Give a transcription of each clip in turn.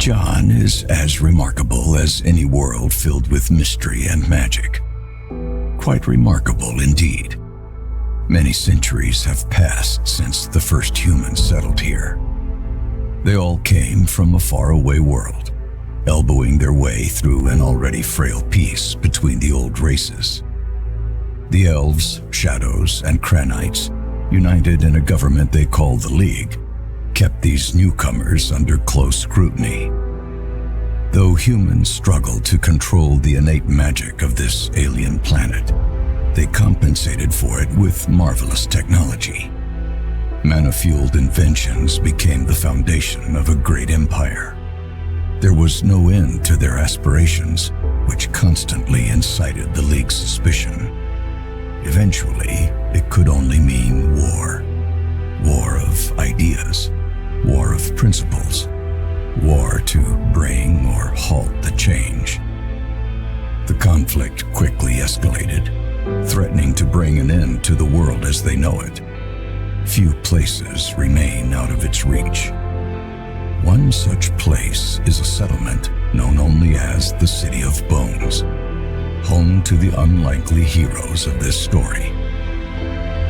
John is as remarkable as any world filled with mystery and magic. Quite remarkable indeed. Many centuries have passed since the first humans settled here. They all came from a faraway world, elbowing their way through an already frail peace between the old races. The elves, shadows, and Kranites, united in a government they called the League, kept these newcomers under close scrutiny. Though humans struggled to control the innate magic of this alien planet, they compensated for it with marvelous technology. Mana-fueled inventions became the foundation of a great empire. There was no end to their aspirations, which constantly incited the League's suspicion. Eventually, it could only mean war. War of ideas. War of principles. War to bring or halt the change. The conflict quickly escalated, threatening to bring an end to the world as they know it. Few places remain out of its reach. One such place is a settlement known only as the City of Bones, home to the unlikely heroes of this story.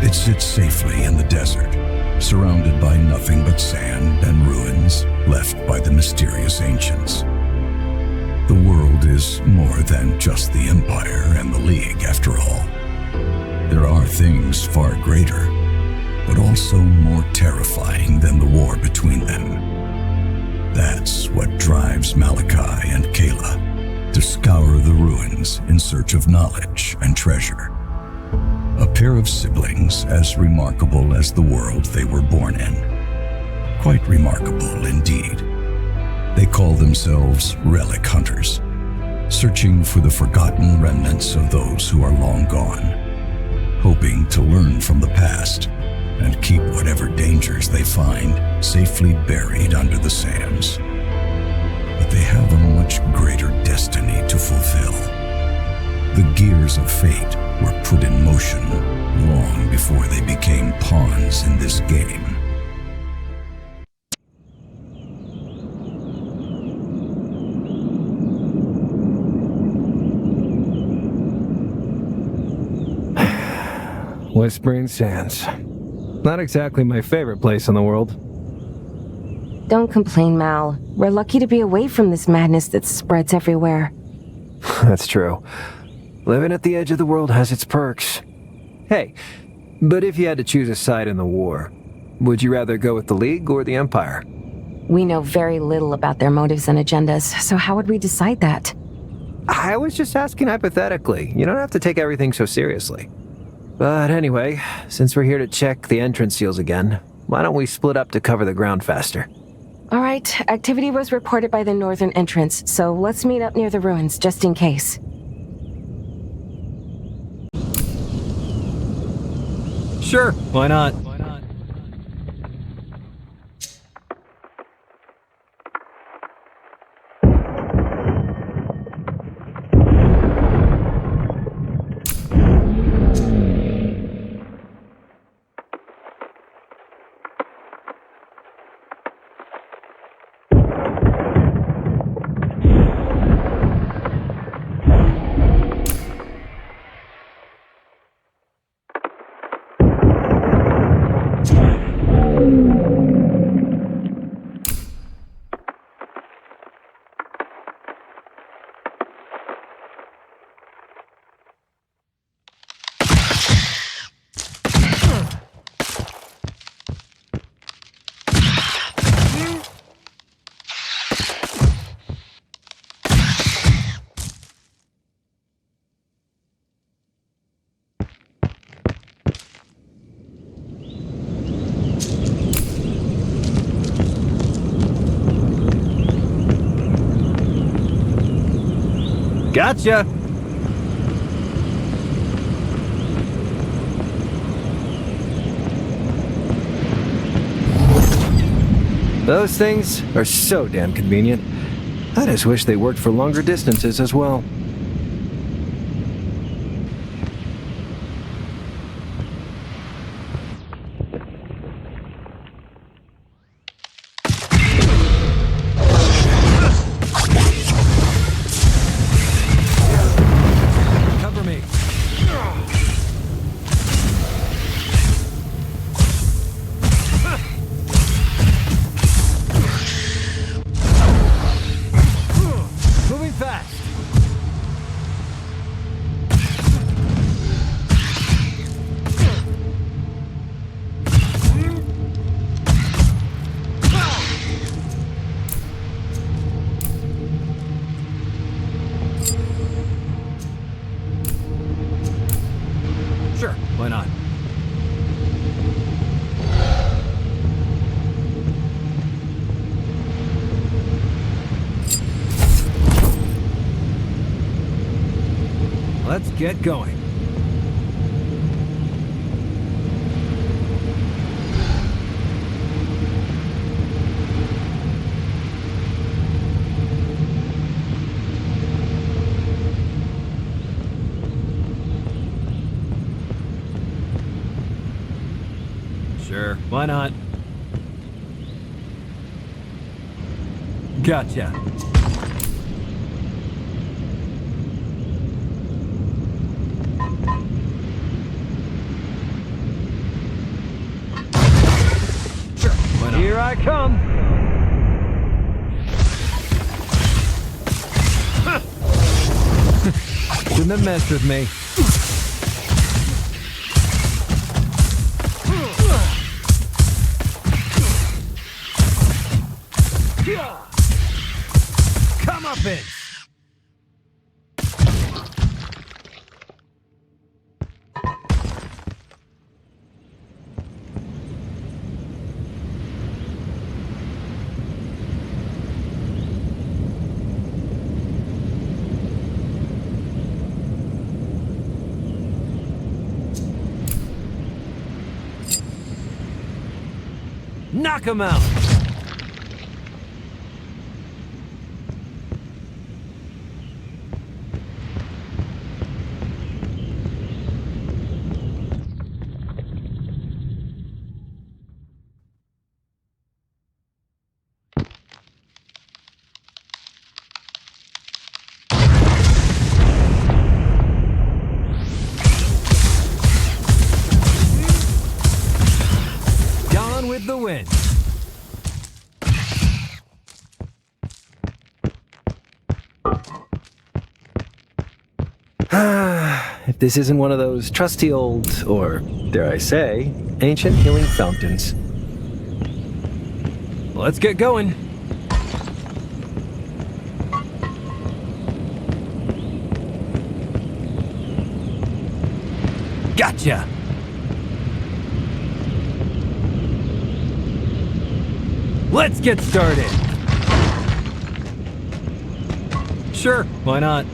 It sits safely in the desert, surrounded by nothing but sand and ruins left by the mysterious ancients. The world is more than just the Empire and the League, after all. There are things far greater, but also more terrifying than the war between them. That's what drives Malachi and Kayla to scour the ruins in search of knowledge and treasure. A pair of siblings as remarkable as the world they were born in. Quite remarkable indeed. They call themselves relic hunters, searching for the forgotten remnants of those who are long gone, hoping to learn from the past and keep whatever dangers they find safely buried under the sands. But they have a much greater destiny to fulfill. The gears of fate were put in motion long before they became pawns in this game. Whispering Sands. Not exactly my favorite place in the world. Don't complain, Mal. We're lucky to be away from this madness that spreads everywhere. That's true. Living at the edge of the world has its perks. Hey, but if you had to choose a side in the war, would you rather go with the League or the Empire? We know very little about their motives and agendas, so how would we decide that? I was just asking hypothetically. You don't have to take everything so seriously. But anyway, since we're here to check the entrance seals again, why don't we split up to cover the ground faster? All right, activity was reported by the northern entrance, so let's meet up near the ruins, just in case. Sure, why not? Gotcha! Those things are so damn convenient. I just wish they worked for longer distances as well. Let's get going. Sure, why not? Gotcha. Sure, why not? Here I come. Shouldn't have messed with me. Come up in. Knock him out. Gone with the wind. If this isn't one of those trusty old, or dare I say, ancient healing fountains. Let's get going. Gotcha. Let's get started. Sure, why not?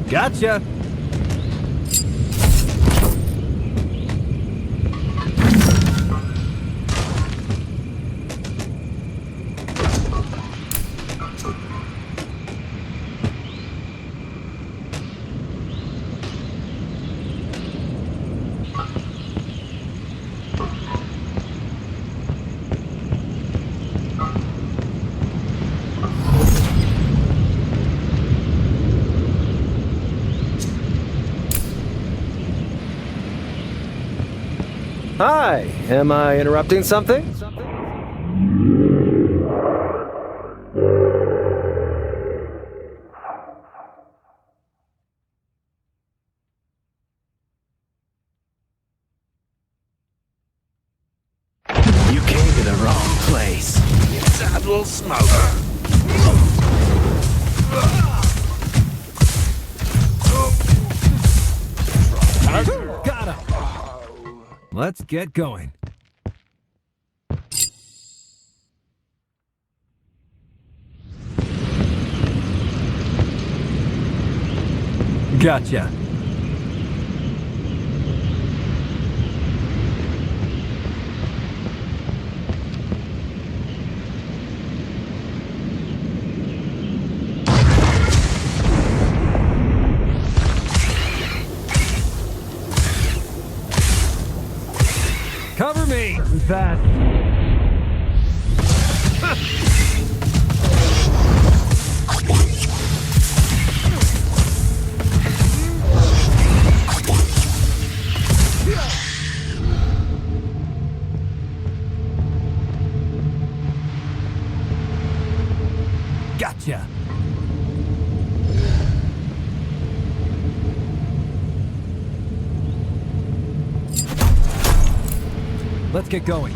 Gotcha. Hi, am I interrupting something? You came to the wrong place, you sad little smoker. Got him. Let's get going. Gotcha. Cover me with that. Gotcha. Let's get going.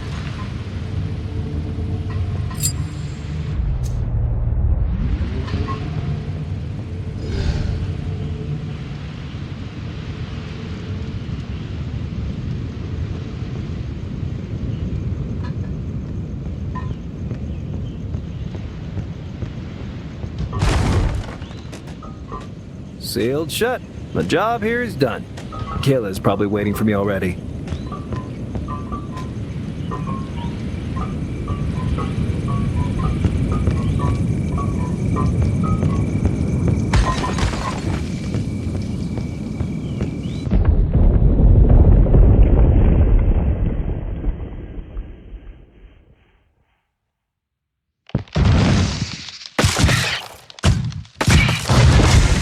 Sealed shut. My job here is done. Kayla's probably waiting for me already.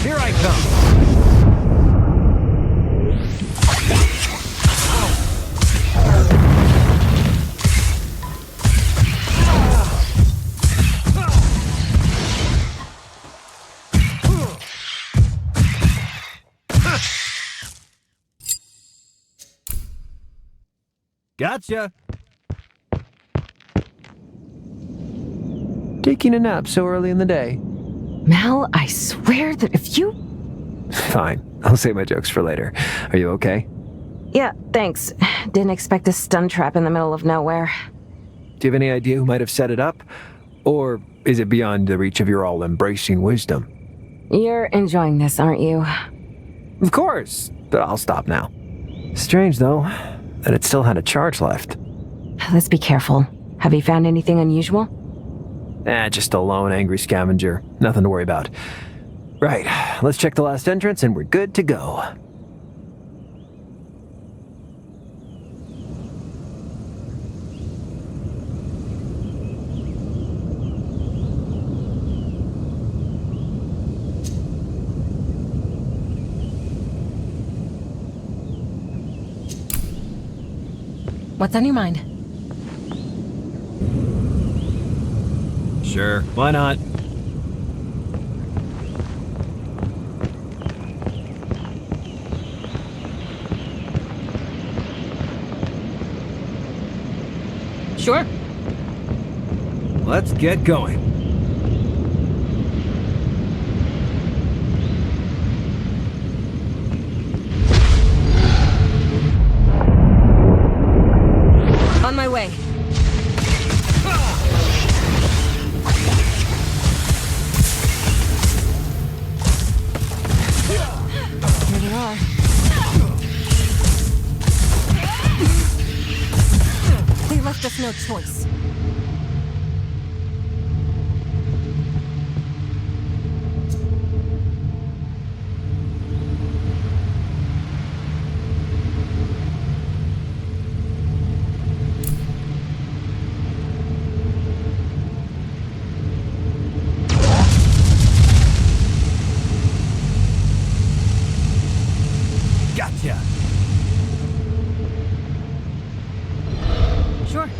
Here I come! Gotcha! Taking a nap so early in the day. Mal, I swear that if you... Fine, I'll save my jokes for later. Are you okay? Yeah, thanks. Didn't expect a stun trap in the middle of nowhere. Do you have any idea who might have set it up? Or is it beyond the reach of your all-embracing wisdom? You're enjoying this, aren't you? Of course, but I'll stop now. Strange, though, that it still had a charge left. Let's be careful. Have you found anything unusual? Just a lone angry scavenger. Nothing to worry about. Right, let's check the last entrance and we're good to go. What's on your mind? Sure, why not? Sure. Let's get going. On my way. Here they are. They left us no choice. Gotcha! Sure.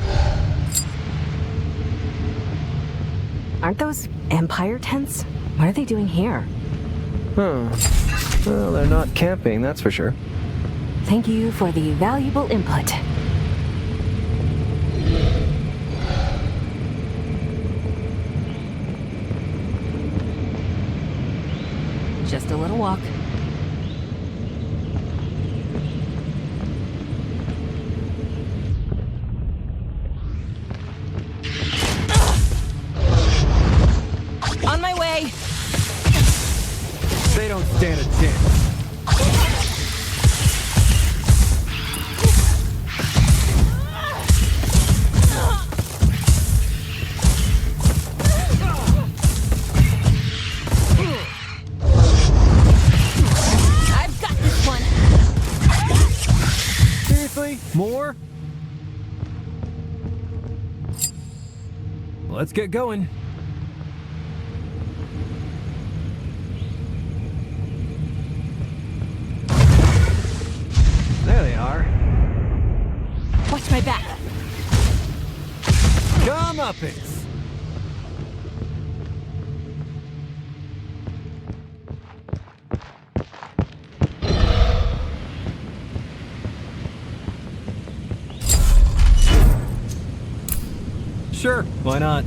Aren't those Empire tents? What are they doing here? Huh. Well, they're not camping, that's for sure. Thank you for the valuable input. Just a little walk. On my way! They don't stand a chance. I've got this one! Seriously? More? Let's get going. There they are. Watch my back. Comeuppance! Sure, why not?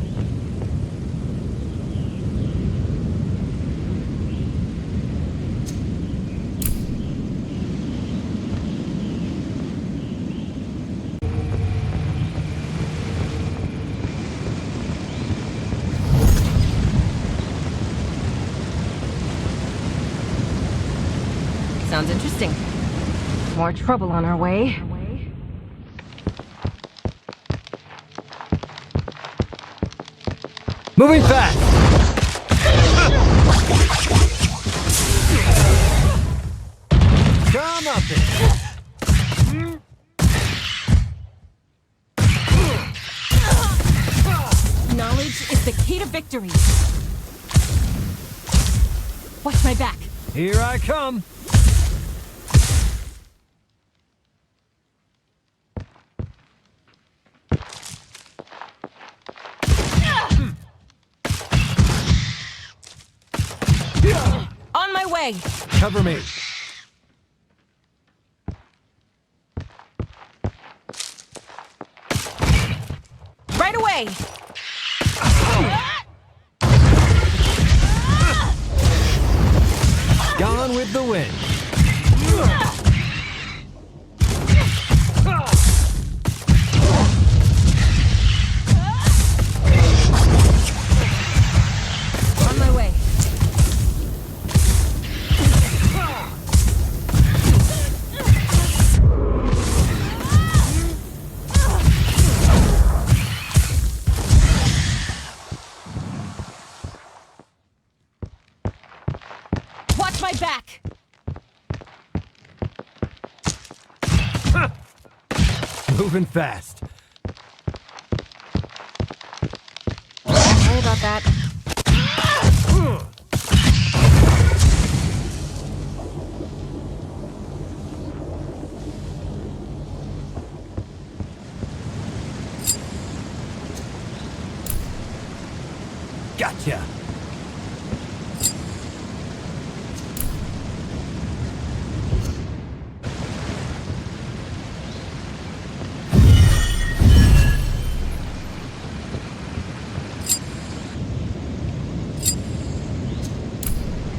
Sounds interesting. More trouble on our way. Moving fast! Come up it! Knowledge is the key to victory. Watch my back. Here I come! On my way. Cover me. Right away. Gone with the wind. On my way. Watch my back. Moving fast. Sorry about that. Gotcha.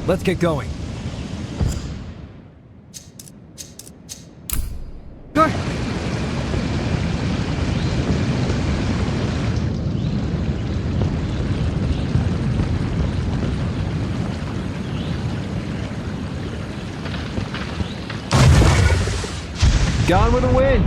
Let's get going. Good. Gone with the wind.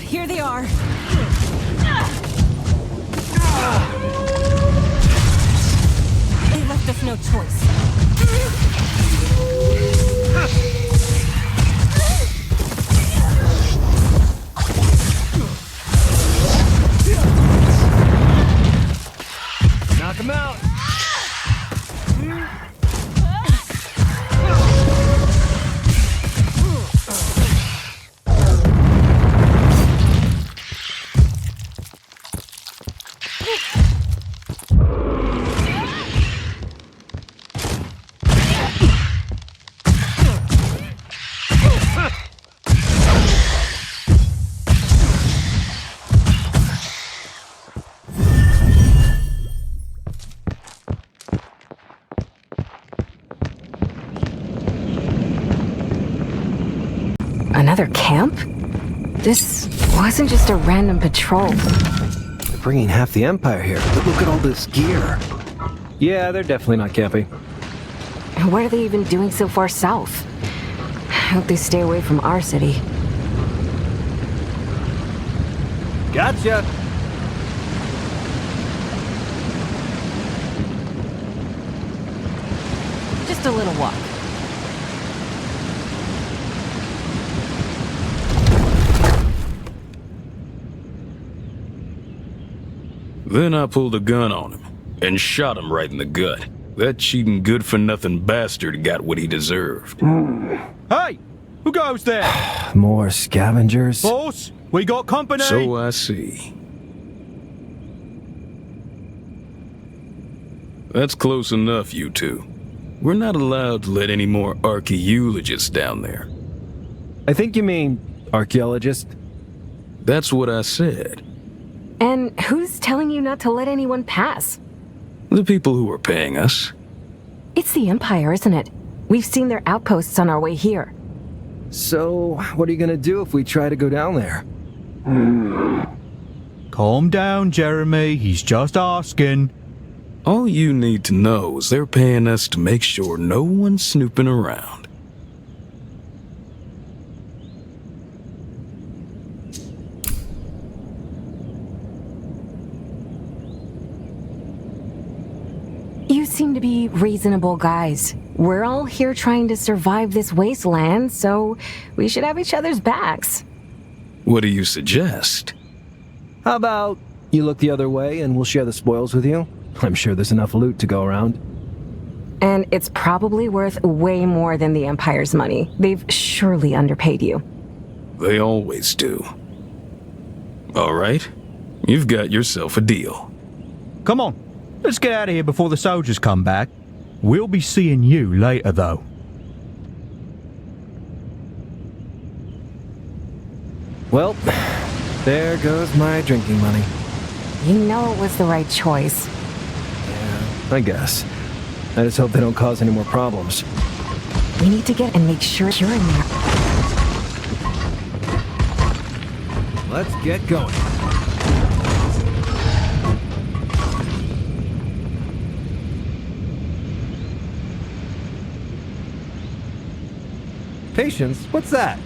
Here they are. They left us no choice. Knock him out. Another camp? This wasn't just a random patrol. They're bringing half the Empire here, but look at all this gear. Yeah, they're definitely not camping. What are they even doing so far south? I hope they stay away from our city. Gotcha. Just a little walk. Then I pulled a gun on him and shot him right in the gut. That cheating good-for-nothing bastard got what he deserved. Hey! Who goes there? More scavengers. Boss, we got company! So I see. That's close enough, you two. We're not allowed to let any more archaeologists down there. I think you mean archaeologist. That's what I said. And who's telling you not to let anyone pass? The people who are paying us. It's the Empire, isn't it? We've seen their outposts on our way here. So, what are you gonna do if we try to go down there? Calm down, Jeremy. He's just asking. All you need to know is they're paying us to make sure no one's snooping around. You seem to be reasonable guys. We're all here trying to survive this wasteland, so we should have each other's backs. What do you suggest? How about you look the other way and we'll share the spoils with you? I'm sure there's enough loot to go around. And it's probably worth way more than the Empire's money. They've surely underpaid you. They always do. All right, you've got yourself a deal. Come on, let's get out of here before the soldiers come back. We'll be seeing you later, though. Well, there goes my drinking money. You know it was the right choice. Yeah, I guess. I just hope they don't cause any more problems. We need to get and make sure you're in there. Let's get going. Patience? What's that?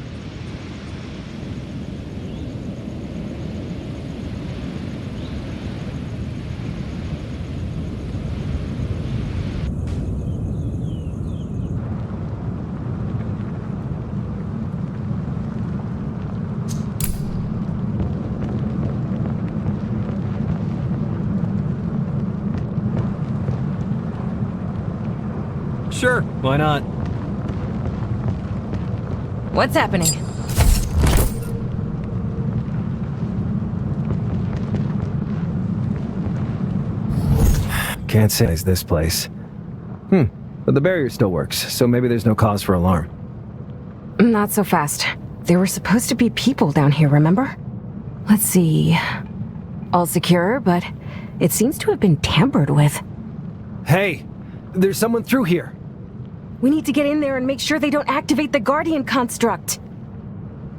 Sure, why not? What's happening? Can't say it's this place. But the barrier still works, so maybe there's no cause for alarm. Not so fast. There were supposed to be people down here, remember? Let's see. All secure, but it seems to have been tampered with. Hey, there's someone through here. We need to get in there and make sure they don't activate the Guardian construct.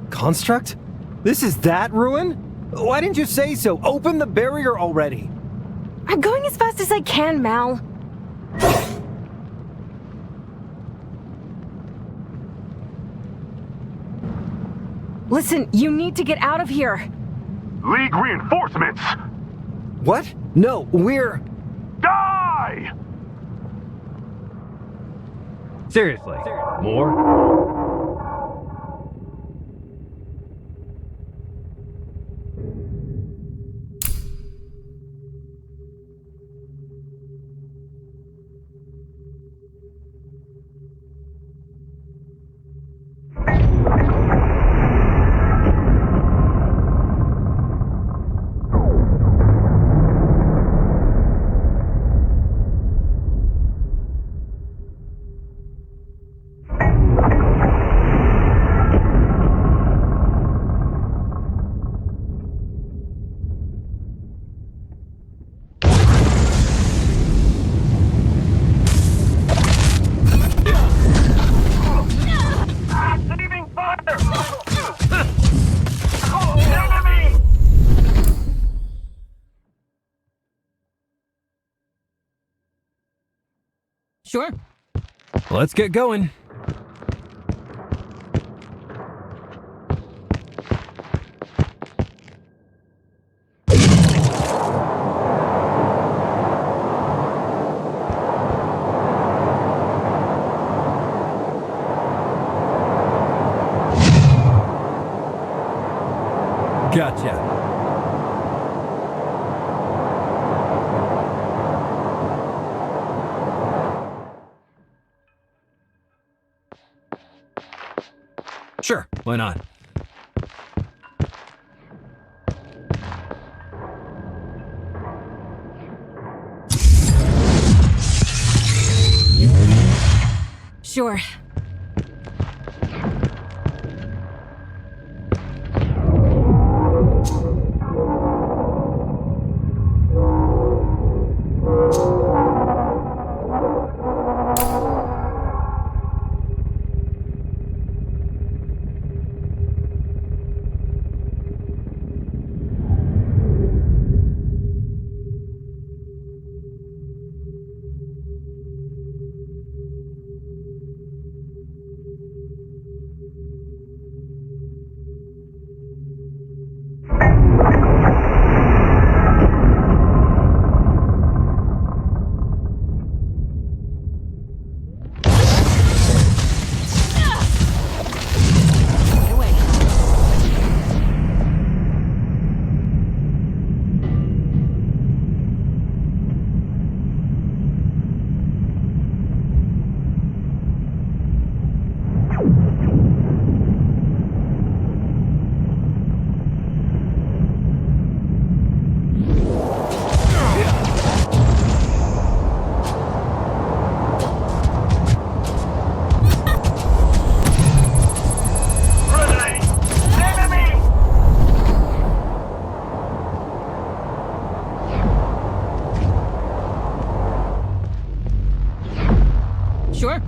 Construct? This is that ruin? Why didn't you say so? Open the barrier already. I'm going as fast as I can, Mal. Listen, you need to get out of here. League reinforcements! What? No, we're... Die! Seriously? More? Receiving fire! Enemy! Sure. Let's get going. Gotcha. Sure, why not? Sure. Sure.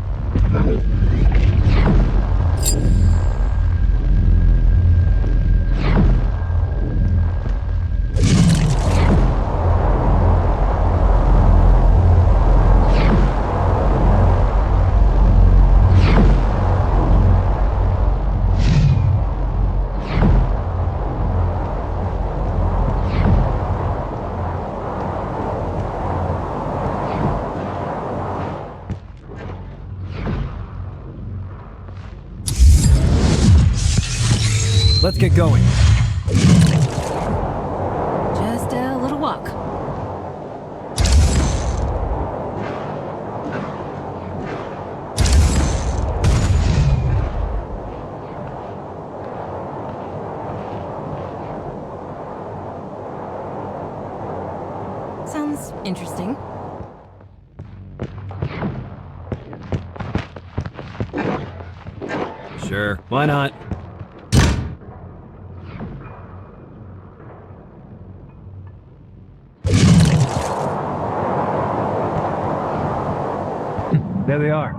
Let's get going. Just a little walk. Sounds interesting. Sure, why not? There they are.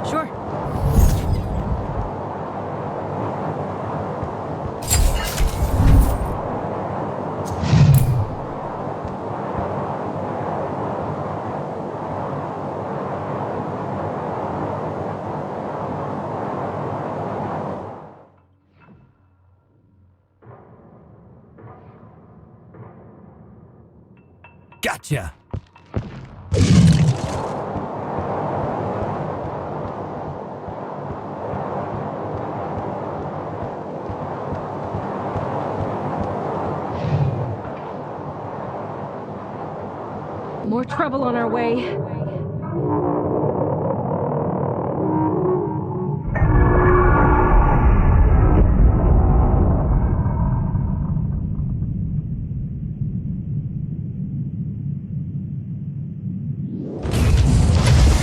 Sure. Gotcha. More trouble on our way.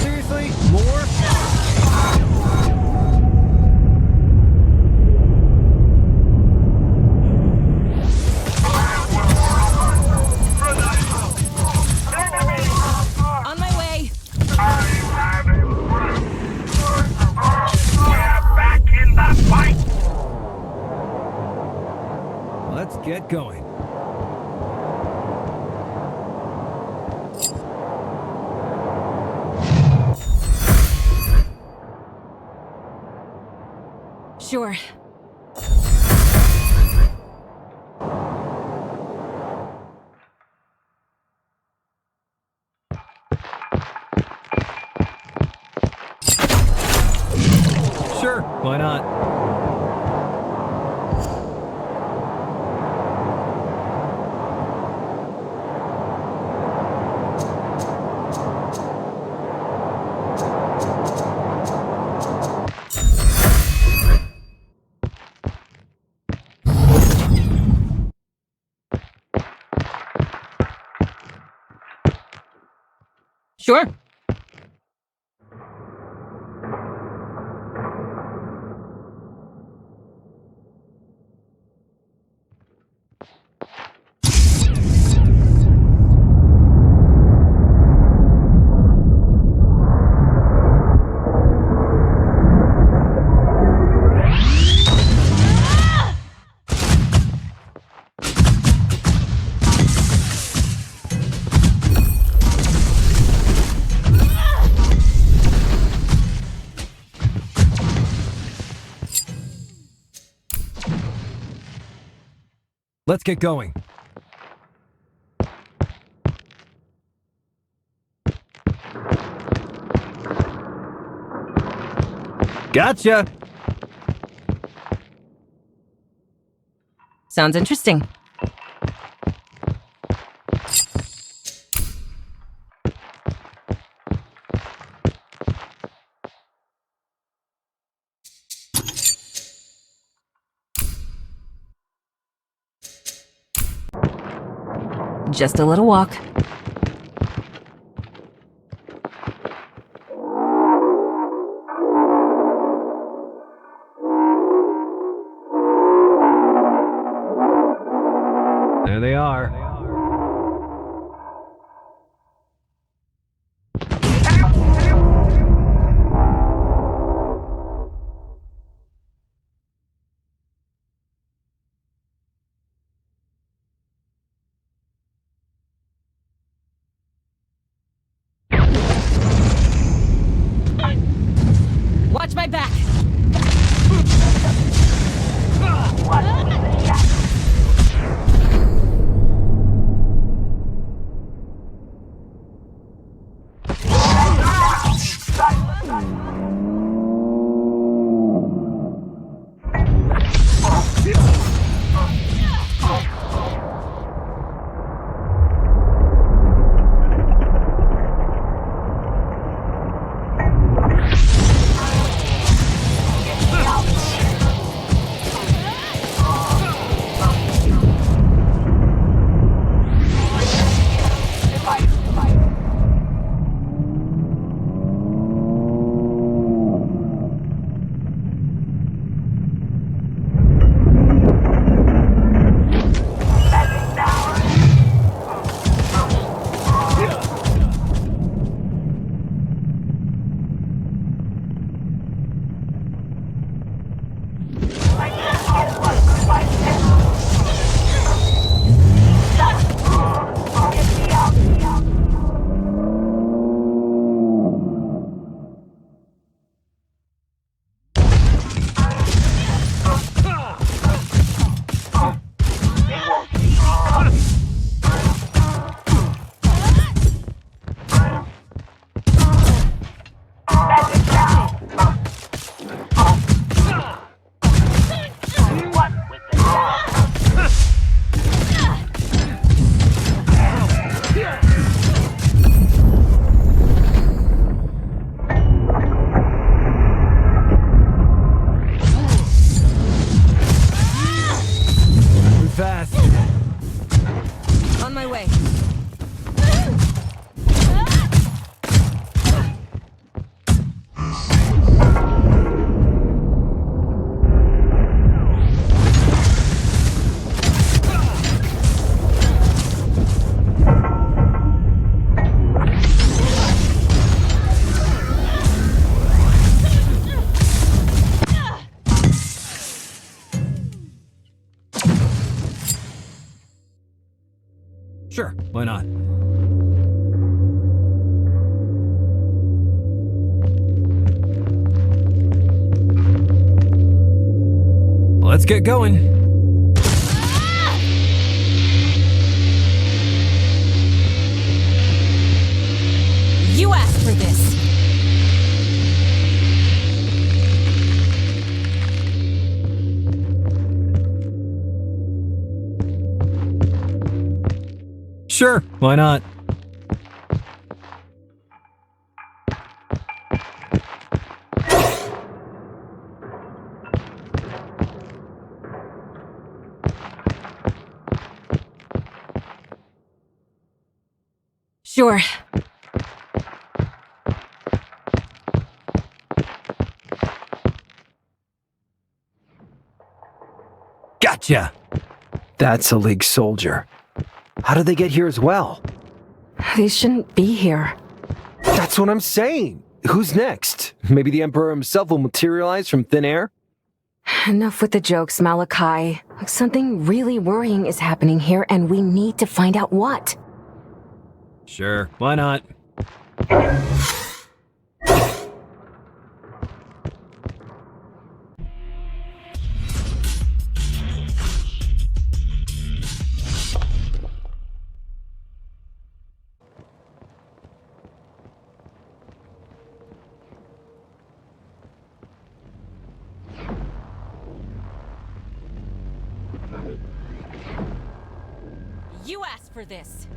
Seriously? More? On my way. We're back in the fight! Let's get going. Sure. Sure, why not? Sure. Let's get going. Gotcha! Sounds interesting. Just a little walk. There they are. Watch my back! Fast. On my way. Sure, why not? Let's get going. You asked for this. Sure, why not? Sure. Gotcha! That's a League soldier. How did they get here as well? They shouldn't be here. That's what I'm saying! Who's next? Maybe the Emperor himself will materialize from thin air? Enough with the jokes, Malachi. Something really worrying is happening here, and we need to find out what. Sure, why not? You asked for this.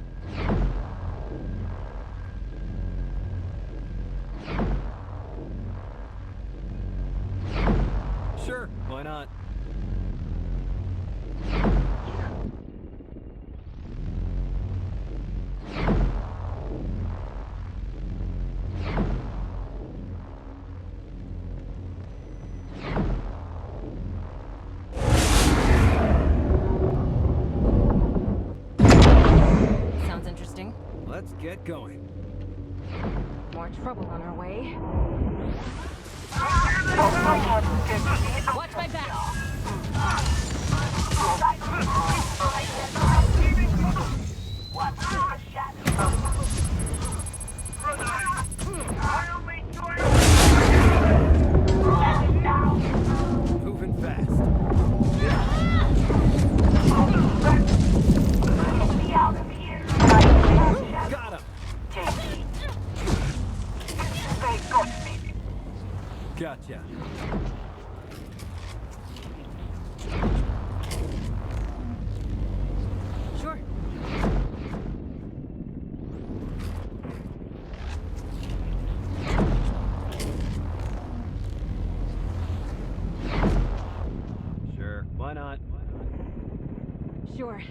Sure, why not? Sounds interesting. Let's get going. More trouble on our way. Watch my back. Moving fast. Got him. Gotcha. Sure. Sure, why not? Sure.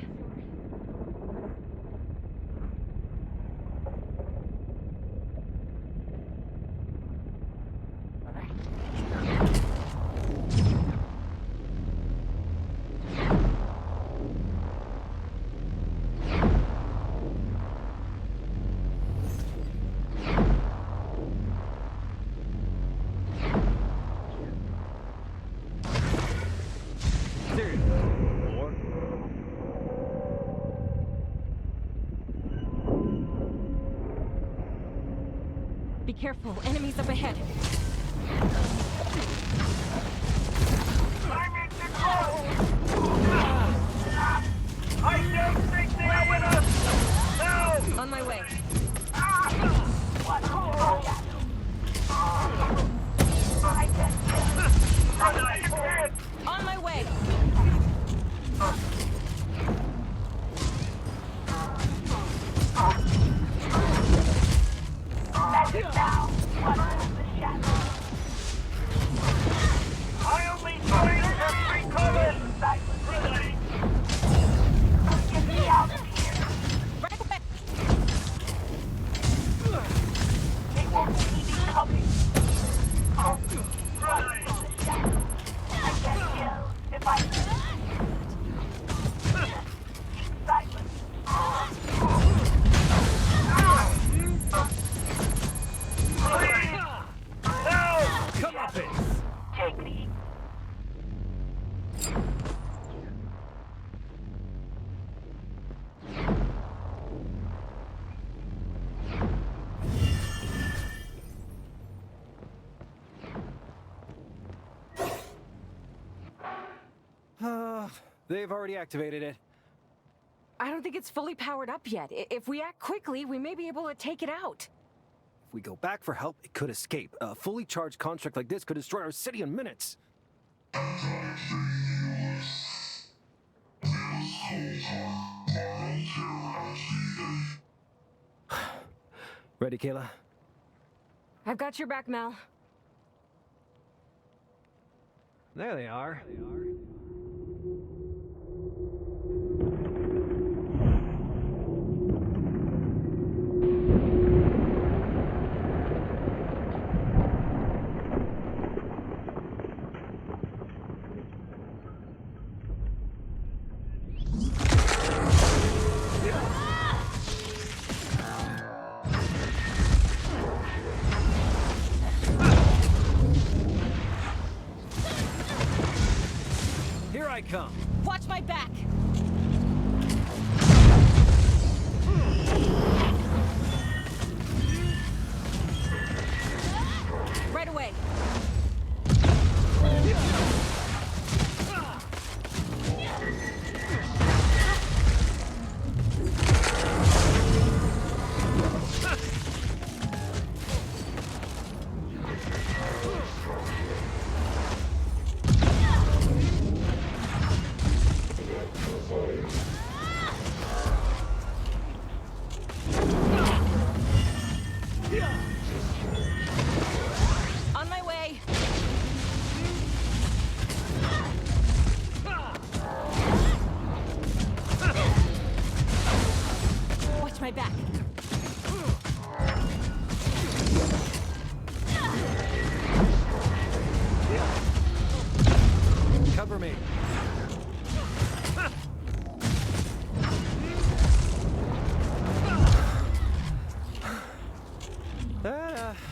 Seriously. More? Be careful. Enemies up ahead. I don't think they are with us! No! On my way. On my way. I only joined every cover! Really? Get me out of here! Right away. They won't see me coming! Really? I can't kill if I keep silent. No! Come up it! Take me. They've already activated it. I don't think it's fully powered up yet. If we act quickly, we may be able to take it out. If we go back for help, it could escape. A fully charged construct like this could destroy our city in minutes. Ready, Kayla? I've got your back, Mel. There they are.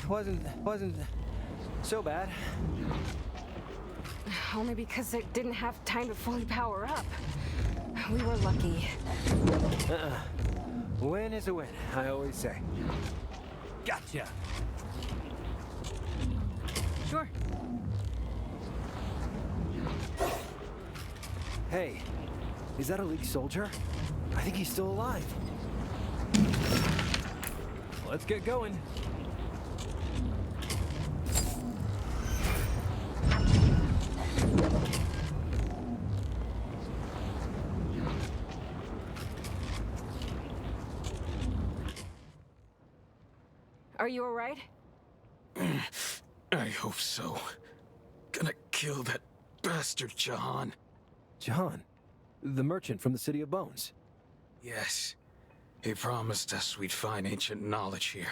wasn't so bad. Only because it didn't have time to fully power up. We were lucky. Win is a win, I always say. Gotcha. Sure. Hey, is that a League soldier? I think he's still alive. Let's get going. Are you alright? I hope so. Gonna kill that bastard, Jahan. Jahan, the merchant from the City of Bones. Yes. He promised us we'd find ancient knowledge here.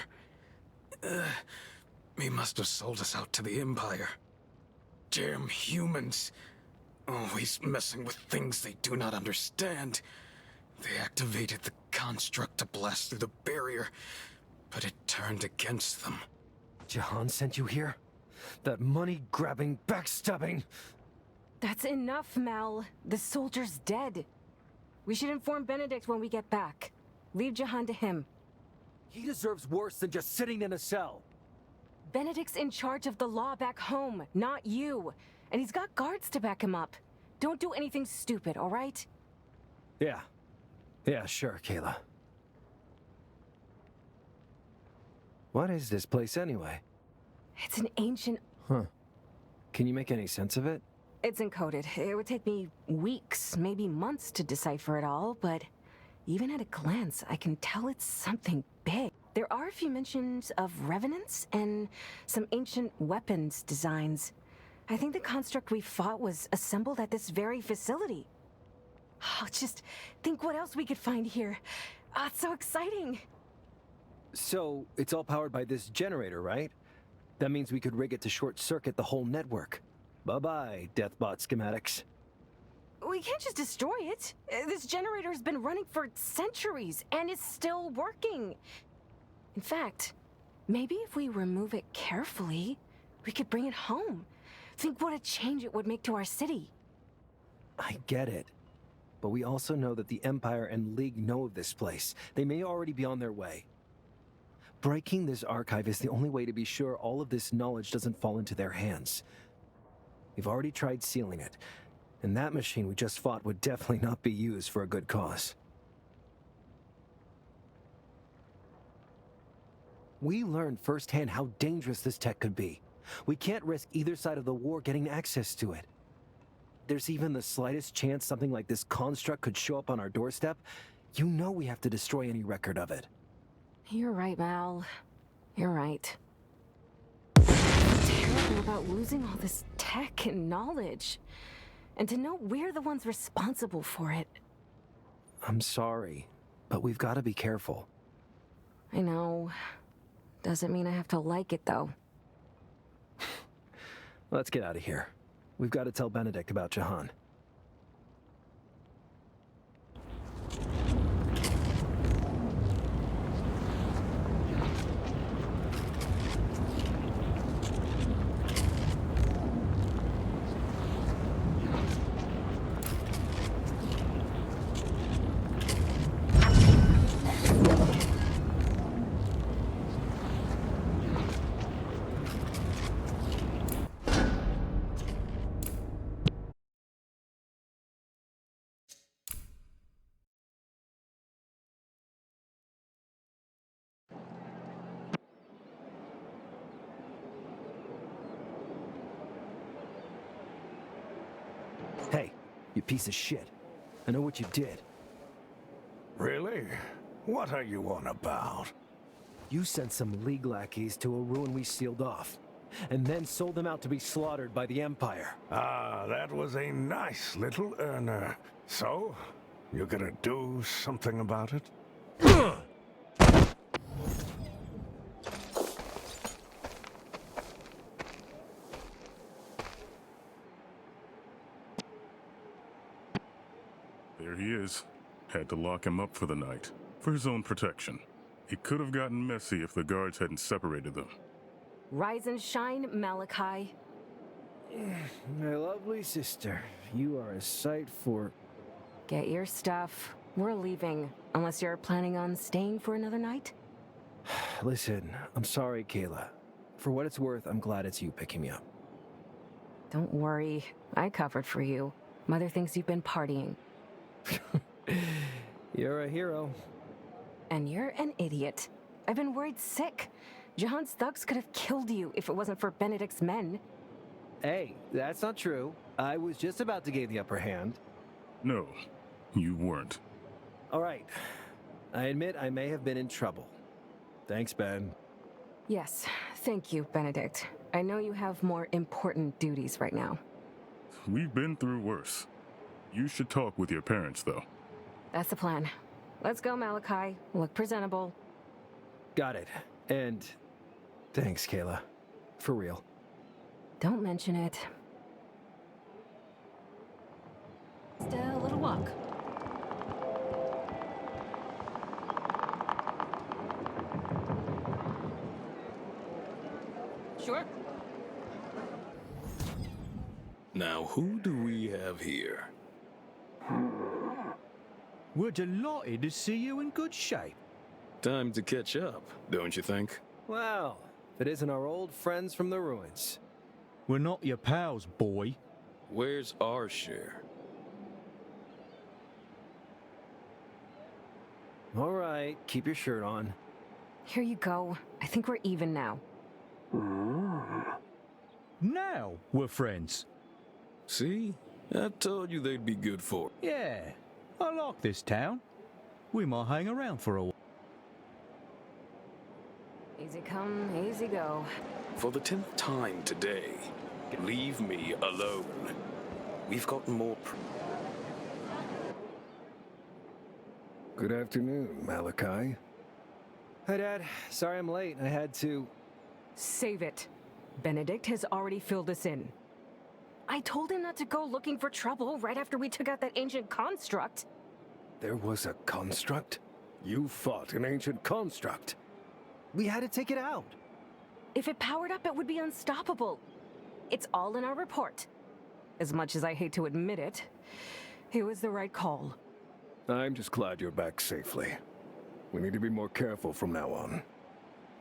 He must have sold us out to the Empire. Damn humans. Always messing with things they do not understand. They activated the construct to blast through the barrier, but it turned against them. Jahan sent you here? That money-grabbing, backstabbing... That's enough, Mal. The soldier's dead. We should inform Benedict when we get back. Leave Jahan to him. He deserves worse than just sitting in a cell. Benedict's in charge of the law back home, not you. And he's got guards to back him up. Don't do anything stupid, all right? Yeah. Yeah, sure, Kayla. What is this place anyway? It's an ancient... Huh. Can you make any sense of it? It's encoded. It would take me weeks, maybe months to decipher it all, but even at a glance, I can tell it's something big. There are a few mentions of revenants and some ancient weapons designs. I think the construct we fought was assembled at this very facility. Oh, just think what else we could find here. It's so exciting. So, it's all powered by this generator, right? That means we could rig it to short-circuit the whole network. Bye-bye, Deathbot schematics. We can't just destroy it. This generator's been running for centuries and is still working. In fact, maybe if we remove it carefully, we could bring it home. Think what a change it would make to our city. I get it. But we also know that the Empire and League know of this place. They may already be on their way. Breaking this archive is the only way to be sure all of this knowledge doesn't fall into their hands. We've already tried sealing it, and that machine we just fought would definitely not be used for a good cause. We learned firsthand how dangerous this tech could be. We can't risk either side of the war getting access to it. There's even the slightest chance something like this construct could show up on our doorstep. You know we have to destroy any record of it. You're right, Mal. You're right. It's terrible about losing all this tech and knowledge. And to know we're the ones responsible for it. I'm sorry, but we've got to be careful. I know. Doesn't mean I have to like it, though. Let's get out of here. We've got to tell Benedict about Jahan. Hey, you piece of shit. I know what you did. Really? What are you on about? You sent some League lackeys to a ruin we sealed off, and then sold them out to be slaughtered by the Empire. Ah, that was a nice little earner. So, you gonna do something about it? There he is. Had to lock him up for the night, for his own protection. It could have gotten messy if the guards hadn't separated them. Rise and shine, Malachi. My lovely sister, you are a sight for... Get your stuff. We're leaving, unless you're planning on staying for another night. Listen, I'm sorry, Kayla. For what it's worth, I'm glad it's you picking me up. Don't worry, I covered for you. Mother thinks you've been partying. You're a hero. And you're an idiot. I've been worried sick. John's thugs could have killed you if it wasn't for Benedict's men. Hey, that's not true. I was just about to gain the upper hand. No, you weren't. All right. I admit I may have been in trouble. Thanks, Ben. Yes, thank you, Benedict. I know you have more important duties right now. We've been through worse. You should talk with your parents, though. That's the plan. Let's go, Malachi. Look presentable. Got it. And thanks, Kayla. For real. Don't mention it. Just a little walk. Sure. Now, who do we have here? We're delighted to see you in good shape. Time to catch up, don't you think? Well, if it isn't our old friends from the ruins. We're not your pals, boy. Where's our share? All right, keep your shirt on. Here you go. I think we're even now. Now we're friends. See? I told you they'd be good for it. Yeah, I like this town. We might hang around for a while. Easy come, easy go. For the 10th time today, leave me alone. We've got more... Good afternoon, Malachi. Hi, Dad. Sorry I'm late. I had to... Save it. Benedict has already filled us in. I told him not to go looking for trouble right after we took out that ancient construct. There was a construct? You fought an ancient construct. We had to take it out. If it powered up, it would be unstoppable. It's all in our report. As much as I hate to admit it, it was the right call. I'm just glad you're back safely. We need to be more careful from now on.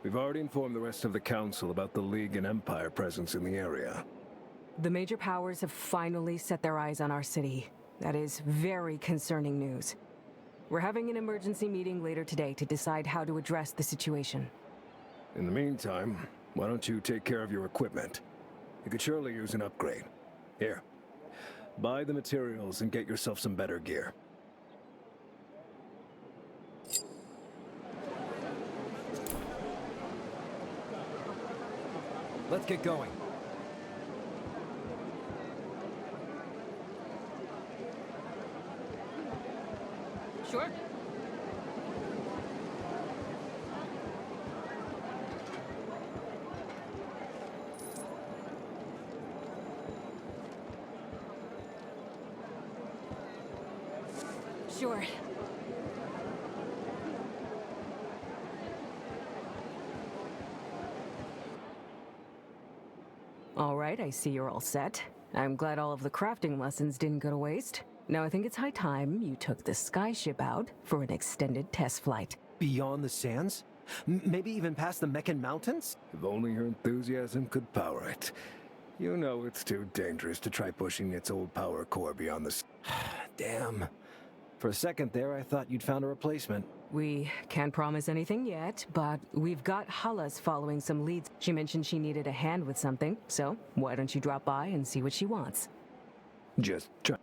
We've already informed the rest of the Council about the League and Empire presence in the area. The major powers have finally set their eyes on our city. That is very concerning news. We're having an emergency meeting later today to decide how to address the situation. In the meantime, why don't you take care of your equipment? You could surely use an upgrade. Here, buy the materials and get yourself some better gear. Let's get going. Sure. Sure. All right, I see you're all set. I'm glad all of the crafting lessons didn't go to waste. Now I think it's high time you took the skyship out for an extended test flight. Beyond the sands? Maybe even past the Meccan Mountains? If only your enthusiasm could power it. You know it's too dangerous to try pushing its old power core beyond the... Damn. For a second there, I thought you'd found a replacement. We can't promise anything yet, but we've got Halas following some leads. She mentioned she needed a hand with something, so why don't you drop by and see what she wants? Just try...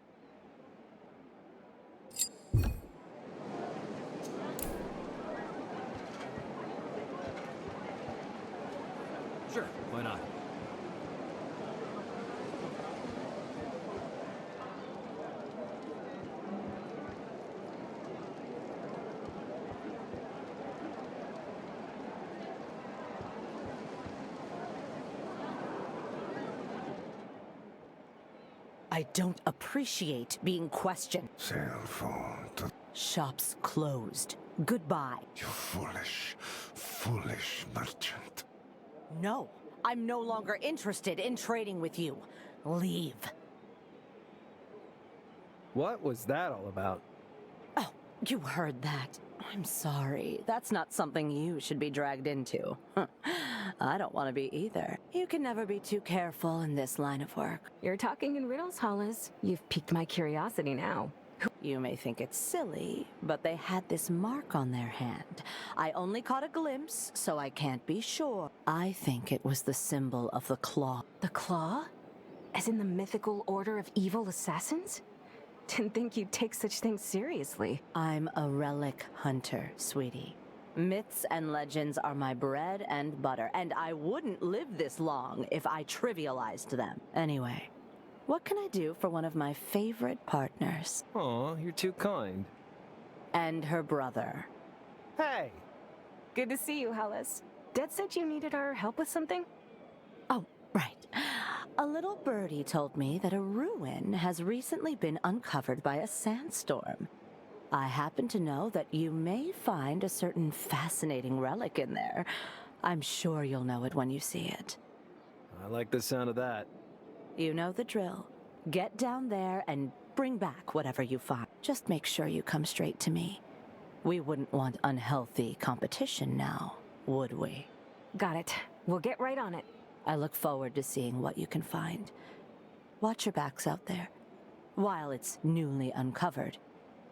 Sure, why not? I don't appreciate being questioned. Sail for the... Shop's closed. Goodbye. You foolish, foolish merchant. No, I'm no longer interested in trading with you. Leave. What was that all about? Oh, you heard that. I'm sorry. That's not something you should be dragged into. I don't want to be either. You can never be too careful in this line of work. You're talking in riddles, Hollis. You've piqued my curiosity now. You may think it's silly, but they had this mark on their hand. I only caught a glimpse, so I can't be sure. I think it was the symbol of the claw. The Claw? As in the mythical order of evil assassins? Didn't think you'd take such things seriously. I'm a relic hunter, sweetie. Myths and legends are my bread and butter, and I wouldn't live this long if I trivialized them. Anyway, what can I do for one of my favorite partners? Aw, you're too kind. And her brother. Hey! Good to see you, Hollis. Dad said you needed our help with something? Oh, right. A little birdie told me that a ruin has recently been uncovered by a sandstorm. I happen to know that you may find a certain fascinating relic in there. I'm sure you'll know it when you see it. I like the sound of that. You know the drill. Get down there and bring back whatever you find. Just make sure you come straight to me. We wouldn't want unhealthy competition now, would we? Got it. We'll get right on it. I look forward to seeing what you can find. Watch your backs out there. While it's newly uncovered,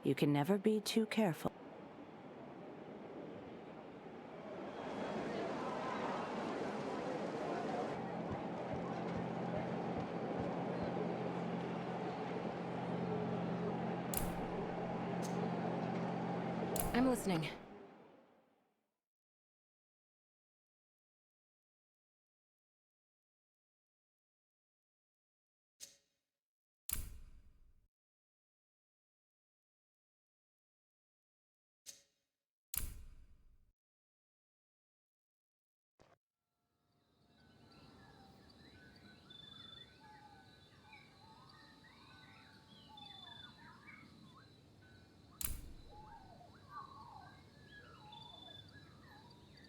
you can never be too careful. I'm listening.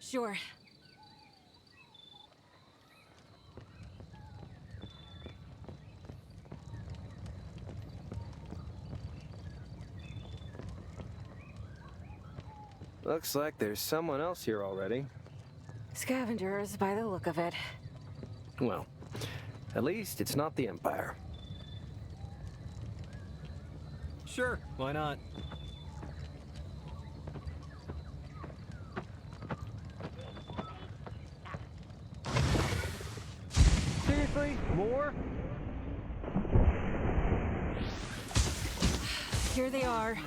Sure. Looks like there's someone else here already. Scavengers, by the look of it. Well, at least it's not the Empire. Sure, why not? Seriously? More? Here they are.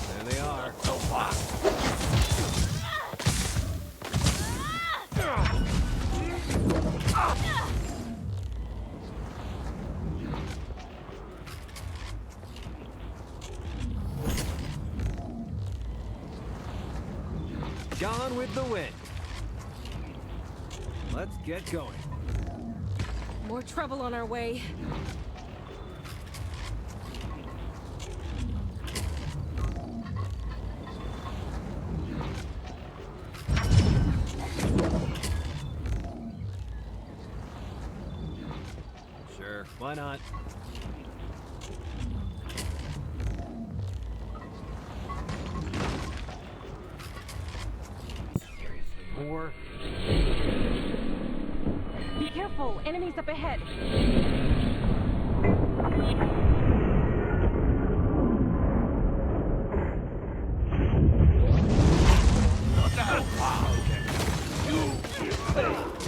There they are. Gone with the wind. Let's get going. More trouble on our way. Sure, why not? More. Be careful, enemies up ahead.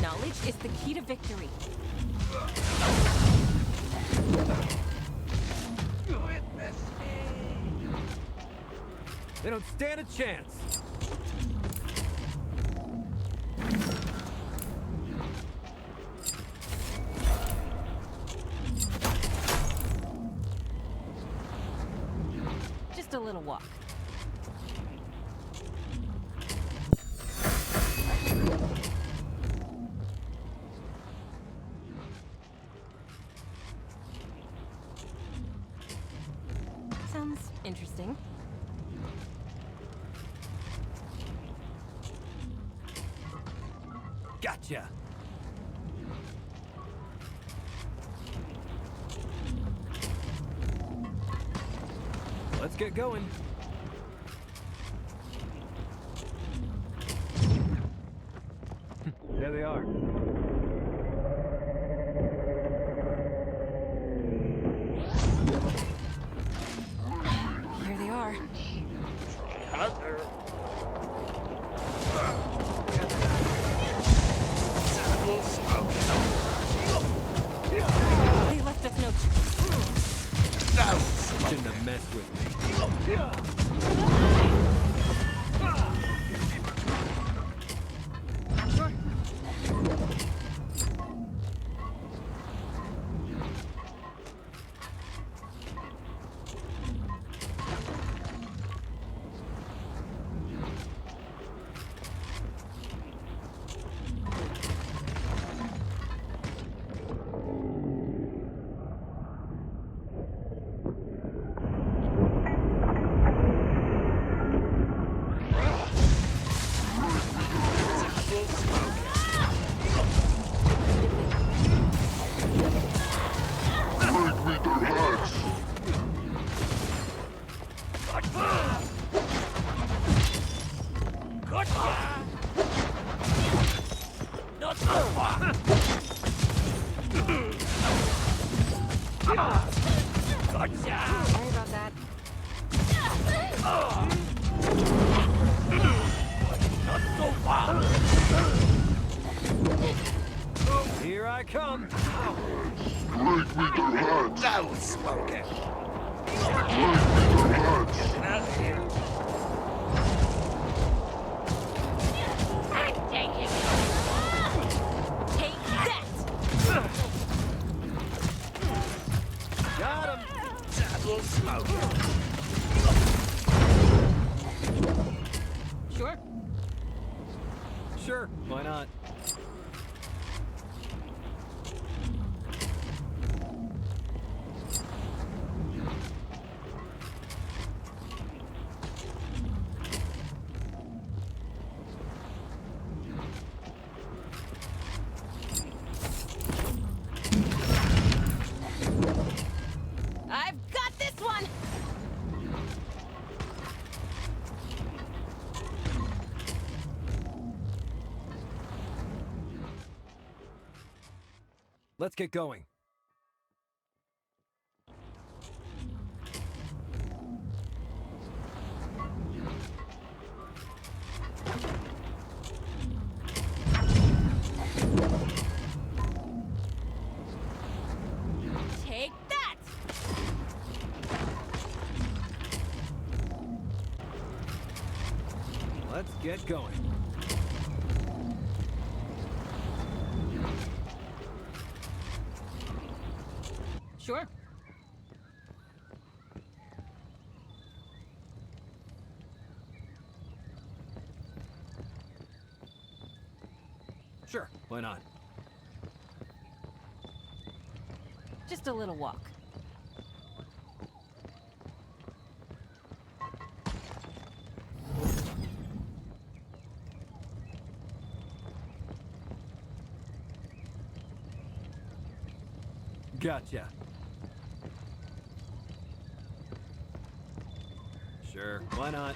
Knowledge is the key to victory. They don't stand a chance. Just a little walk. Sounds interesting. Gotcha. Let's get going. There they are. Here they are. They left us no choice. Shouldn't have messed with me. Sorry about that. Here I come. Take that! Got him. Sure. Sure, why not? I've got this one! Let's get going. Take that! Let's get going. Sure. Sure, why not? Just a little walk. Gotcha. Sure, why not?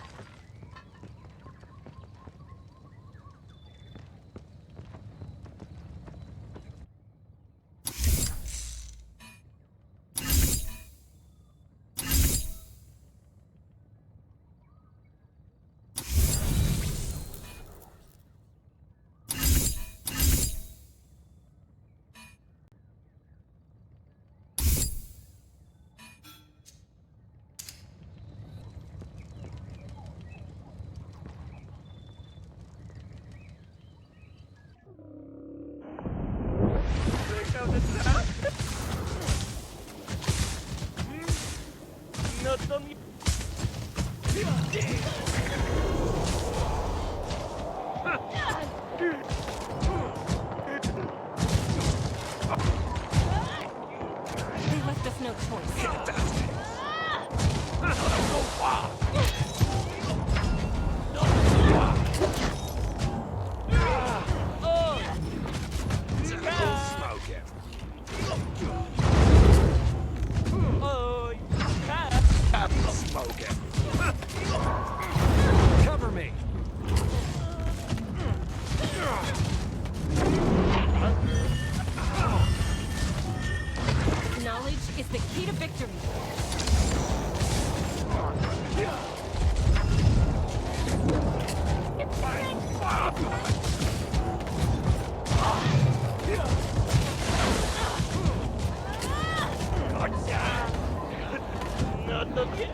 Not again.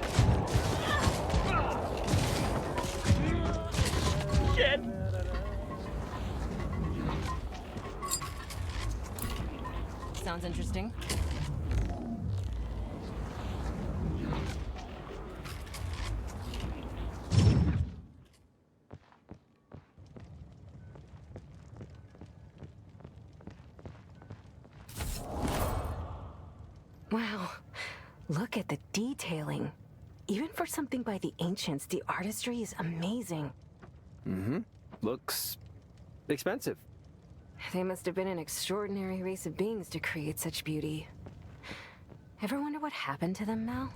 Shit. Sounds interesting. Wow, look at the detailing. Even for something by the ancients, the artistry is amazing. Mm-hmm. Looks expensive. They must have been an extraordinary race of beings to create such beauty. Ever wonder what happened to them, Mal?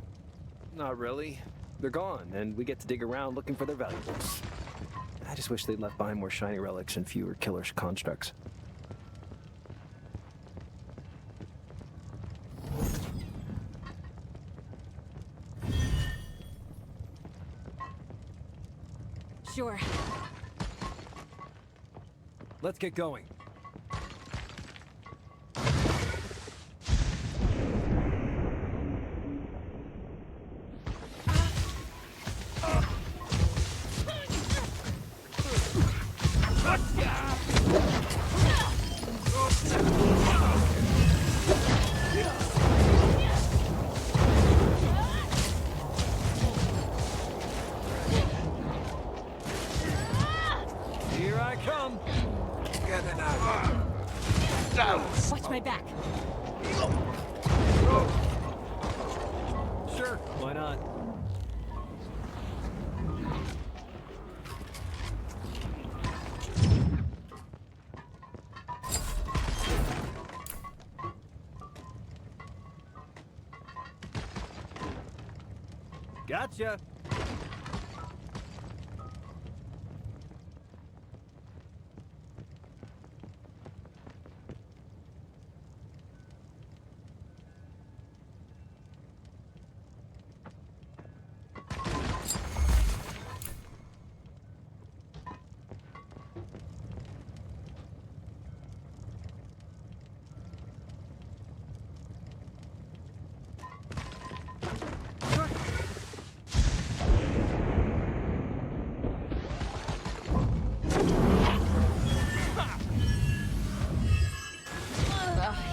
Not really. They're gone, and we get to dig around looking for their valuables. I just wish they'd left behind more shiny relics and fewer killer constructs. Sure. Let's get going. Here I come. Watch my back. Sure, why not? Gotcha.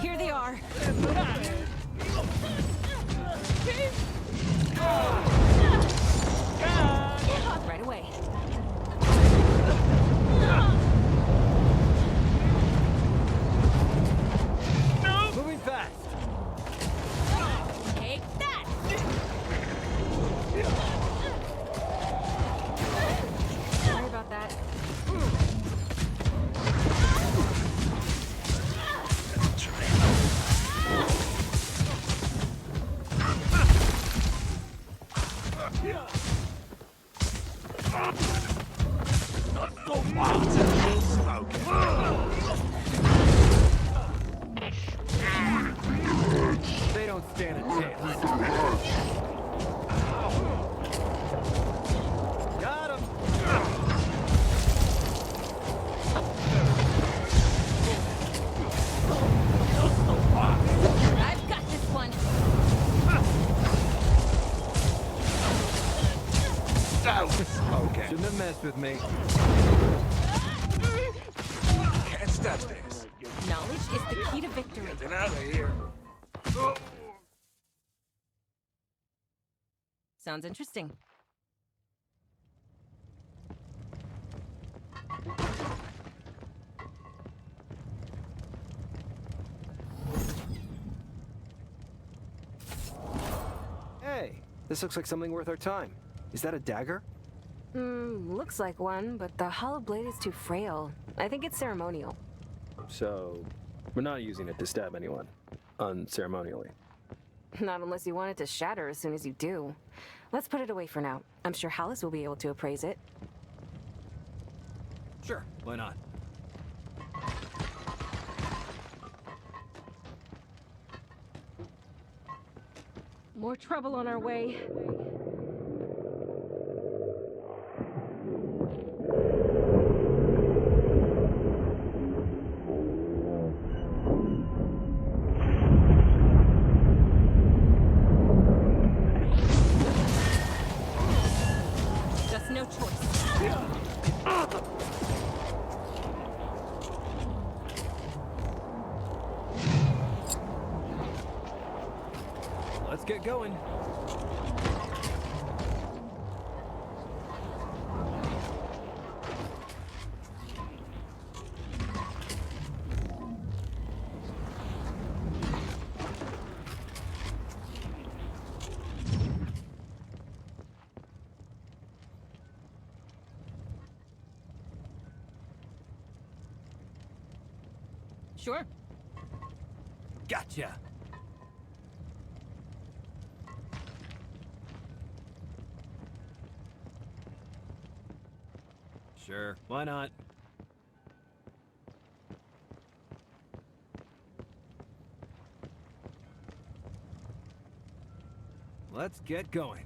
Here they are. Right away. Moving fast. Take that. Sorry about that. They don't stand a chance. Got him. I've got this one. Shouldn't have messed with me. Can't stop this. Knowledge is the key to victory. Get out of here. Sounds interesting. Hey, this looks like something worth our time. Is that a dagger? Looks like one, but the hollow blade is too frail. I think it's ceremonial. So, we're not using it to stab anyone, unceremonially. Not unless you want it to shatter as soon as you do. Let's put it away for now. I'm sure Hallis will be able to appraise it. Sure, why not? More trouble on our way. get going. Sure. Gotcha. Sure, why not? Let's get going.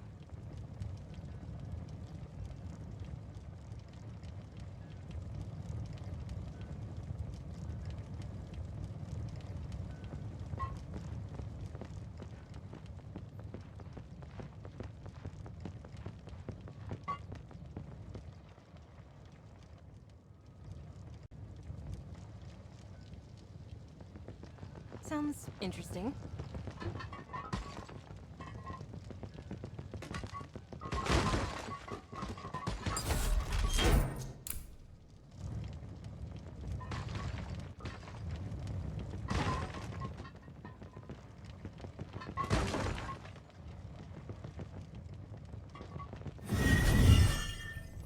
Sounds interesting.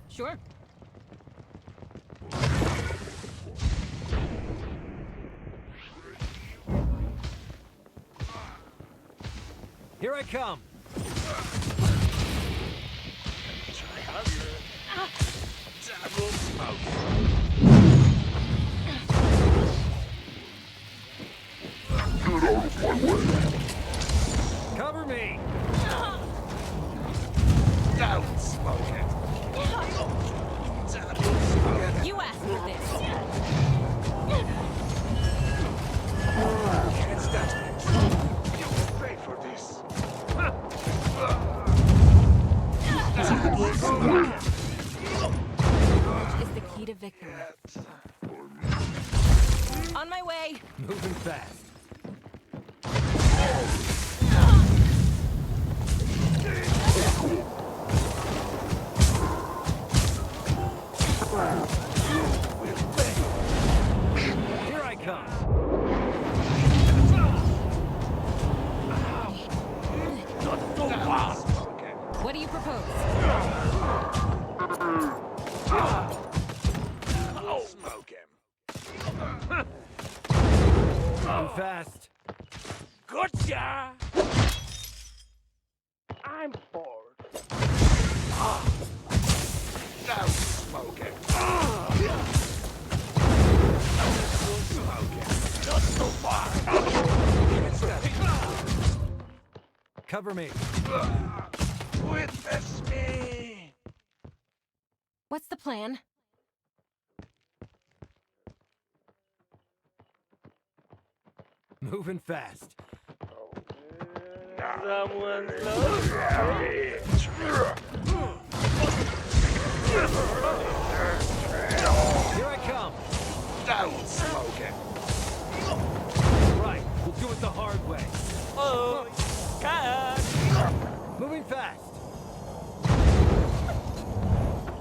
Sure. Here I come. Cover me. Don't smoke it. You asked for this. Can't stand it. You will pay for this. Knowledge is the key to victory. On my way. Moving fast. Here I come. What do you propose? I'll smoke him. Moving fast. Gotcha! I'm bored. Don't smoke it. Smoke it. Not so far. Can't stand it. Cover me. Witness me. What's the plan? Moving fast. Someone's love. Here I come. Don't smoke it. Right, we'll do it the hard way. Oh, God. Moving fast.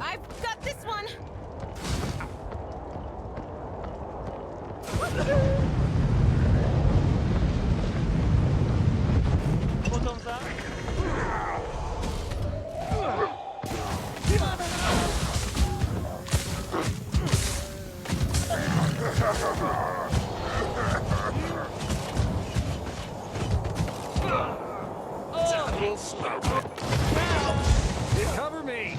I've got this one. Cover me.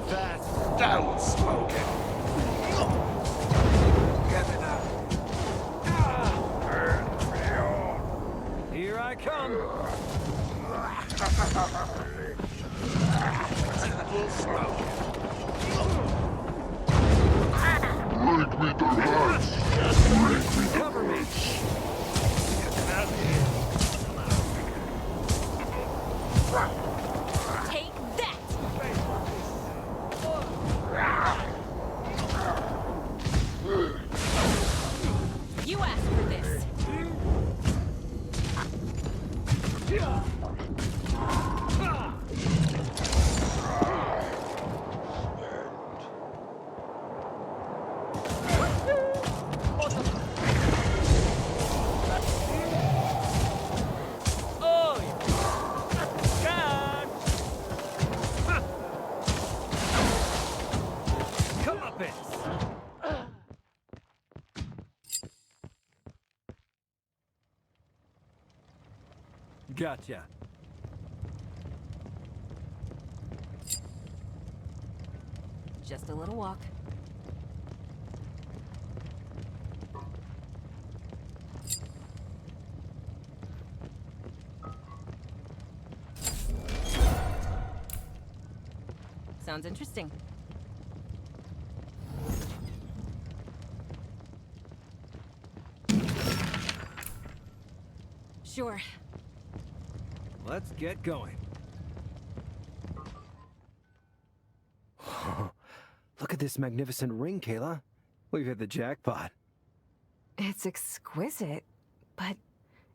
Fast. Don't smoke it. Get it out. Here I come. Don't smoke it. Cover me. Take that. Gotcha. Just a little walk. Sounds interesting. Sure. Let's get going. Look at this magnificent ring, Kayla. We've hit the jackpot. It's exquisite, but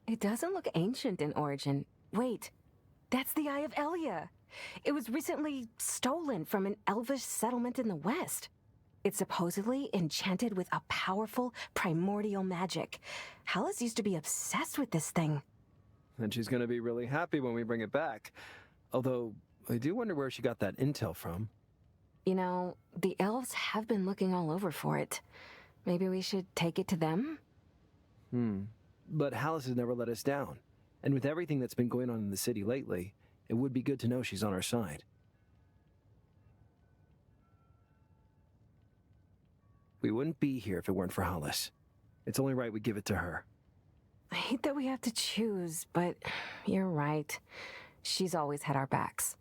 it doesn't look ancient in origin. Wait, that's the Eye of Elia. It was recently stolen from an elvish settlement in the west. It's supposedly enchanted with a powerful primordial magic. Hallis used to be obsessed with this thing. And she's gonna be really happy when we bring it back. Although, I do wonder where she got that intel from. You know, the elves have been looking all over for it. Maybe we should take it to them? But Hallis has never let us down. And with everything that's been going on in the city lately, it would be good to know she's on our side. We wouldn't be here if it weren't for Hallis. It's only right we give it to her. I hate that we have to choose, but you're right. She's always had our backs.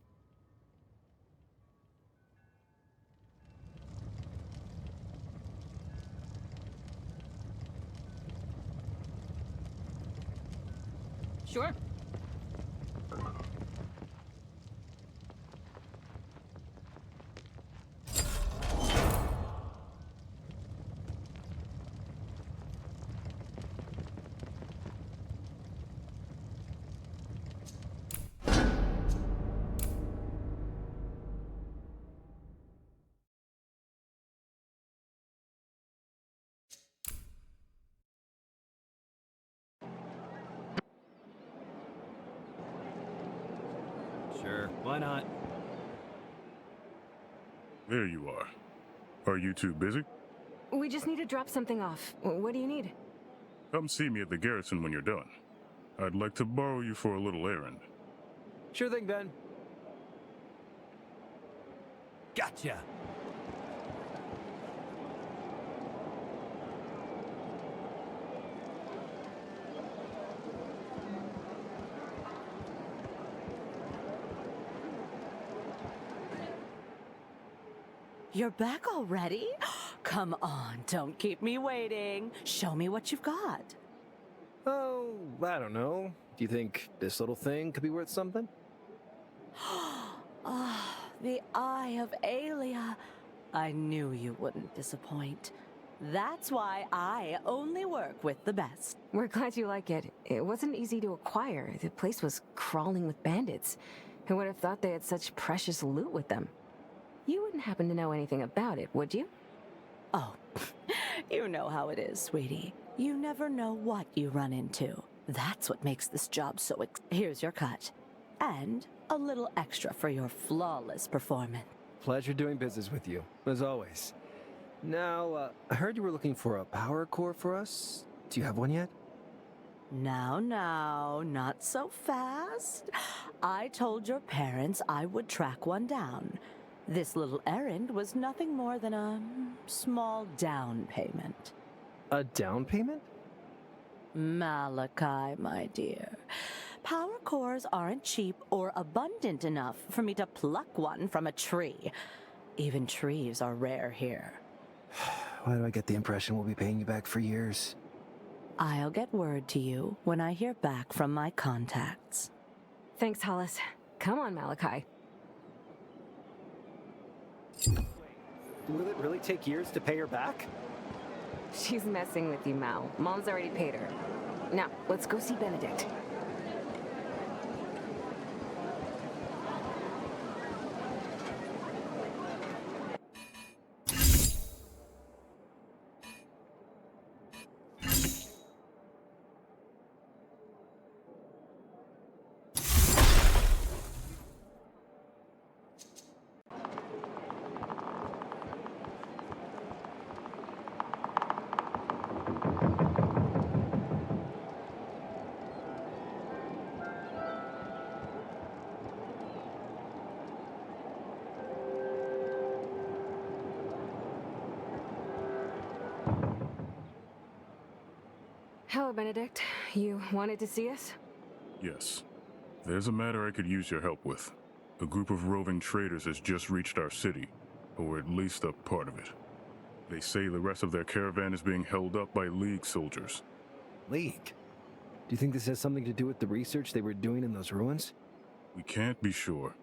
Sure. Sure, why not? There you are. Are you two busy? We just need to drop something off. What do you need? Come see me at the garrison when you're done. I'd like to borrow you for a little errand. Sure thing, Ben. Gotcha. You're back already? Come on, don't keep me waiting. Show me what you've got. Oh, I don't know. Do you think this little thing could be worth something? Ah, the Eye of Elia. I knew you wouldn't disappoint. That's why I only work with the best. We're glad you like it. It wasn't easy to acquire. The place was crawling with bandits. Who would have thought they had such precious loot with them? You wouldn't happen to know anything about it, would you? Oh, you know how it is, sweetie. You never know what you run into. That's what makes this job so Here's your cut. And a little extra for your flawless performance. Pleasure doing business with you, as always. Now, I heard you were looking for a power core for us. Do you have one yet? Now, not so fast. I told your parents I would track one down. This little errand was nothing more than a small down payment. A down payment? Malachi, my dear. Power cores aren't cheap or abundant enough for me to pluck one from a tree. Even trees are rare here. Why do I get the impression we'll be paying you back for years? I'll get word to you when I hear back from my contacts. Thanks, Hollis. Come on, Malachi. Will it really take years to pay her back? She's messing with you, Mal. Mom's already paid her. Now, let's go see Benedict. Hello, Benedict. You wanted to see us? Yes. There's a matter I could use your help with. A group of roving traders has just reached our city, or at least a part of it. They say the rest of their caravan is being held up by League soldiers. League? Do you think this has something to do with the research they were doing in those ruins? We can't be sure.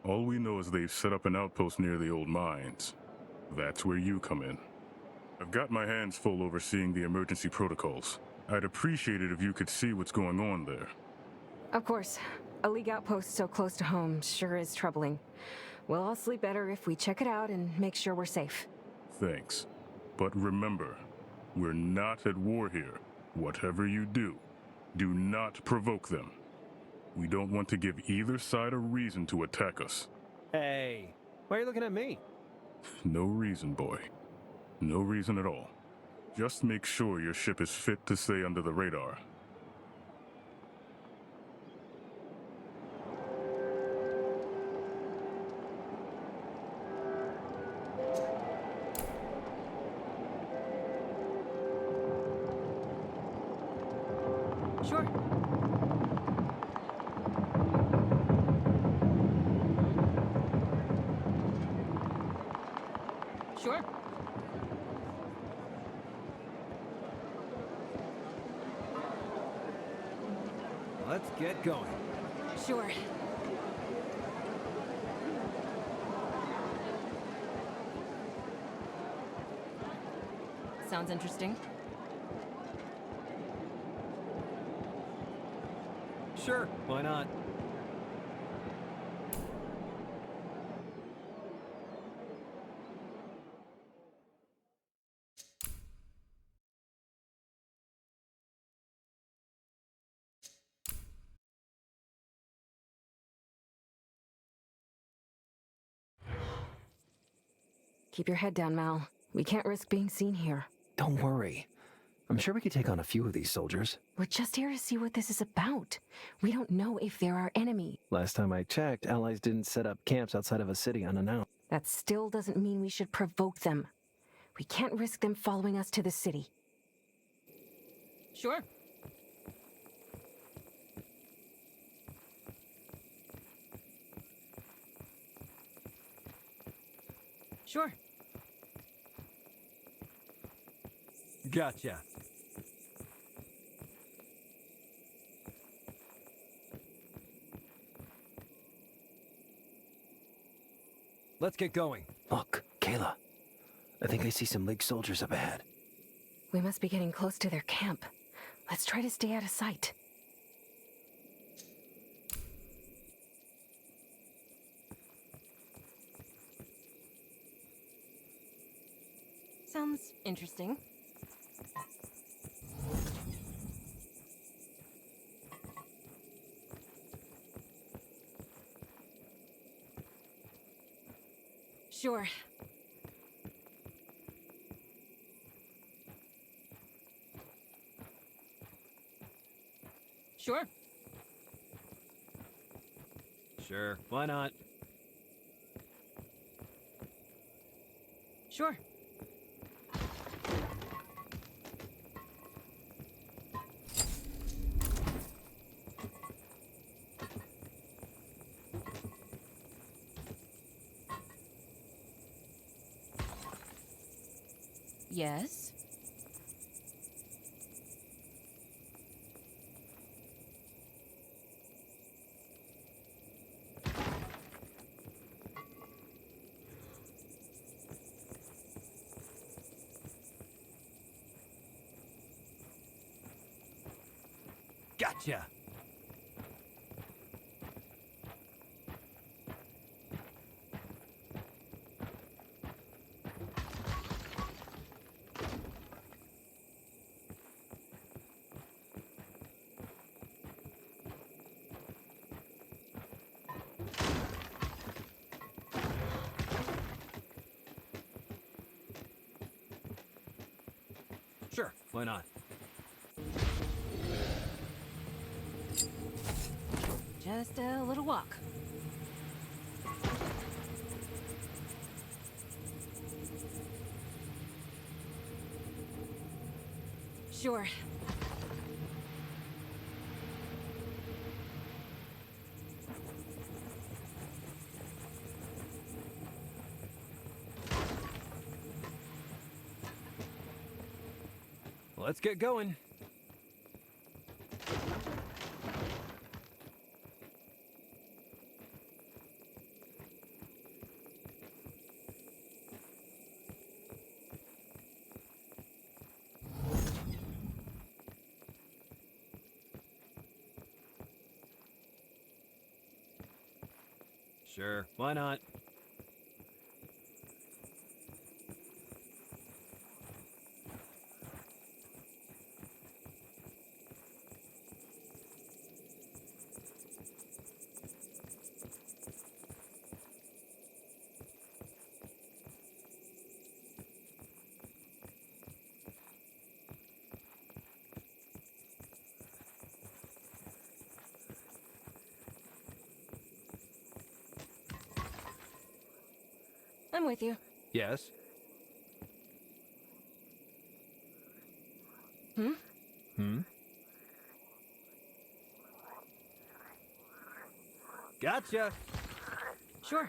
All we know is they've set up an outpost near the old mines. That's where you come in. I've got my hands full overseeing the emergency protocols. I'd appreciate it if you could see what's going on there. Of course. A League outpost so close to home sure is troubling. We'll all sleep better if we check it out and make sure we're safe. Thanks. But remember, we're not at war here. Whatever you do not provoke them. We don't want to give either side a reason to attack us. Hey, why are you looking at me? No reason, boy. No reason at all. Just make sure your ship is fit to stay under the radar. Sure. Sure. Let's get going. Sure. Sounds interesting. Sure, why not? Keep your head down, Mal. We can't risk being seen here. Don't worry. I'm sure we could take on a few of these soldiers. We're just here to see what this is about. We don't know if they're our enemy. Last time I checked, allies didn't set up camps outside of a city unannounced. That still doesn't mean we should provoke them. We can't risk them following us to the city. Sure. Sure. Gotcha. Let's get going. Look, Kayla. I think I see some League soldiers up ahead. We must be getting close to their camp. Let's try to stay out of sight. Sounds interesting. Sure. Sure. Sure, why not? Sure. Yes. Gotcha. Sure, why not? Just a little walk. Sure. Let's get going. Sure, why not? I'm with you. Yes? Hmm? Hmm? Gotcha! Sure.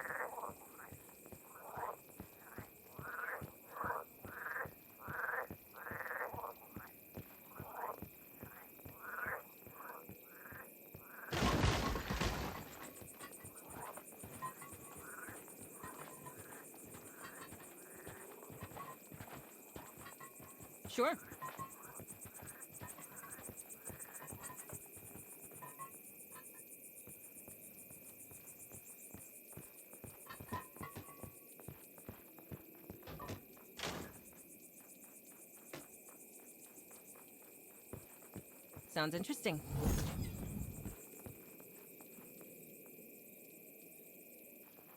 Sure. Sounds interesting.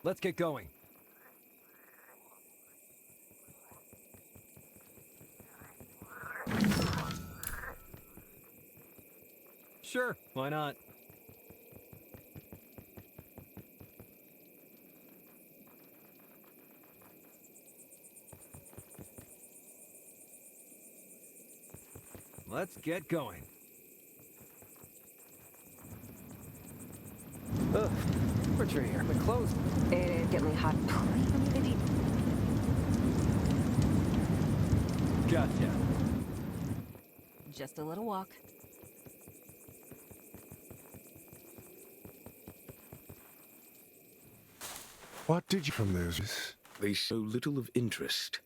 Let's get going. Sure, why not? Let's get going. Ugh, temperature here, but clothes. It'd get me hot. Maybe. Gotcha. Just a little walk. What did you from those? They show little of interest.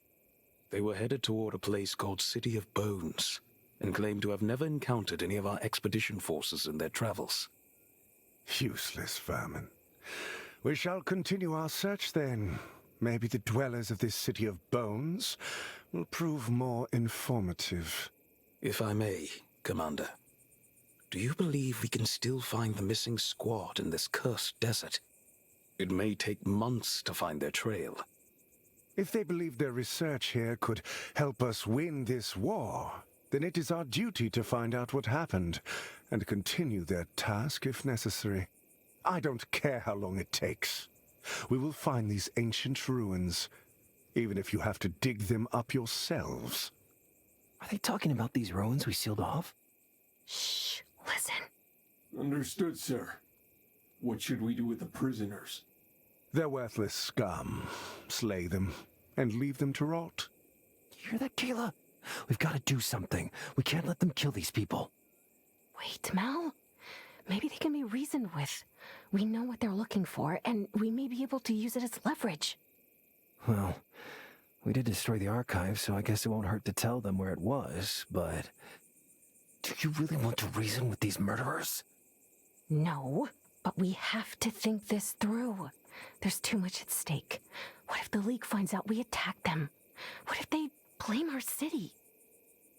They were headed toward a place called City of Bones, and claimed to have never encountered any of our expedition forces in their travels. Useless vermin. We shall continue our search then. Maybe the dwellers of this City of Bones will prove more informative. If I may, Commander, do you believe we can still find the missing squad in this cursed desert? It may take months to find their trail. If they believe their research here could help us win this war, then it is our duty to find out what happened and continue their task if necessary. I don't care how long it takes. We will find these ancient ruins, even if you have to dig them up yourselves. Are they talking about these ruins we sealed off? Shh, listen. Understood, sir. What should we do with the prisoners? They're worthless scum. Slay them and leave them to rot. You hear that, Kayla? We've got to do something. We can't let them kill these people. Wait, Mel? Maybe they can be reasoned with. We know what they're looking for, and we may be able to use it as leverage. Well, we did destroy the archive, so I guess it won't hurt to tell them where it was, but... Do you really want to reason with these murderers? No, but we have to think this through. There's too much at stake. What if the League finds out we attacked them? What if they blame our city?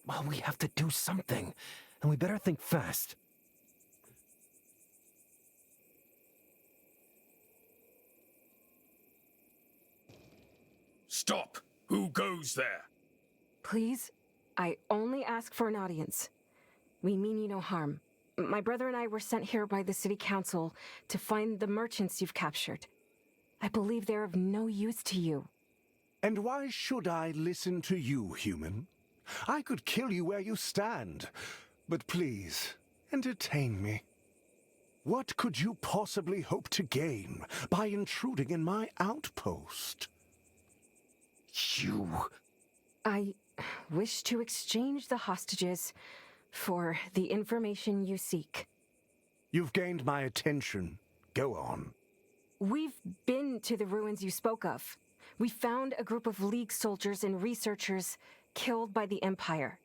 Well, we have to do something, and we better think fast. Stop! Who goes there? Please, I only ask for an audience. We mean you no harm. My brother and I were sent here by the city council to find the merchants you've captured. I believe they're of no use to you. And why should I listen to you, human? I could kill you where you stand. But please, entertain me. What could you possibly hope to gain by intruding in my outpost? You... I wish to exchange the hostages for the information you seek. You've gained my attention. Go on. We've been to the ruins you spoke of. We found a group of League soldiers and researchers killed by the Empire.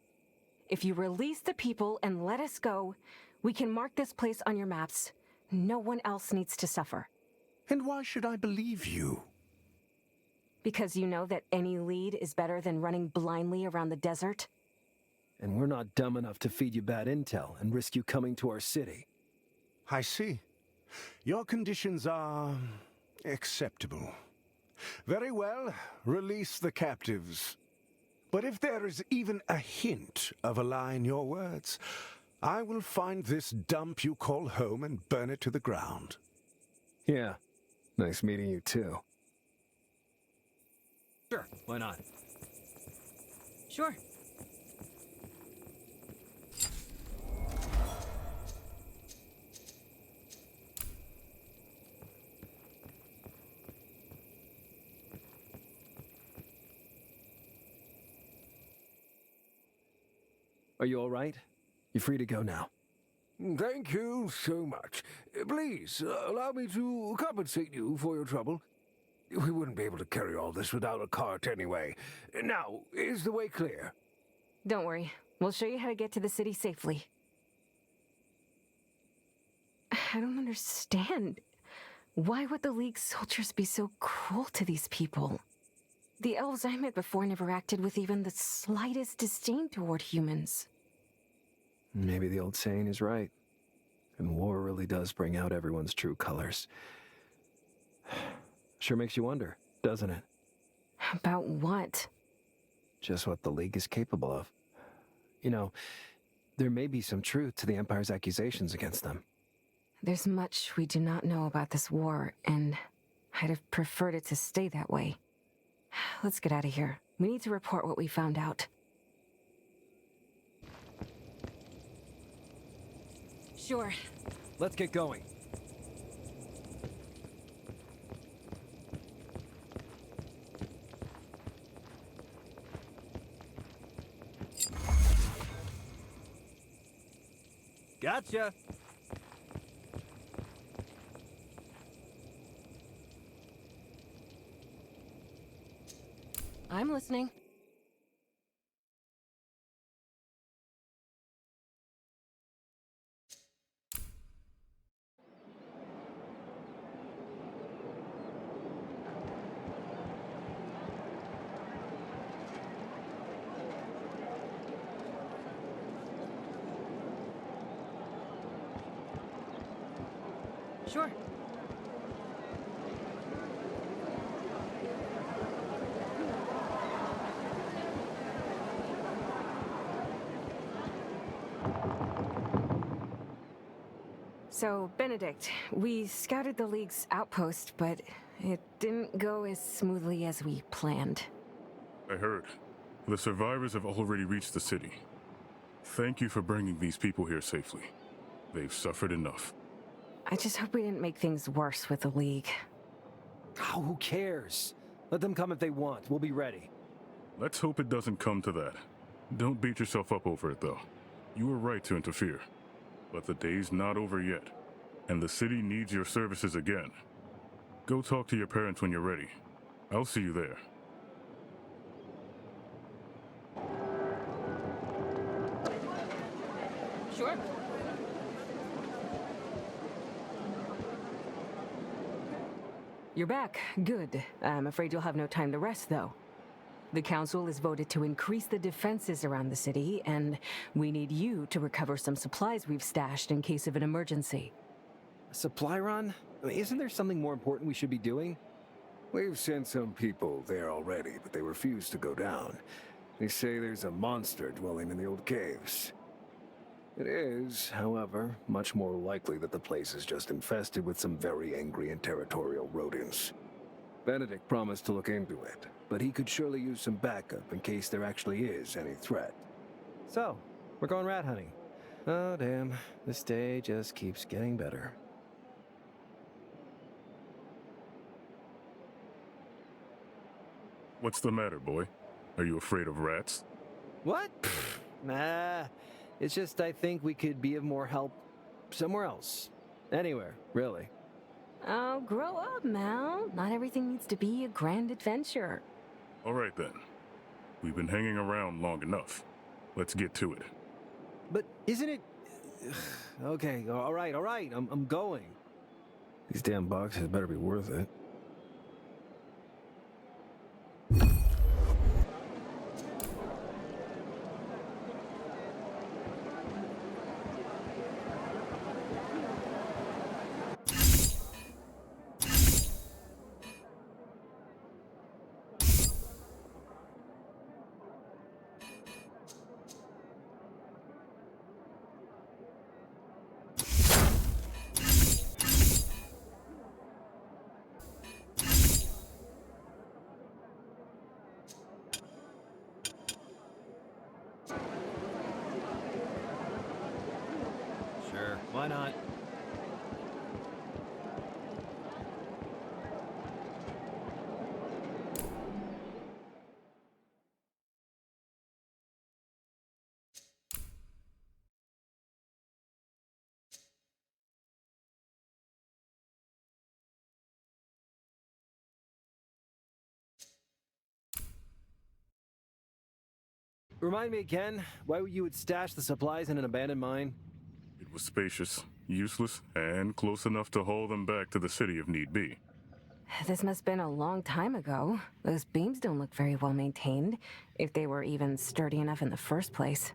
If you release the people and let us go, we can mark this place on your maps. No one else needs to suffer. And why should I believe you? Because you know that any lead is better than running blindly around the desert? And we're not dumb enough to feed you bad intel and risk you coming to our city. I see. Your conditions are acceptable. Very well, release the captives. But if there is even a hint of a lie in your words, I will find this dump you call home and burn it to the ground. Yeah, nice meeting you too. Sure, why not? Sure. Are you all right? You're free to go now. Thank you so much. Please, allow me to compensate you for your trouble. We wouldn't be able to carry all this without a cart anyway. Now, is the way clear? Don't worry. We'll show you how to get to the city safely. I don't understand. Why would the League soldiers be so cruel to these people? The elves I met before never acted with even the slightest disdain toward humans. Maybe the old saying is right. And war really does bring out everyone's true colors. Sure makes you wonder, doesn't it? About what? Just what the League is capable of. You know, there may be some truth to the Empire's accusations against them. There's much we do not know about this war, and I'd have preferred it to stay that way. Let's get out of here. We need to report what we found out. Sure. Let's get going. Gotcha! I'm listening. Sure. So, Benedict, we scouted the League's outpost, but it didn't go as smoothly as we planned. I heard. The survivors have already reached the city. Thank you for bringing these people here safely. They've suffered enough. I just hope we didn't make things worse with the League. Oh, who cares? Let them come if they want. We'll be ready. Let's hope it doesn't come to that. Don't beat yourself up over it, though. You were right to interfere. But the day's not over yet, and the city needs your services again. Go talk to your parents when you're ready. I'll see you there. Sure. You're back. Good. I'm afraid you'll have no time to rest, though. The Council has voted to increase the defenses around the city, and we need you to recover some supplies we've stashed in case of an emergency. A supply run? I mean, isn't there something more important we should be doing? We've sent some people there already, but they refuse to go down. They say there's a monster dwelling in the old caves. It is, however, much more likely that the place is just infested with some very angry and territorial rodents. Benedict promised to look into it, but he could surely use some backup in case there actually is any threat. So, we're going rat hunting. Oh, damn. This day just keeps getting better. What's the matter, boy? Are you afraid of rats? What? Nah. It's just I think we could be of more help somewhere else. Anywhere, really. Oh, grow up, Mal. Not everything needs to be a grand adventure. All right then. We've been hanging around long enough. Let's get to it. But isn't it... Okay, all right. I'm going. These damn boxes better be worth it. Sure, why not? Remind me again, why you would stash the supplies in an abandoned mine? It was spacious, useless, and close enough to haul them back to the city if need be. This must have been a long time ago. Those beams don't look very well maintained, if they were even sturdy enough in the first place.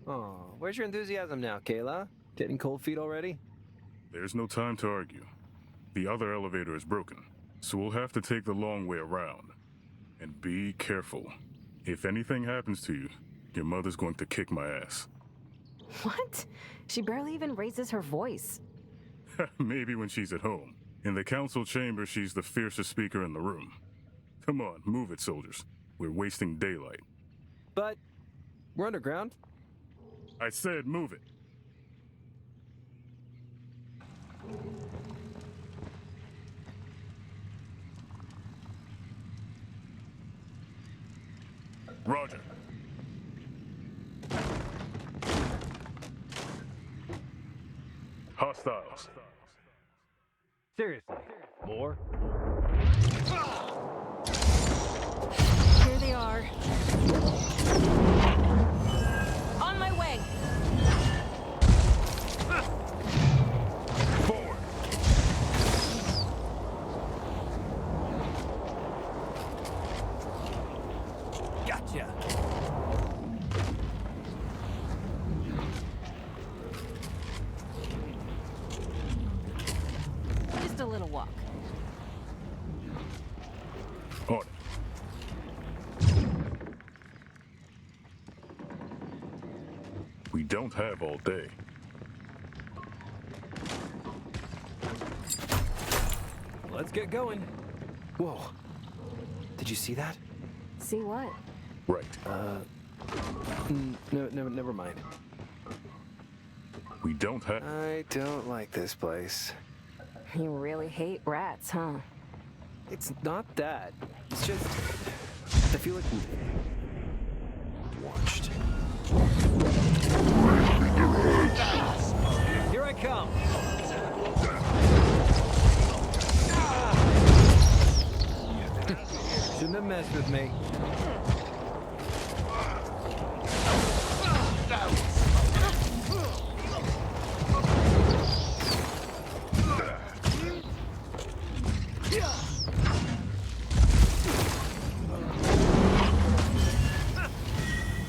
Oh, where's your enthusiasm now, Kayla? Getting cold feet already? There's no time to argue. The other elevator is broken, so we'll have to take the long way around. And be careful. If anything happens to you, your mother's going to kick my ass. What? She barely even raises her voice. Maybe when she's at home. In the council chamber, she's the fiercest speaker in the room. Come on, move it, soldiers. We're wasting daylight. But we're underground. I said move it. Roger. Hostiles. Seriously, more? Here they are. On my way. Forward. Gotcha. Just a little walk. On it. We don't have all day. Let's get going. Whoa. Did you see that? See what? Right. No, never mind. We don't have... I don't like this place. You really hate rats, huh? It's not that. It's just... I feel like we're watched. Here I come. Shouldn't have messed with me.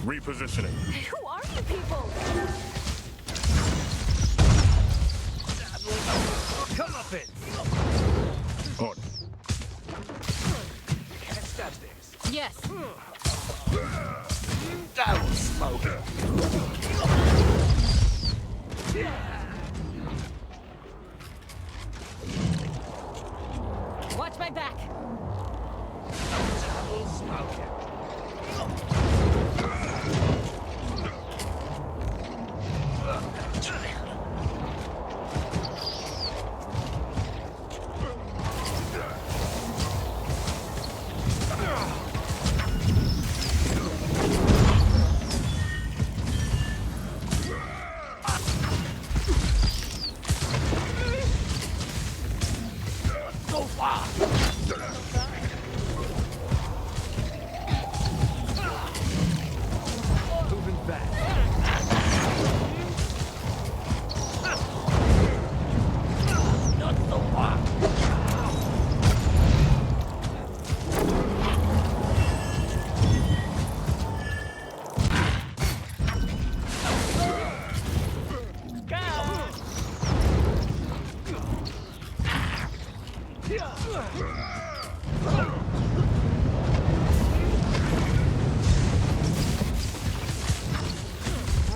Repositioning. Who are you people? Come up it. On. Can't touch this. Yes. That was smoking. Watch my back. Double smoking. What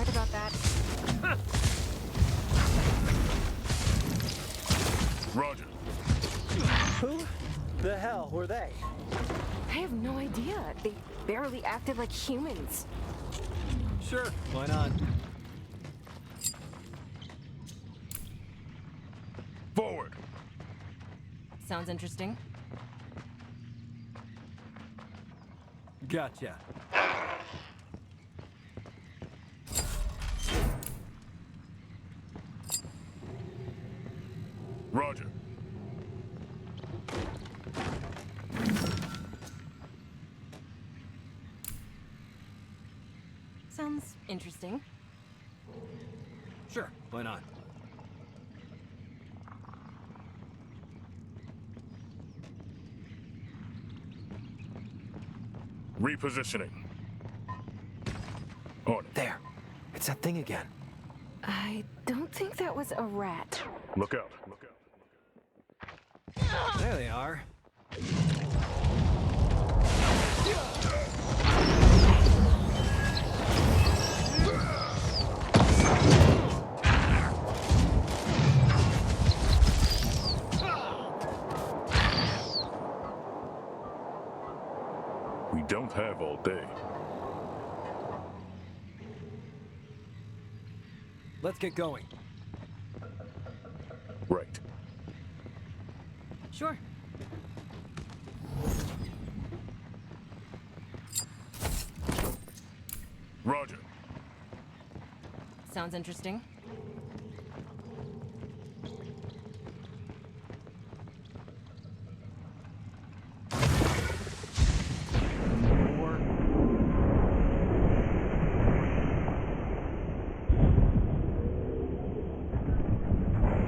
about that? Roger. Who the hell were they? I have no idea. They barely acted like humans. Sure, why not? Forward. Sounds interesting. Gotcha. Roger. Sounds interesting. Sure, why not? Repositioning. On it. There. It's that thing again. I don't think that was a rat. Look out. Look out. There they are. We don't have all day. Let's get going. Right. Sure. Roger. Sounds interesting.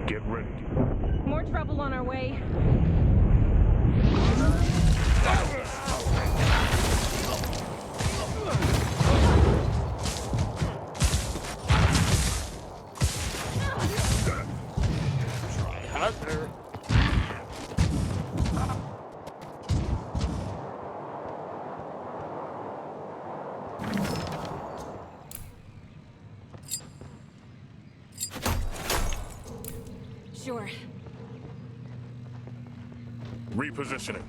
Get ready. More trouble on our way. Sure. Repositioning.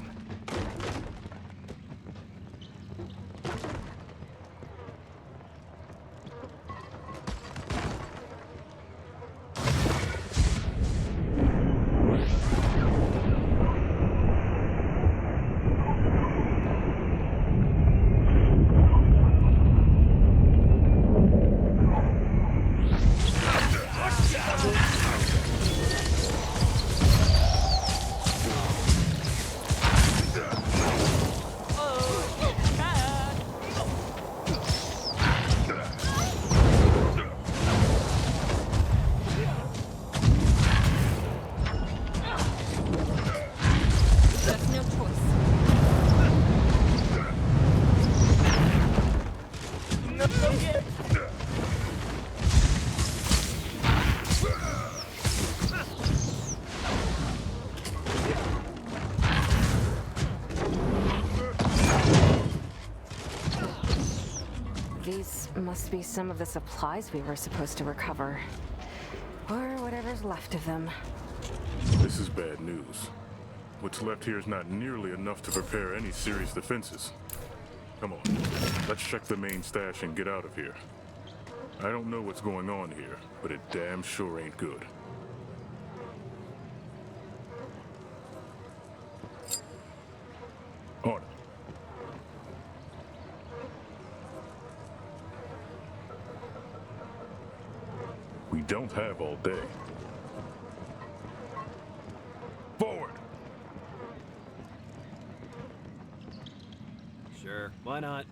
That's no choice. These must be some of the supplies we were supposed to recover. Or whatever's left of them. This is bad news. What's left here is not nearly enough to prepare any serious defenses. Come on, let's check the main stash and get out of here. I don't know what's going on here, but it damn sure ain't good. On it. We don't have all day. Forward! Sure, why not?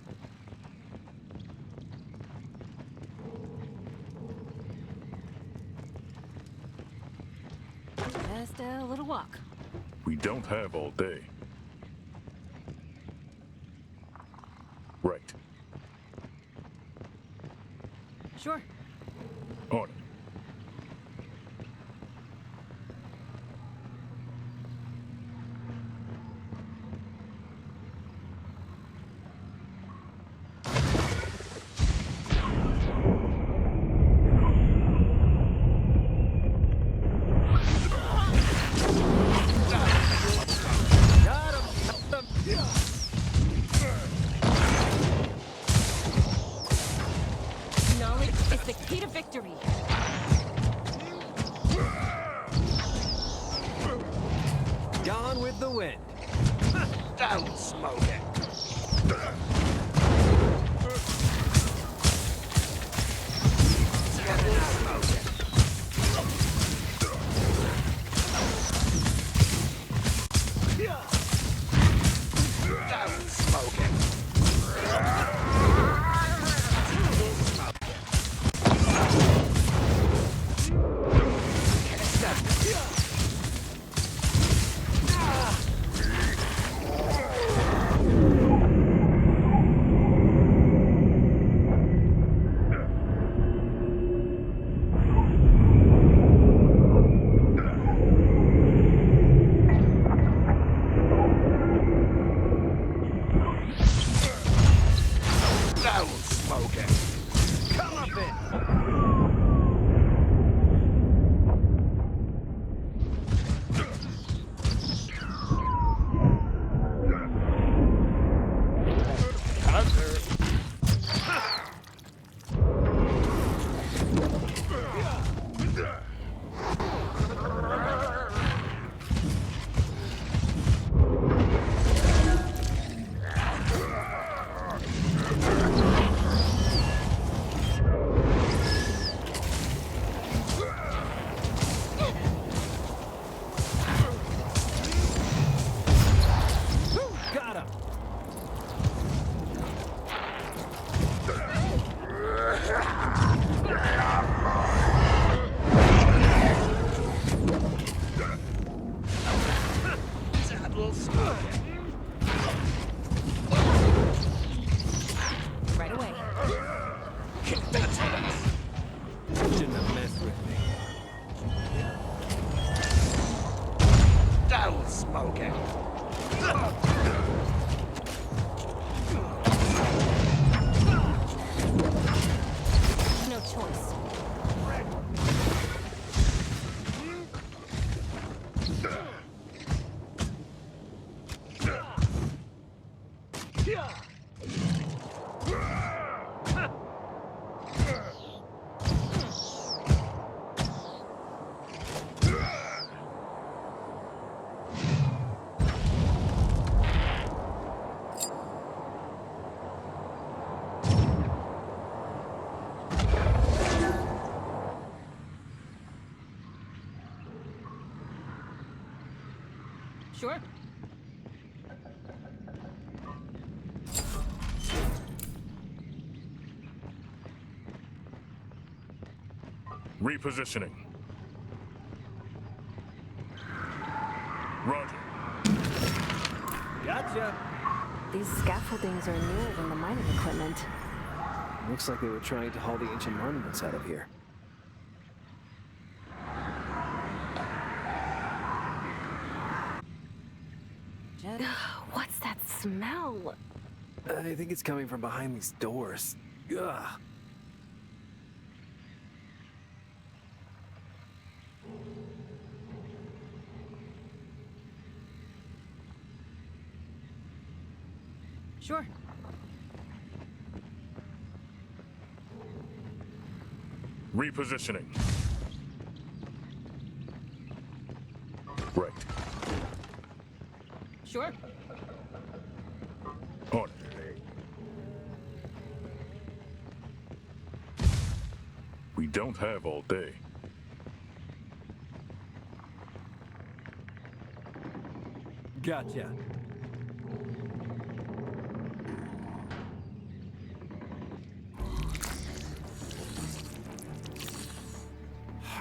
Just a little walk. We don't have all day. Right. Sure. On it. Gone with the wind. Don't smoke it. Right away. Shouldn't have messed with me. Don't smoke it. No choice. Sure. Repositioning. Roger. Gotcha. These scaffoldings are newer than the mining equipment. Looks like they were trying to haul the ancient monuments out of here. What's that smell? I think it's coming from behind these doors. Ugh. Sure. Repositioning. Right. Sure. On it. We don't have all day. Gotcha.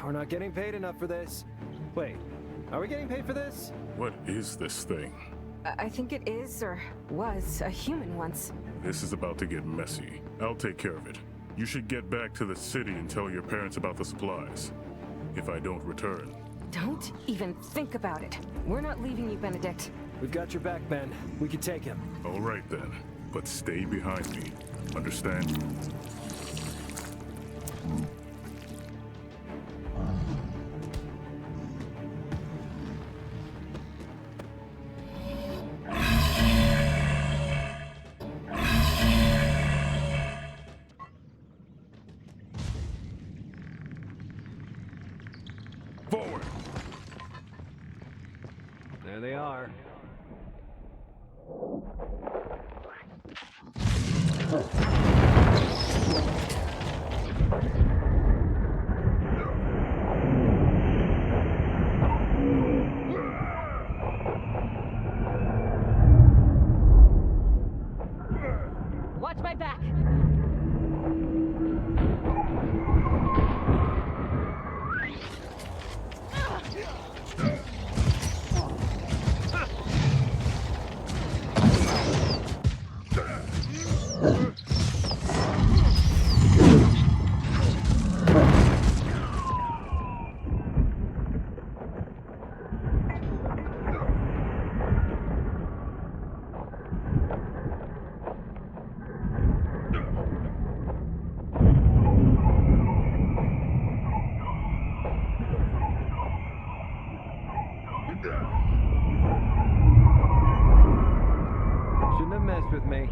We're not getting paid enough for this. Wait, are we getting paid for this? What is this thing? I think it is, or was, a human once. This is about to get messy. I'll take care of it. You should get back to the city and tell your parents about the supplies. If I don't return. Don't even think about it. We're not leaving you, Benedict. We've got your back, Ben. We can take him. All right then, but stay behind me. Understand? There they are. Watch my back. Shouldn't have messed with me.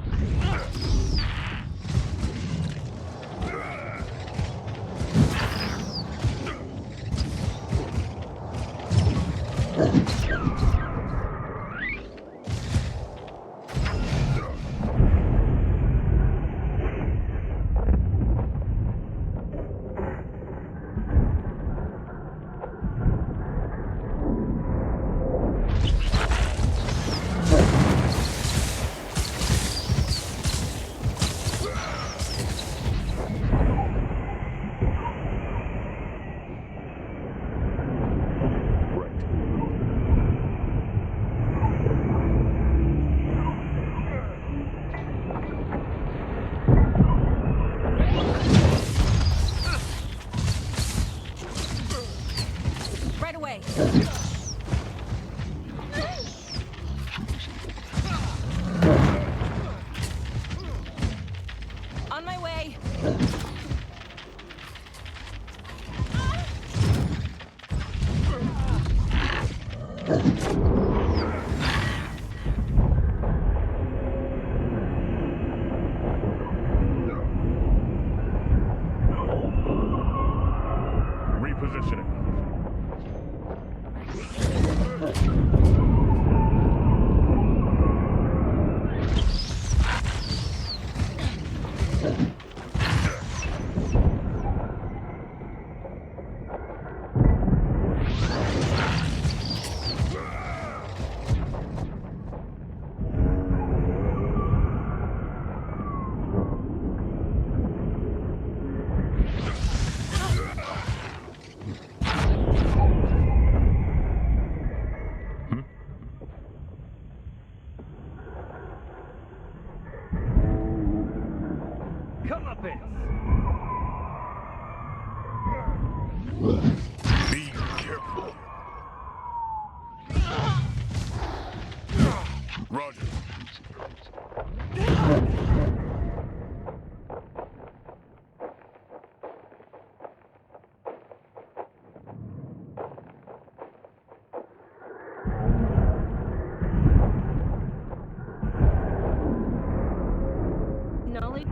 Right away. On my way. Repositioning. Come up in. Be careful. Roger. Nolly.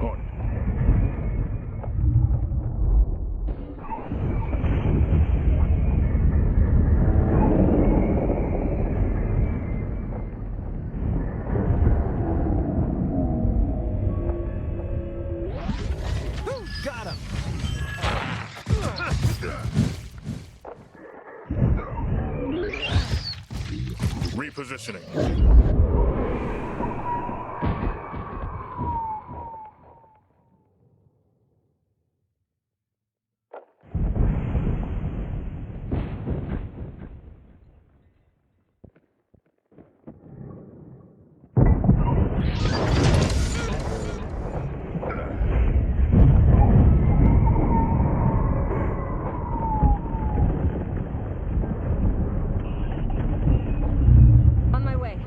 On it. Got him. Repositioning. On my way.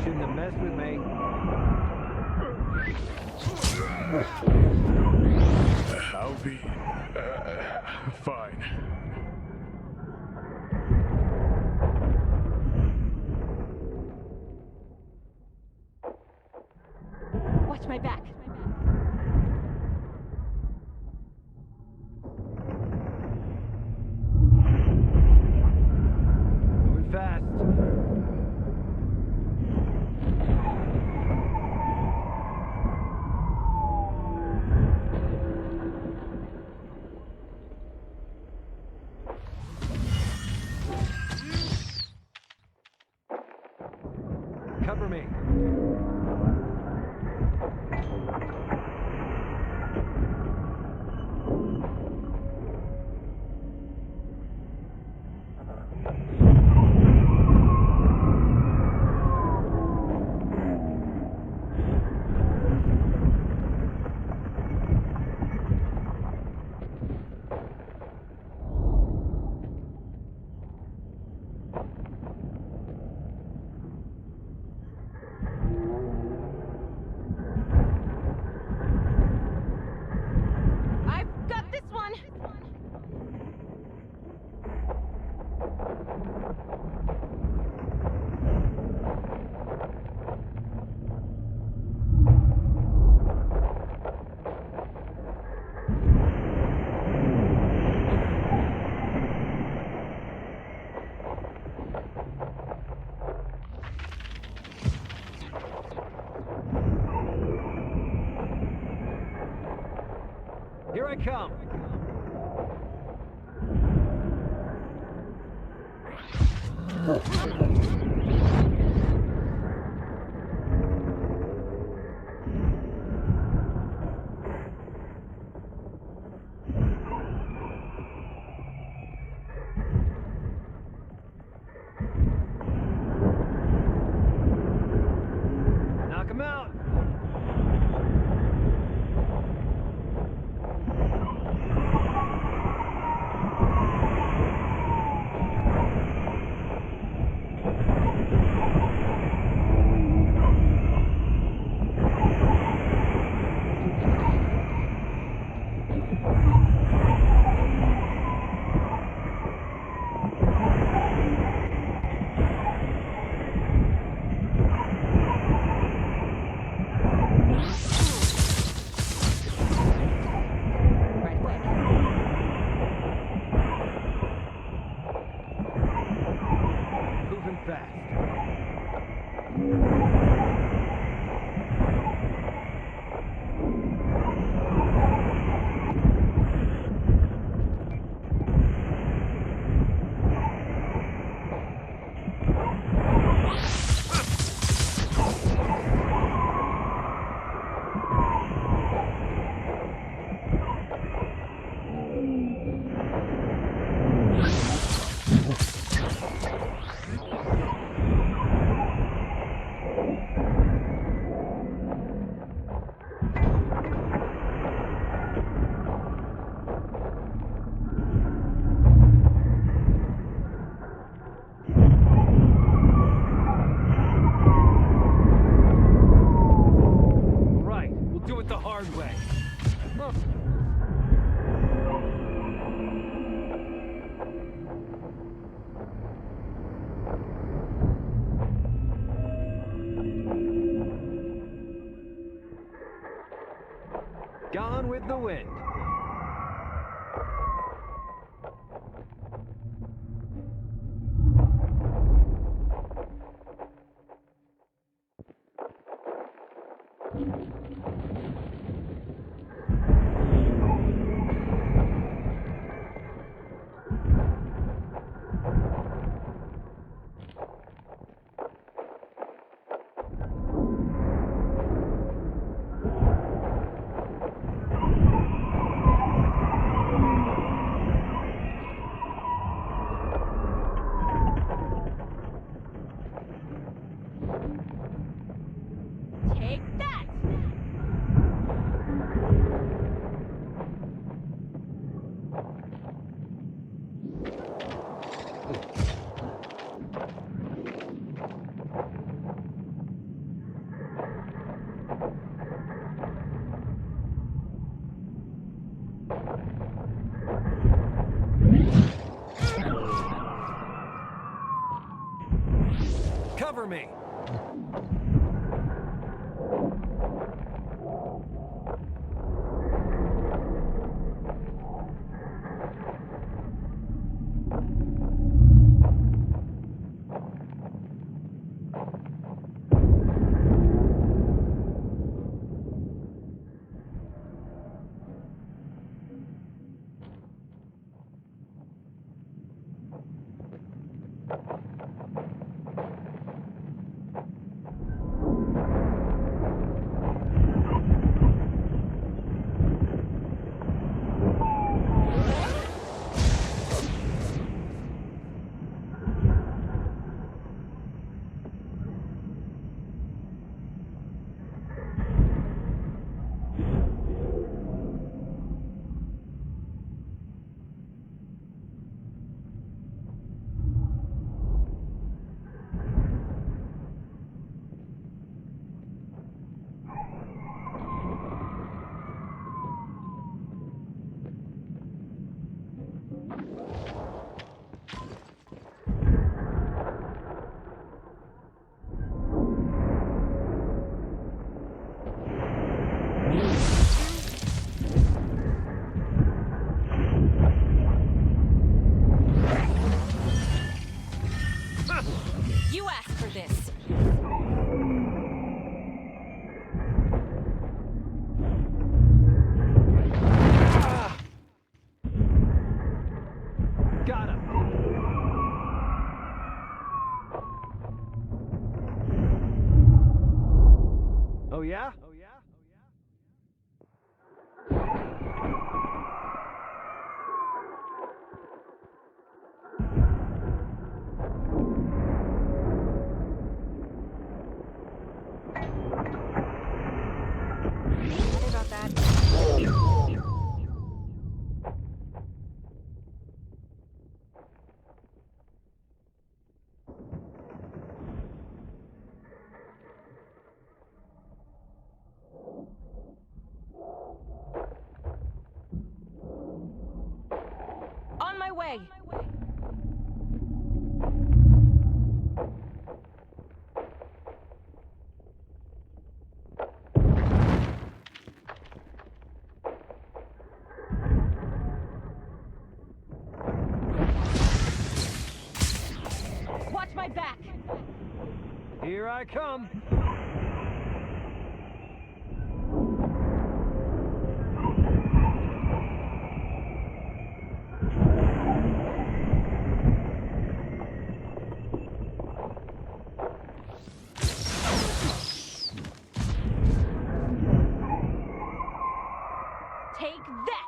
Shouldn't have messed with me. I'll be fine. Watch my back. Moving fast. Cover me. I've got this one. Here I come. Knock him out. Right away. Moving fast. Right, we'll do it the hard way. Gone with the wind. Cover me! You asked for this. Got him! Oh yeah? Oh yeah? Sorry about that. On my way. Watch my back. Here I come! Take that.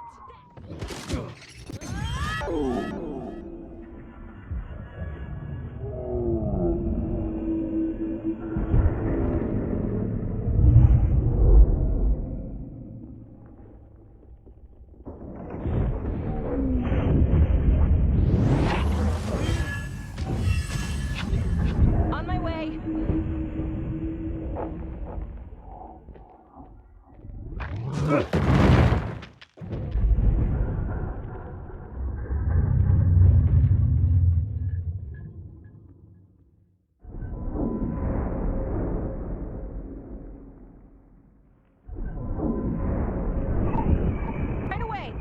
On my way. Right away.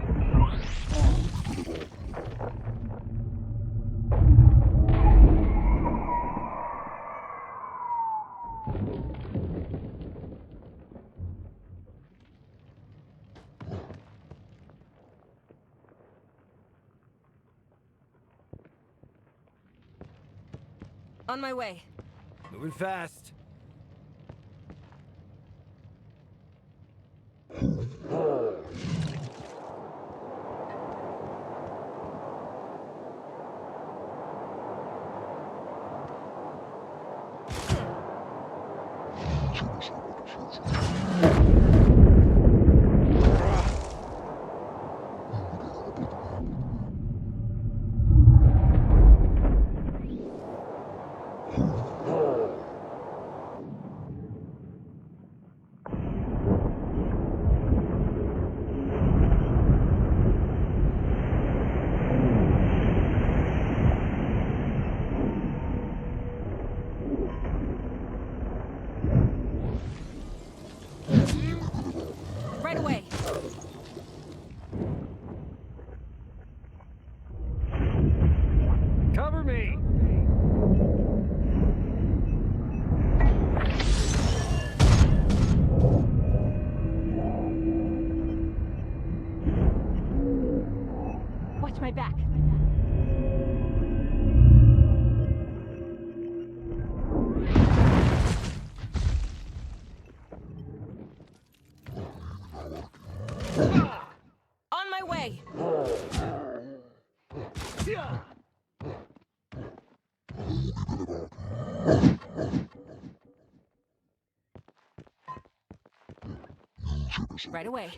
On my way. Moving fast. Right away.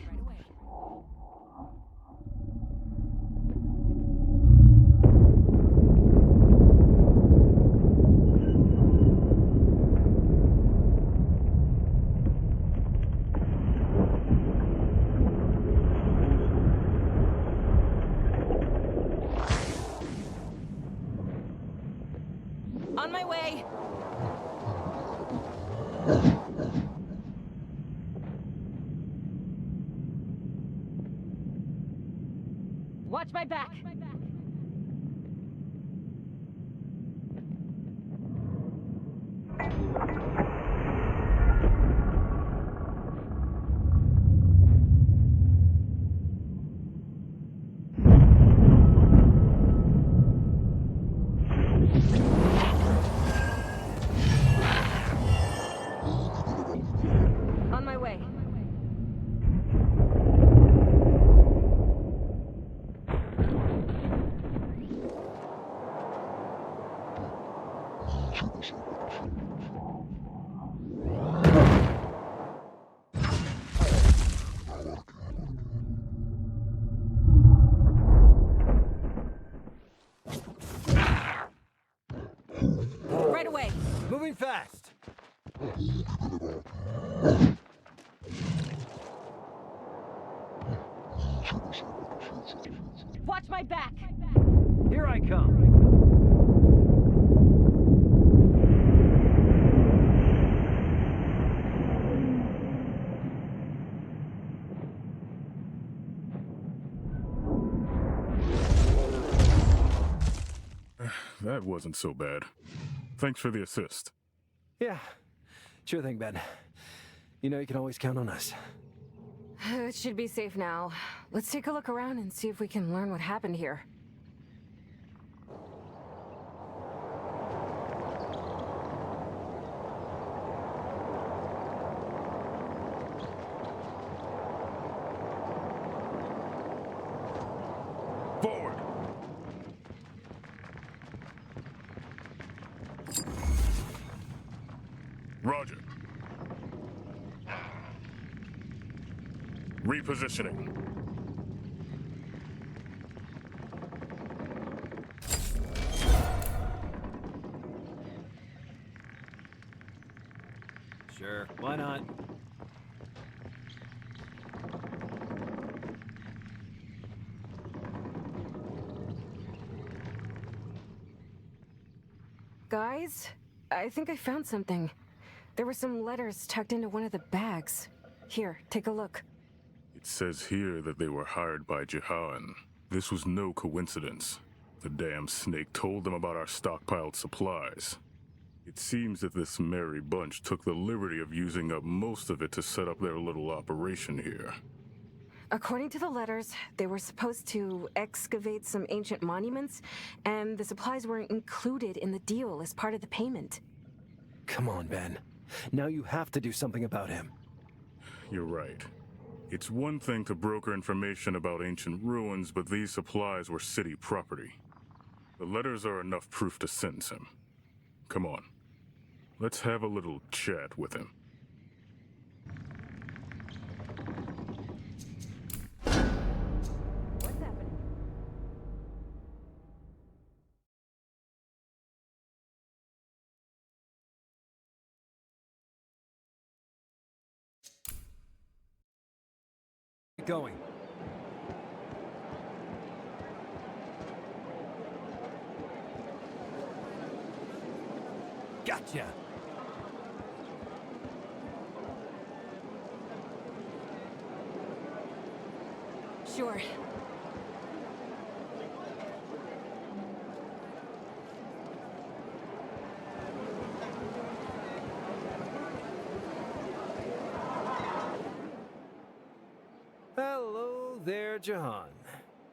On my way. Watch my back. On my way. Right away. Moving fast. Watch my back. Here I come. That wasn't so bad. Thanks for the assist. Yeah, sure thing, Ben. You know you can always count on us. It should be safe now. Let's take a look around and see if we can learn what happened here. Forward! Roger. Repositioning. Sure, why not? Guys, I think I found something. There were some letters tucked into one of the bags. Here, take a look. It says here that they were hired by Jihan. This was no coincidence. The damn snake told them about our stockpiled supplies. It seems that this merry bunch took the liberty of using up most of it to set up their little operation here. According to the letters, they were supposed to excavate some ancient monuments, and the supplies were included in the deal as part of the payment. Come on, Ben. Now you have to do something about him. You're right. It's one thing to broker information about ancient ruins, but these supplies were city property. The letters are enough proof to sentence him. Come on. Let's have a little chat with him. What's happening? Going. Gotcha. Sure. Hello there, Jahan.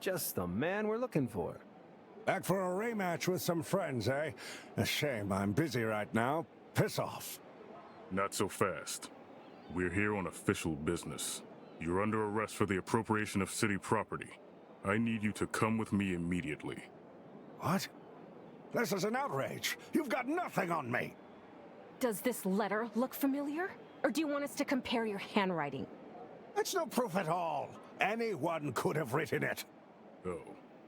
Just the man we're looking for. Back for a rematch with some friends, eh? A shame I'm busy right now. Piss off. Not so fast. We're here on official business. You're under arrest for the appropriation of city property. I need you to come with me immediately. What? This is an outrage. You've got nothing on me. Does this letter look familiar? Or do you want us to compare your handwriting? That's no proof at all. Anyone could have written it. Oh,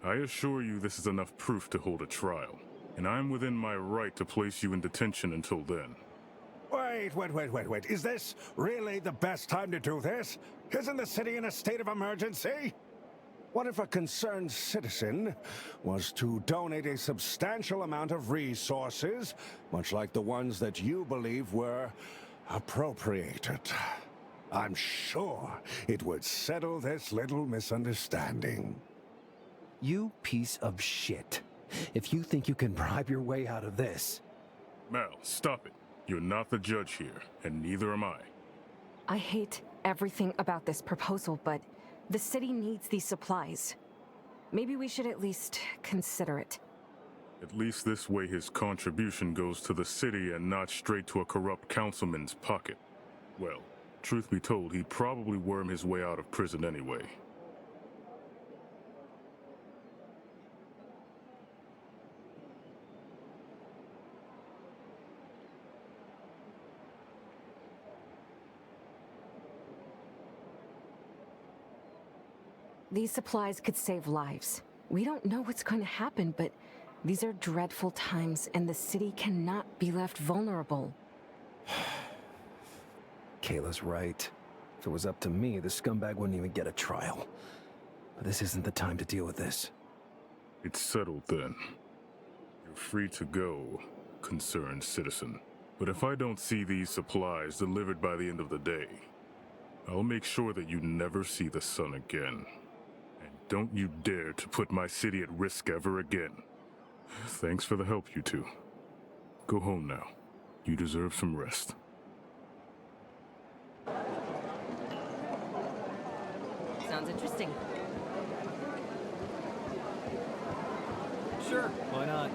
I assure you this is enough proof to hold a trial. And I'm within my right to place you in detention until then. Wait. Is this really the best time to do this? Isn't the city in a state of emergency? What if a concerned citizen was to donate a substantial amount of resources, much like the ones that you believe were appropriated? I'm sure it would settle this little misunderstanding. You piece of shit. If you think you can bribe your way out of this... Mal, stop it. You're not the judge here, and neither am I. I hate everything about this proposal, but the city needs these supplies. Maybe we should at least consider it. At least this way his contribution goes to the city and not straight to a corrupt councilman's pocket. Well, truth be told, he'd probably worm his way out of prison anyway. These supplies could save lives. We don't know what's going to happen, but these are dreadful times, and the city cannot be left vulnerable. Kayla's right. If it was up to me, the scumbag wouldn't even get a trial. But this isn't the time to deal with this. It's settled then. You're free to go, concerned citizen. But if I don't see these supplies delivered by the end of the day, I'll make sure that you never see the sun again. Don't you dare to put my city at risk ever again. Thanks for the help, you two. Go home now. You deserve some rest. Sounds interesting. Sure, why not?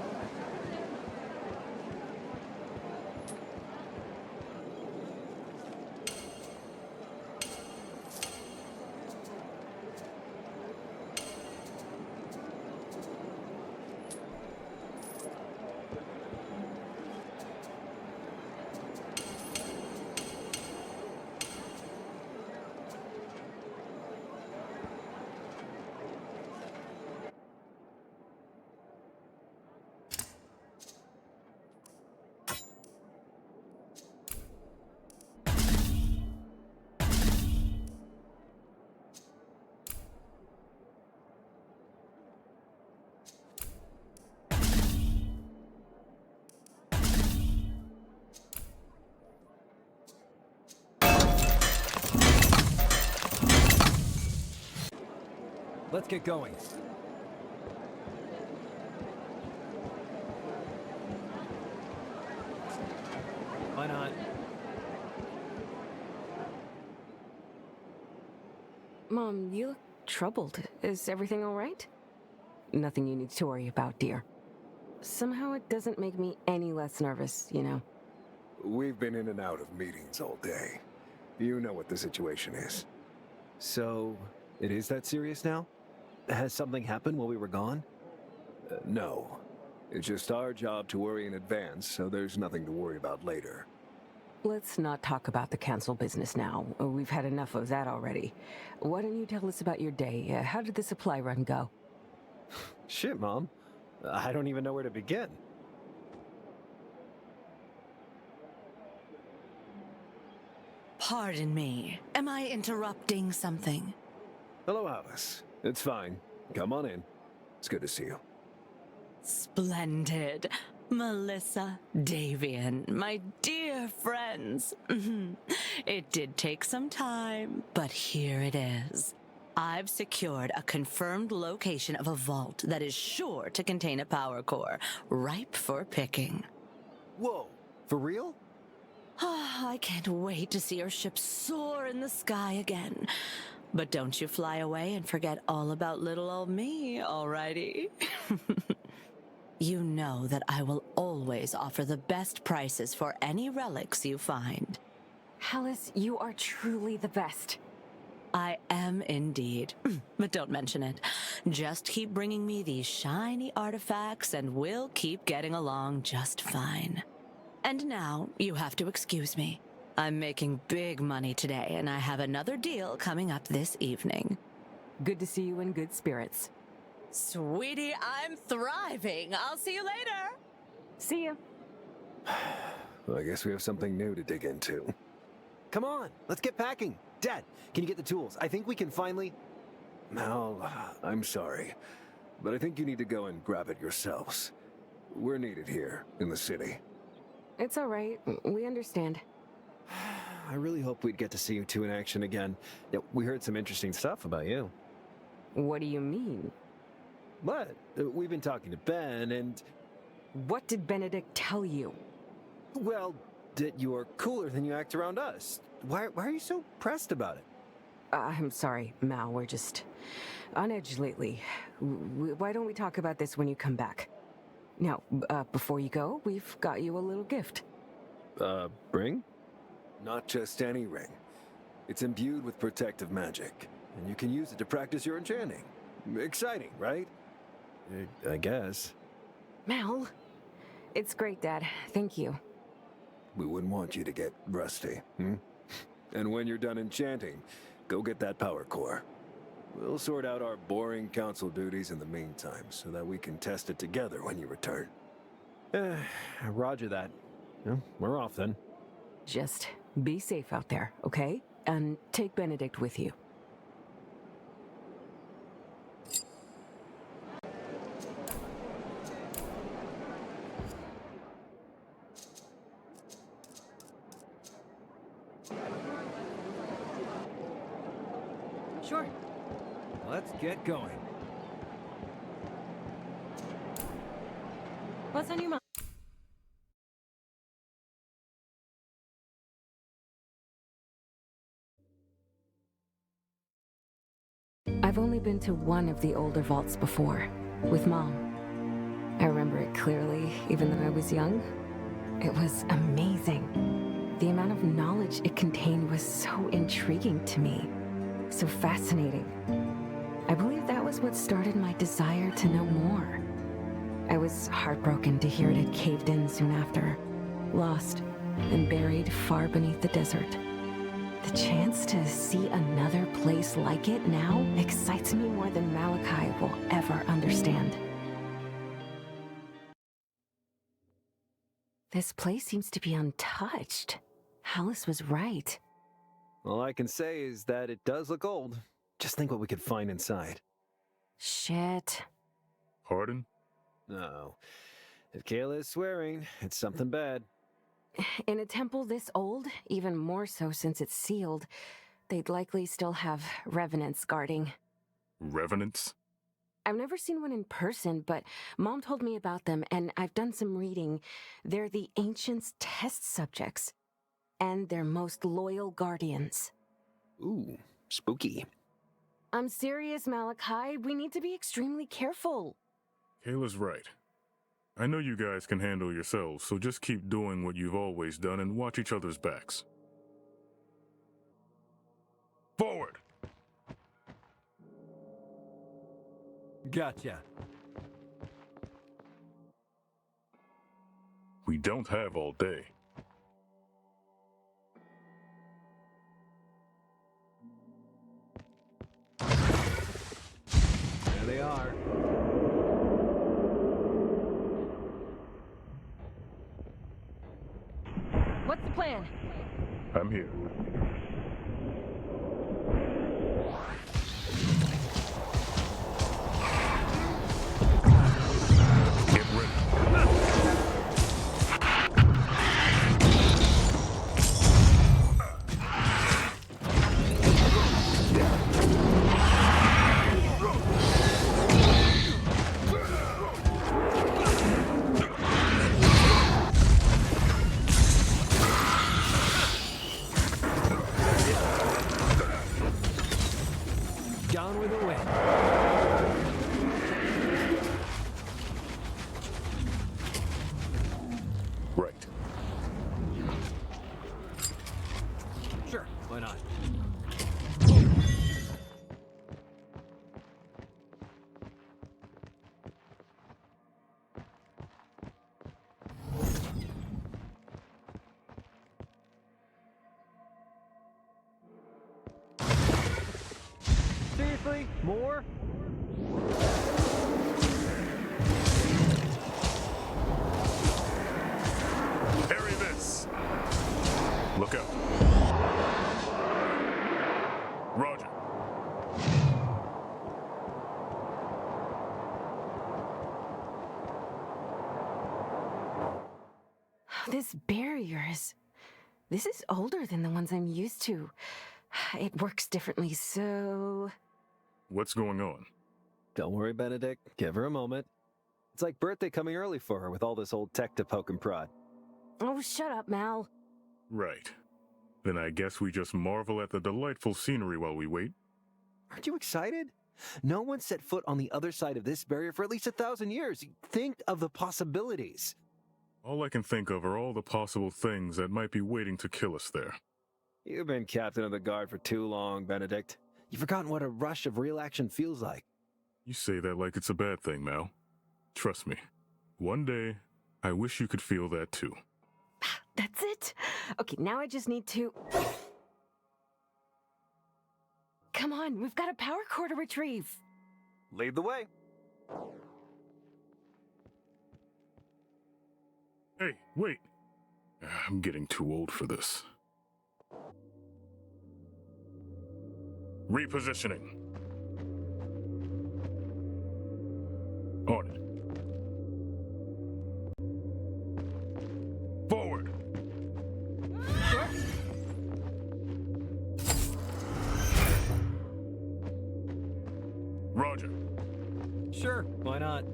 Let's get going. Why not? Mom, you look troubled. Is everything all right? Nothing you need to worry about, dear. Somehow it doesn't make me any less nervous, you know. We've been in and out of meetings all day. You know what the situation is. So, it is that serious now? Has something happened while we were gone? No. It's just our job to worry in advance, so there's nothing to worry about later. Let's not talk about the cancel business now. We've had enough of that already. Why don't you tell us about your day? How did the supply run go? Shit, Mom. I don't even know where to begin. Pardon me. Am I interrupting something? Hello, Alice. It's fine. Come on in. It's good to see you. Splendid. Melissa, Davian, my dear friends. It did take some time, but here it is. I've secured a confirmed location of a vault that is sure to contain a power core, ripe for picking. Whoa, for real? I can't wait to see your ship soar in the sky again. But don't you fly away and forget all about little old me, alrighty? You know that I will always offer the best prices for any relics you find. Alice, you are truly the best. I am indeed. But don't mention it. Just keep bringing me these shiny artifacts and we'll keep getting along just fine. And now, you have to excuse me. I'm making big money today and I have another deal coming up this evening. Good to see you in good spirits. Sweetie, I'm thriving. I'll see you later. See ya. Well, I guess we have something new to dig into. Come on, let's get packing. Dad, can you get the tools? I think we can finally... Mal, I'm sorry, but I think you need to go and grab it yourselves. We're needed here, in the city. It's all right. We understand. I really hope we'd get to see you two in action again. Yeah, we heard some interesting stuff about you. What do you mean? What? We've been talking to Ben and... What did Benedict tell you? Well, that you're cooler than you act around us. Why are you so pressed about it? I'm sorry, Mal. We're just on edge lately. Why don't we talk about this when you come back? Now, before you go, we've got you a little gift. Ring? Not just any ring. It's imbued with protective magic, and you can use it to practice your enchanting. Exciting, right? I guess. Mal, it's great, Dad. Thank you. We wouldn't want you to get rusty, And when you're done enchanting, go get that power core. We'll sort out our boring council duties in the meantime, so that we can test it together when you return. Roger that. Well, we're off then. Just be safe out there, okay? And take Benedict with you. Sure. Let's get going. What's on your mind? I've only been to one of the older vaults before, with Mom. I remember it clearly, even though I was young. It was amazing. The amount of knowledge it contained was so intriguing to me, so fascinating. I believe that was what started my desire to know more. I was heartbroken to hear it had caved in soon after, lost and buried far beneath the desert. The chance to see another place like it now excites me more than Malachi will ever understand. This place seems to be untouched. Hallis was right. All I can say is that it does look old. Just think what we could find inside. Shit. Pardon? No. If Kayla is swearing, it's something bad. In a temple this old, even more so since it's sealed, they'd likely still have revenants guarding. Revenants? I've never seen one in person, but Mom told me about them, and I've done some reading. They're the Ancients' test subjects, and their most loyal guardians. Ooh, spooky. I'm serious, Malachi. We need to be extremely careful. Kayla's right. I know you guys can handle yourselves, so just keep doing what you've always done and watch each other's backs. Forward! Gotcha. We don't have all day. There they are. What's the plan? I'm here. Get ready. Gone with the wind. Right. Sure, why not? Seriously? More? Parry this! Look out. Roger. This barrier is... This is older than the ones I'm used to. It works differently, so... What's going on? Don't worry, Benedict. Give her a moment. It's like birthday coming early for her with all this old tech to poke and prod. Oh, shut up, Mal. Right. Then I guess we just marvel at the delightful scenery while we wait. Aren't you excited? No one set foot on the other side of this barrier for at least 1,000 years. Think of the possibilities. All I can think of are all the possible things that might be waiting to kill us there. You've been captain of the guard for too long, Benedict. You've forgotten what a rush of real action feels like. You say that like it's a bad thing, Mal. Trust me. One day, I wish you could feel that too. That's it? Okay, now I just need to... Come on, we've got a power core to retrieve. Lead the way. Hey, wait! I'm getting too old for this. Repositioning. On it. Forward! Sure. Roger. Sure, why not?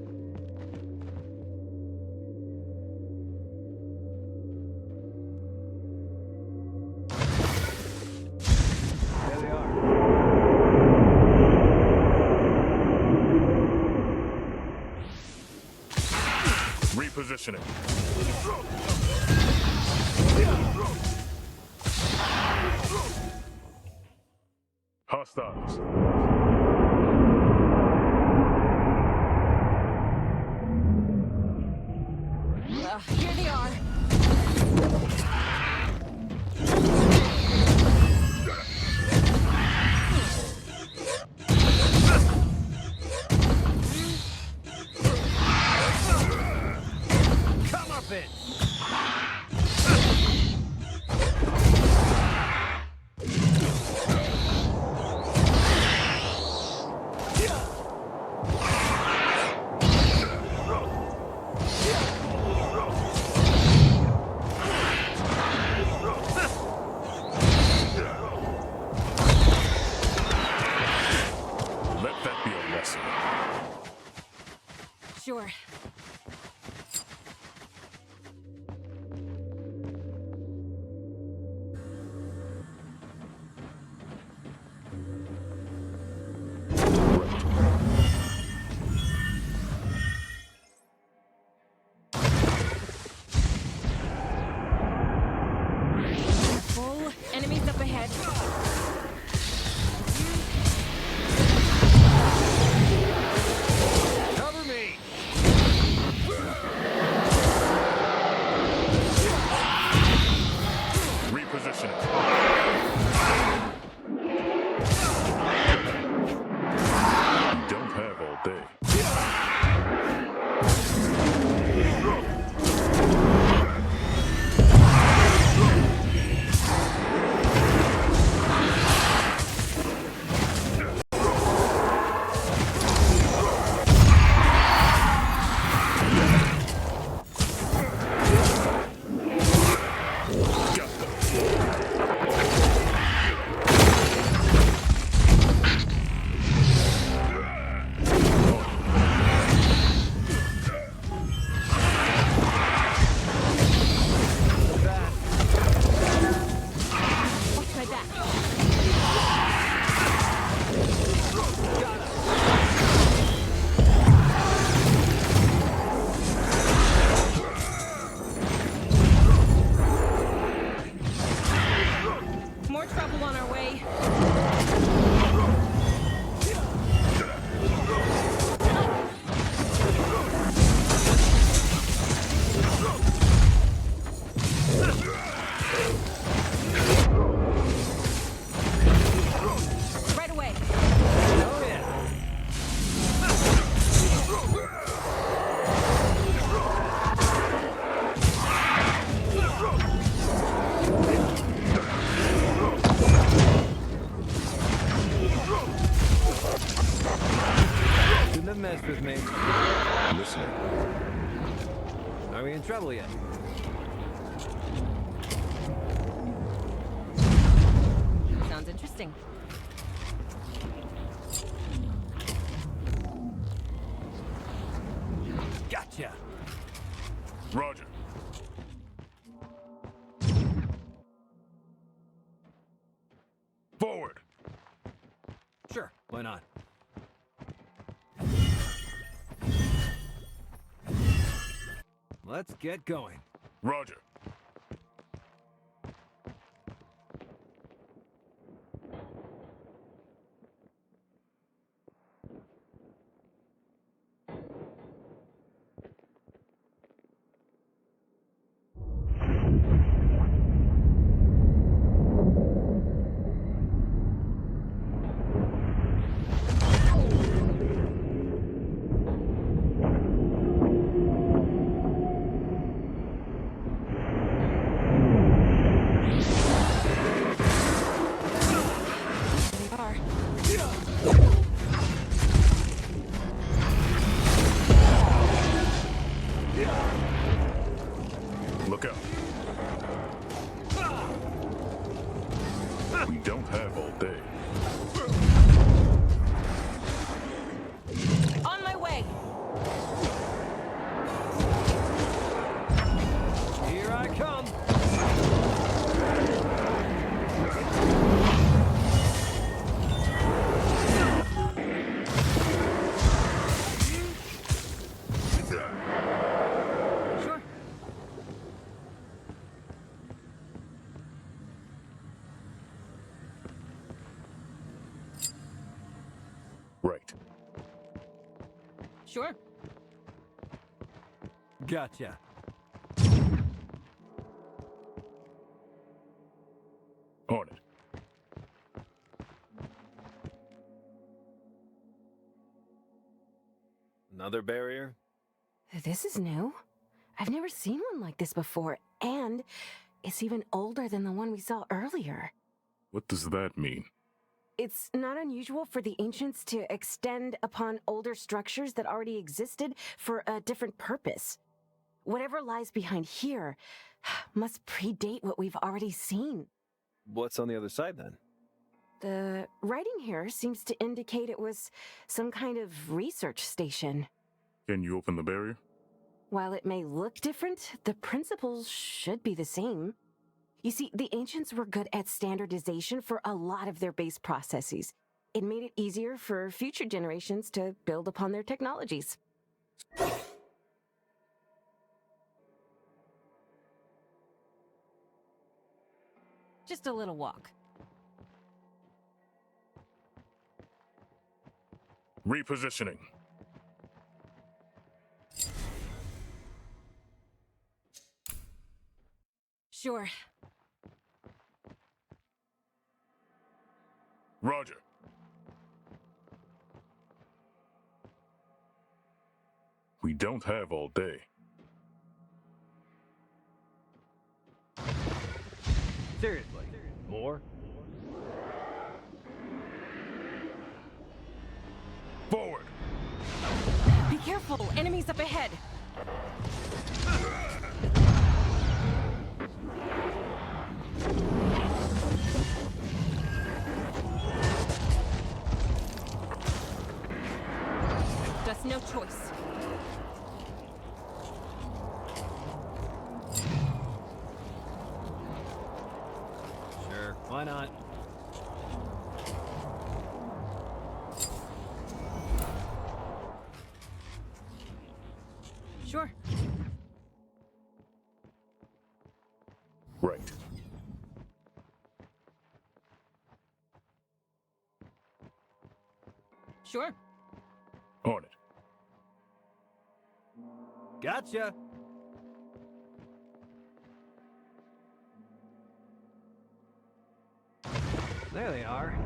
There they are. Repositioning. Hostiles. Here they are. Come up in! Let that be a lesson. Sure. Careful. Enemies up ahead. Cover me! Repositioning. You don't have all day. Got them. trouble yet. Sounds interesting. Gotcha. Roger. Forward. Sure, why not? Let's get going. Roger. They are. Look out. We don't have all day. On my way. Here I come. Sure. Right. Sure. Gotcha. On it. Another barrier? This is new. I've never seen one like this before, and it's even older than the one we saw earlier. What does that mean? It's not unusual for the ancients to extend upon older structures that already existed for a different purpose. Whatever lies behind here must predate what we've already seen. What's on the other side then? The writing here seems to indicate it was some kind of research station. Can you open the barrier? While it may look different, the principles should be the same. You see, the ancients were good at standardization for a lot of their base processes. It made it easier for future generations to build upon their technologies. Just a little walk. Repositioning. Sure. Roger. We don't have all day. Seriously. More? Forward. Be careful! Enemies up ahead! Just no choice. Sure, why not? Sure. Right. Sure. On it. Gotcha. There they are.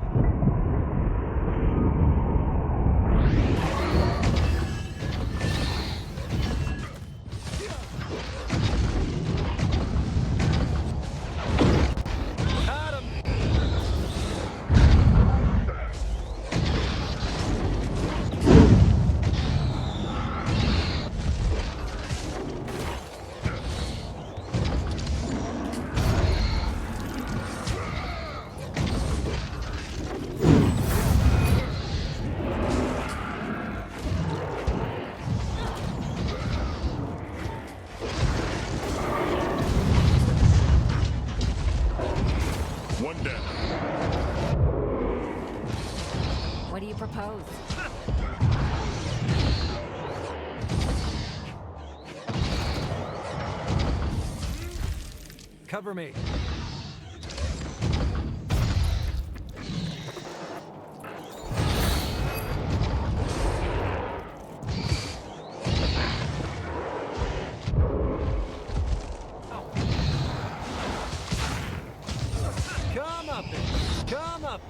Got 'em. cover me. Come up, then. Come up.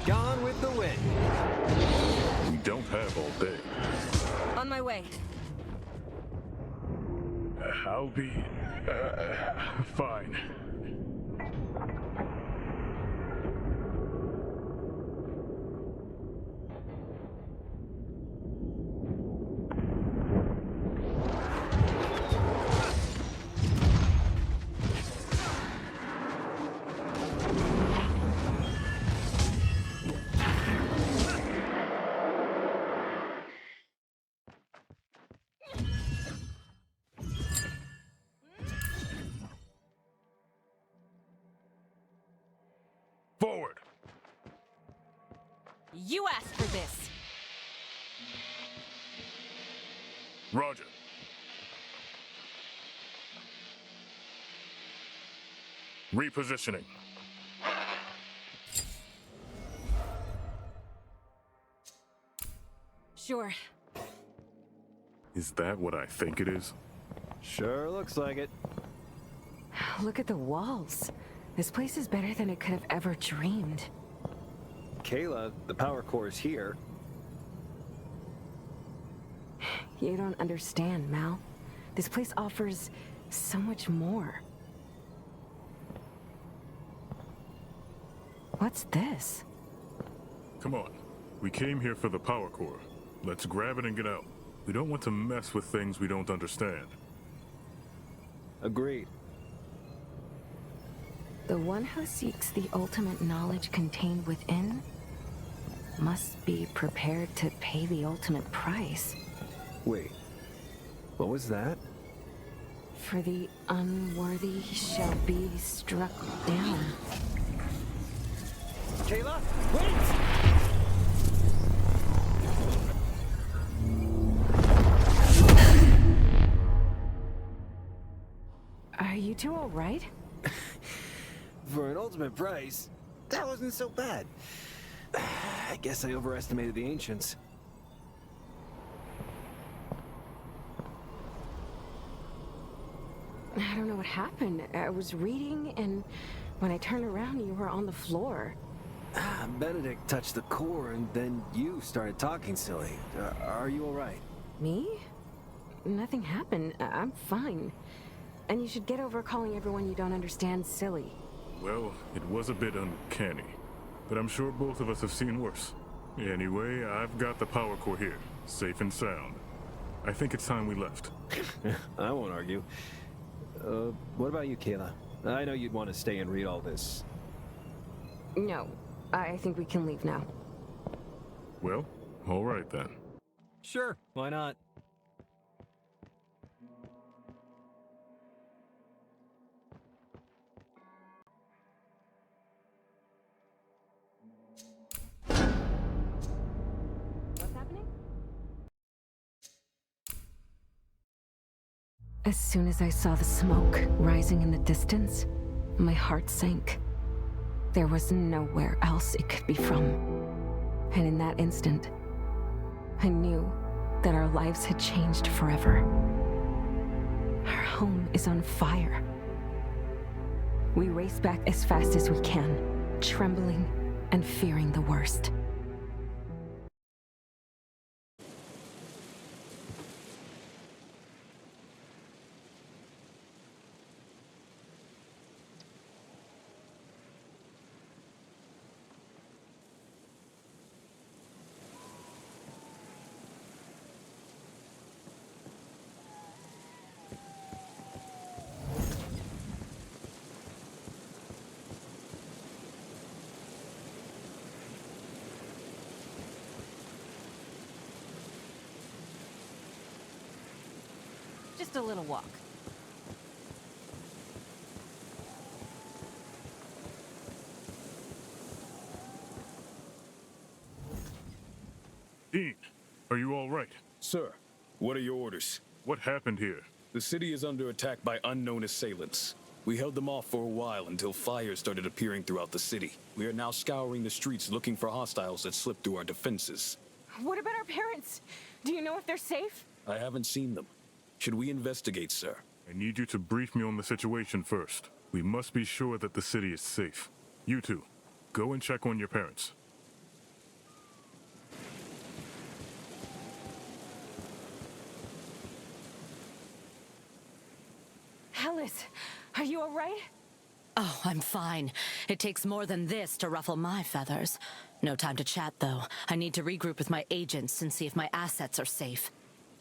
Gone with the wind. We don't have all day. On my way. I'll be... fine. Forward! You asked for this. Roger. Repositioning. Sure. Is that what I think it is? Sure looks like it. Look at the walls. This place is better than I could have ever dreamed. Kayla, the power core is here. You don't understand, Mal. This place offers so much more. What's this? Come on. We came here for the power core. Let's grab it and get out. We don't want to mess with things we don't understand. Agreed. The one who seeks the ultimate knowledge contained within must be prepared to pay the ultimate price. Wait, what was that? For the unworthy shall be struck down. Kayla, wait! Are you two all right? For an ultimate price, that wasn't so bad. I guess I overestimated the ancients. I don't know what happened. I was reading, and when I turned around, you were on the floor. Benedict touched the core, and then you started talking silly. Are you all right? Me? Nothing happened. I'm fine. And you should get over calling everyone you don't understand silly. Well, it was a bit uncanny, but I'm sure both of us have seen worse. Anyway, I've got the power core here, safe and sound. I think it's time we left. I won't argue. What about you, Kayla? I know you'd want to stay and read all this. No, I think we can leave now. Well, all right then. Sure, why not? What's happening? As soon as I saw the smoke rising in the distance, my heart sank. There was nowhere else it could be from. And in that instant, I knew that our lives had changed forever. Our home is on fire. We race back as fast as we can, trembling and fearing the worst. Just a little walk. Dean, are you all right? Sir, what are your orders? What happened here? The city is under attack by unknown assailants. We held them off for a while until fires started appearing throughout the city. We are now scouring the streets looking for hostiles that slipped through our defenses. What about our parents? Do you know if they're safe? I haven't seen them. Should we investigate, sir? I need you to brief me on the situation first. We must be sure that the city is safe. You two, go and check on your parents. Alice, are you all right? Oh, I'm fine. It takes more than this to ruffle my feathers. No time to chat, though. I need to regroup with my agents and see if my assets are safe.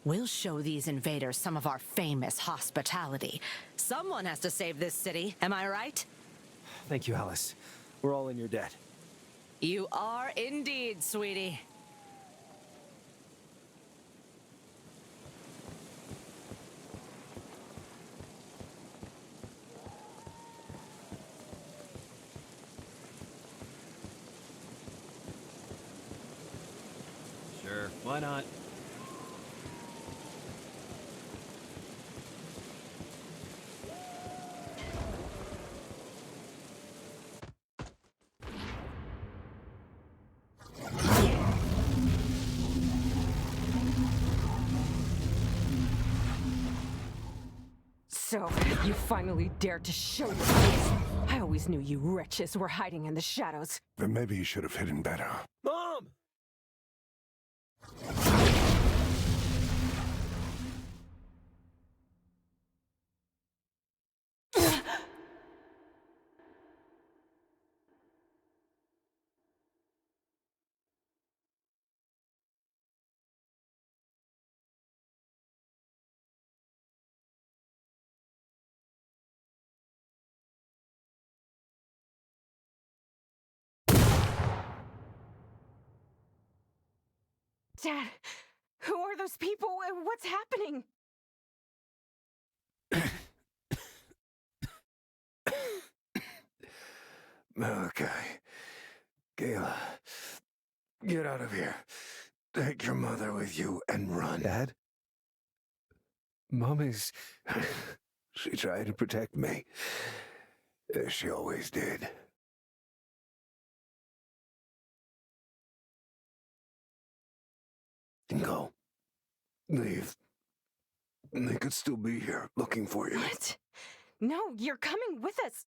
We'll show these invaders some of our famous hospitality. Someone has to save this city, am I right? Thank you, Alice. We're all in your debt. You are indeed, sweetie. Sure, why not? So, you finally dared to show your face. I always knew you wretches were hiding in the shadows. Then maybe you should have hidden better. Mom! Dad, who are those people? What's happening? Malachi. Gayla. Get out of here. Take your mother with you and run. Dad? Mommy's... She tried to protect me. As she always did. Go. Leave. They could still be here, looking for you. What? No, you're coming with us.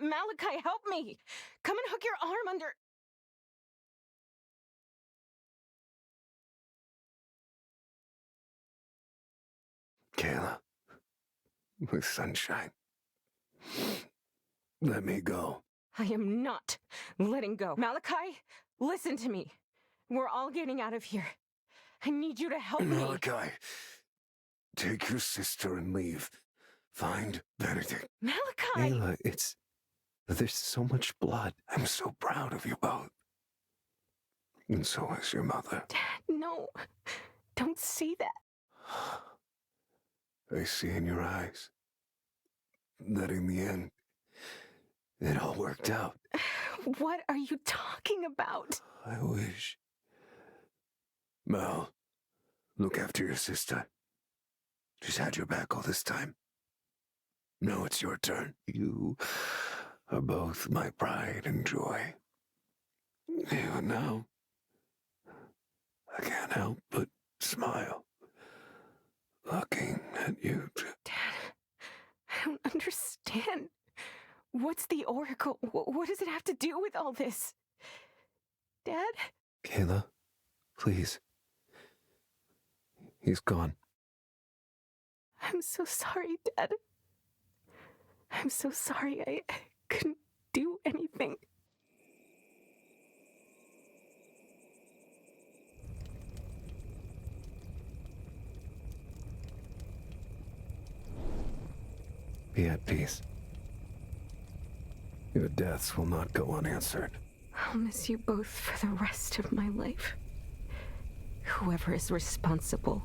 Malachi, help me. Come and hook your arm under... Kayla. With sunshine. Let me go. I am not letting go. Malachi, listen to me. We're all getting out of here. I need you to help me. Malachi. Take your sister and leave. Find Benedict. Malachi! Ayla, it's... There's so much blood. I'm so proud of you both. And so is your mother. Dad, no. Don't say that. I see in your eyes that in the end, it all worked out. What are you talking about? I wish. Mal, look after your sister. She's had your back all this time. Now it's your turn. You are both my pride and joy. Even now, I can't help but smile, looking at you. Dad, I don't understand. What's the Oracle? What does it have to do with all this? Dad? Kayla, please. He's gone. I'm so sorry, Dad. I'm so sorry. I couldn't do anything. Be at peace. Your deaths will not go unanswered. I'll miss you both for the rest of my life. Whoever is responsible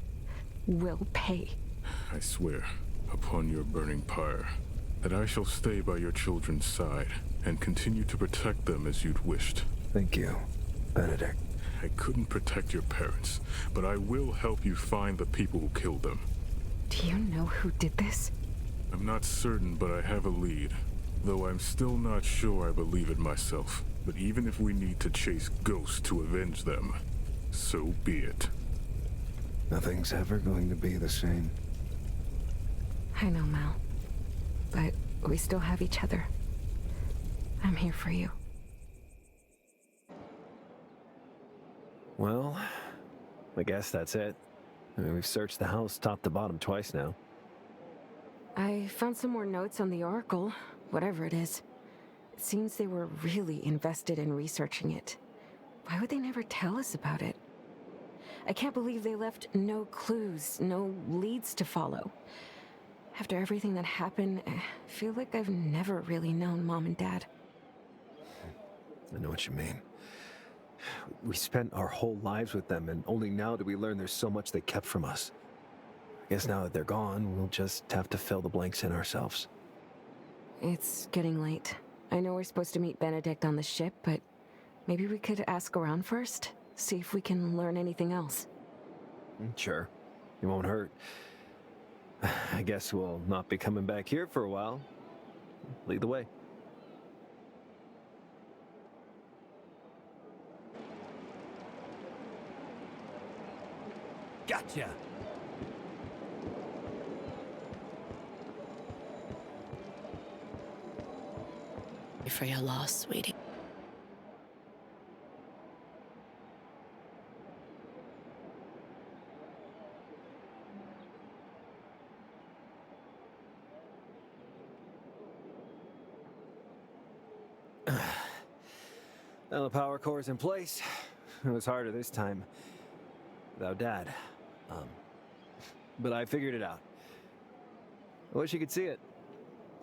will pay. I swear, upon your burning pyre, that I shall stay by your children's side and continue to protect them as you'd wished. Thank you, Benedict. I couldn't protect your parents, but I will help you find the people who killed them. Do you know who did this? I'm not certain, but I have a lead. Though I'm still not sure I believe it myself. But even if we need to chase ghosts to avenge them, so be it. Nothing's ever going to be the same. I know, Mal. But we still have each other. I'm here for you. Well, I guess that's it. I mean, we've searched the house top to bottom twice now. I found some more notes on the Oracle, whatever it is. It seems they were really invested in researching it. Why would they never tell us about it? I can't believe they left no clues, no leads to follow. After everything that happened, I feel like I've never really known Mom and Dad. I know what you mean. We spent our whole lives with them, and only now do we learn there's so much they kept from us. I guess now that they're gone, we'll just have to fill the blanks in ourselves. It's getting late. I know we're supposed to meet Benedict on the ship, but maybe we could ask around first? See if we can learn anything else. Sure. It won't hurt. I guess we'll not be coming back here for a while. Lead the way. Gotcha! For your loss, sweetie. Now the power core's in place. It was harder this time. Without Dad. But I figured it out. I wish you could see it.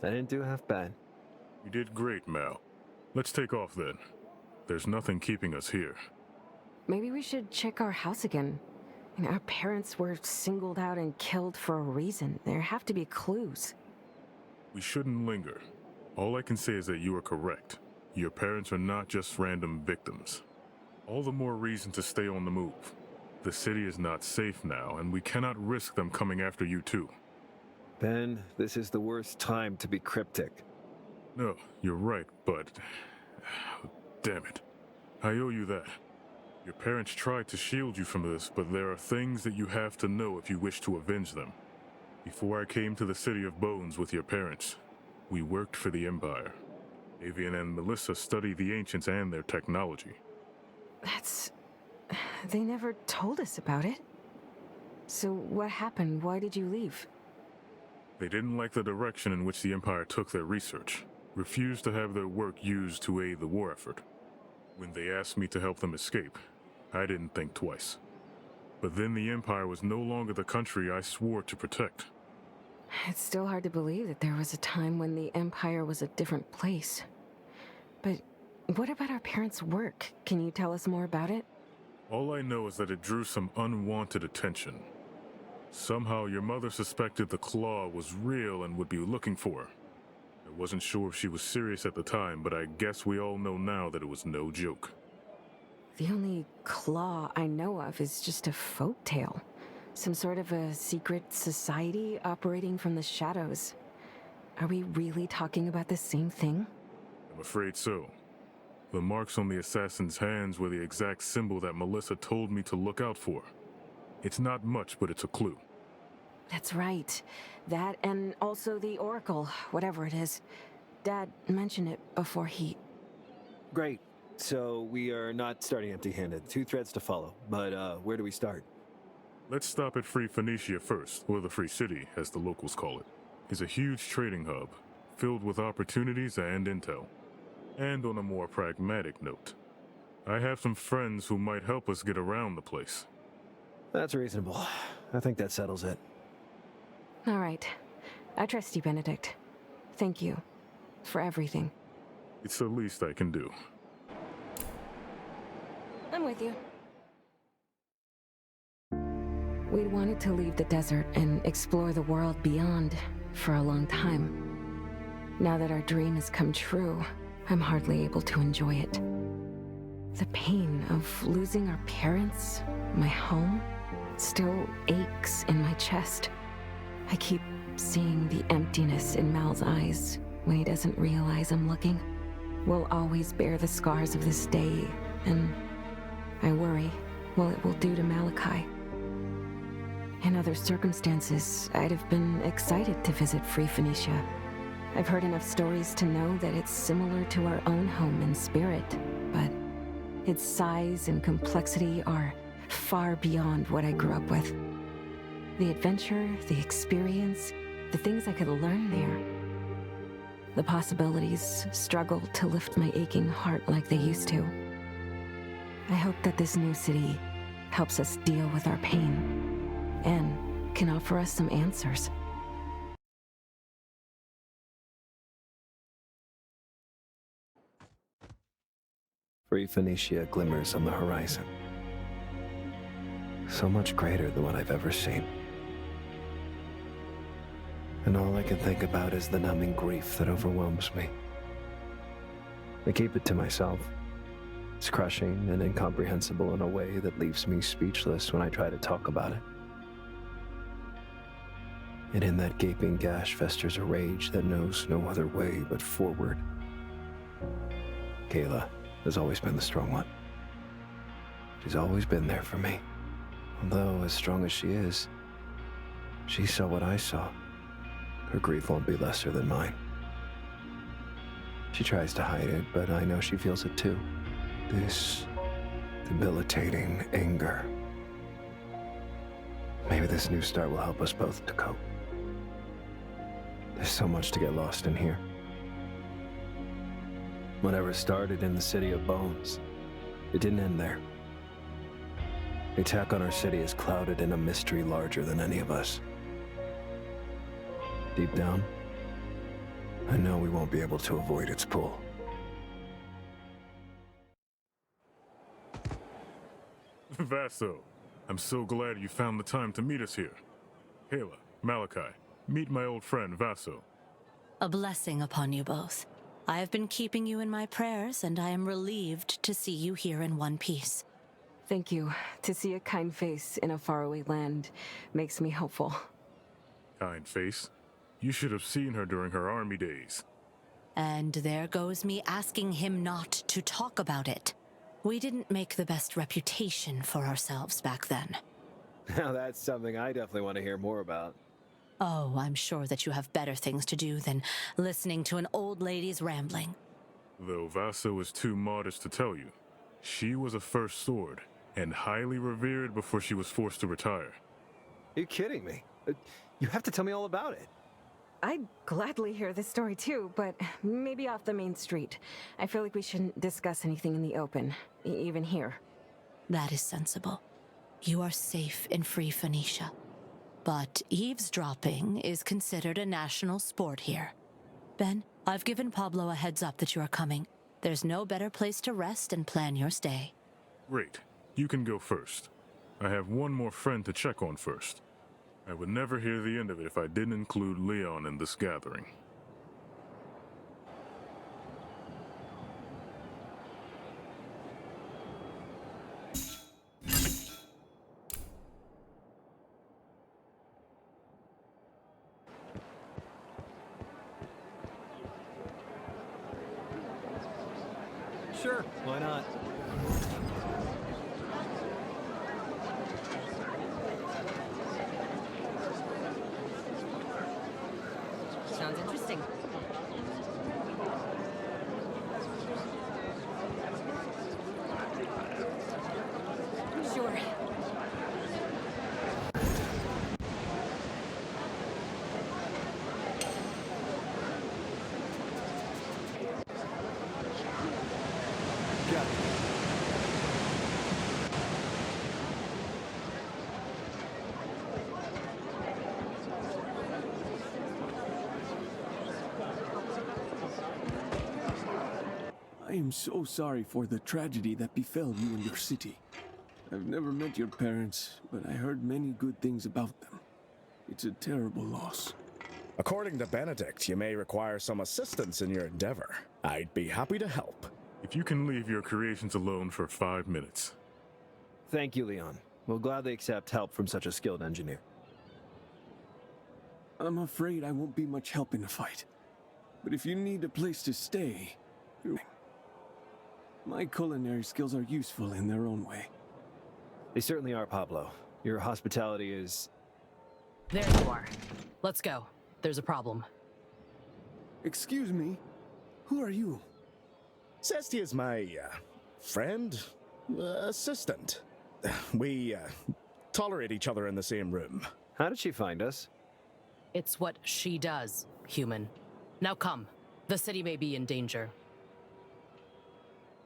I didn't do half bad. You did great, Mal. Let's take off then. There's nothing keeping us here. Maybe we should check our house again. And our parents were singled out and killed for a reason. There have to be clues. We shouldn't linger. All I can say is that you are correct. Your parents are not just random victims. All the more reason to stay on the move. The city is not safe now, and we cannot risk them coming after you too. Ben, this is the worst time to be cryptic. No, you're right, but... damn it. I owe you that. Your parents tried to shield you from this, but there are things that you have to know if you wish to avenge them. Before I came to the City of Bones with your parents, we worked for the Empire. Avian and Melissa studied the ancients and their technology. That's... They never told us about it. So what happened? Why did you leave? They didn't like the direction in which the Empire took their research, refused to have their work used to aid the war effort. When they asked me to help them escape, I didn't think twice. But then the Empire was no longer the country I swore to protect. It's still hard to believe that there was a time when the Empire was a different place. But what about our parents' work? Can you tell us more about it? All I know is that it drew some unwanted attention. Somehow your mother suspected the claw was real and would be looking for her. I wasn't sure if she was serious at the time, but I guess we all know now that it was no joke. The only claw I know of is just a folktale. Some sort of a secret society operating from the shadows. Are we really talking about the same thing? I'm afraid so. The marks on the assassin's hands were the exact symbol that Melissa told me to look out for. It's not much, but it's a clue. That's right. That and also the Oracle, whatever it is. Dad mentioned it before he... Great. So we are not starting empty-handed. 2 threads to follow. But where do we start? Let's stop at Free Phoenicia first, or the Free City, as the locals call it. It's a huge trading hub, filled with opportunities and intel. And on a more pragmatic note, I have some friends who might help us get around the place. That's reasonable. I think that settles it. All right. I trust you, Benedict. Thank you for everything. It's the least I can do. I'm with you. We'd wanted to leave the desert and explore the world beyond for a long time. Now that our dream has come true, I'm hardly able to enjoy it. The pain of losing our parents, my home, still aches in my chest. I keep seeing the emptiness in Mal's eyes when he doesn't realize I'm looking. We'll always bear the scars of this day, and I worry what it will do to Malachi. In other circumstances, I'd have been excited to visit Free Phoenicia. I've heard enough stories to know that it's similar to our own home in spirit, but its size and complexity are far beyond what I grew up with. The adventure, the experience, the things I could learn there. The possibilities struggle to lift my aching heart like they used to. I hope that this new city helps us deal with our pain and can offer us some answers. Free Phoenicia glimmers on the horizon. So much greater than what I've ever seen. And all I can think about is the numbing grief that overwhelms me. I keep it to myself. It's crushing and incomprehensible in a way that leaves me speechless when I try to talk about it. And in that gaping gash festers a rage that knows no other way but forward. Kayla has always been the strong one. She's always been there for me. Although, as strong as she is, she saw what I saw. Her grief won't be lesser than mine. She tries to hide it, but I know she feels it too. This debilitating anger. Maybe this new start will help us both to cope. There's so much to get lost in here. Whatever started in the City of Bones, it didn't end there. The attack on our city is clouded in a mystery larger than any of us. Deep down, I know we won't be able to avoid its pull. Vaso, I'm so glad you found the time to meet us here. Kayla, Malachi, meet my old friend Vaso. A blessing upon you both. I have been keeping you in my prayers, and I am relieved to see you here in one piece. Thank you. To see a kind face in a faraway land makes me hopeful. Kind face? You should have seen her during her army days. And there goes me asking him not to talk about it. We didn't make the best reputation for ourselves back then. Now that's something I definitely want to hear more about. Oh, I'm sure that you have better things to do than listening to an old lady's rambling. Though Vaso is too modest to tell you, she was a first sword, and highly revered before she was forced to retire. Are you kidding me? You have to tell me all about it. I'd gladly hear this story too, but maybe off the main street. I feel like we shouldn't discuss anything in the open, even here. That is sensible. You are safe in Free Phoenicia. But eavesdropping is considered a national sport here. Ben, I've given Pablo a heads up that you are coming. There's no better place to rest and plan your stay. Great. You can go first. I have one more friend to check on first. I would never hear the end of it if I didn't include Leon in this gathering. Sure, why not? Sounds interesting. Sure. I am so sorry for the tragedy that befell you and your city. I've never met your parents, but I heard many good things about them. It's a terrible loss. According to Benedict, you may require some assistance in your endeavor. I'd be happy to help. If you can leave your creations alone for 5 minutes. Thank you, Leon. We'll gladly accept help from such a skilled engineer. I'm afraid I won't be much help in the fight. But if you need a place to stay, my culinary skills are useful in their own way. They certainly are, Pablo. Your hospitality is... There you are. Let's go. There's a problem. Excuse me? Who are you? Cesti is my, friend? Assistant. We, tolerate each other in the same room. How did she find us? It's what she does, human. Now come. The city may be in danger.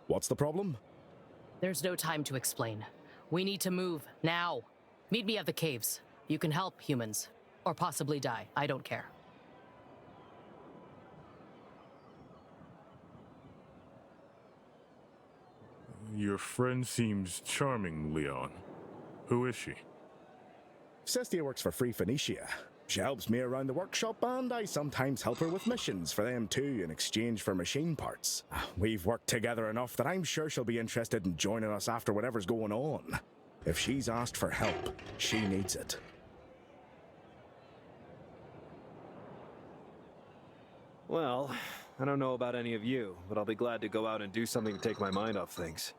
What's the problem? There's no time to explain. We need to move, now. Meet me at the caves. You can help humans. Or possibly die. I don't care. Your friend seems charming, Leon. Who is she? Cestia works for Free Phoenicia. She helps me around the workshop, and I sometimes help her with missions for them too in exchange for machine parts. We've worked together enough that I'm sure she'll be interested in joining us after whatever's going on. If she's asked for help, she needs it. Well, I don't know about any of you, but I'll be glad to go out and do something to take my mind off things.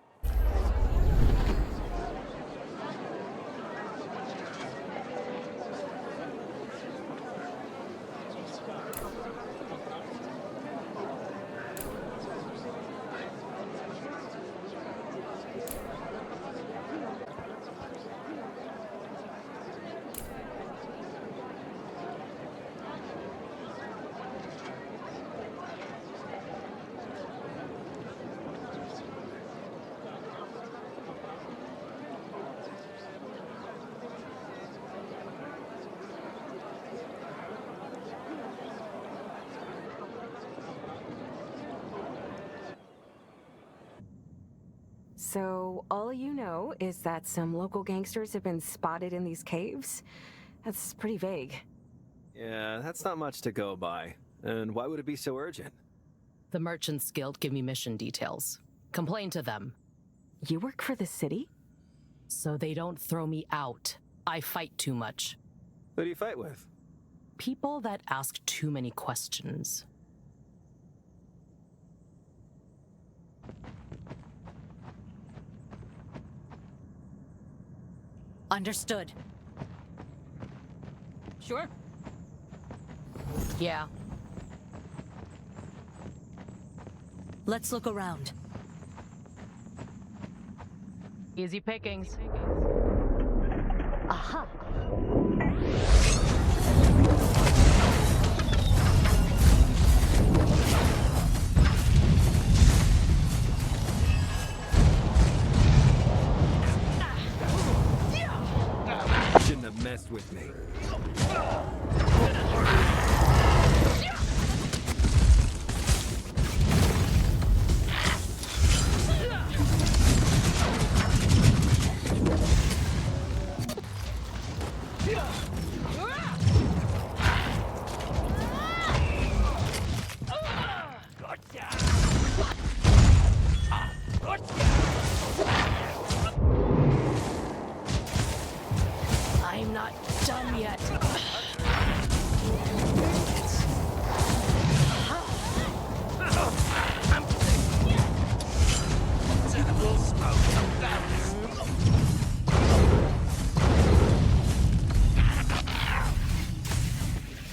So, all you know is that some local gangsters have been spotted in these caves? That's pretty vague. Yeah, that's not much to go by. And why would it be so urgent? The Merchants Guild give me mission details. Complain to them. You work for the city? So they don't throw me out. I fight too much. Who do you fight with? People that ask too many questions. Understood. Sure. Yeah. Let's look around. Easy pickings. Aha! Shouldn't have messed with me. I'm not done yet.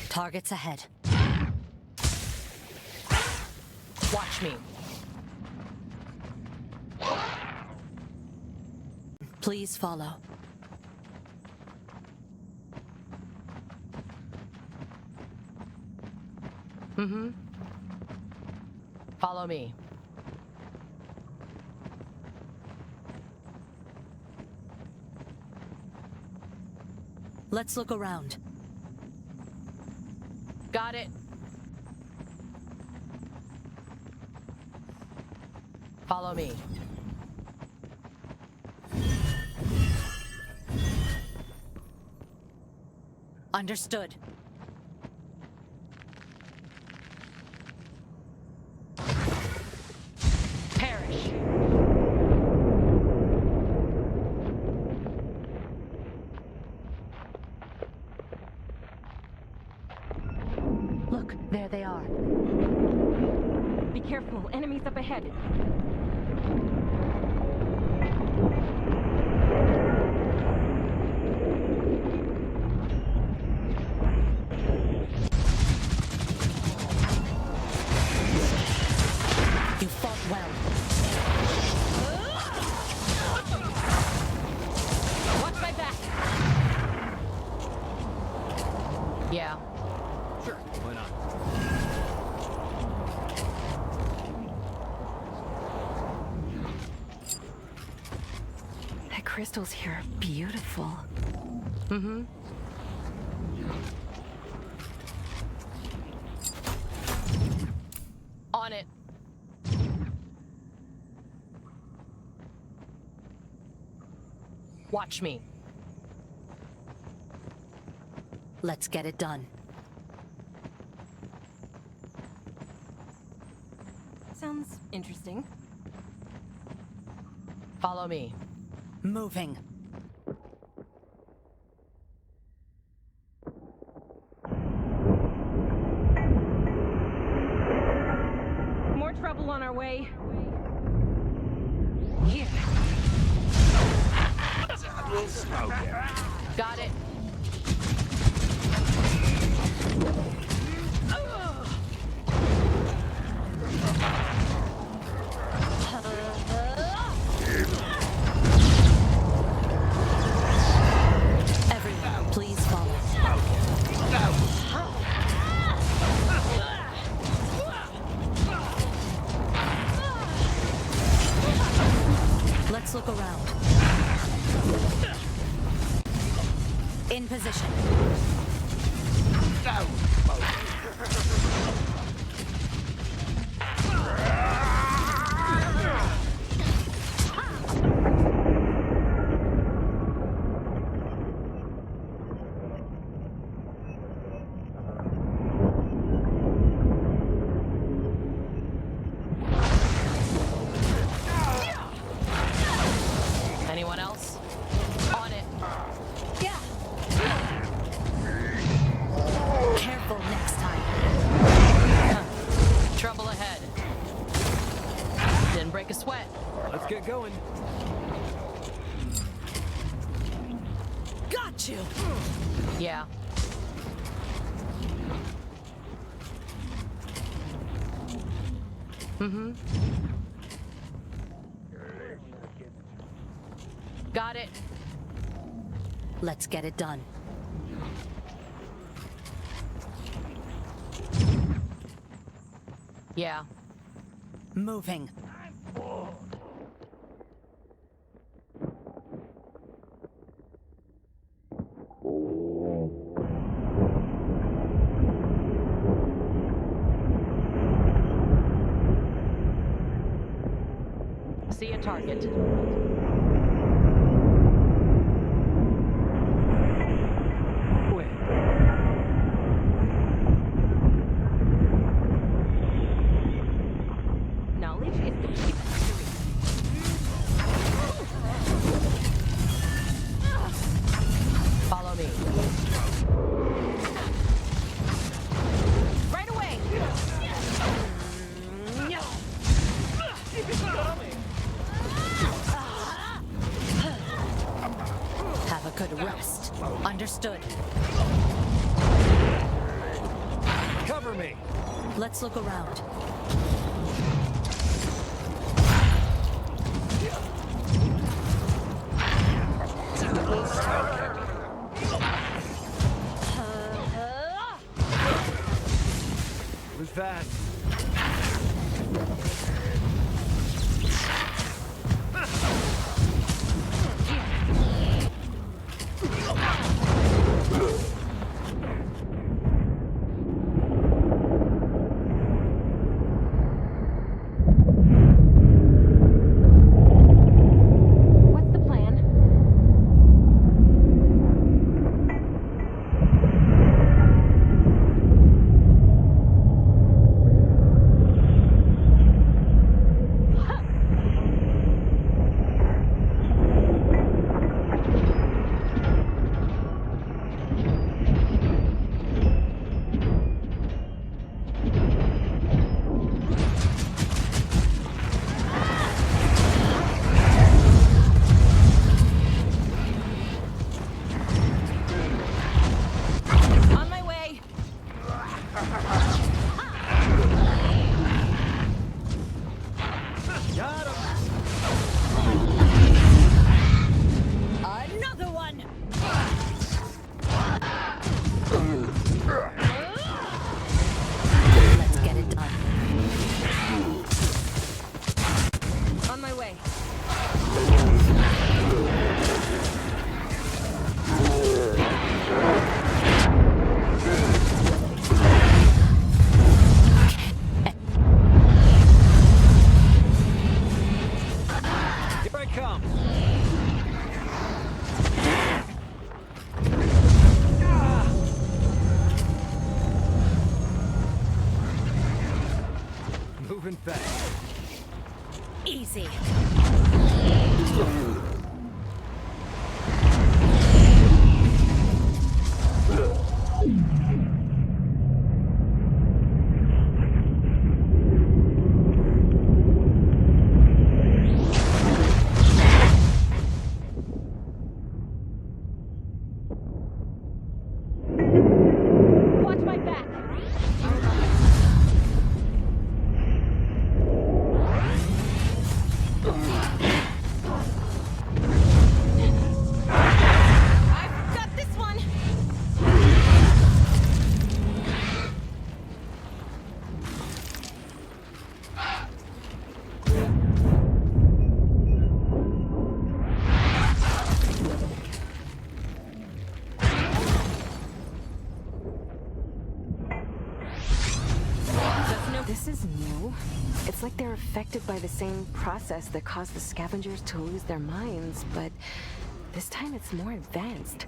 Targets ahead. Watch me. Please follow. Mm-hmm. Follow me. Let's look around. Got it. Follow me. Understood. Parry. Be careful, enemies up ahead. You fought well. Watch my back! Yeah. Sure, why not? The crystals here are beautiful. Mm-hmm. On it. Watch me. Let's get it done. Sounds interesting. Follow me. Moving. More trouble on our way. Here. We'll smoke it. Got it. Everyone, please follow. Let's look around. In position. Anyone else? On it. Careful next time. Trouble ahead. Didn't break a sweat. Let's get going. Got you! Yeah. Mm-hmm. Got it. Let's get it done. Yeah. Moving. See a target. Knowledge is the key to victory. Follow me. Right away! Have a good rest. Understood. Cover me! Let's look around. We'll smoke it. It was fast. What's the plan? done. On my way. Here I come. Moving fast. Easy. Watch my back. I've got this one. This is new. It's like they're affected by the same process that caused the scavengers to lose their minds, but this time it's more advanced.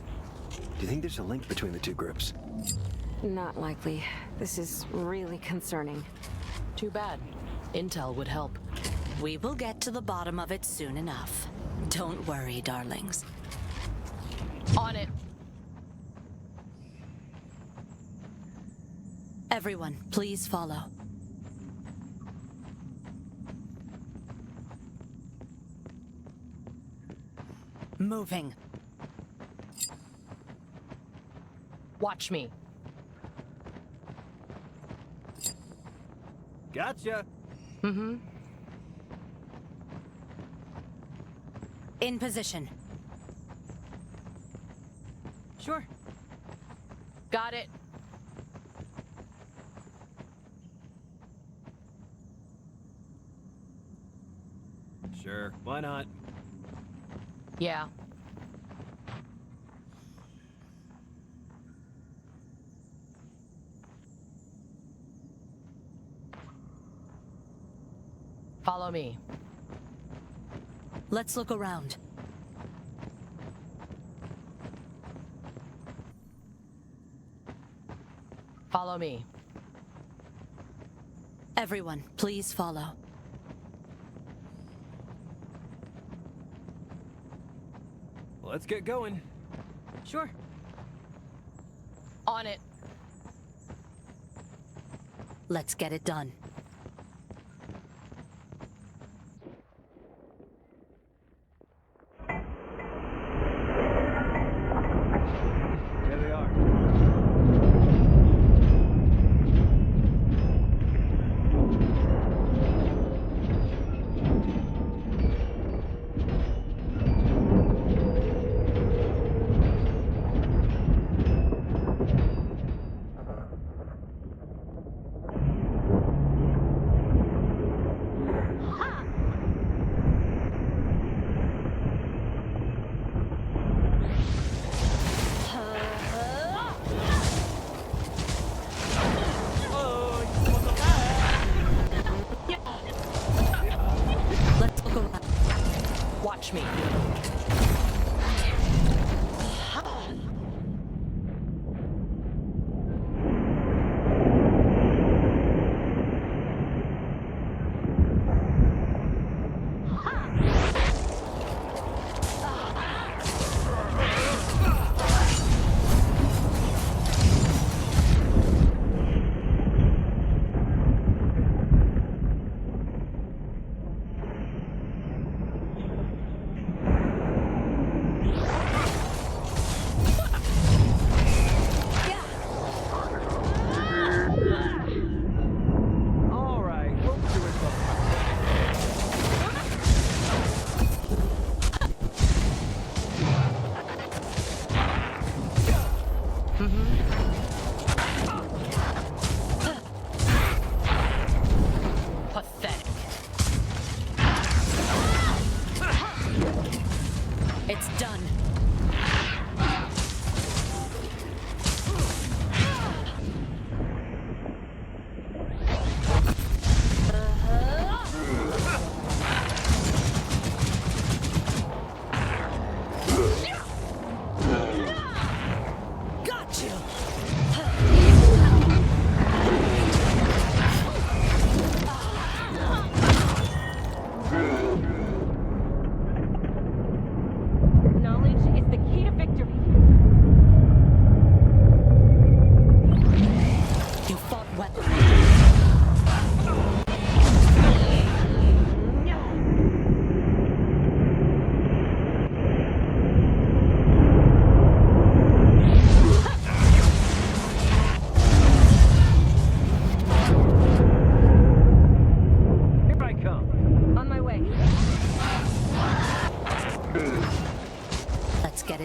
Do you think there's a link between the two groups? Not likely. This is really concerning. Too bad. Intel would help. We will get to the bottom of it soon enough. Don't worry, darlings. On it. Everyone, please follow. Moving. Watch me. Gotcha. Mm-hmm. In position. Sure. Got it. Sure, why not? Yeah. Follow me. Let's look around. Follow me. Everyone, please follow. Let's get going. Sure. On it. Let's get it done. There they are.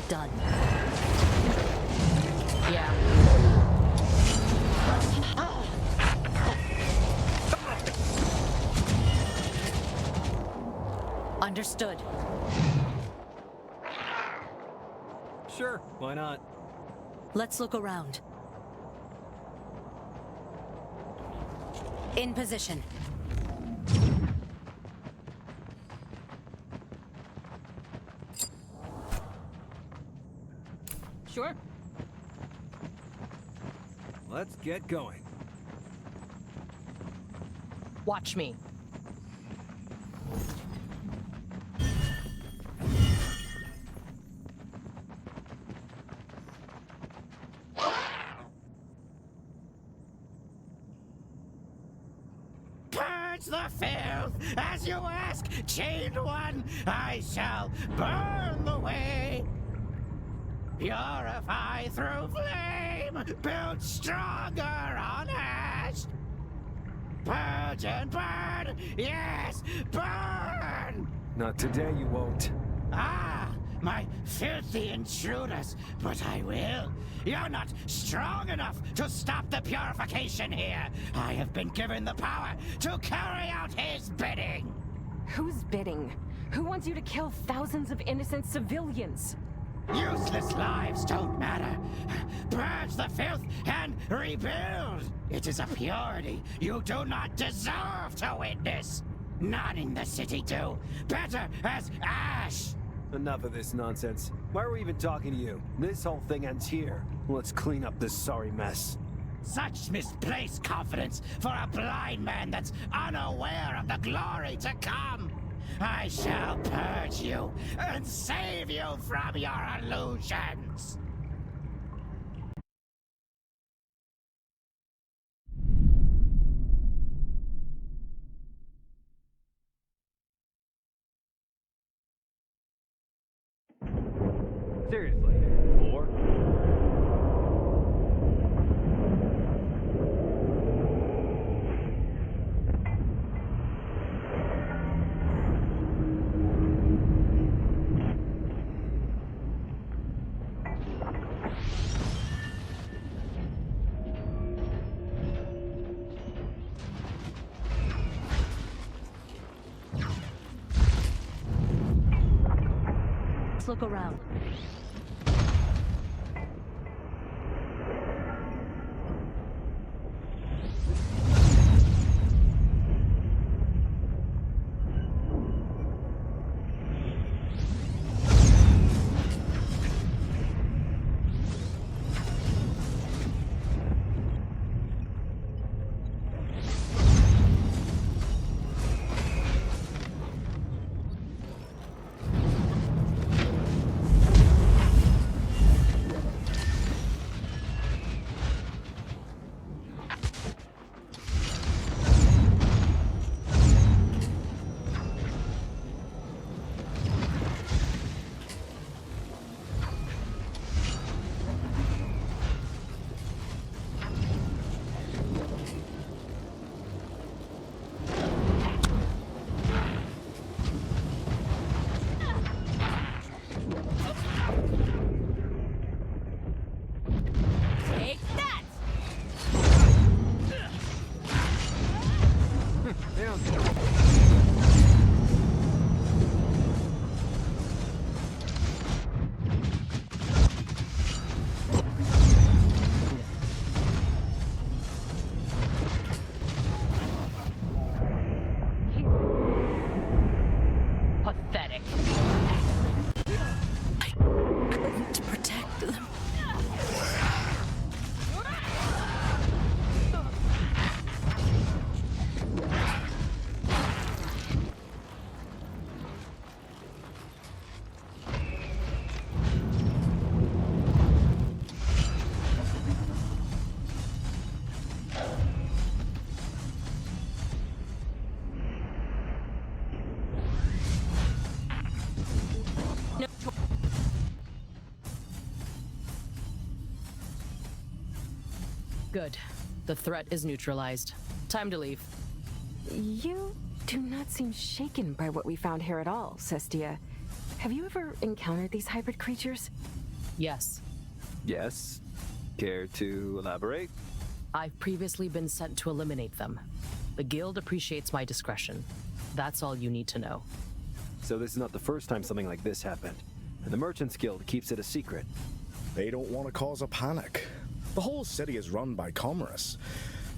done. Yeah. Understood. Sure, why not? Let's look around. In position. Sure. Let's get going. Watch me. Purge the filth, as you ask, chained one, I shall burn the way. Purify through flame, build stronger on ash. Purge and burn, yes, burn! Not today, you won't. Ah, my filthy intruders, but I will. You're not strong enough to stop the purification here. I have been given the power to carry out his bidding. Who's bidding? Who wants you to kill thousands of innocent civilians? Useless lives don't matter. Purge the filth and rebuild. It is a purity you do not deserve to witness. None in the city do. Better as ash. Enough of this nonsense. Why are we even talking to you? This whole thing ends here. Let's clean up this sorry mess. Such misplaced confidence for a blind man that's unaware of the glory to come. I shall purge you and save you from your illusions. Seriously, more? Let's look around. Pathetic. I couldn't protect them. Good. The threat is neutralized. Time to leave. You do not seem shaken by what we found here at all, Cestia. Have you ever encountered these hybrid creatures? Yes. Yes? Care to elaborate? I've previously been sent to eliminate them. The guild appreciates my discretion. That's all you need to know. So this is not the first time something like this happened, and the Merchants Guild keeps it a secret. They don't want to cause a panic. The whole city is run by commerce.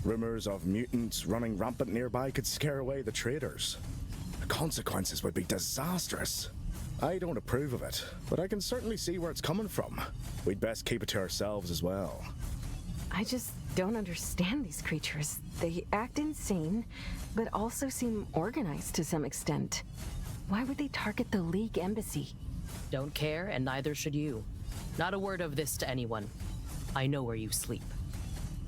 Rumors of mutants running rampant nearby could scare away the traders. The consequences would be disastrous. I don't approve of it, but I can certainly see where it's coming from. We'd best keep it to ourselves as well. I just don't understand these creatures. They act insane, but also seem organized to some extent. Why would they target the League embassy? Don't care, and neither should you. Not a word of this to anyone. I know where you sleep.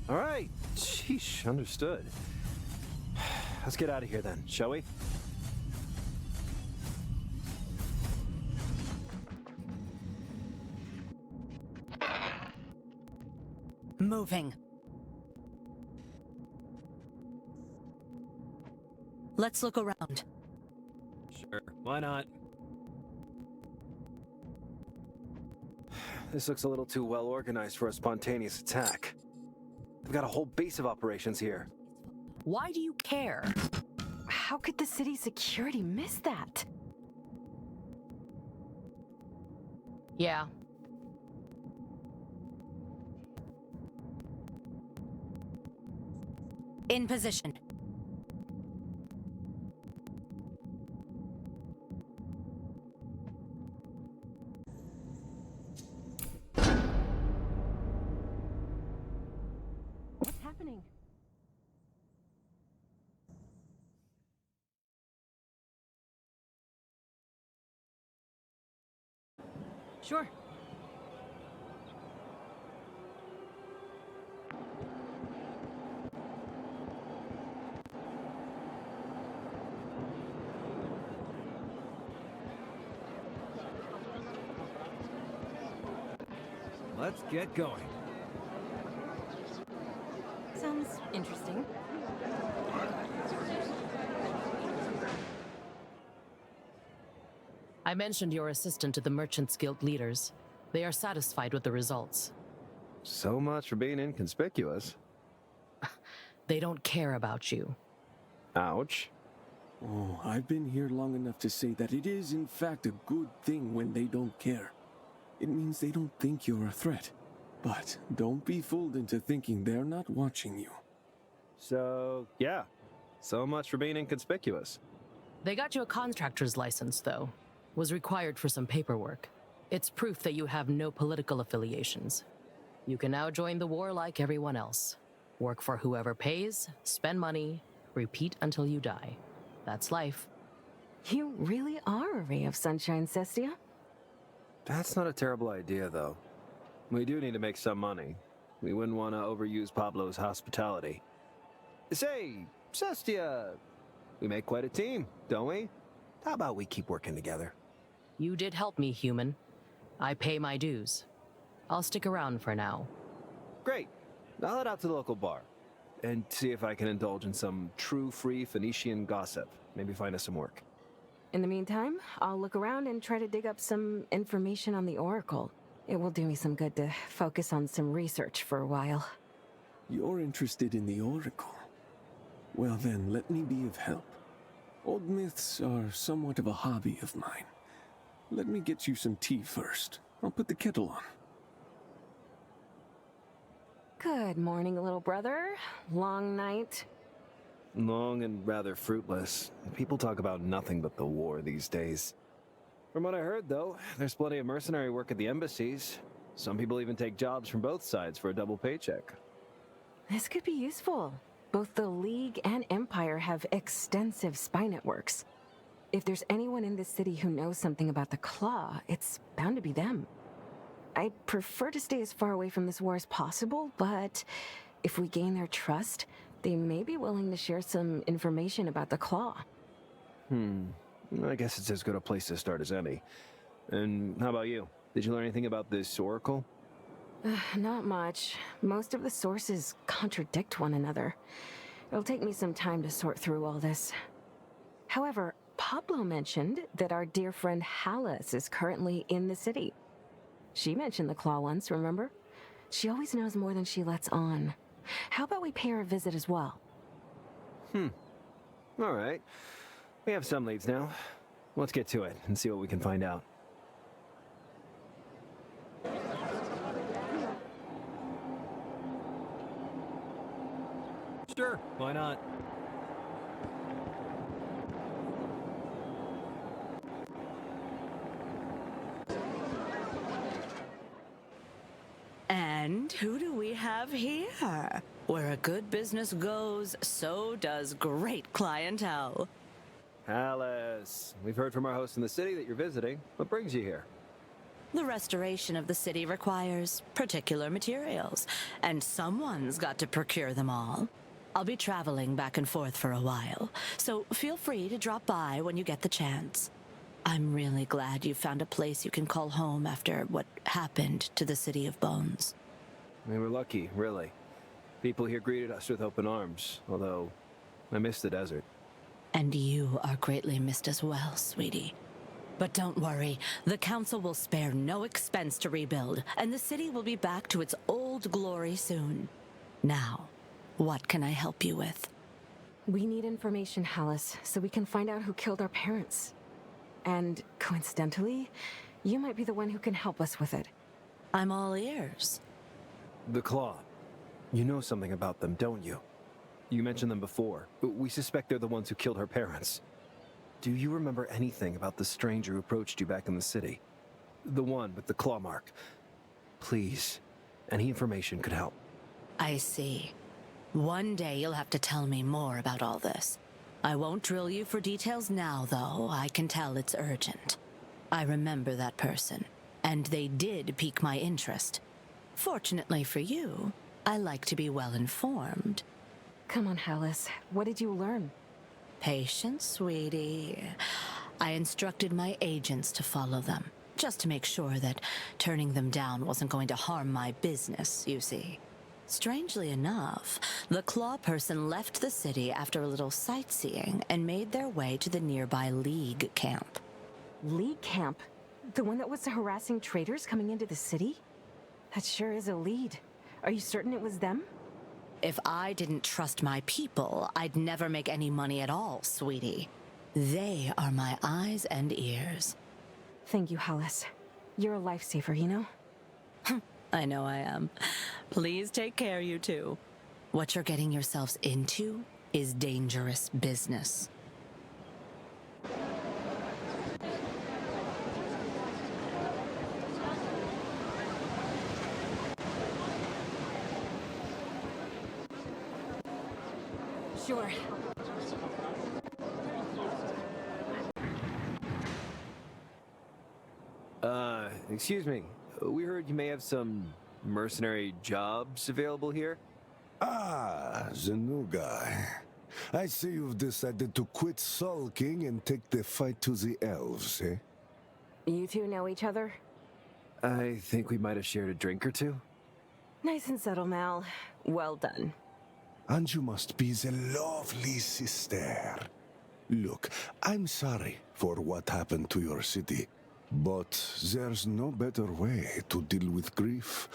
All right. Sheesh, understood. Let's get out of here then, shall we? Moving. Let's look around. Sure, why not? This looks a little too well organized for a spontaneous attack. They've got a whole base of operations here. Why do you care? How could the city security miss that? Yeah. In position. What's happening? Sure. Let's get going. Sounds interesting. I mentioned your assistant to the Merchants Guild leaders. They are satisfied with the results. So much for being inconspicuous. They don't care about you. Ouch. Oh, I've been here long enough to say that it is in fact a good thing when they don't care. It means they don't think you're a threat. But don't be fooled into thinking they're not watching you. So, yeah. So much for being inconspicuous. They got you a contractor's license, though. Was required for some paperwork. It's proof that you have no political affiliations. You can now join the war like everyone else. Work for whoever pays, spend money, repeat until you die. That's life. You really are a ray of sunshine, Cestia. That's not a terrible idea, though. We do need to make some money. We wouldn't want to overuse Pablo's hospitality. Say, Cestia, we make quite a team, don't we? How about we keep working together? You did help me, human. I pay my dues. I'll stick around for now. Great. I'll head out to the local bar and see if I can indulge in some true free Phoenician gossip. Maybe find us some work. In the meantime, I'll look around and try to dig up some information on the Oracle. It will do me some good to focus on some research for a while. You're interested in the Oracle? Well then, let me be of help. Old myths are somewhat of a hobby of mine. Let me get you some tea first. I'll put the kettle on. Good morning, little brother. Long night. Long and rather fruitless. People talk about nothing but the war these days. From what I heard, though, there's plenty of mercenary work at the embassies. Some people even take jobs from both sides for a double paycheck. This could be useful. Both the League and Empire have extensive spy networks. If there's anyone in this city who knows something about the Claw, it's bound to be them. I'd prefer to stay as far away from this war as possible, but if we gain their trust, they may be willing to share some information about the Claw. I guess it's as good a place to start as any. And how about you? Did you learn anything about this Oracle? Not much. Most of the sources contradict one another. It'll take me some time to sort through all this. However, Pablo mentioned that our dear friend Hallis is currently in the city. She mentioned the claw once, remember? She always knows more than she lets on. How about we pay her a visit as well? All right. We have some leads now. Let's get to it and see what we can find out. Sure, why not? And who do we have here? Where a good business goes, so does great clientele. Alice, we've heard from our host in the city that you're visiting. What brings you here? The restoration of the city requires particular materials, and someone's got to procure them all. I'll be traveling back and forth for a while, so feel free to drop by when you get the chance. I'm really glad you found a place you can call home after what happened to the City of Bones. We were lucky, really. People here greeted us with open arms, although I missed the desert. And you are greatly missed as well, sweetie. But don't worry, the Council will spare no expense to rebuild, and the city will be back to its old glory soon. Now, what can I help you with? We need information, Alice, so we can find out who killed our parents. And coincidentally, you might be the one who can help us with it. I'm all ears. The Claw. You know something about them, don't you? You mentioned them before. We suspect they're the ones who killed her parents. Do you remember anything about the stranger who approached you back in the city? The one with the claw mark. Please, any information could help. I see. One day you'll have to tell me more about all this. I won't drill you for details now, though. I can tell it's urgent. I remember that person, and they did pique my interest. Fortunately for you, I like to be well informed. Come on, Alice. What did you learn? Patience, sweetie. I instructed my agents to follow them, just to make sure that turning them down wasn't going to harm my business, you see. Strangely enough, the claw person left the city after a little sightseeing and made their way to the nearby League camp. League camp? The one that was harassing traders coming into the city? That sure is a lead. Are you certain it was them? If I didn't trust my people, I'd never make any money at all, sweetie. They are my eyes and ears. Thank you, Alice. You're a lifesaver, you know? I know I am. Please take care, you two. What you're getting yourselves into is dangerous business. Sure. Excuse me. We heard you may have some mercenary jobs available here? Ah, the new guy. I see you've decided to quit sulking and take the fight to the elves, eh? You two know each other? I think we might have shared a drink or two. Nice and subtle, Mal. Well done. And you must be the lovely sister. Look, I'm sorry for what happened to your city, but there's no better way to deal with grief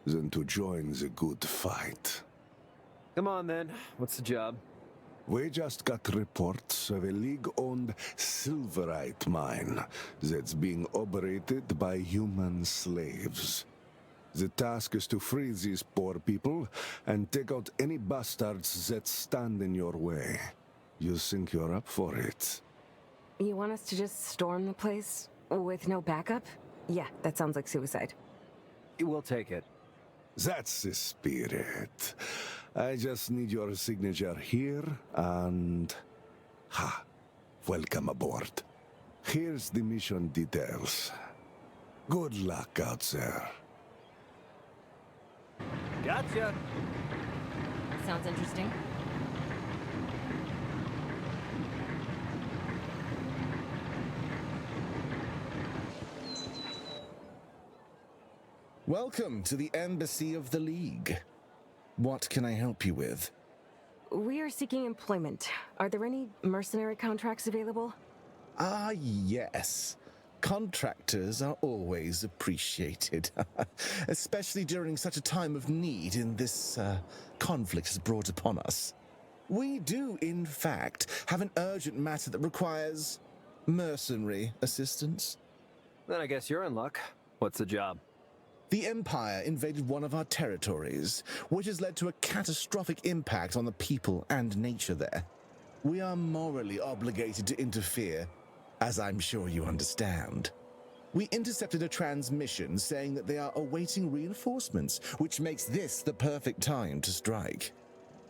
than to join the good fight. Come on, then. What's the job? We just got reports of a League-owned silverite mine that's being operated by human slaves. The task is to free these poor people and take out any bastards that stand in your way. You think you're up for it? You want us to just storm the place with no backup? Yeah, that sounds like suicide. We'll take it. That's the spirit. I just need your signature here and... Ha! Welcome aboard. Here's the mission details. Good luck out there. Gotcha! Sounds interesting. Welcome to the Embassy of the League. What can I help you with? We are seeking employment. Are there any mercenary contracts available? Ah, yes. Contractors are always appreciated, especially during such a time of need in this conflict has brought upon us. We do, in fact, have an urgent matter that requires mercenary assistance. Then I guess you're in luck. What's the job? The Empire invaded one of our territories, which has led to a catastrophic impact on the people and nature there. We are morally obligated to interfere, as I'm sure you understand. We intercepted a transmission saying that they are awaiting reinforcements, which makes this the perfect time to strike.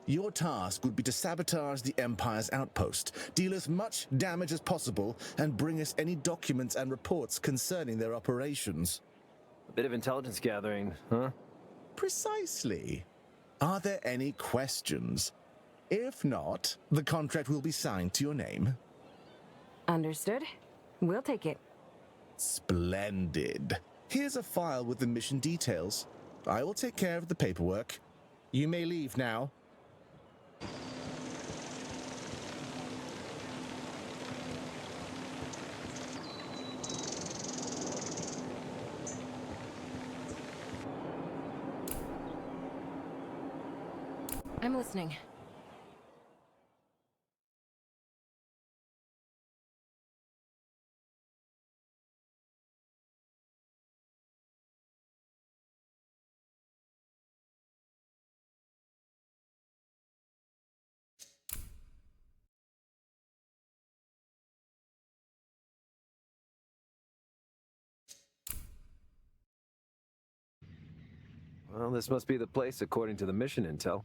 Your task would be to sabotage the Empire's outpost, deal as much damage as possible, and bring us any documents and reports concerning their operations. A bit of intelligence gathering, huh? Precisely. Are there any questions? If not, the contract will be signed to your name. Understood. We'll take it. Splendid. Here's a file with the mission details. I will take care of the paperwork. You may leave now. I'm listening. Well, this must be the place according to the mission intel.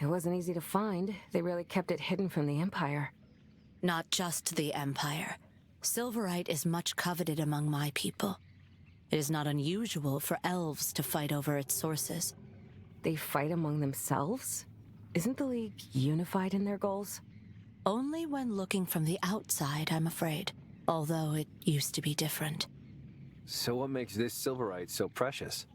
It wasn't easy to find. They really kept it hidden from the Empire. Not just the Empire. Silverite is much coveted among my people. It is not unusual for elves to fight over its sources. They fight among themselves? Isn't the League unified in their goals? Only when looking from the outside, I'm afraid. Although it used to be different. So what makes this silverite so precious?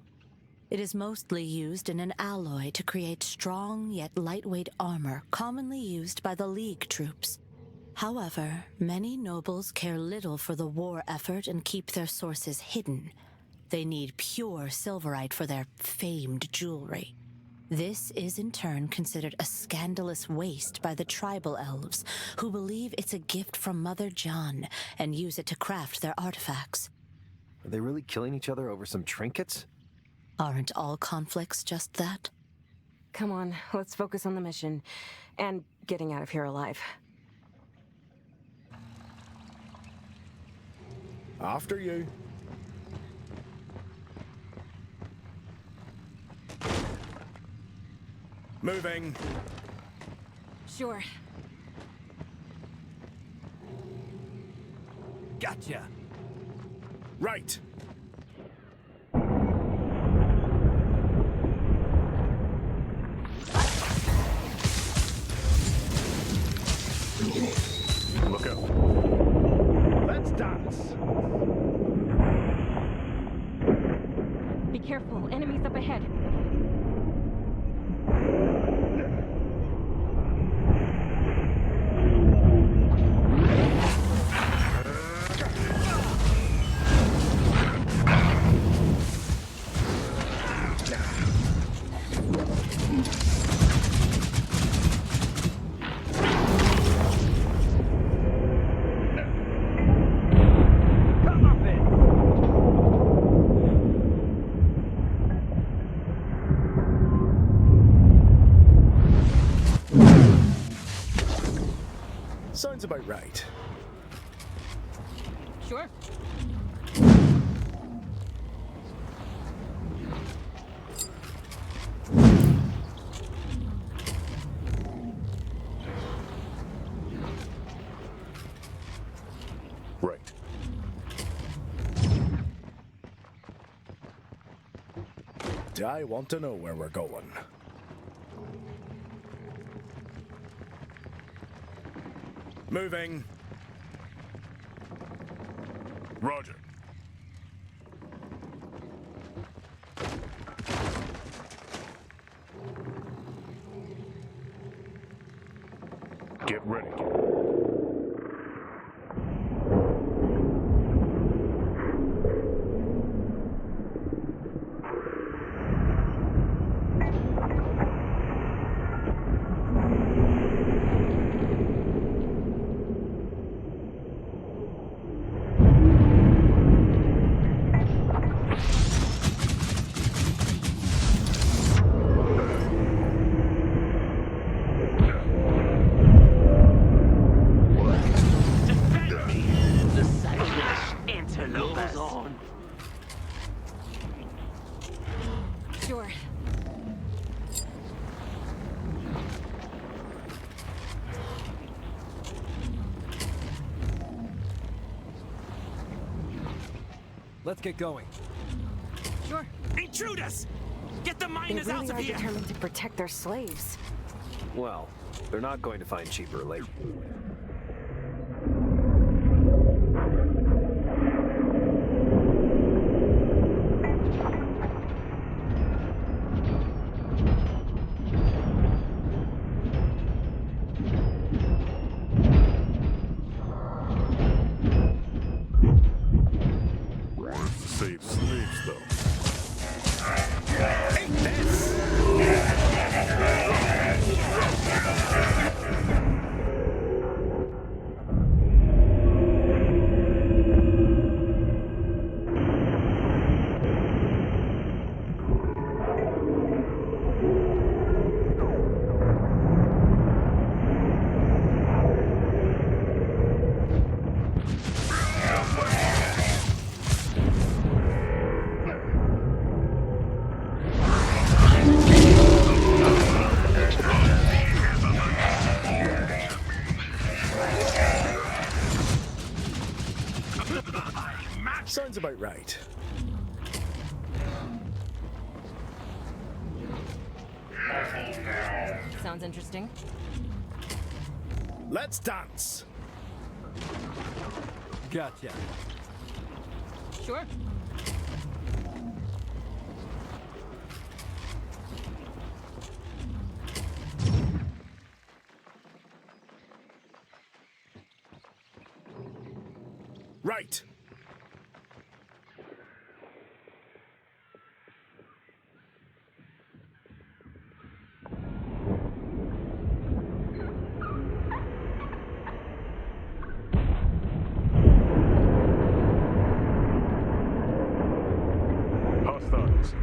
It is mostly used in an alloy to create strong yet lightweight armor commonly used by the League troops. However, many nobles care little for the war effort and keep their sources hidden. They need pure silverite for their famed jewelry. This is in turn considered a scandalous waste by the tribal elves, who believe it's a gift from Mother John and use it to craft their artifacts. Are they really killing each other over some trinkets? Aren't all conflicts just that? Come on, let's focus on the mission. And getting out of here alive. After you. Moving. Sure. Gotcha. Right. Look out. Let's dance. Be careful, enemies up ahead. Sounds about right. Sure. Right. I want to know where we're going. Moving. Roger. Get ready. let's get going. Sure. Intruders! Get the They miners really out of are here! determined to protect their slaves. Well, they're not going to find cheaper labor. Save slaves, though. Sounds about right. Sounds interesting. Let's dance! Gotcha. Sure. Right. Hostiles.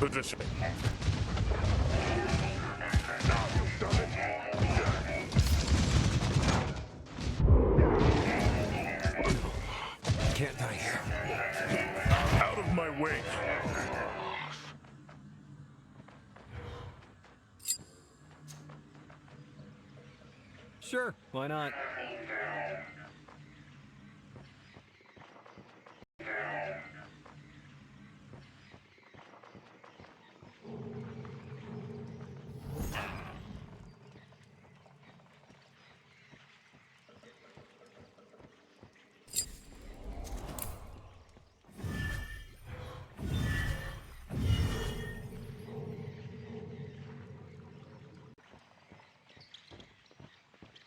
Position. Can't die here. Out of my way. Sure, why not?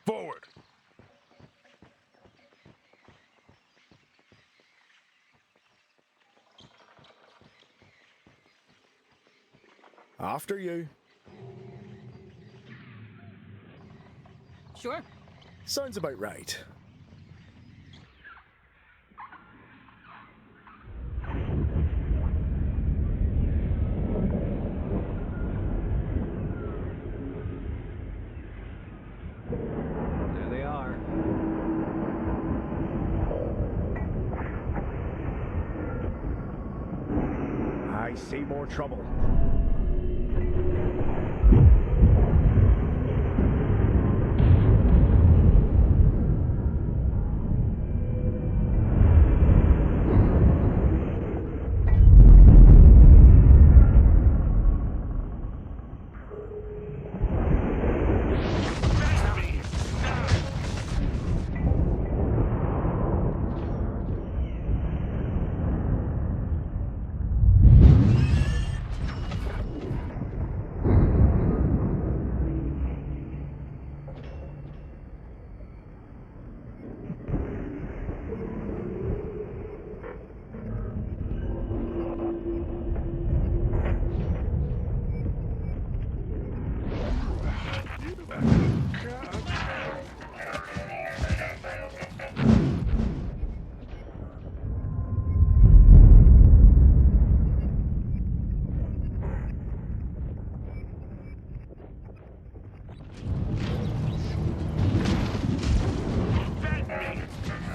Forward. After you. Sure. Sounds about right. I see more trouble.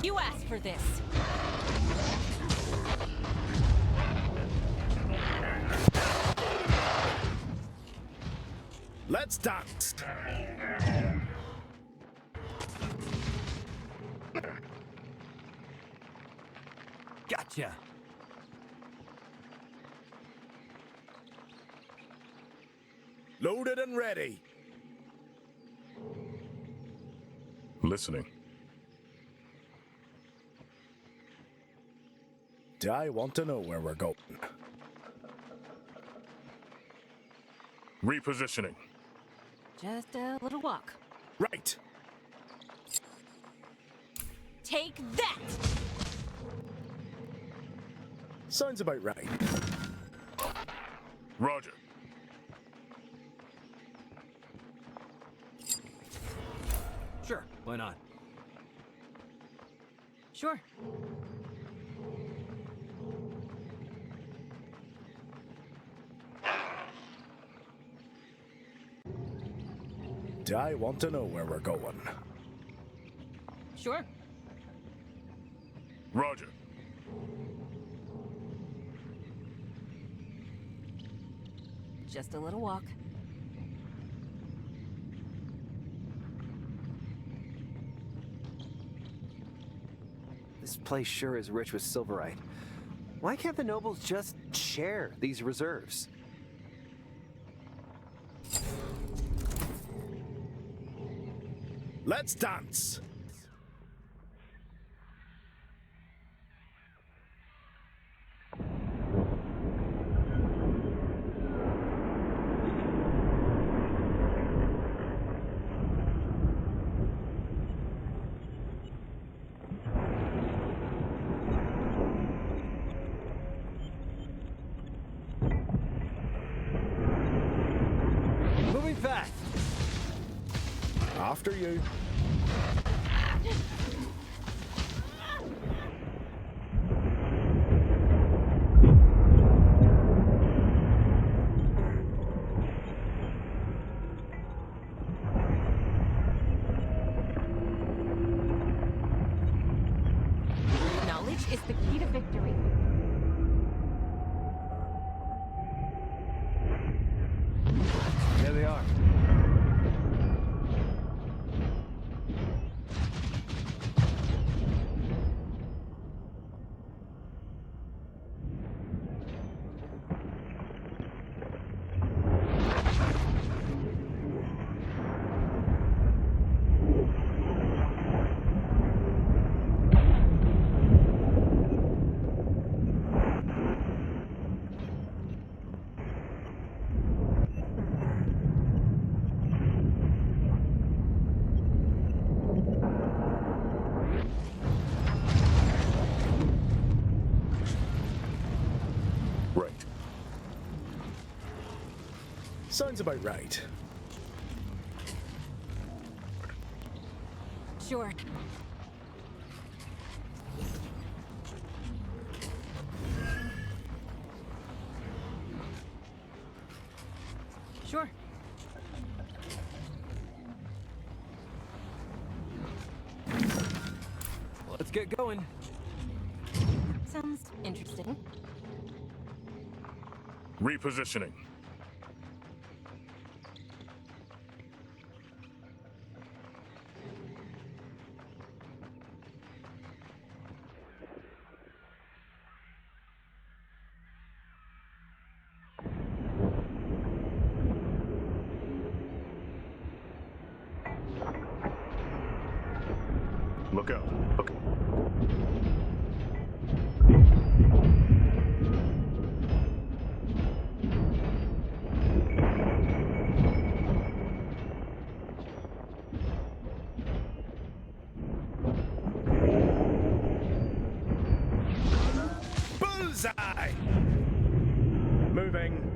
You asked for this. Let's dance! Gotcha. Loaded and ready. Listening. Do I want to know where we're going? Repositioning. Just a little walk. Right. Take that! Sounds about right. Roger. Sure, why not? Sure. Do I want to know where we're going? Sure. Roger. Just a little walk. This place sure is rich with silverite. Why can't the nobles just share these reserves? Let's dance! Moving fast! After you. Knowledge is the key to victory. There they are. Right. Sounds about right. Sure. Sure. Let's get going. Sounds interesting. Repositioning. Look out. Look. Bullseye! Moving.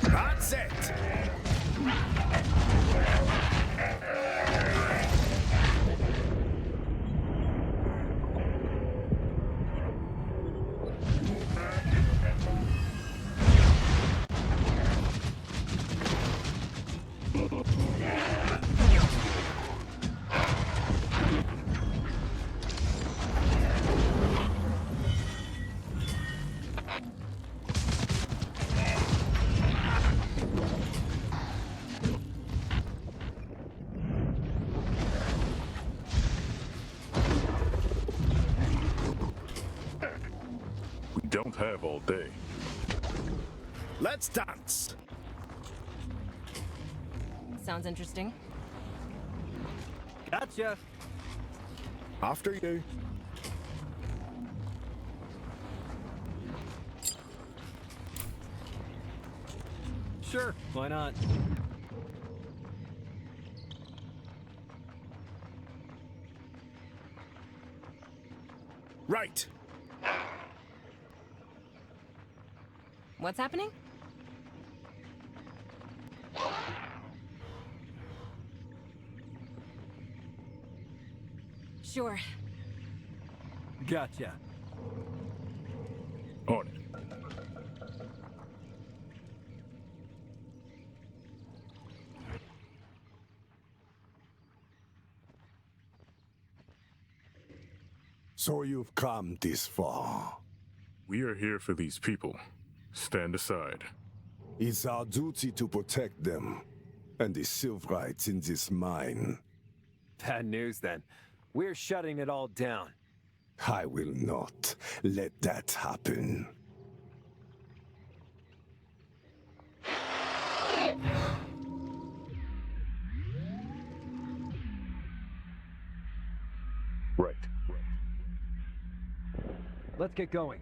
That's it! We don't have all day. Let's dance! Sounds interesting. Gotcha. After you. Sure, why not? Right. What's happening? Sure. Gotcha. On it. So you've come this far. We are here for these people. Stand aside. It's our duty to protect them and the Silverites in this mine. Bad news then. We're shutting it all down. I will not let that happen. Right. Let's get going.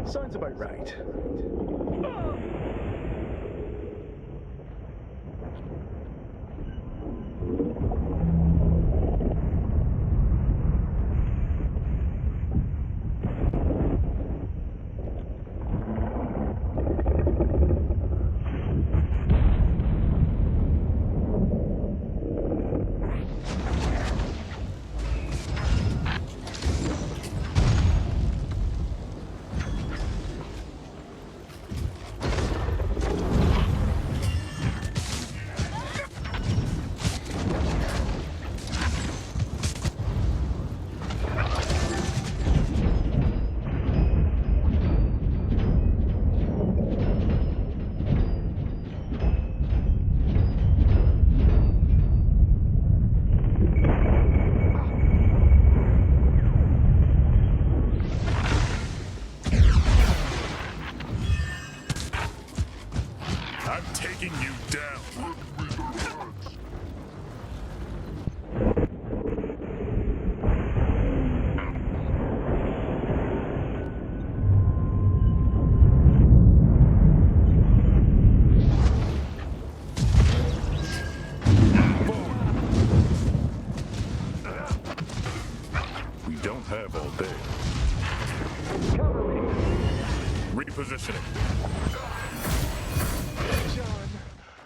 Sounds about right. I'm taking you down. We don't have all day. Repositioning.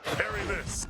Parry this.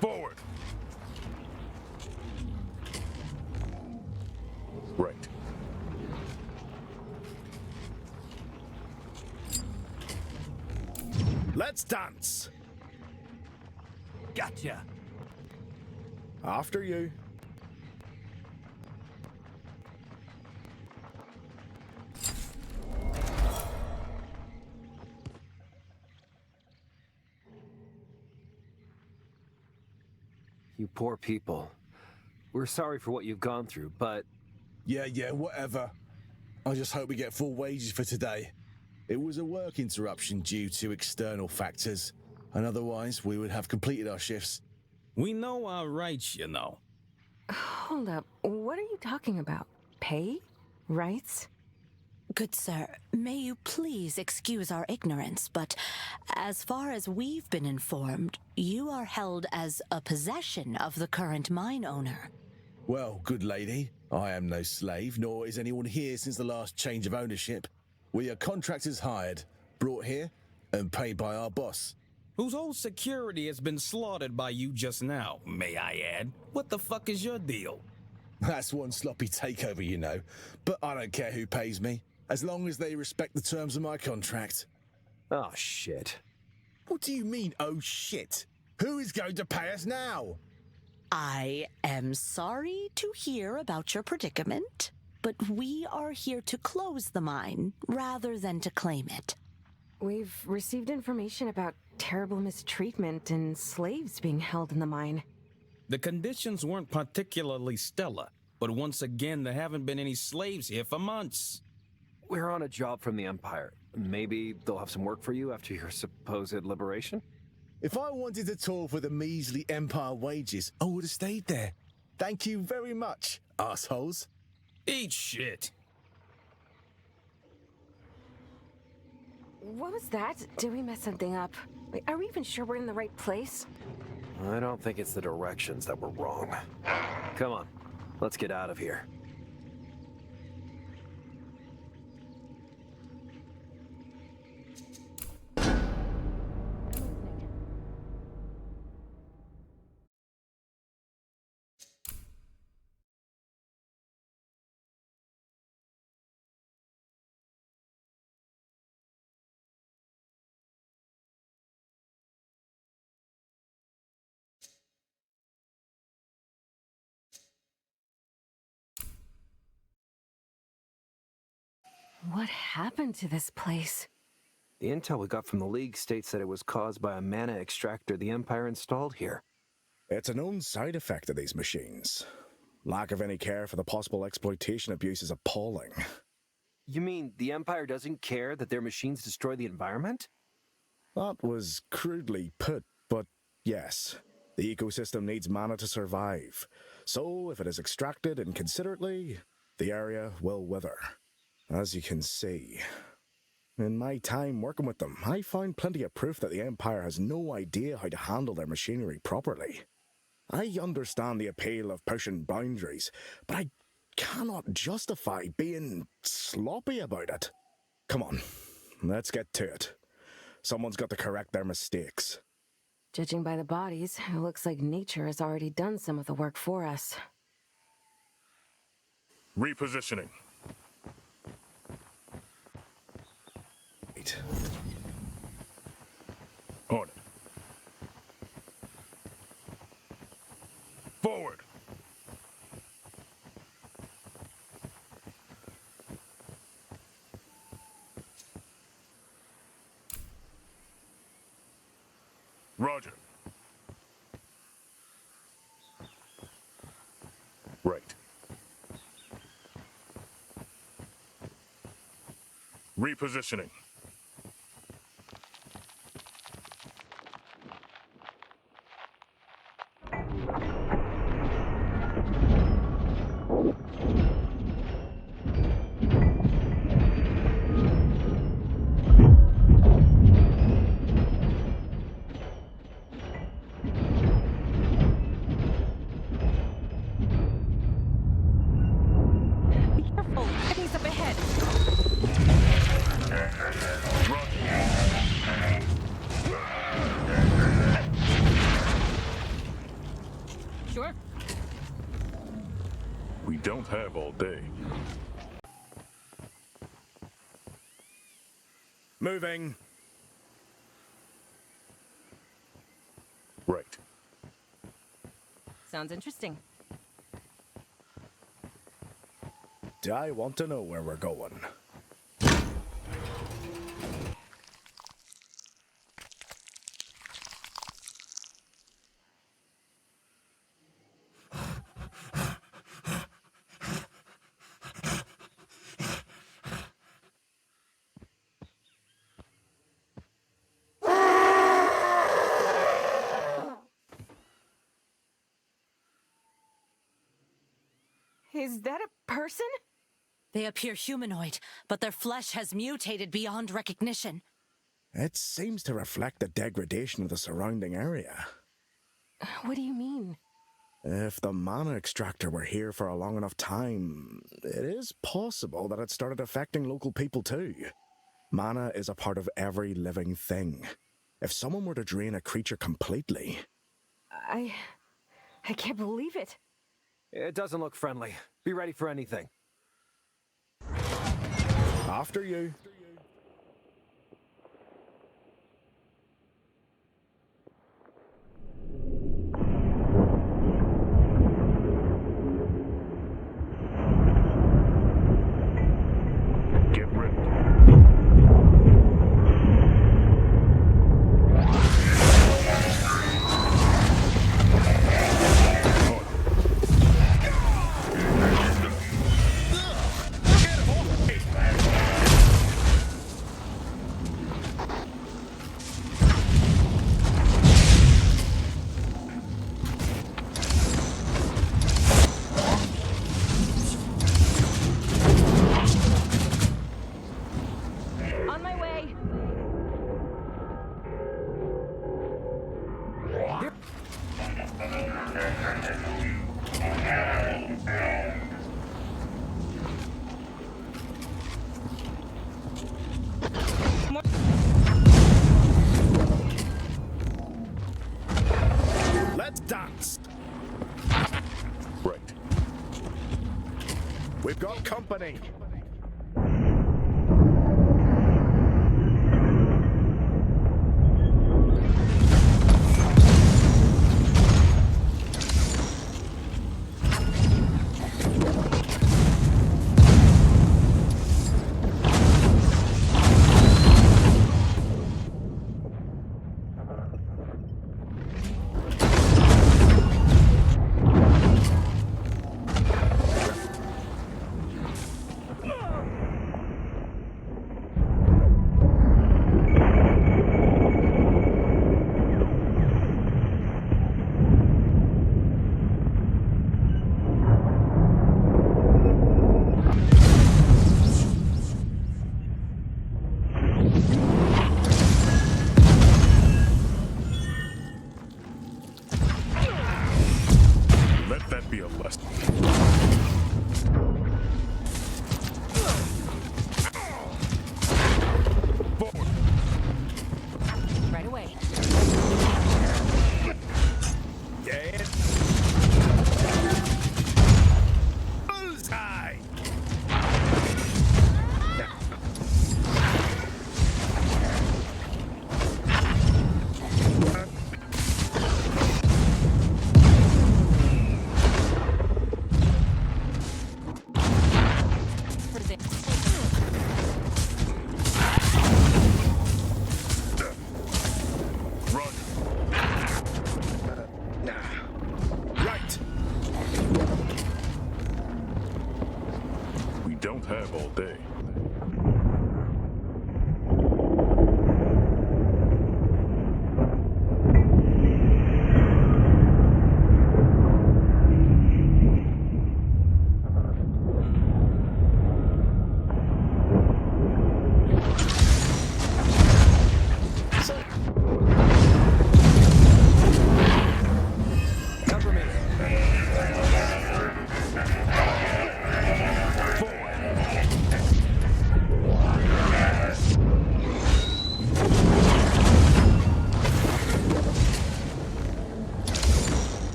Forward. Right. Let's dance. Gotcha. After you. You poor people. We're sorry for what you've gone through, but... Yeah, whatever. I just hope we get full wages for today. It was a work interruption due to external factors, and otherwise we would have completed our shifts. We know our rights, you know. Hold up. What are you talking about? Pay? Rights? Good sir, may you please excuse our ignorance, but as far as we've been informed, you are held as a possession of the current mine owner. Well, good lady, I am no slave, nor is anyone here since the last change of ownership. We are contractors hired, brought here, and paid by our boss. Whose whole security has been slaughtered by you just now, may I add. What the fuck is your deal? That's one sloppy takeover, you know, but I don't care who pays me, as long as they respect the terms of my contract. Oh, shit. What do you mean, oh shit? Who is going to pay us now? I am sorry to hear about your predicament, but we are here to close the mine rather than to claim it. We've received information about terrible mistreatment and slaves being held in the mine. The conditions weren't particularly stellar, but once again, there haven't been any slaves here for months. We're on a job from the Empire. Maybe they'll have some work for you after your supposed liberation? If I wanted to toil for the measly Empire wages, I would have stayed there. Thank you very much, assholes. Eat shit. What was that? Did we mess something up? Wait, are we even sure we're in the right place? I don't think it's the directions that were wrong. Come on, let's get out of here. What happened to this place? The intel we got from the League states that it was caused by a mana extractor the Empire installed here. It's a known side effect of these machines. Lack of any care for the possible exploitation abuse is appalling. You mean the Empire doesn't care that their machines destroy the environment? That was crudely put, but yes. The ecosystem needs mana to survive. So, if it is extracted inconsiderately, the area will wither. As you can see. In my time working with them, I found plenty of proof that the Empire has no idea how to handle their machinery properly. I understand the appeal of pushing boundaries, but I cannot justify being sloppy about it. Come on, let's get to it. Someone's got to correct their mistakes. Judging by the bodies, it looks like nature has already done some of the work for us. Repositioning. Right. On it. Forward. Roger. Right. Repositioning. Enemies up ahead! Sure. We don't have all day. Moving. Right. Sounds interesting. Do I want to know where we're going? Is that a person? They appear humanoid, but their flesh has mutated beyond recognition. It seems to reflect the degradation of the surrounding area. What do you mean? If the mana extractor were here for a long enough time, it is possible that it started affecting local people too. Mana is a part of every living thing. If someone were to drain a creature completely... I can't believe it. It doesn't look friendly. Be ready for anything. After you. Get ready. On my way! Let's dance! Right. We've got company.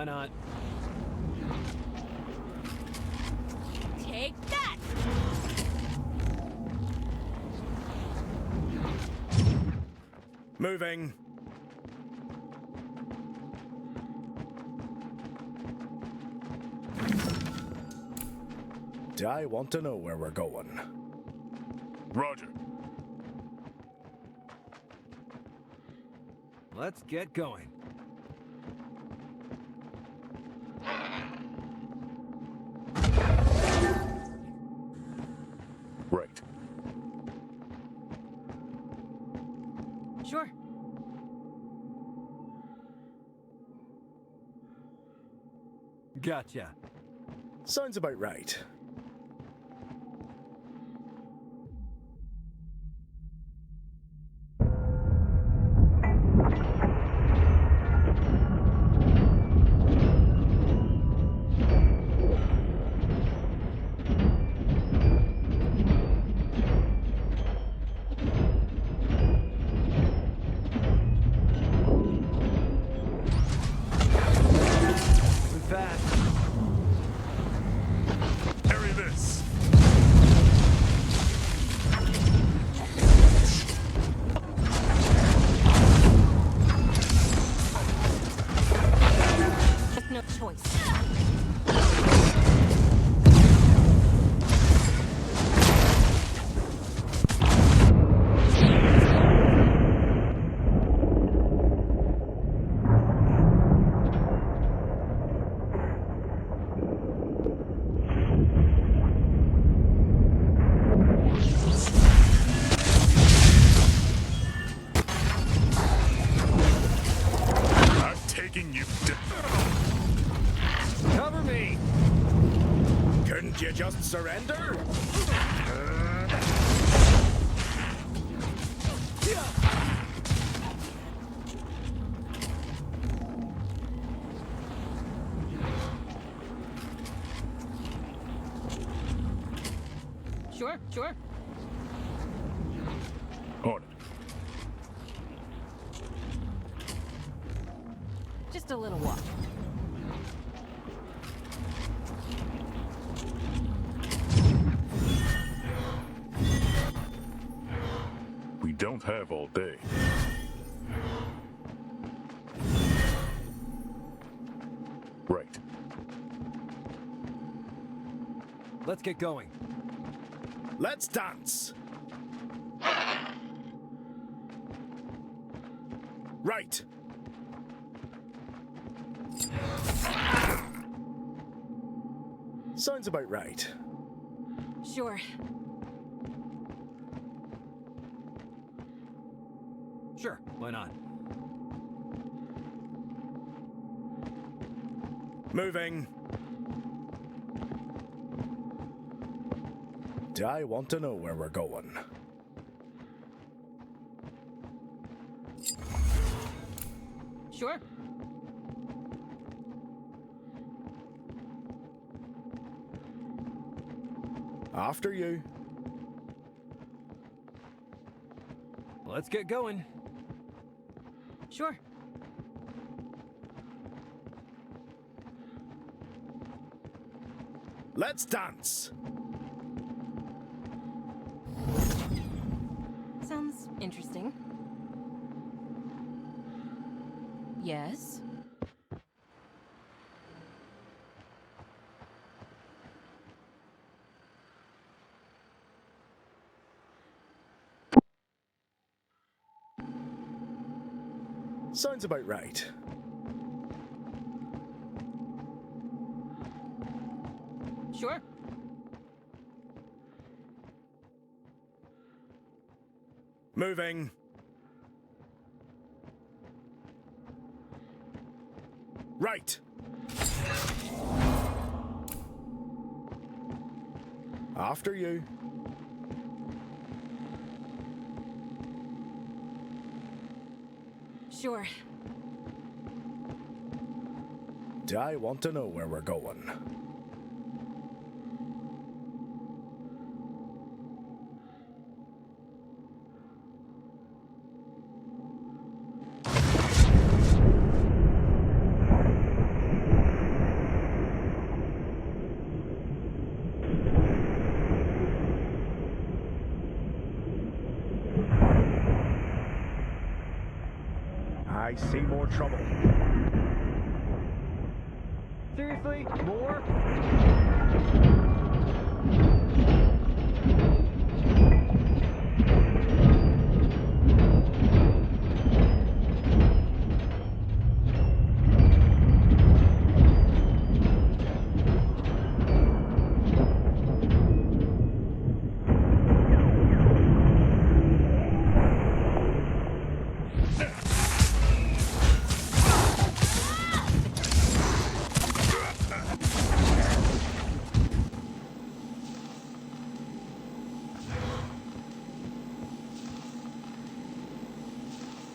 why not? Take that! Moving. I want to know where we're going. Roger. Let's get going. Right. Sure. Gotcha. Sounds about right. Move fast. Carry this. There's no choice. I'm taking you down. Cover me! Couldn't you just surrender? Sure, sure. On it. Just a little walk. We don't have all day. Right. Let's get going. Let's dance. Right. Sounds about right. Sure. Sure, why not? Moving. I want to know where we're going. Sure. After you. Let's get going. Sure. Let's dance. Sounds interesting. Yes. Sounds about right. Sure. Moving. Right. After you. Sure. I want to know where we're going. I see more trouble. Seriously? More?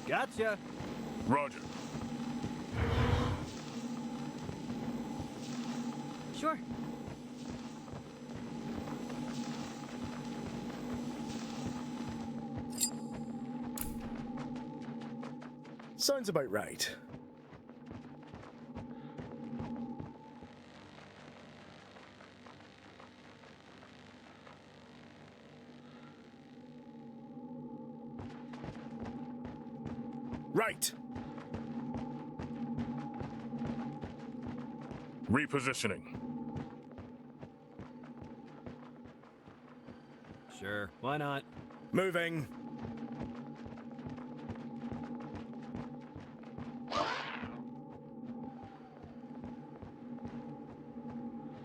Gotcha. Roger. Sure. Sounds about right. Right. Repositioning. Sure, why not? Moving.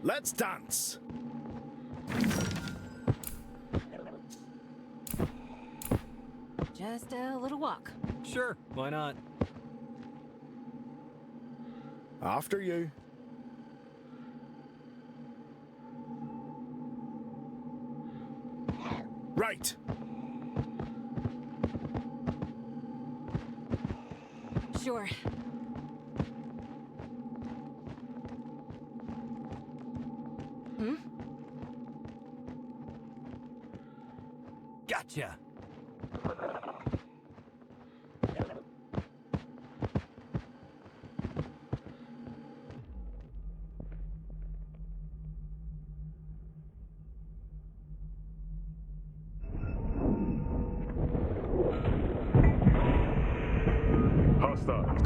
Let's dance. Just a little walk. Sure, why not? After you. Right. Sure. Hmm? Gotcha. Hostiles.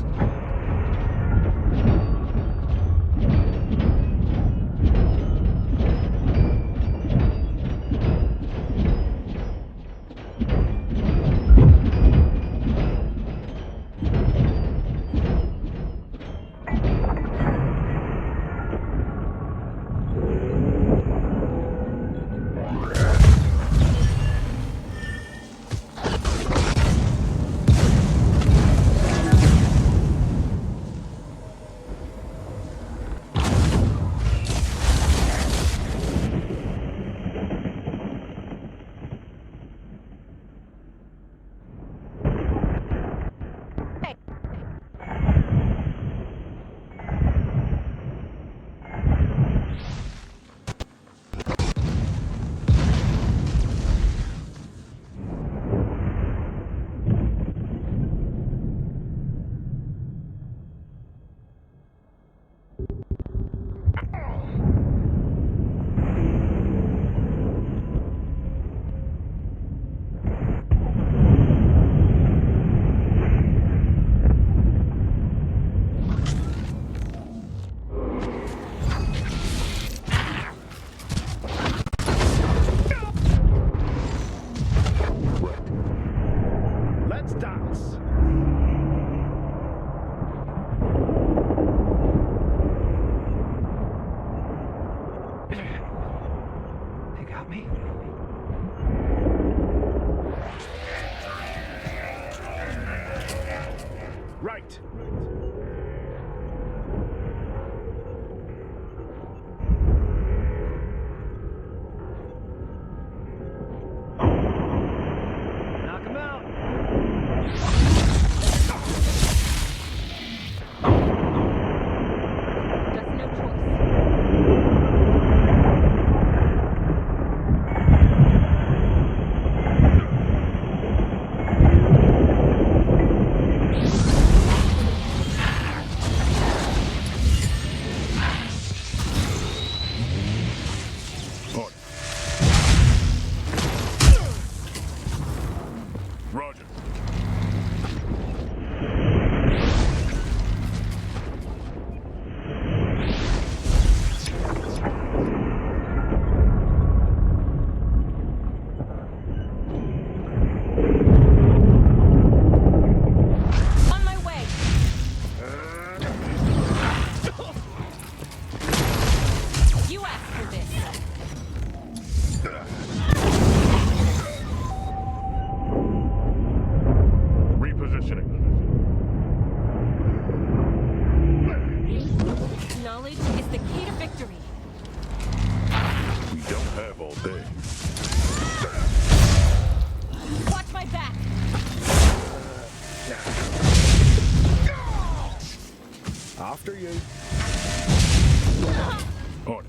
Let's dance. They got me. Right. Knock him out. Just no choice. After you. On it.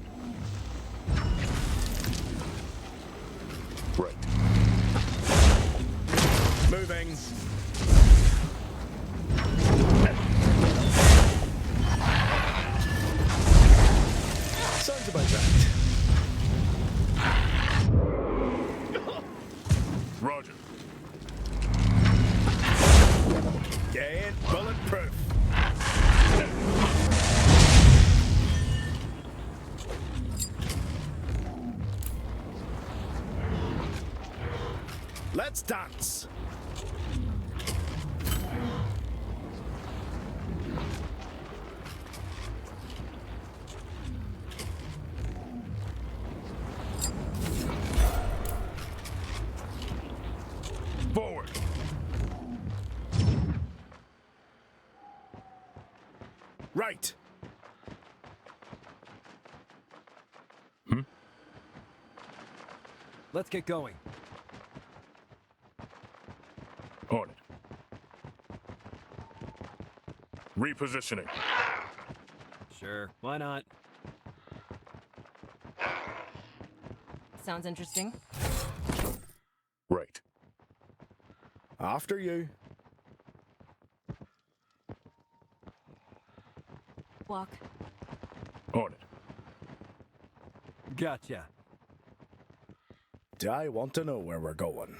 Right. Moving. Sounds about right. Roger. Get bulletproof. Let's dance. Forward. Right. Let's get going. On it. Repositioning. Sure, why not? Sounds interesting. Right. After you. Walk. On it. Gotcha. Do I want to know where we're going?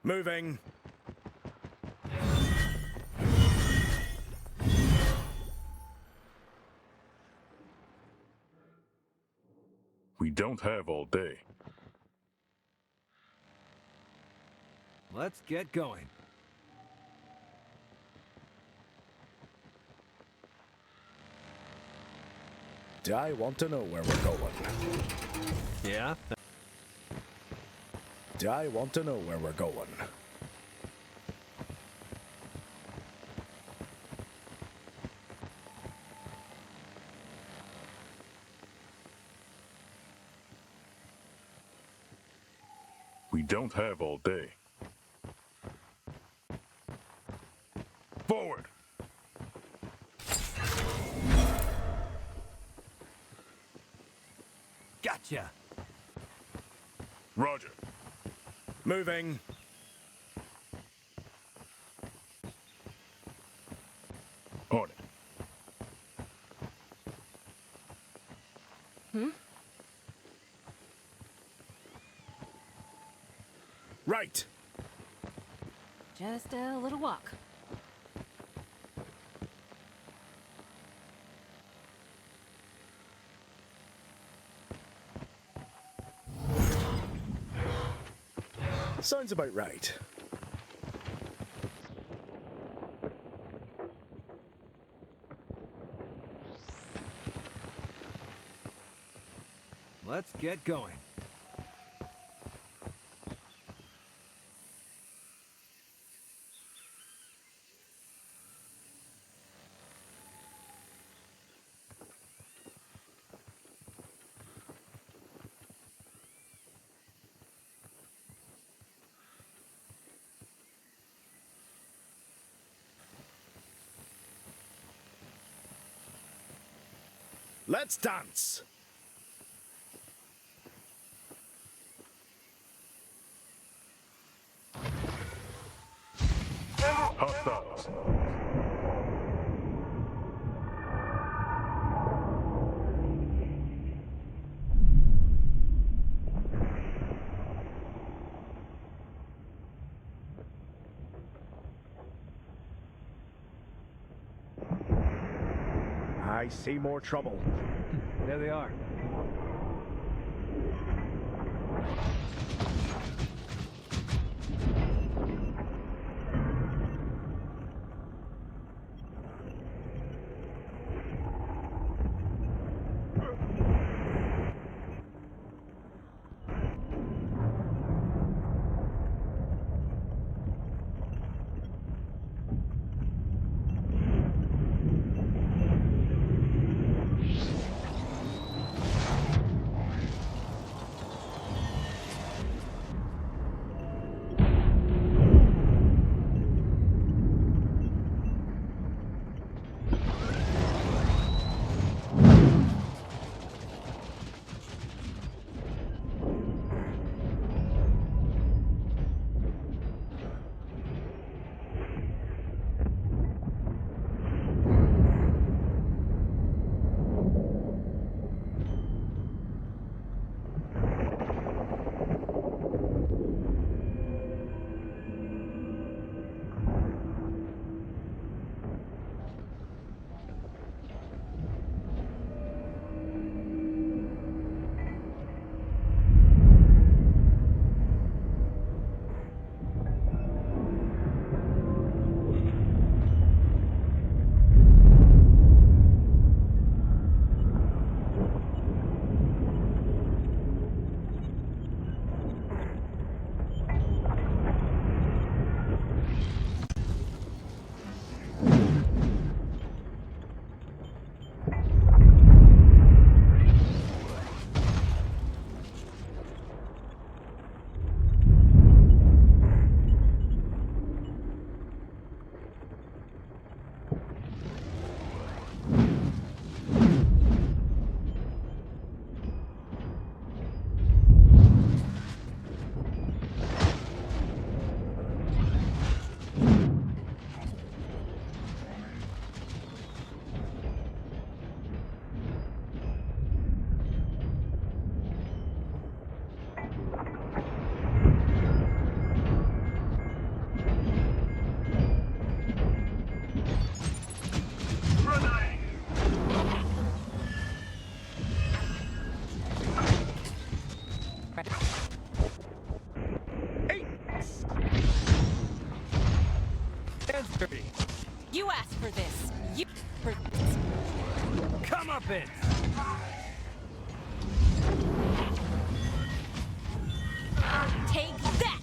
Moving. We don't have all day. Let's get going. Do I want to know where we're going? Yeah? Do I want to know where we're going? We don't have all day. Forward! Gotcha! Roger. Moving. On it. Right. Just a little walk. Sounds about right. Let's get going. Let's dance. Hostiles. I see more trouble. There they are. You asked for this. You for this. Come up in. Take that!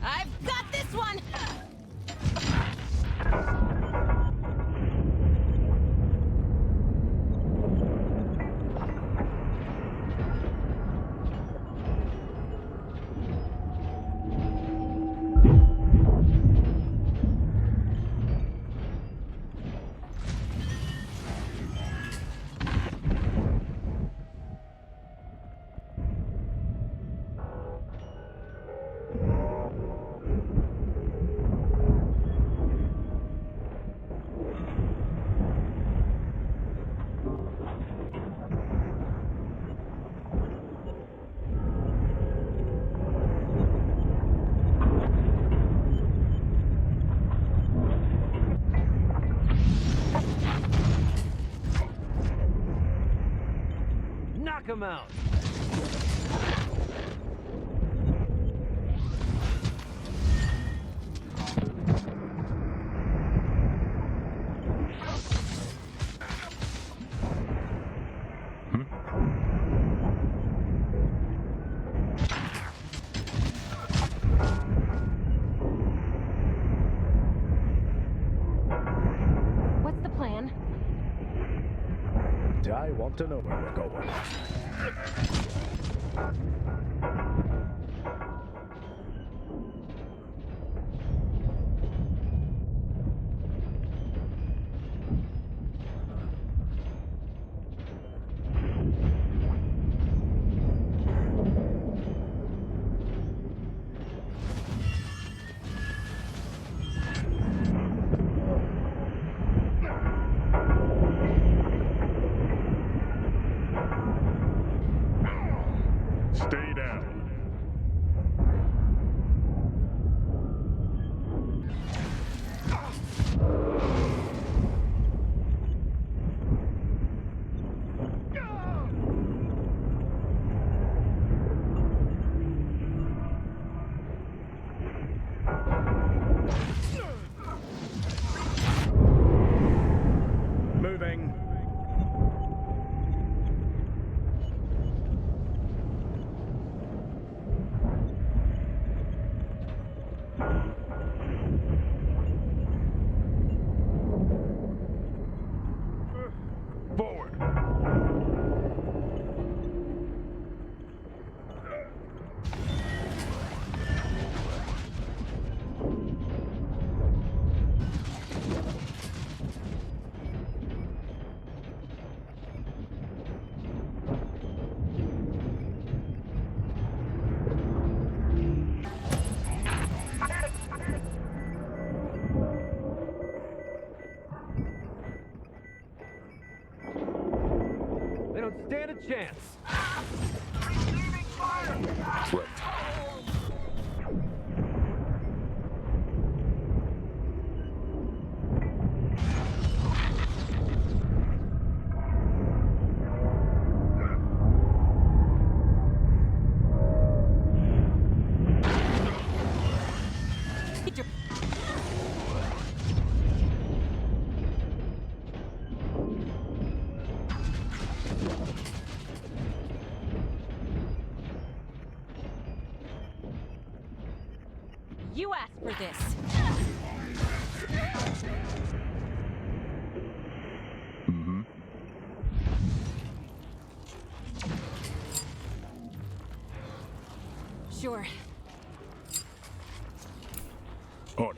I've got this one! Knock him out. What's the plan? I want to know where we're going. Stay down. Moving. Forward. They don't stand a chance. Right. You asked for this. Mm-hmm. Sure. On it.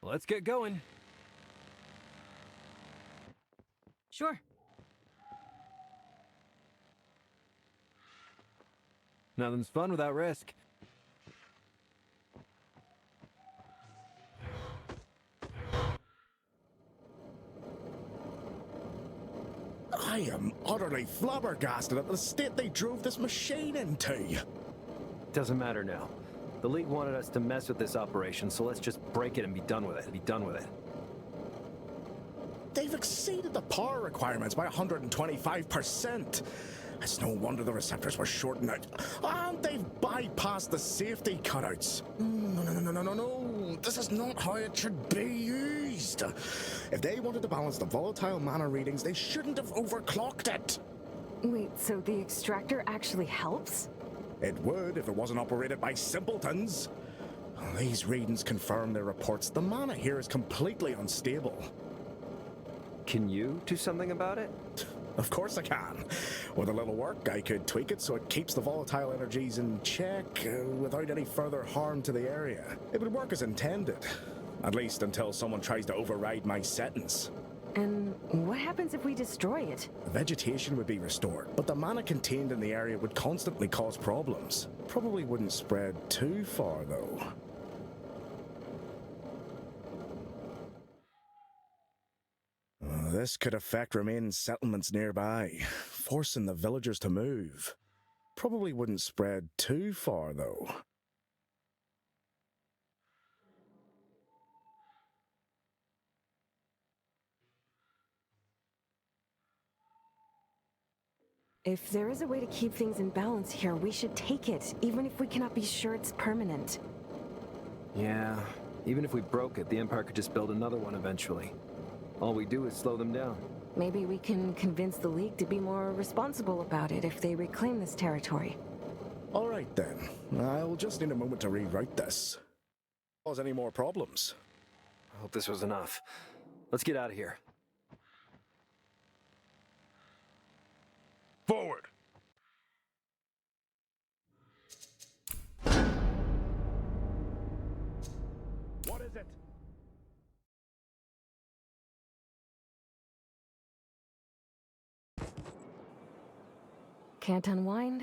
Let's get going. Sure. Nothing's fun without risk. I am utterly flabbergasted at the state they drove this machine into. Doesn't matter now. The League wanted us to mess with this operation, so let's just break it and be done with it. They've exceeded the power requirements by 125%. It's no wonder the receptors were shorting out. And they've bypassed the safety cutouts. No. This is not how it should be used. If they wanted to balance the volatile mana readings, they shouldn't have overclocked it. Wait, so the extractor actually helps? It would if it wasn't operated by simpletons. These readings confirm their reports. The mana here is completely unstable. Can you do something about it? Of course I can. With a little work, I could tweak it so it keeps the volatile energies in check without any further harm to the area. It would work as intended. At least until someone tries to override my settings. And what happens if we destroy it? The vegetation would be restored, but the mana contained in the area would constantly cause problems. Probably wouldn't spread too far, though. This could affect remaining settlements nearby, forcing the villagers to move. Probably wouldn't spread too far, though. If there is a way to keep things in balance here, we should take it, even if we cannot be sure it's permanent. Yeah, even if we broke it, the Empire could just build another one eventually. All we do is slow them down. Maybe we can convince the League to be more responsible about it if they reclaim this territory. All right then. I'll just need a moment to rewrite this. Cause any more problems? I hope this was enough. Let's get out of here. Forward! What is it? Can't unwind?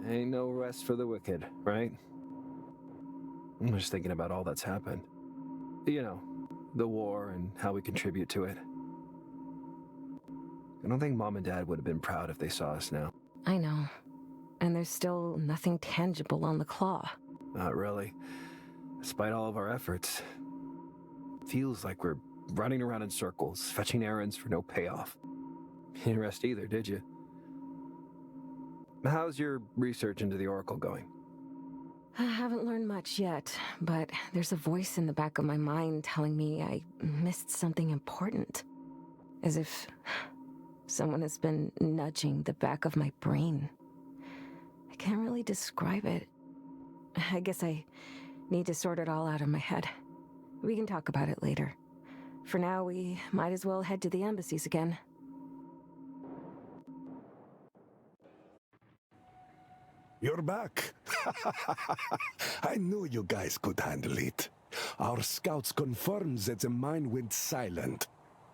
Ain't no rest for the wicked, right? I'm just thinking about all that's happened. You know, the war and how we contribute to it. I don't think Mom and Dad would have been proud if they saw us now. I know. And there's still nothing tangible on the claw. Not really. Despite all of our efforts, feels like we're running around in circles, fetching errands for no payoff. You didn't rest either, did you? How's your research into the Oracle going? I haven't learned much yet, but there's a voice in the back of my mind telling me I missed something important. As if someone has been nudging the back of my brain. I can't really describe it. I guess I need to sort it all out of my head. We can talk about it later. For now, we might as well head to the embassies again. You're back. I knew you guys could handle it. Our scouts confirmed that the mine went silent.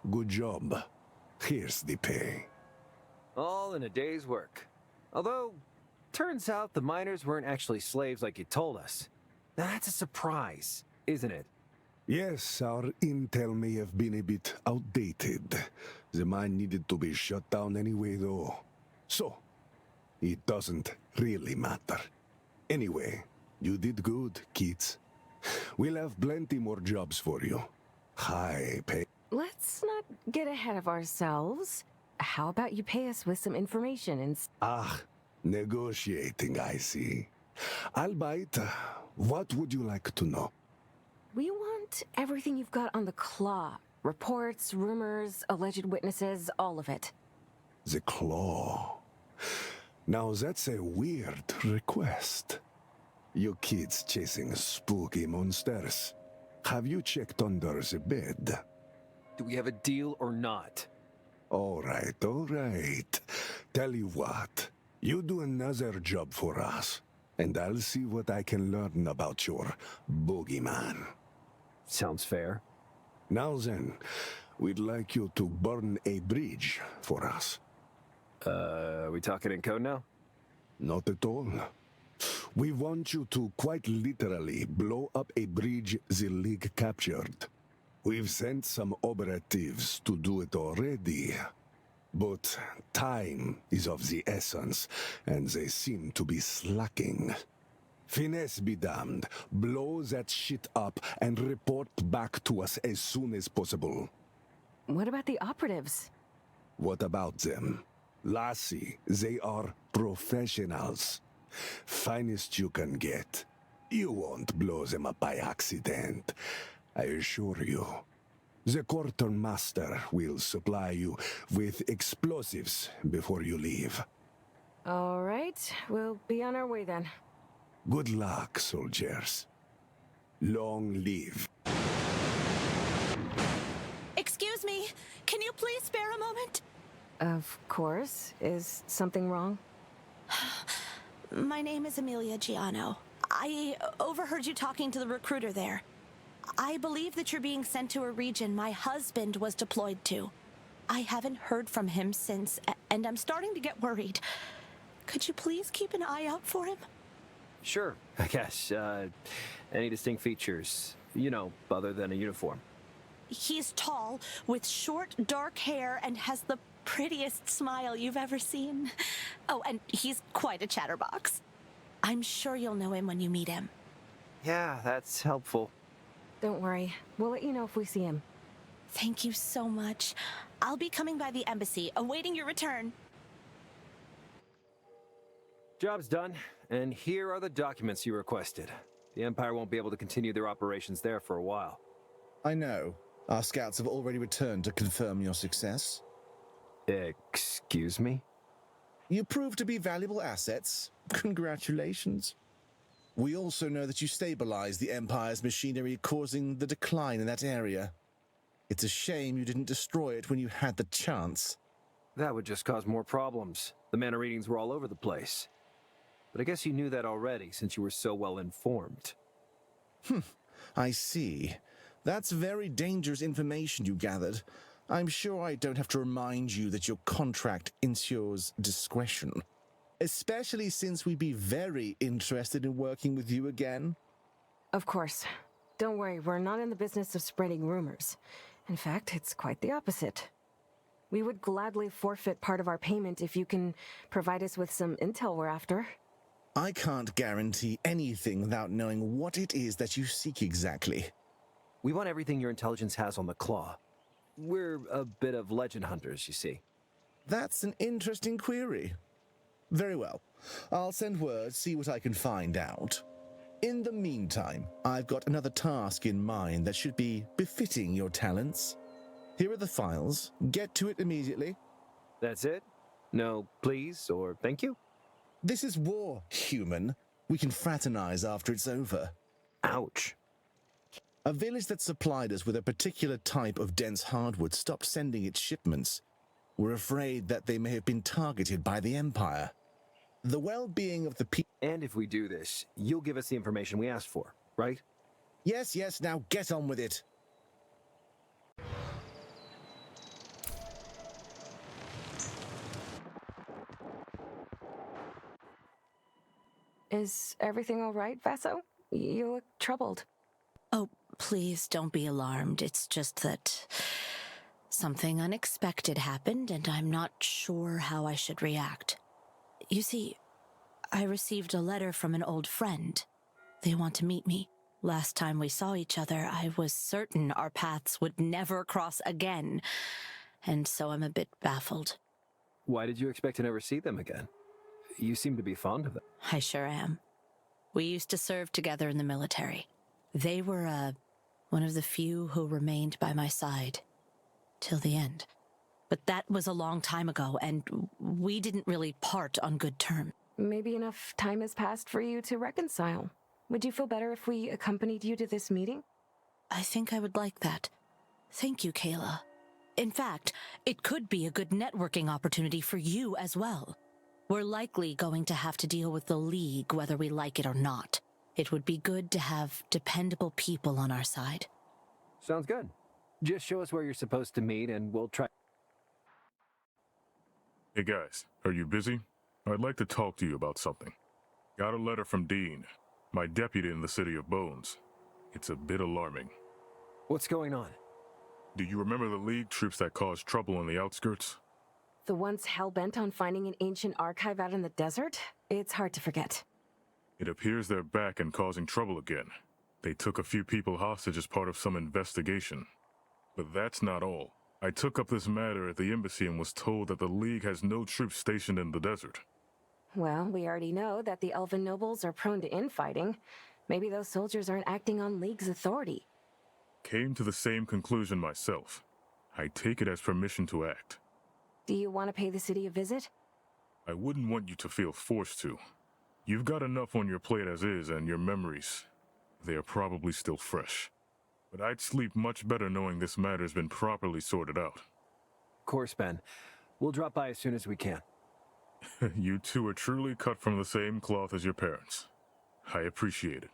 Good job. Here's the pay. All in a day's work. Although, turns out the miners weren't actually slaves like you told us. Now that's a surprise, isn't it? Yes, our intel may have been a bit outdated. The mine needed to be shut down anyway, though. So, it doesn't really matter. Anyway, you did good, kids. We'll have plenty more jobs for you. High pay. Let's not get ahead of ourselves. How about you pay us with some information and... Negotiating, I see. Albeit, what would you like to know? We want everything you've got on the claw. Reports, rumors, alleged witnesses, all of it. The claw. Now that's a weird request. You kids chasing spooky monsters. Have you checked under the bed? Do we have a deal or not? All right. Tell you what. You do another job for us, and I'll see what I can learn about your boogeyman. Sounds fair. Now then, we'd like you to burn a bridge for us. Are we talking in code now? Not at all. We want you to quite literally blow up a bridge the League captured. We've sent some operatives to do it already. But time is of the essence, and they seem to be slacking. Finesse be damned. Blow that shit up and report back to us as soon as possible. What about the operatives? What about them? Lassie, they are professionals. Finest you can get. You won't blow them up by accident, I assure you. The quartermaster will supply you with explosives before you leave. All right, we'll be on our way then. Good luck, soldiers. Long live. Excuse me, can you please spare a moment? Of course. Is something wrong? My name is Amelia Giano. I overheard you talking to the recruiter there. I believe that you're being sent to a region my husband was deployed to. I haven't heard from him since, and I'm starting to get worried. Could you please keep an eye out for him? Sure, I guess. Any distinct features, other than a uniform? He's tall, with short, dark hair, and has the prettiest smile you've ever seen. Oh, and he's quite a chatterbox. I'm sure you'll know him when you meet him. Yeah, that's helpful. Don't worry. We'll let you know if we see him. Thank you so much. I'll be coming by the embassy, awaiting your return. Job's done, and here are the documents you requested. The Empire won't be able to continue their operations there for a while. I know. Our scouts have already returned to confirm your success. Excuse me? You proved to be valuable assets. Congratulations. We also know that you stabilized the Empire's machinery, causing the decline in that area. It's a shame you didn't destroy it when you had the chance. That would just cause more problems. The mana readings were all over the place. But I guess you knew that already, since you were so well informed. I see. That's very dangerous information you gathered. I'm sure I don't have to remind you that your contract ensures discretion. Especially since we'd be very interested in working with you again. Of course. Don't worry, we're not in the business of spreading rumors. In fact, it's quite the opposite. We would gladly forfeit part of our payment if you can provide us with some intel we're after. I can't guarantee anything without knowing what it is that you seek exactly. We want everything your intelligence has on the claw. We're a bit of legend hunters, you see. That's an interesting query. Very well. I'll send word, see what I can find out. In the meantime, I've got another task in mind that should be befitting your talents. Here are the files. Get to it immediately. That's it? No please or thank you? This is war, human. We can fraternize after it's over. Ouch. A village that supplied us with a particular type of dense hardwood stopped sending its shipments. We're afraid that they may have been targeted by the Empire. The well-being of the people... And if we do this, you'll give us the information we asked for, right? Yes, now get on with it. Is everything all right, Vaso? You look troubled. Oh, please don't be alarmed. It's just that something unexpected happened, and I'm not sure how I should react. You see, I received a letter from an old friend. They want to meet me. Last time we saw each other, I was certain our paths would never cross again, and so I'm a bit baffled. Why did you expect to never see them again? You seem to be fond of them. I sure am. We used to serve together in the military. They were, one of the few who remained by my side. Till the end. But that was a long time ago, and we didn't really part on good terms. Maybe enough time has passed for you to reconcile. Would you feel better if we accompanied you to this meeting? I think I would like that. Thank you, Kayla. In fact, it could be a good networking opportunity for you as well. We're likely going to have to deal with the League whether we like it or not. It would be good to have dependable people on our side. Sounds good. Just show us where you're supposed to meet and we'll try. Hey guys, are you busy? I'd like to talk to you about something. Got a letter from Dean, my deputy in the City of Bones. It's a bit alarming. What's going on? Do you remember the League troops that caused trouble on the outskirts? The ones hell-bent on finding an ancient archive out in the desert? It's hard to forget. It appears they're back and causing trouble again. They took a few people hostage as part of some investigation. But that's not all. I took up this matter at the embassy and was told that the League has no troops stationed in the desert. Well, we already know that the elven nobles are prone to infighting. Maybe those soldiers aren't acting on League's authority. Came to the same conclusion myself. I take it as permission to act. Do you want to pay the city a visit? I wouldn't want you to feel forced to. You've got enough on your plate as is, and your memories, they are probably still fresh. But I'd sleep much better knowing this matter's been properly sorted out. Of course, Ben. We'll drop by as soon as we can. You two are truly cut from the same cloth as your parents. I appreciate it.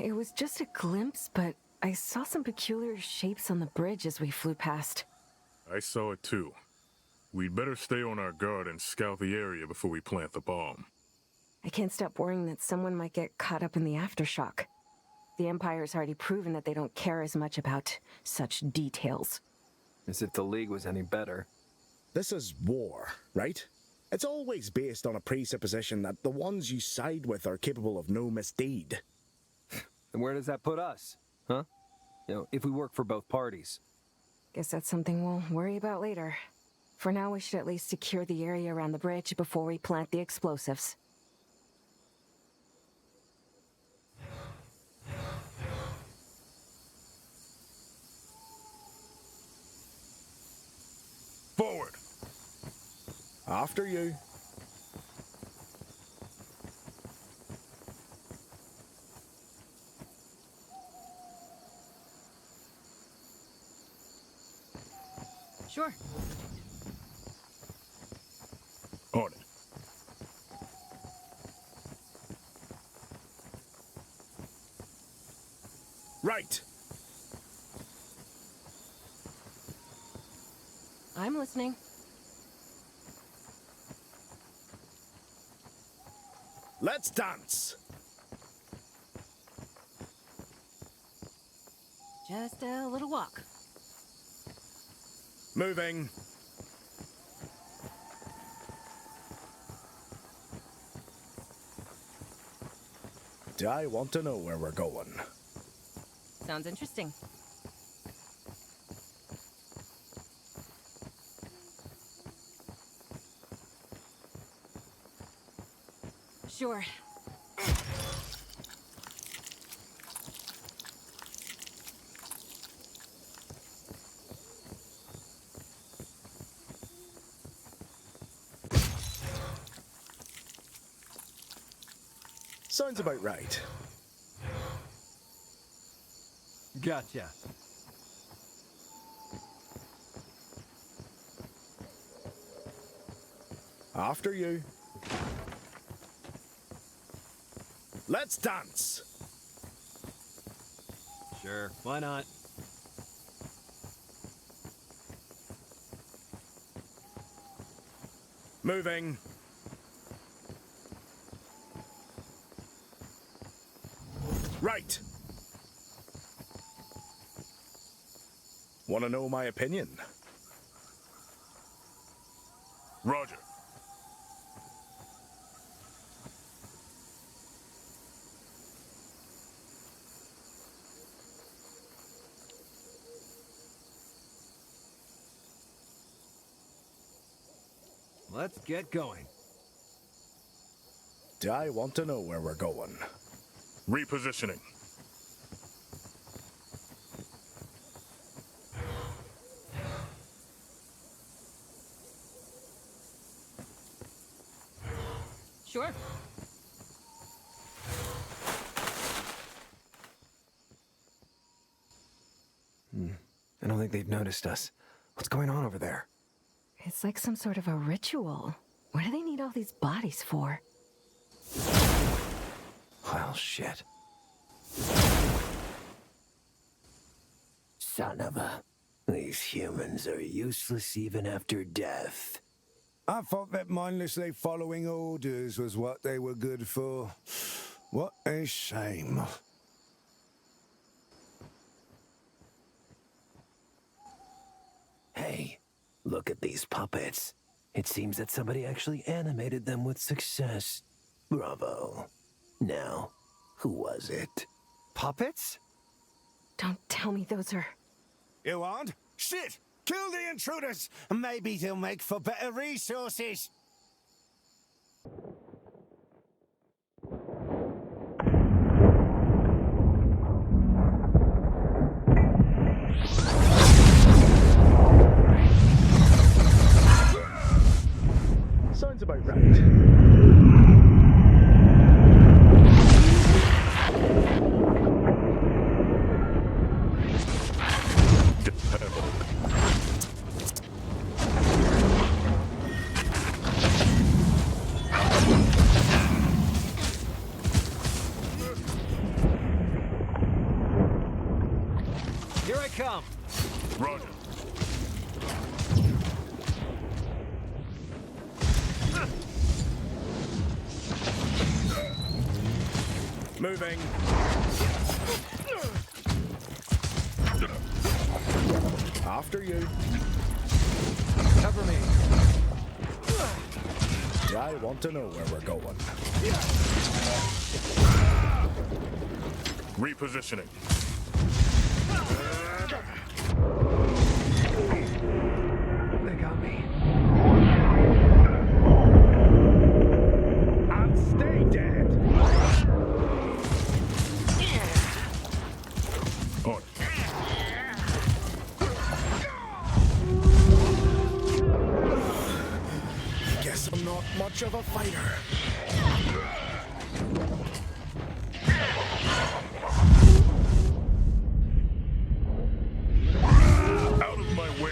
It was just a glimpse, but I saw some peculiar shapes on the bridge as we flew past. I saw it too. We'd better stay on our guard and scout the area before we plant the bomb. I can't stop worrying that someone might get caught up in the aftershock. The Empire's already proven that they don't care as much about such details. As if the League was any better. This is war, right? It's always based on a presupposition that the ones you side with are capable of no misdeed. And where does that put us? Huh? If we work for both parties. Guess that's something we'll worry about later. For now, we should at least secure the area around the bridge before we plant the explosives. Forward! After you. Sure. On it. Right. I'm listening. Let's dance. Just a little walk. Moving. Do I want to know where we're going? Sounds interesting. Sure. Sounds about right. Gotcha. After you. Let's dance. Sure, why not? Moving. Right. Want to know my opinion? Roger. Let's get going. Do I want to know where we're going? Repositioning. Sure. like they've noticed us. What's going on over there? It's like some sort of a ritual. What do they need all these bodies for? Well, shit. Son of a... These humans are useless even after death. I thought that mindlessly following orders was what they were good for. What a shame. Hey, look at these puppets. It seems that somebody actually animated them with success. Bravo. Now, who was it? Puppets? Don't tell me those are... You want? Shit! Kill the intruders! Maybe they'll make for better resources! Sounds about right. Here I come. Roger. Moving. After you. Cover me. I want to know where we're going. Repositioning. They got me. And stay dead. On. Guess I'm not much of a fighter. Out of my way.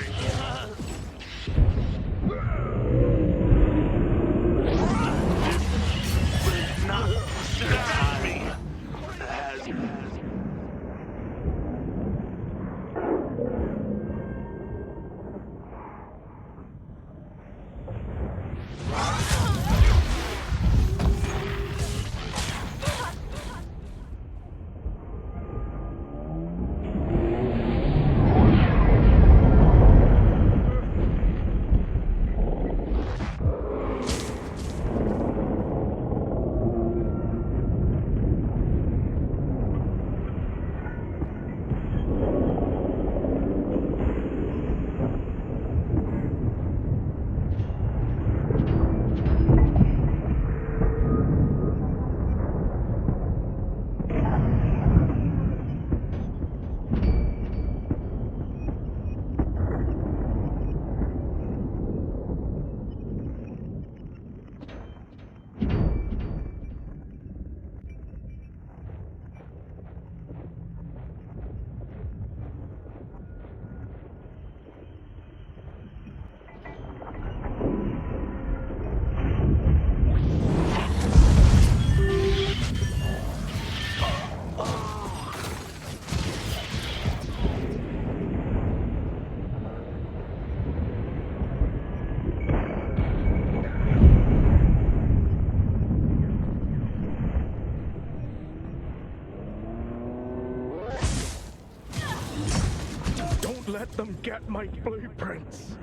Let them get my blueprints.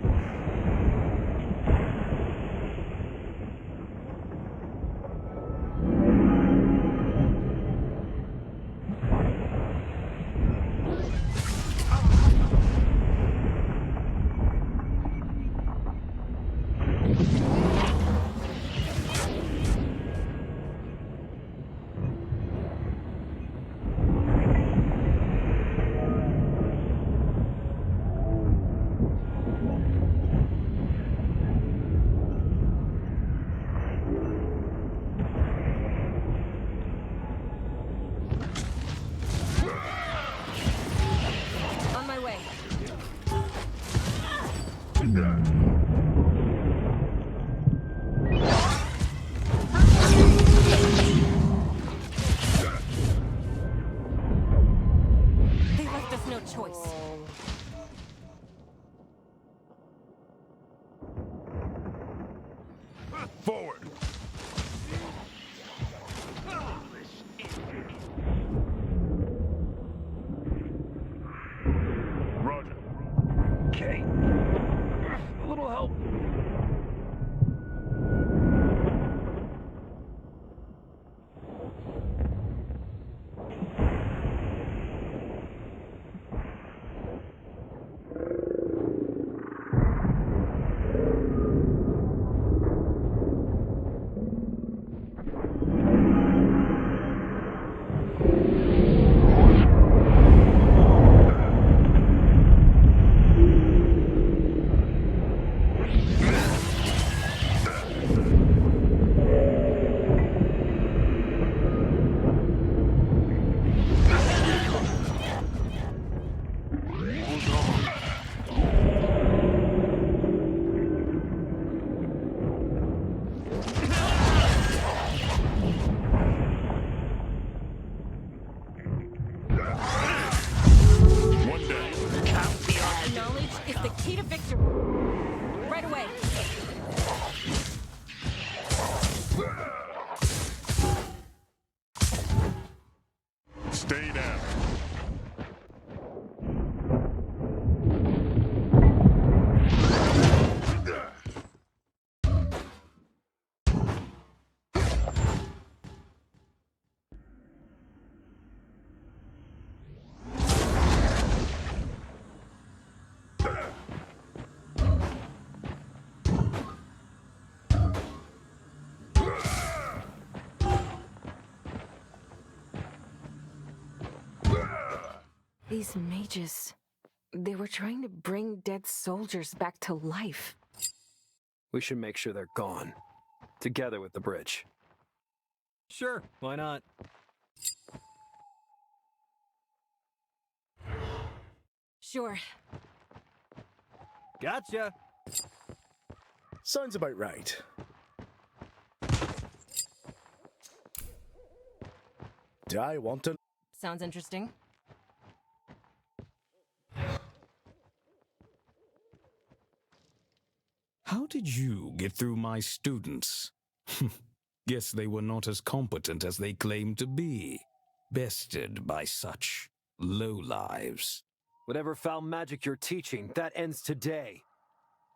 Forward! Roger. Okay. A little help. Knowledge is the key to victory. Right away. Stay down. These mages, they were trying to bring dead soldiers back to life. We should make sure they're gone. Together with the bridge. Sure, why not? Sure. Gotcha. Sounds about right. Do I want to? Sounds interesting. How did you get through my students? Guess they were not as competent as they claimed to be. Bested by such lowlives. Whatever foul magic you're teaching, that ends today.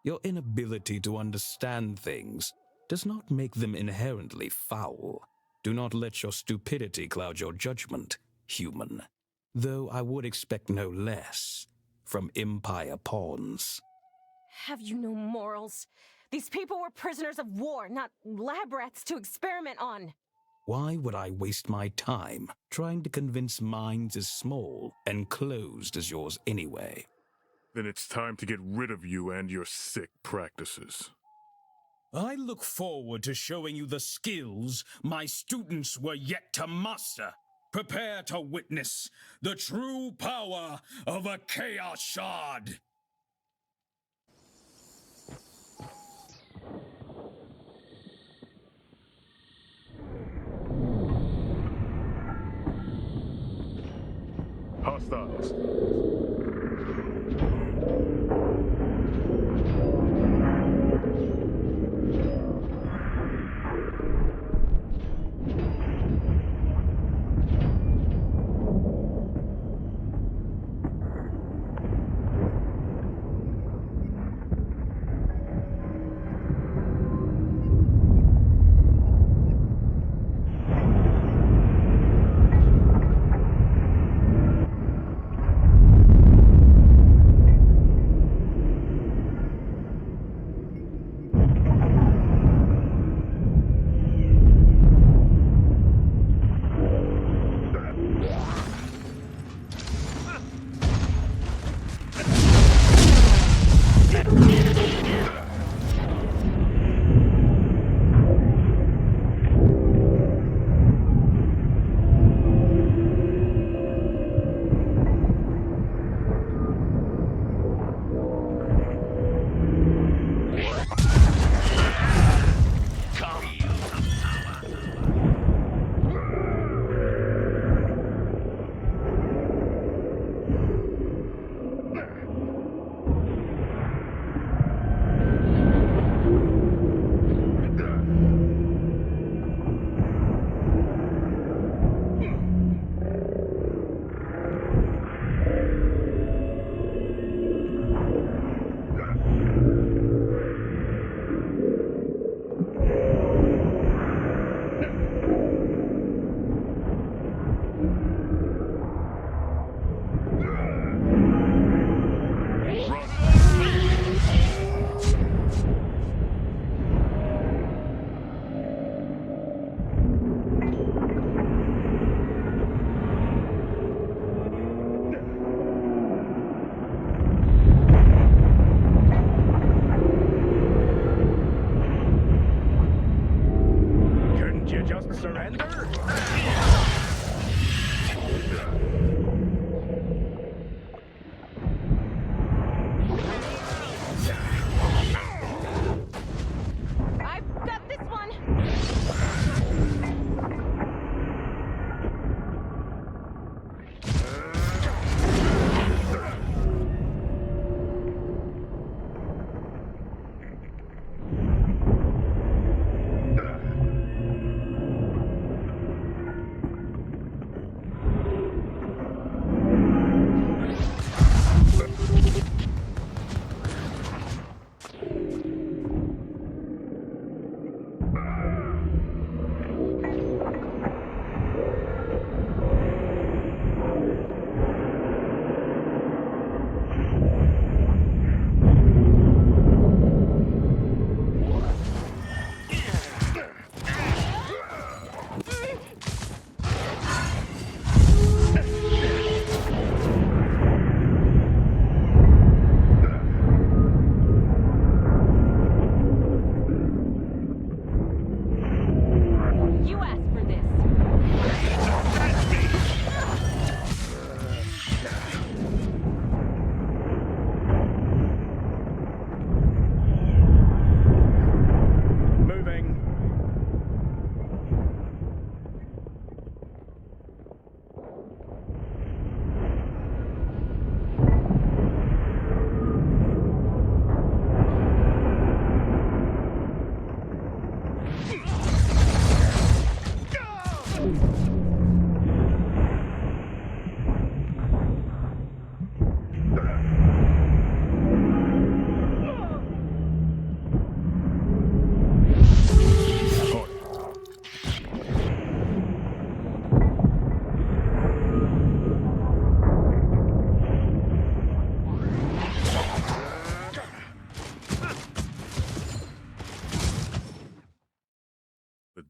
Your inability to understand things does not make them inherently foul. Do not let your stupidity cloud your judgment, human. Though I would expect no less from Empire pawns. Have you no morals? These people were prisoners of war, not lab rats to experiment on. Why would I waste my time trying to convince minds as small and closed as yours anyway? Then it's time to get rid of you and your sick practices. I look forward to showing you the skills my students were yet to master. Prepare to witness the true power of a Chaos Shard. Hostiles.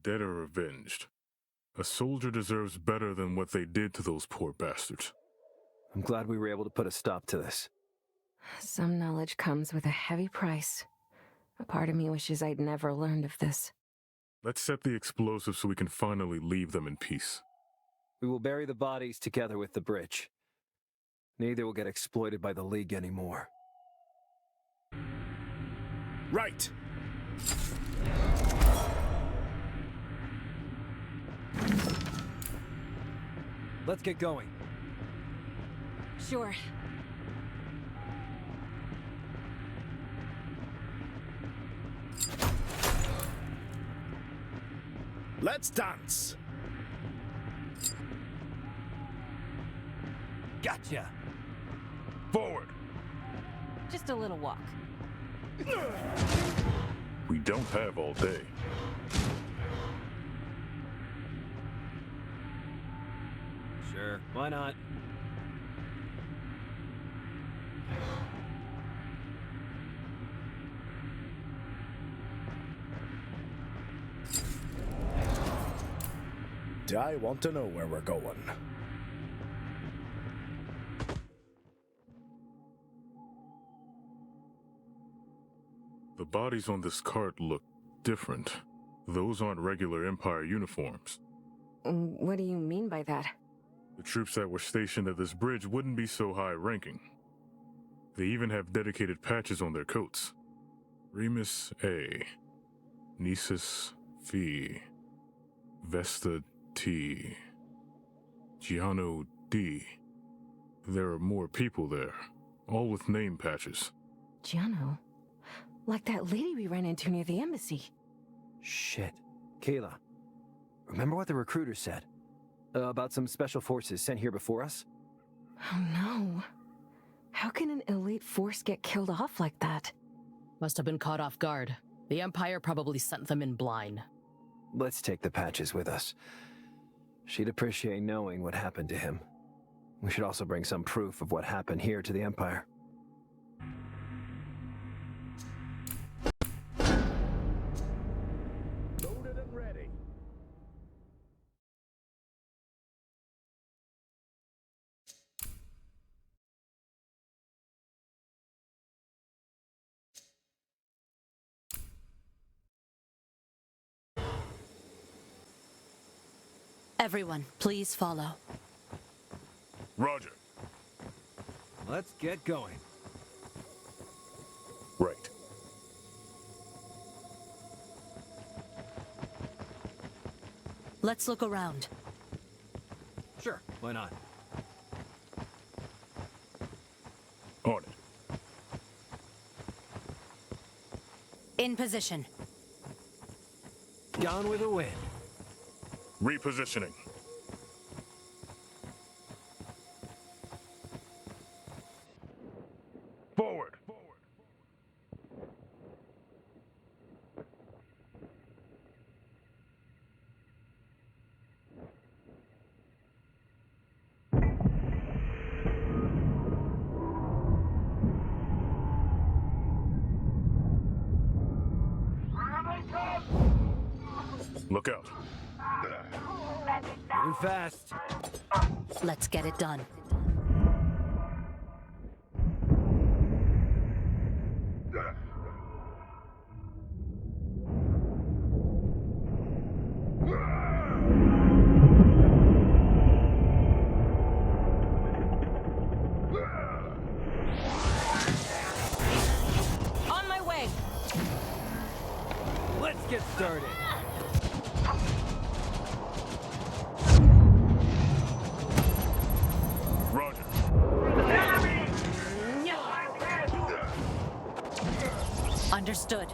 dead are avenged. A soldier deserves better than what they did to those poor bastards. I'm glad we were able to put a stop to this. Some knowledge comes with a heavy price. A part of me wishes I'd never learned of this. Let's set the explosives so we can finally leave them in peace. We will bury the bodies together with the bridge. Neither will get exploited by the League anymore. Right! Let's get going. Sure. Let's dance! Gotcha! Forward! Just a little walk. We don't have all day. Sure, why not? Do I want to know where we're going? The bodies on this cart look different. Those aren't regular Empire uniforms. What do you mean by that? The troops that were stationed at this bridge wouldn't be so high-ranking. They even have dedicated patches on their coats. Remus A. Nisus V. Vesta T. Giano D. There are more people there, all with name patches. Giano? Like that lady we ran into near the embassy. Shit. Kayla, remember what the recruiter said? About some special forces sent here before us? Oh no. How can an elite force get killed off like that? Must have been caught off guard. The Empire probably sent them in blind. Let's take the patches with us. She'd appreciate knowing what happened to him. We should also bring some proof of what happened here to the Empire. Loaded and ready. Everyone, please follow. Roger. Let's get going. Right. Let's look around. Sure, why not? On it. In position. Gone with the wind. Repositioning. Forward. Look out. Moving fast. Let's get it done. On my way! Let's get started. Roger. Understood.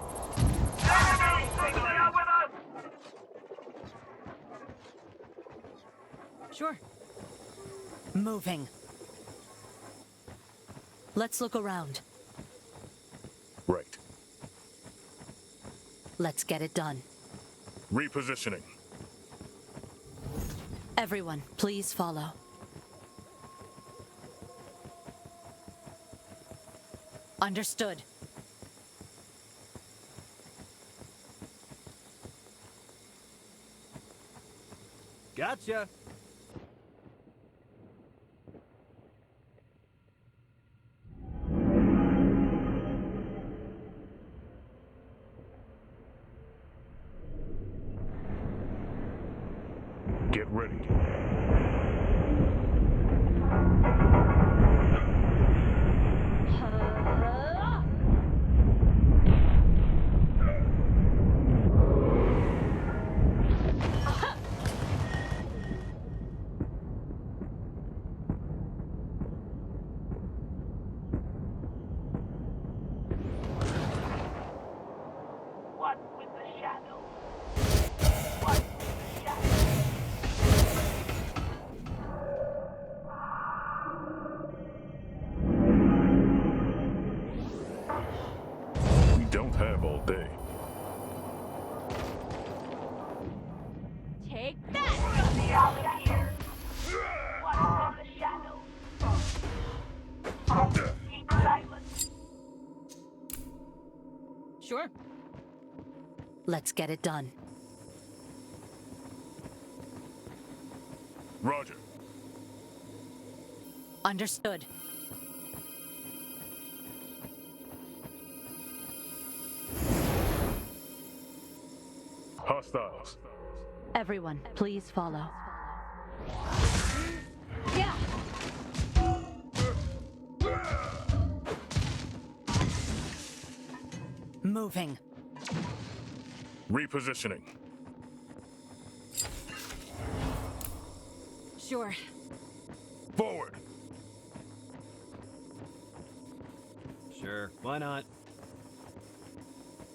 Sure. Moving. Let's look around. Right. Let's get it done. Repositioning. Everyone, please follow. Understood. Gotcha. Get ready. What with the shadow? What with the shadow? We don't have all day. Take that! Get me out of here! What with the shadow? Keep silent. Sure. Let's get it done. Roger. Understood. Hostiles. Everyone, please follow. Yeah. Moving. Repositioning. Sure. Forward. Sure, why not?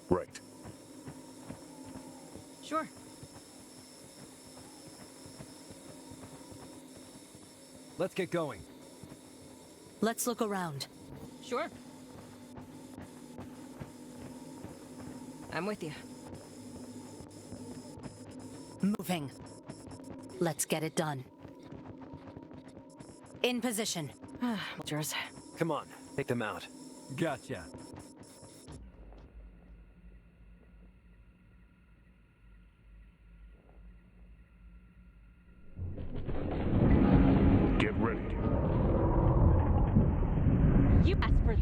Right. Sure. Let's get going. Let's look around. Sure. I'm with you. Moving. Let's get it done. In position. Soldiers. Come on, take them out. Gotcha. Get ready. You asked for...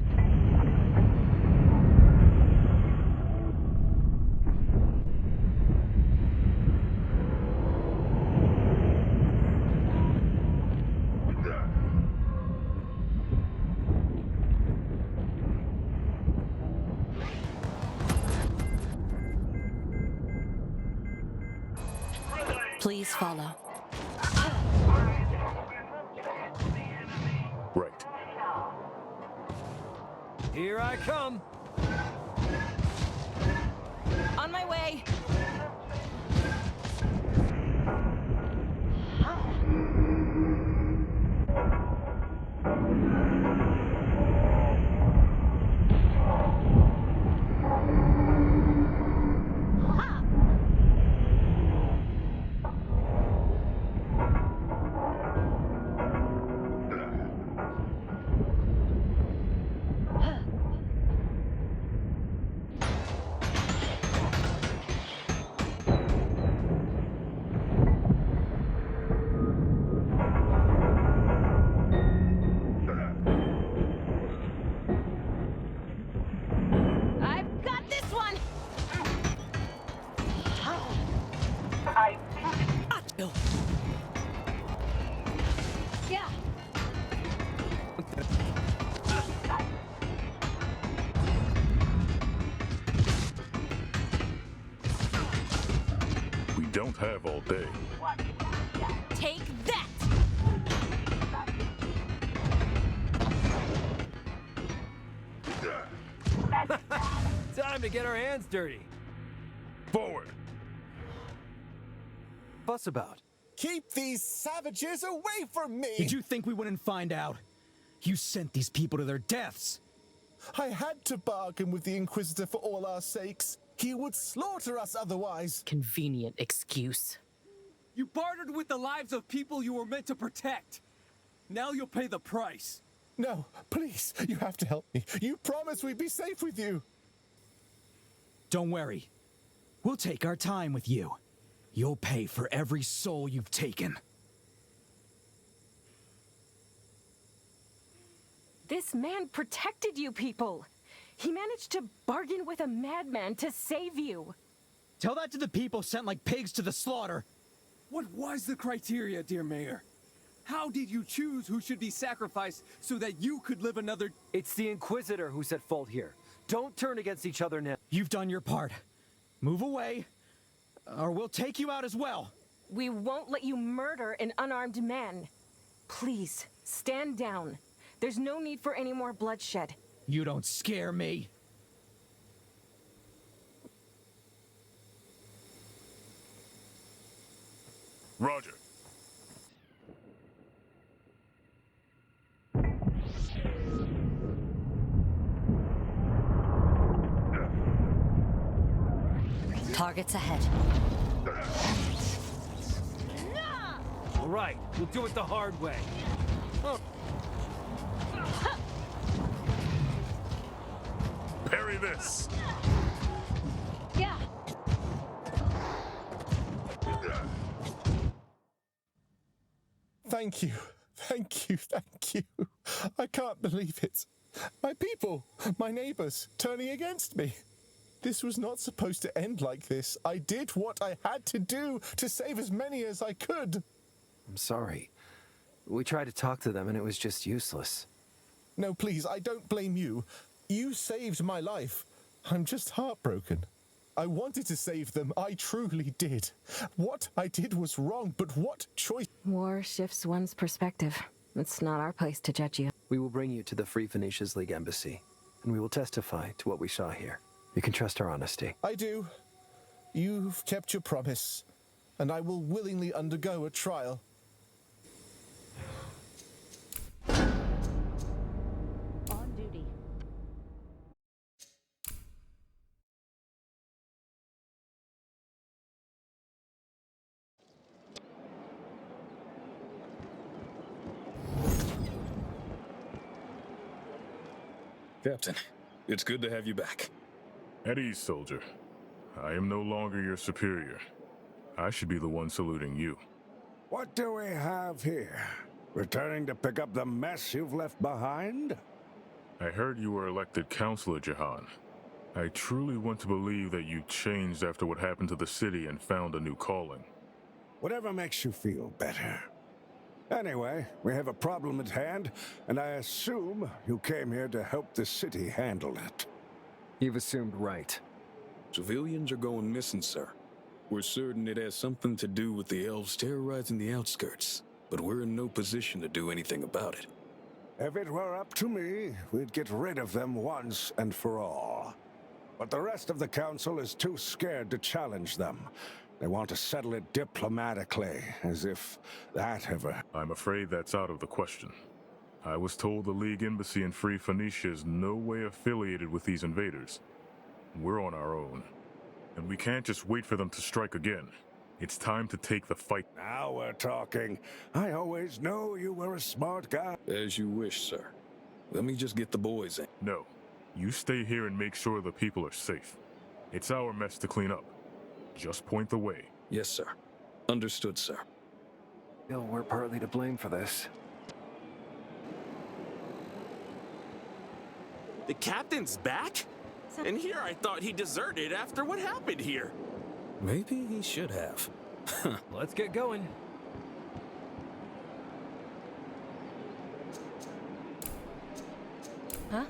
Please follow. Right. Here I come. On my way. I've got this one. Yeah. We don't have all day. Take that. Time to get our hands dirty. Forward. Fuss about. Keep these savages away from me! Did you think we wouldn't find out? You sent these people to their deaths. I had to bargain with the Inquisitor for all our sakes. He would slaughter us otherwise. Convenient excuse. You bartered with the lives of people you were meant to protect. Now you'll pay the price. No, please, you have to help me. You promised we'd be safe with you. Don't worry. We'll take our time with you. You'll pay for every soul you've taken. This man protected you people. He managed to bargain with a madman to save you. Tell that to the people sent like pigs to the slaughter. What was the criteria, dear Mayor? How did you choose who should be sacrificed so that you could live another... It's the Inquisitor who's at fault here. Don't turn against each other now. You've done your part. Move away, or we'll take you out as well. We won't let you murder an unarmed man. Please, stand down. There's no need for any more bloodshed. You don't scare me. Roger. Targets ahead. All right, we'll do it the hard way. Parry this. Yeah. Thank you. Thank you. Thank you. I can't believe it. My people, my neighbors, turning against me. This was not supposed to end like this. I did what I had to do to save as many as I could. I'm sorry. We tried to talk to them and it was just useless. No, please, I don't blame you. You saved my life. I'm just heartbroken. I wanted to save them. I truly did. What I did was wrong, but what choice... War shifts one's perspective. It's not our place to judge you. We will bring you to the Free Phoenicia's League embassy, and we will testify to what we saw here. You can trust our honesty. I do. You've kept your promise, and I will willingly undergo a trial. On duty. Captain, it's good to have you back. At ease, soldier. I am no longer your superior. I should be the one saluting you. What do we have here? Returning to pick up the mess you've left behind? I heard you were elected Counselor, Jahan. I truly want to believe that you changed after what happened to the city and found a new calling. Whatever makes you feel better. Anyway, we have a problem at hand, and I assume you came here to help the city handle it. You've assumed right. Civilians are going missing, sir. We're certain it has something to do with the elves terrorizing the outskirts, but we're in no position to do anything about it. If it were up to me, we'd get rid of them once and for all. But the rest of the council is too scared to challenge them. They want to settle it diplomatically, as if that ever... I'm afraid that's out of the question. I was told the League Embassy in Free Phoenicia is no way affiliated with these invaders. We're on our own. And we can't just wait for them to strike again. It's time to take the fight. Now we're talking. I always knew you were a smart guy. As you wish, sir. Let me just get the boys in. No. You stay here and make sure the people are safe. It's our mess to clean up. Just point the way. Yes, sir. Understood, sir. Bill, we're partly to blame for this. The captain's back? And here I thought he deserted after what happened here. Maybe he should have. Let's get going. Huh?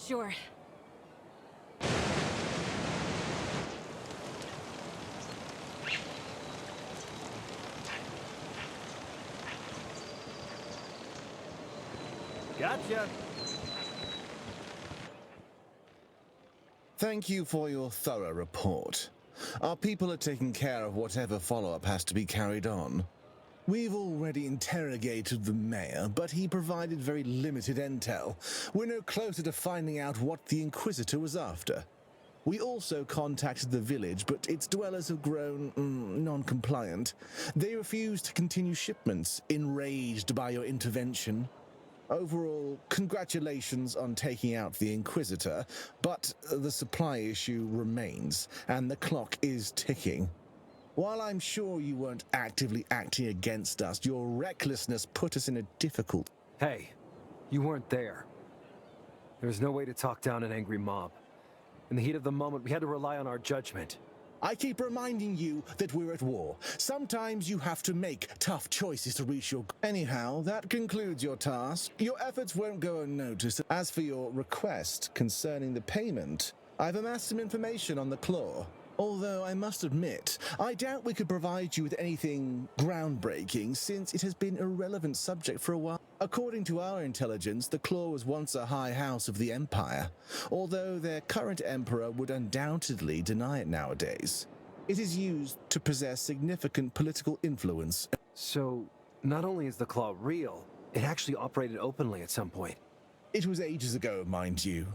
Sure. Gotcha. Thank you for your thorough report. Our people are taking care of whatever follow-up has to be carried on. We've already interrogated the mayor, but he provided very limited intel. We're no closer to finding out what the Inquisitor was after. We also contacted the village, but its dwellers have grown non-compliant. They refuse to continue shipments, enraged by your intervention. Overall, congratulations on taking out the Inquisitor, but the supply issue remains, and the clock is ticking. While I'm sure you weren't actively acting against us, your recklessness put us in a difficult... Hey, you weren't there. There's no way to talk down an angry mob. In the heat of the moment, we had to rely on our judgment. I keep reminding you that we're at war. Sometimes you have to make tough choices to reach your... Anyhow, that concludes your task. Your efforts won't go unnoticed. As for your request concerning the payment, I've amassed some information on the claw. Although I must admit, I doubt we could provide you with anything groundbreaking since it has been a relevant subject for a while. According to our intelligence, the Claw was once a high house of the Empire, although their current emperor would undoubtedly deny it nowadays. It is used to possess significant political influence. So, not only is the Claw real, it actually operated openly at some point. It was ages ago, mind you.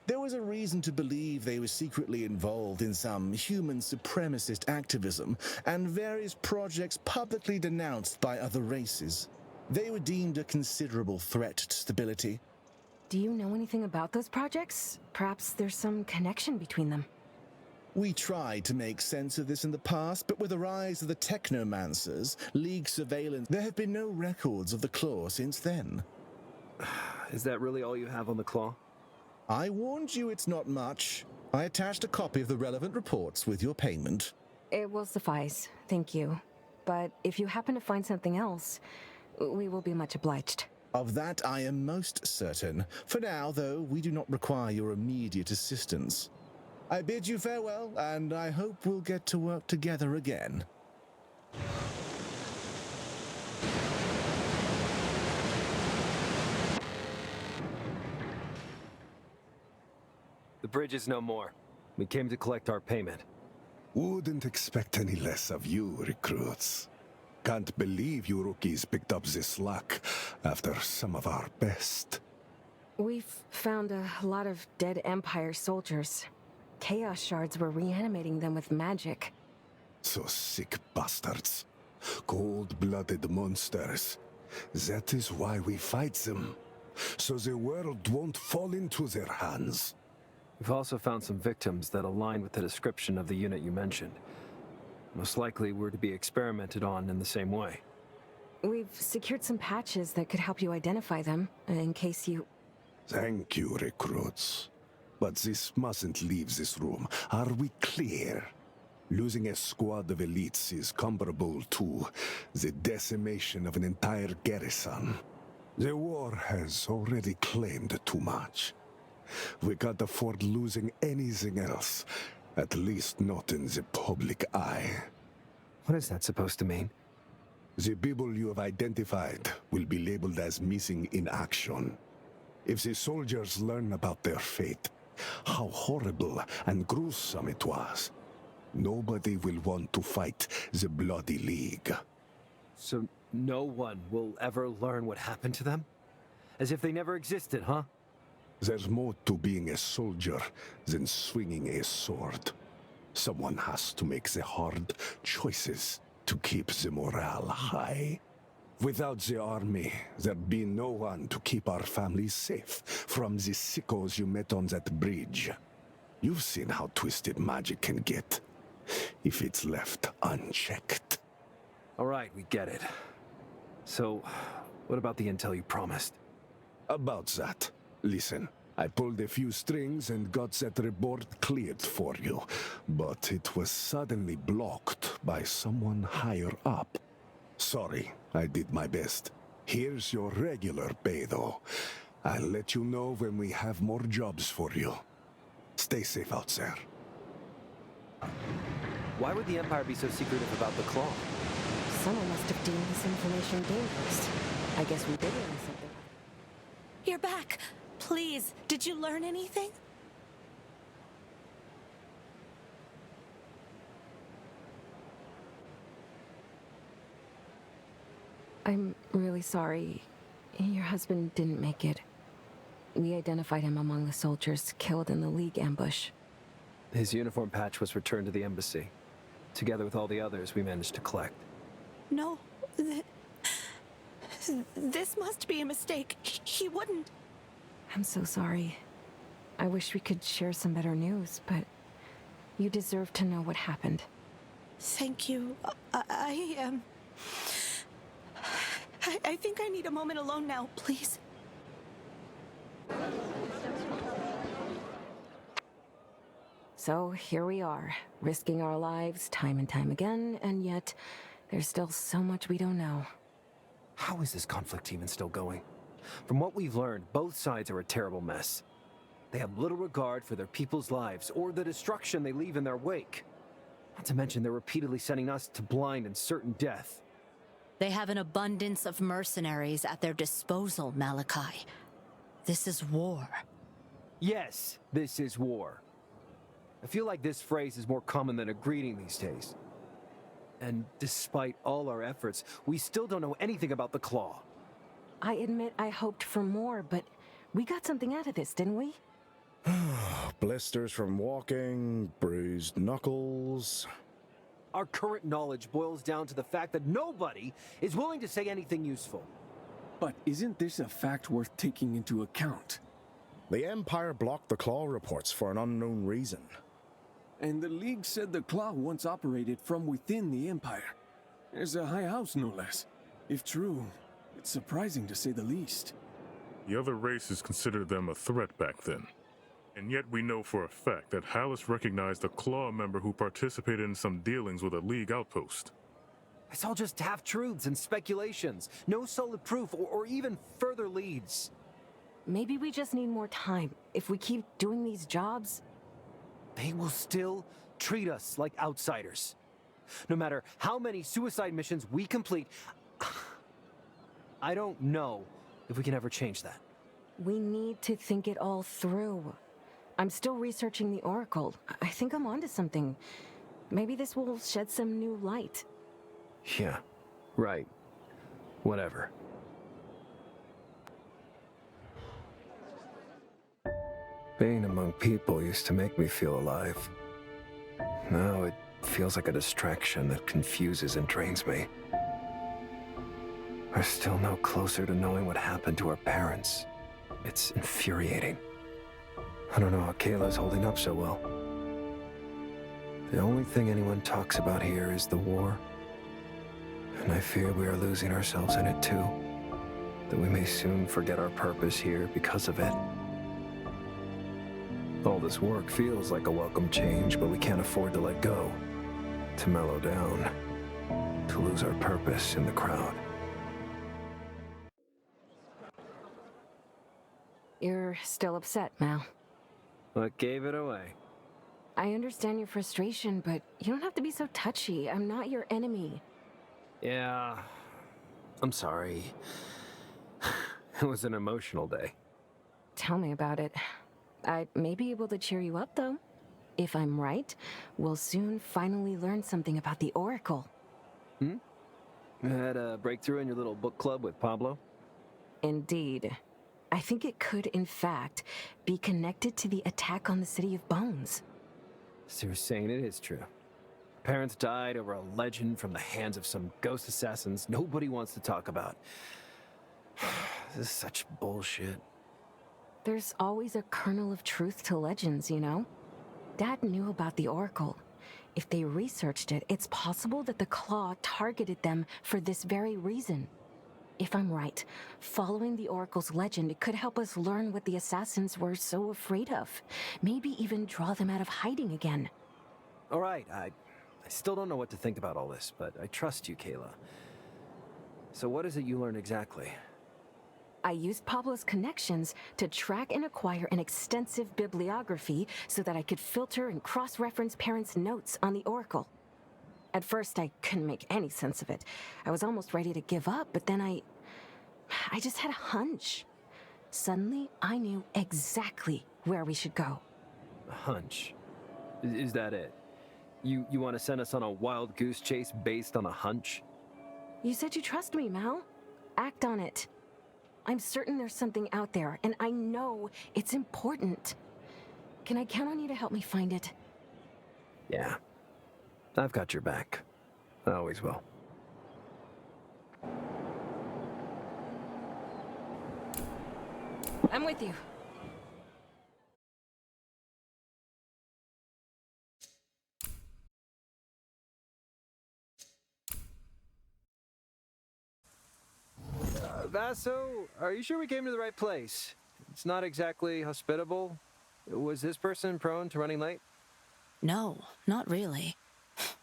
There was a reason to believe they were secretly involved in some human supremacist activism and various projects publicly denounced by other races. They were deemed a considerable threat to stability. Do you know anything about those projects? Perhaps there's some connection between them. We tried to make sense of this in the past, but with the rise of the technomancers, League surveillance, there have been no records of the Claw since then. Is that really all you have on the Claw? I warned you it's not much. I attached a copy of the relevant reports with your payment. It will suffice, thank you. But if you happen to find something else, we will be much obliged. Of that I am most certain. For now, though, we do not require your immediate assistance. I bid you farewell, and I hope we'll get to work together again. The bridge is no more. We came to collect our payment. Wouldn't expect any less of you, recruits. Can't believe you rookies picked up this slack after some of our best. We've found a lot of dead Empire soldiers. Chaos shards were reanimating them with magic. So sick bastards. Cold-blooded monsters. That is why we fight them. So the world won't fall into their hands. We've also found some victims that align with the description of the unit you mentioned. Most likely we're to be experimented on in the same way. We've secured some patches that could help you identify them, in case you... Thank you, recruits. But this mustn't leave this room. Are we clear? Losing a squad of elites is comparable to the decimation of an entire garrison. The war has already claimed too much. We can't afford losing anything else, at least not in the public eye. What is that supposed to mean? The people you have identified will be labeled as missing in action. If the soldiers learn about their fate, how horrible and gruesome it was, nobody will want to fight the Bloody League. So no one will ever learn what happened to them? As if they never existed, huh? There's more to being a soldier than swinging a sword. Someone has to make the hard choices to keep the morale high. Without the army, there'd be no one to keep our families safe from the sickos you met on that bridge. You've seen how twisted magic can get if it's left unchecked. All right, we get it. So, what about the intel you promised? About that. Listen, I pulled a few strings and got that report cleared for you, but it was suddenly blocked by someone higher up. Sorry, I did my best. Here's your regular pay, though. I'll let you know when we have more jobs for you. Stay safe out there. Why would the Empire be so secretive about the Claw? Someone must have deemed this information dangerous. I guess we did learn something. You're back! Please, did you learn anything? I'm really sorry. Your husband didn't make it. We identified him among the soldiers killed in the League ambush. His uniform patch was returned to the embassy. Together with all the others we managed to collect. No, this must be a mistake. He wouldn't. I'm so sorry. I wish we could share some better news, but you deserve to know what happened. Thank you. I think I need a moment alone now, please. So here we are, risking our lives time and time again, and yet there's still so much we don't know. How is this conflict even still going? From what we've learned, both sides are a terrible mess. They have little regard for their people's lives or the destruction they leave in their wake. Not to mention they're repeatedly sending us to blind and certain death. They have an abundance of mercenaries at their disposal, Malachi. This is war. Yes, this is war. I feel like this phrase is more common than a greeting these days. And despite all our efforts, we still don't know anything about the Claw. I admit I hoped for more, but we got something out of this, didn't we? Blisters from walking, bruised knuckles. Our current knowledge boils down to the fact that nobody is willing to say anything useful. But isn't this a fact worth taking into account? The Empire blocked the Claw reports for an unknown reason. And the League said the Claw once operated from within the Empire. As a high house, no less. If true, it's surprising to say the least. The other races considered them a threat back then. And yet we know for a fact that Hallis recognized a Claw member who participated in some dealings with a League outpost. It's all just half-truths and speculations. No solid proof or even further leads. Maybe we just need more time. If we keep doing these jobs... They will still treat us like outsiders. No matter how many suicide missions we complete, I don't know if we can ever change that. We need to think it all through. I'm still researching the Oracle. I think I'm onto something. Maybe this will shed some new light. Yeah, right. Whatever. Being among people used to make me feel alive. Now it feels like a distraction that confuses and drains me. We're still no closer to knowing what happened to our parents. It's infuriating. I don't know how Kayla's holding up so well. The only thing anyone talks about here is the war. And I fear we are losing ourselves in it too. That we may soon forget our purpose here because of it. All this work feels like a welcome change, but we can't afford to let go. To mellow down. To lose our purpose in the crowd. You're still upset, Mal. What gave it away? I understand your frustration, but you don't have to be so touchy. I'm not your enemy. Yeah, I'm sorry. It was an emotional day. Tell me about it. I may be able to cheer you up, though. If I'm right, we'll soon finally learn something about the Oracle. You had a breakthrough in your little book club with Pablo? Indeed. I think it could, in fact, be connected to the attack on the City of Bones. So you're saying it is true. Parents died over a legend from the hands of some ghost assassins nobody wants to talk about. This is such bullshit. There's always a kernel of truth to legends, you know? Dad knew about the Oracle. If they researched it, it's possible that the Claw targeted them for this very reason. If I'm right, following the Oracle's legend, it could help us learn what the assassins were so afraid of. Maybe even draw them out of hiding again. All right, I still don't know what to think about all this, but I trust you, Kayla. So what is it you learned exactly? I used Pablo's connections to track and acquire an extensive bibliography so that I could filter and cross-reference parents' notes on the Oracle. At first, I couldn't make any sense of it. I was almost ready to give up, but then I just had a hunch. Suddenly, I knew exactly where we should go. A hunch? Is that it? You want to send us on a wild goose chase based on a hunch? You said you trust me, Mal. act on it. I'm certain there's something out there, and I know it's important. Can I count on you to help me find it? Yeah. I've got your back. I always will. I'm with you. Vaso, are you sure we came to the right place? It's not exactly hospitable. Was this person prone to running late? No, not really.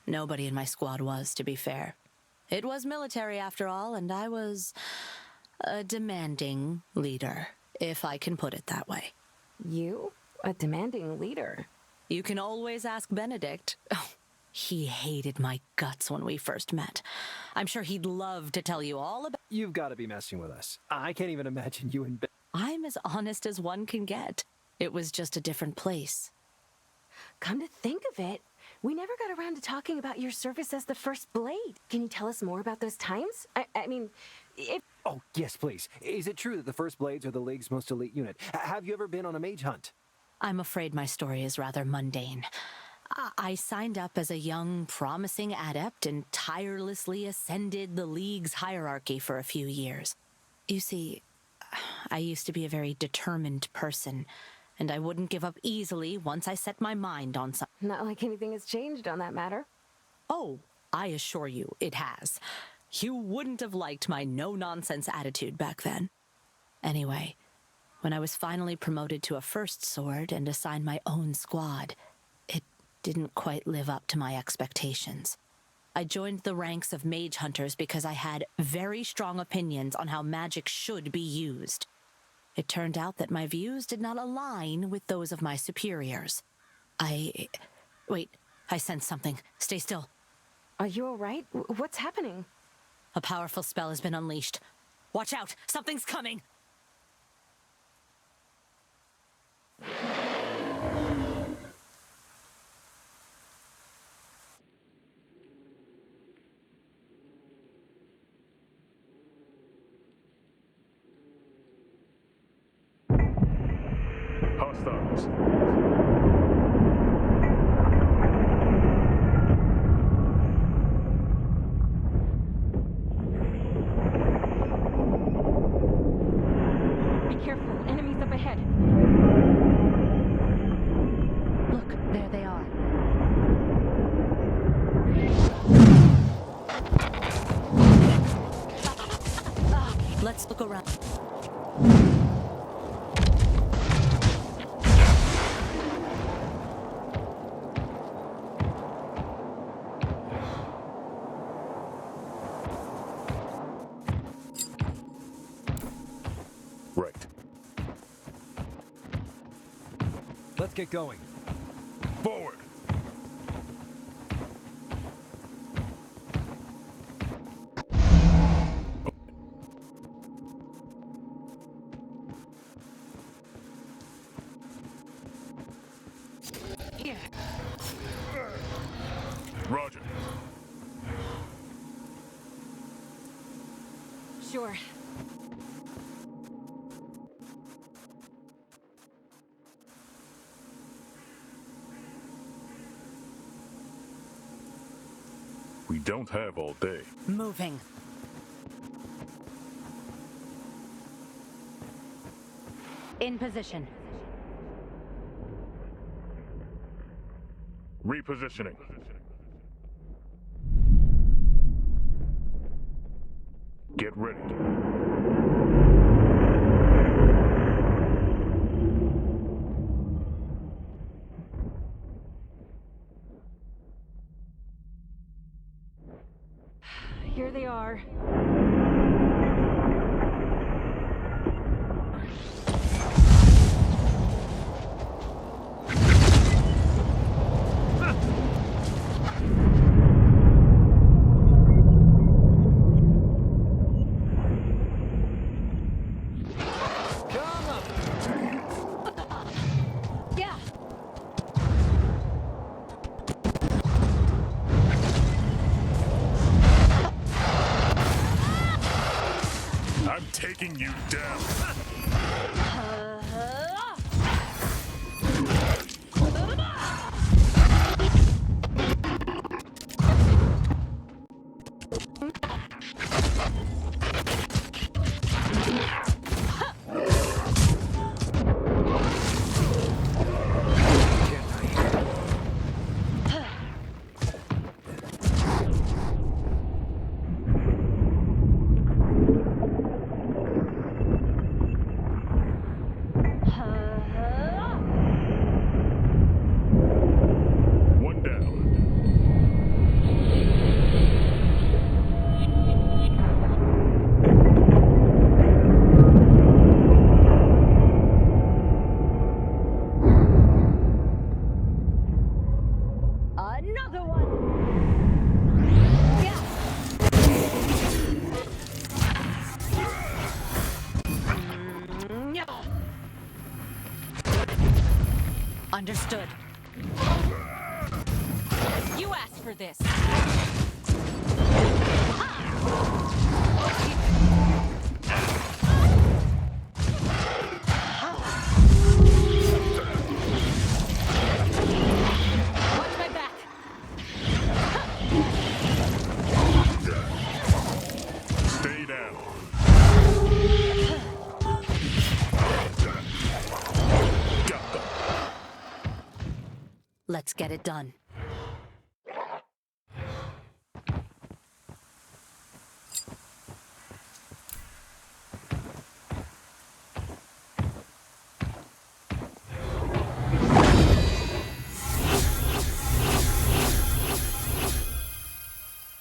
Nobody in my squad was, to be fair. It was military after all, and I was a demanding leader, if I can put it that way. You? A demanding leader? You can always ask Benedict. Oh, he hated my guts when we first met. I'm sure he'd love to tell you all about— You've got to be messing with us. I can't even imagine you in bed. I'm as honest as one can get. It was just a different place. Come to think of it, we never got around to talking about your service as the First Blade. Can you tell us more about those times? I mean, if— Oh, yes, please. Is it true that the First Blades are the League's most elite unit? Have you ever been on a mage hunt? I'm afraid my story is rather mundane. I signed up as a young, promising adept and tirelessly ascended the League's hierarchy for a few years. You see, I used to be a very determined person, and I wouldn't give up easily once I set my mind on something. Not like anything has changed on that matter. Oh, I assure you, it has. You wouldn't have liked my no-nonsense attitude back then. Anyway, when I was finally promoted to a first sword and assigned my own squad, it didn't quite live up to my expectations. I joined the ranks of mage hunters because I had very strong opinions on how magic should be used. It turned out that my views did not align with those of my superiors. Wait, I sense something. Stay still. Are you all right? What's happening? A powerful spell has been unleashed. Watch out! Something's coming! Hostiles. Be careful, enemies up ahead. Look, there they are. Let's look around. Right. Let's get going. Forward! Here. Roger. Sure. We don't have all day. Moving. In position. Repositioning. Get ready. Here they are. Yeah. bring you down. One down. Another one! Understood. You asked for this. Watch my back. Stay down. Got them. Let's get it done.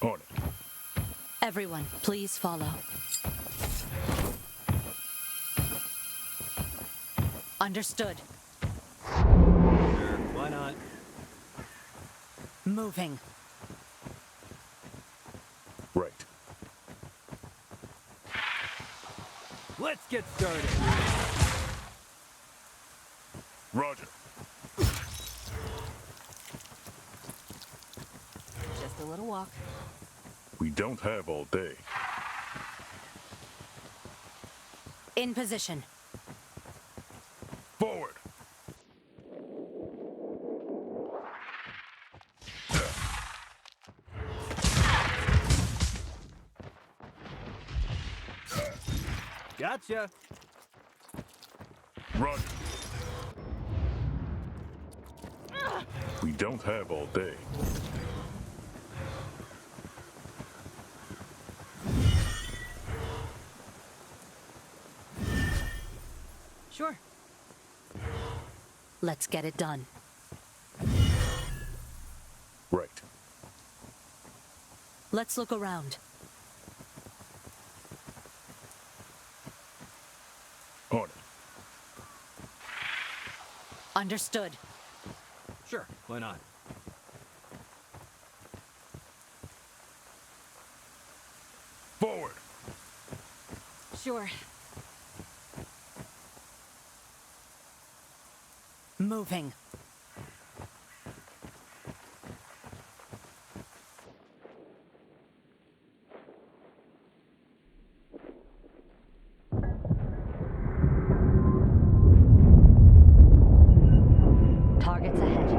On it. Everyone, please follow. Understood. Why not? Moving. Right. Let's get started. Roger. Just a little walk. We don't have all day. In position. Forward. Gotcha. Roger. We don't have all day. Sure. Let's get it done. Right. Let's look around. On it. Understood. Sure, why not? Forward. Sure. Moving. Targets ahead.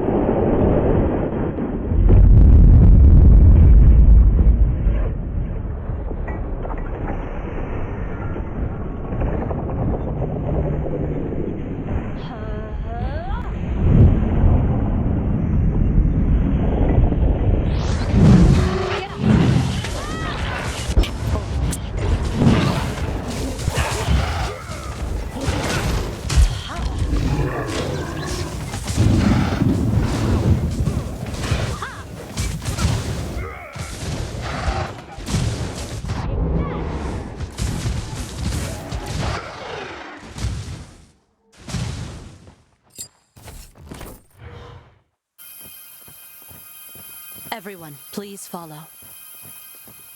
Everyone, please follow.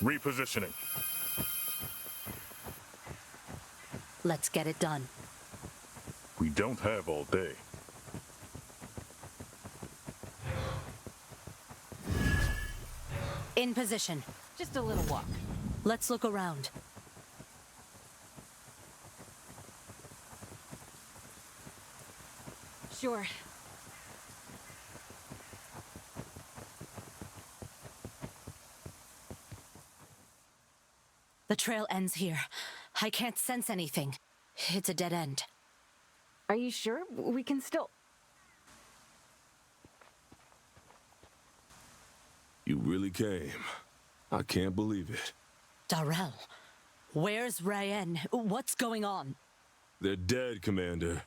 Repositioning. Let's get it done. We don't have all day. In position. Just a little walk. Let's look around. Sure. The trail ends here. I can't sense anything. It's a dead end. Are you sure? We can still... You really came. I can't believe it. Darrell, where's Ryan? What's going on? They're dead, Commander.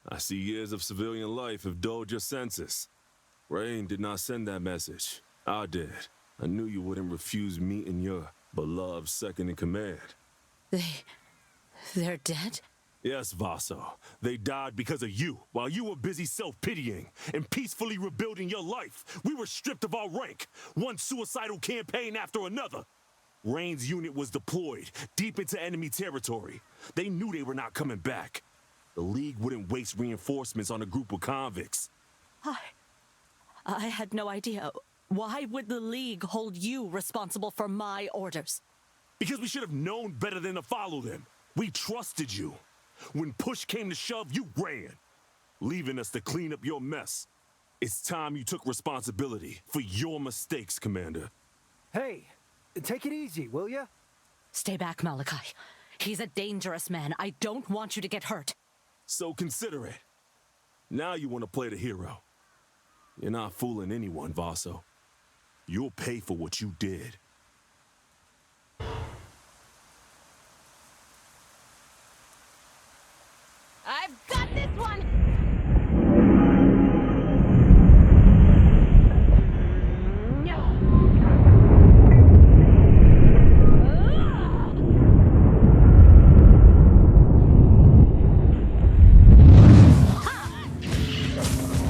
I see years of civilian life have dulled your senses. Rain did not send that message. I did. I knew you wouldn't refuse meeting your beloved second in command. They're dead? Yes, Vaso. They died because of you, while you were busy self-pitying and peacefully rebuilding your life. We were stripped of our rank, one suicidal campaign after another. Rain's unit was deployed deep into enemy territory. They knew they were not coming back. The League wouldn't waste reinforcements on a group of convicts. I had no idea. Why would the League hold you responsible for my orders? Because we should have known better than to follow them. We trusted you. When push came to shove, you ran, leaving us to clean up your mess. It's time you took responsibility for your mistakes, Commander. Hey, take it easy, will ya? Stay back, Malachi. He's a dangerous man. I don't want you to get hurt. So consider it. Now you want to play the hero. You're not fooling anyone, Vaso. You'll pay for what you did. I've got this one!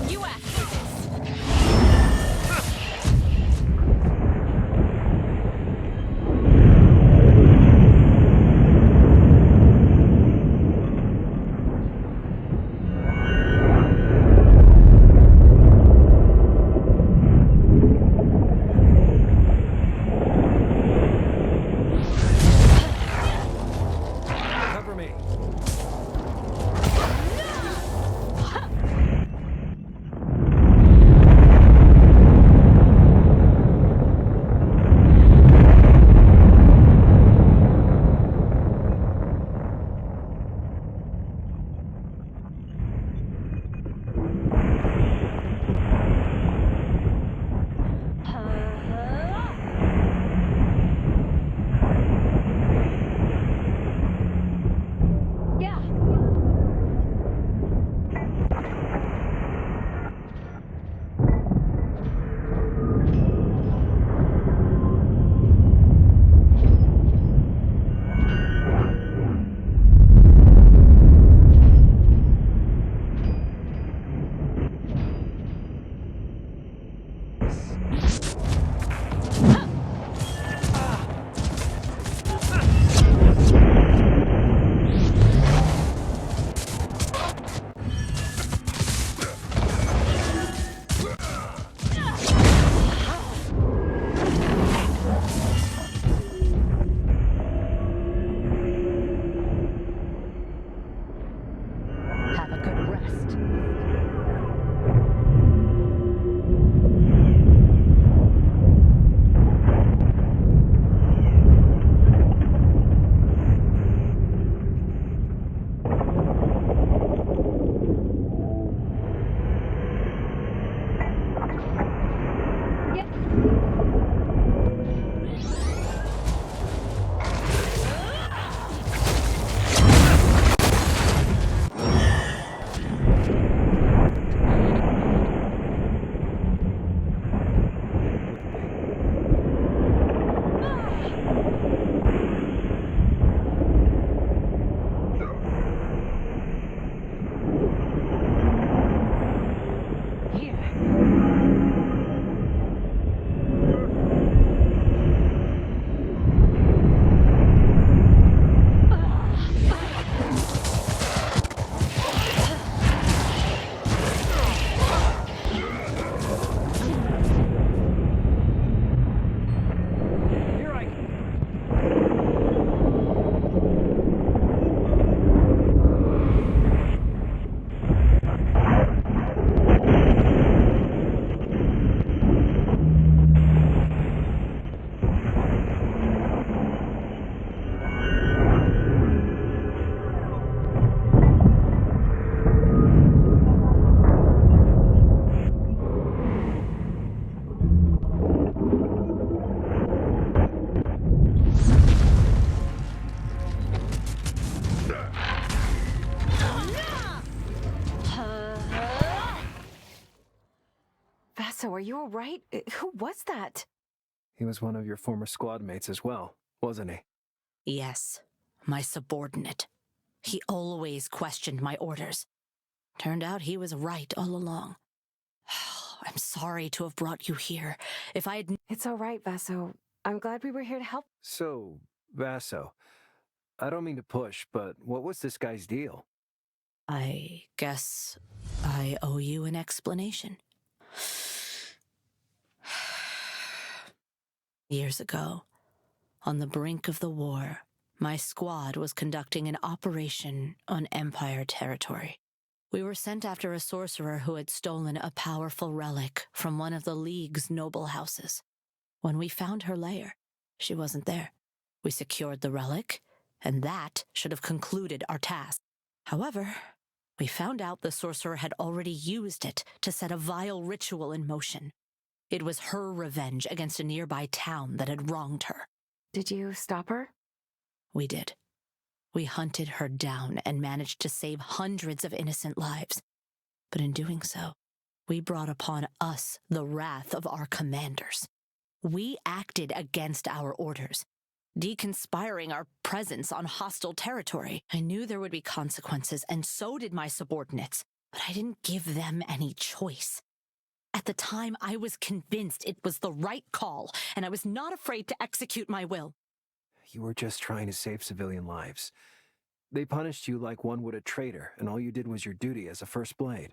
You asked for this. Vaso, are you all right? Who was that? He was one of your former squad mates as well, wasn't he? Yes, my subordinate. He always questioned my orders. Turned out he was right all along. I'm sorry to have brought you here. If I had... It's all right, Vaso. I'm glad we were here to help. So, Vaso, I don't mean to push, but what was this guy's deal? I guess I owe you an explanation. Years ago, on the brink of the war, my squad was conducting an operation on Empire territory. We were sent after a sorcerer who had stolen a powerful relic from one of the League's noble houses. When we found her lair, she wasn't there. We secured the relic, and that should have concluded our task. However, we found out the sorcerer had already used it to set a vile ritual in motion. It was her revenge against a nearby town that had wronged her. Did you stop her? We did. We hunted her down and managed to save hundreds of innocent lives. But in doing so, we brought upon us the wrath of our commanders. We acted against our orders, deconspiring our presence on hostile territory. I knew there would be consequences, and so did my subordinates, but I didn't give them any choice. At the time, I was convinced it was the right call, and I was not afraid to execute my will. You were just trying to save civilian lives. They punished you like one would a traitor, and all you did was your duty as a First Blade.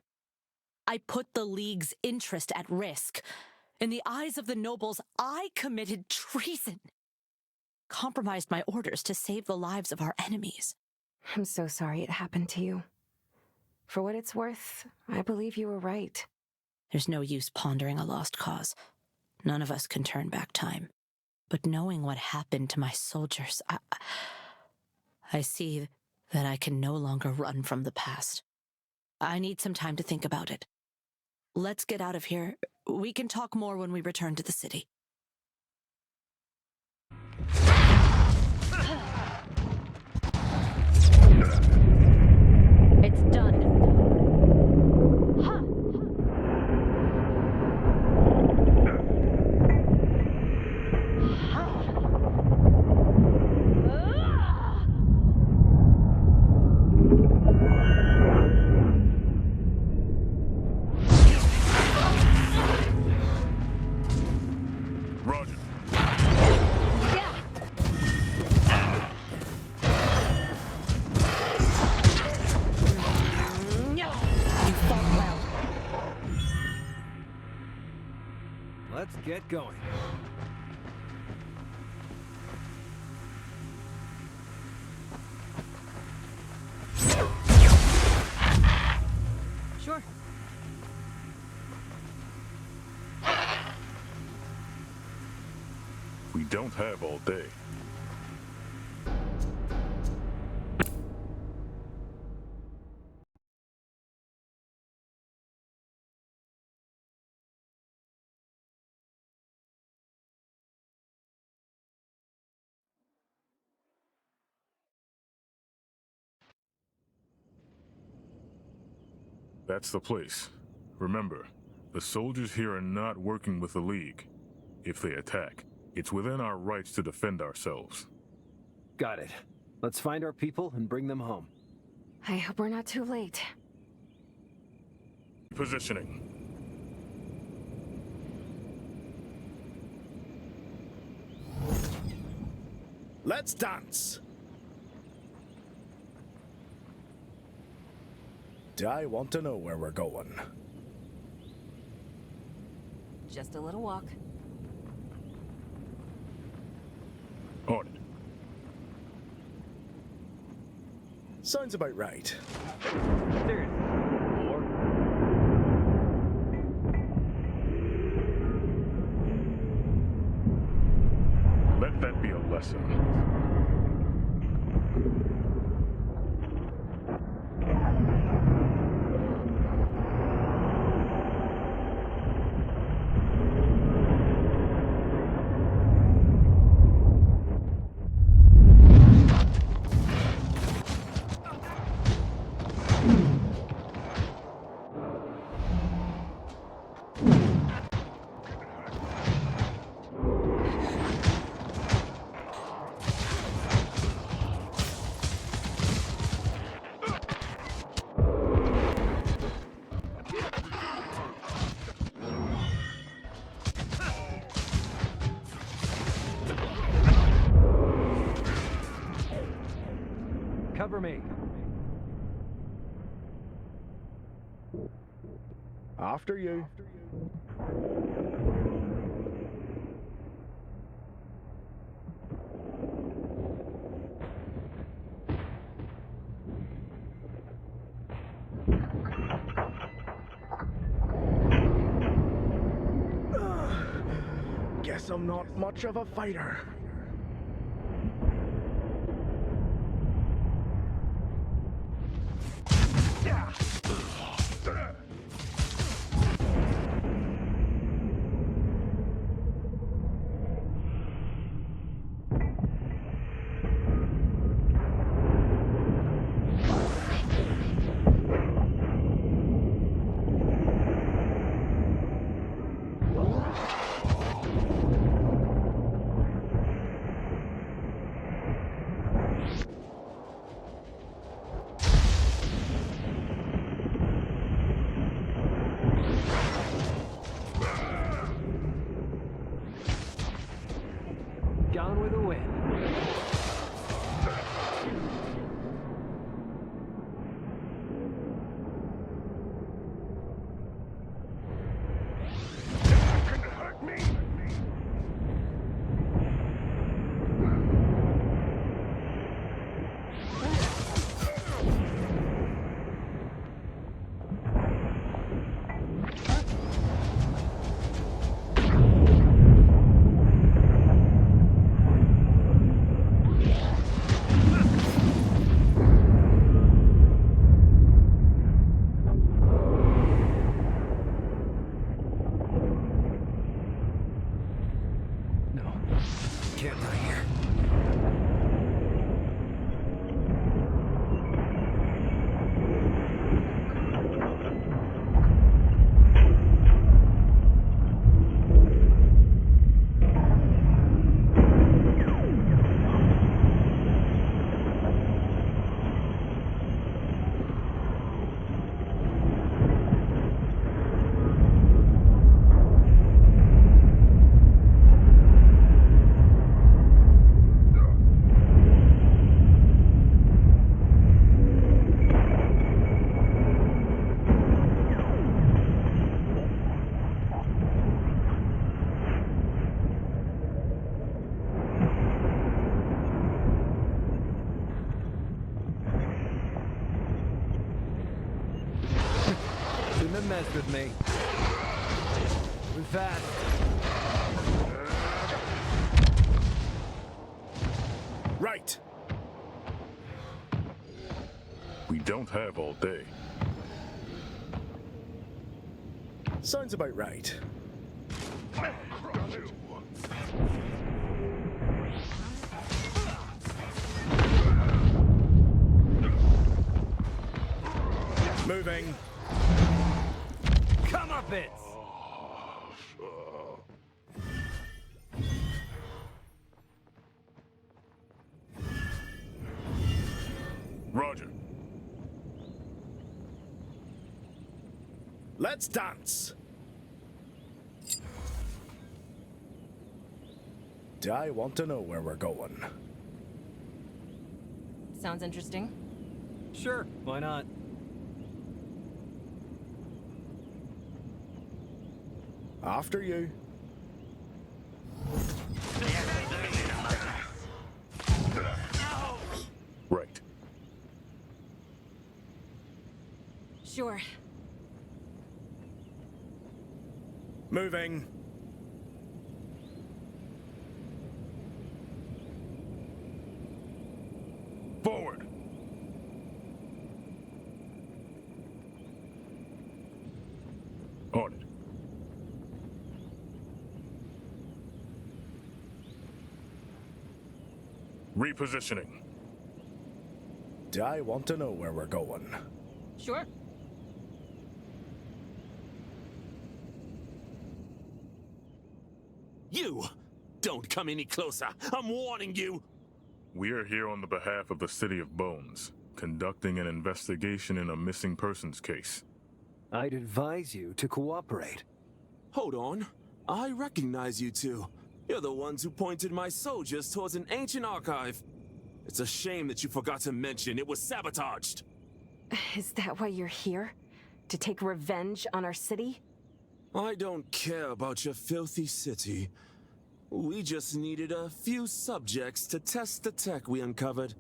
I put the League's interest at risk. In the eyes of the nobles, I committed treason. Compromised my orders to save the lives of our enemies. I'm so sorry it happened to you. For what it's worth, I believe you were right. There's no use pondering a lost cause. None of us can turn back time. But knowing what happened to my soldiers, I see that I can no longer run from the past. I need some time to think about it. Let's get out of here. We can talk more when we return to the city. It's done. Roger. You fought well. Let's get going. Sure. We don't have all day. That's the place. Remember, the soldiers here are not working with the League. If they attack, it's within our rights to defend ourselves. Got it. Let's find our people and bring them home. I hope we're not too late. Positioning. Let's dance! Do I want to know where we're going? Just a little walk. On it. Sounds about right. Let that be a lesson. Cover me. After you. Guess I'm not much of a fighter. Gone with the wind. Can't die here. Shouldn't have messed with me. Moving fast. Right. We don't have all day. Sounds about right. Moving. Come up it. Roger. Let's dance. Do I want to know where we're going? Sounds interesting. Sure, why not? After you. Right. Sure. Moving. Forward. On it. Repositioning. Do I want to know where we're going? Sure. You! Don't come any closer. I'm warning you. We are here on the behalf of the City of Bones, conducting an investigation in a missing persons case. I'd advise you to cooperate. Hold on. I recognize you two. You're the ones who pointed my soldiers towards an ancient archive. It's a shame that you forgot to mention it was sabotaged. Is that why you're here? To take revenge on our city? I don't care about your filthy city. We just needed a few subjects to test the tech we uncovered.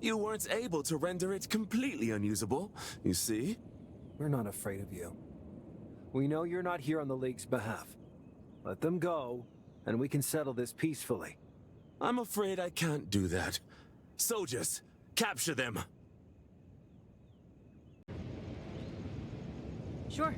You weren't able to render it completely unusable, you see? We're not afraid of you. We know you're not here on the League's behalf. Let them go, and we can settle this peacefully. I'm afraid I can't do that. Soldiers, capture them. Sure.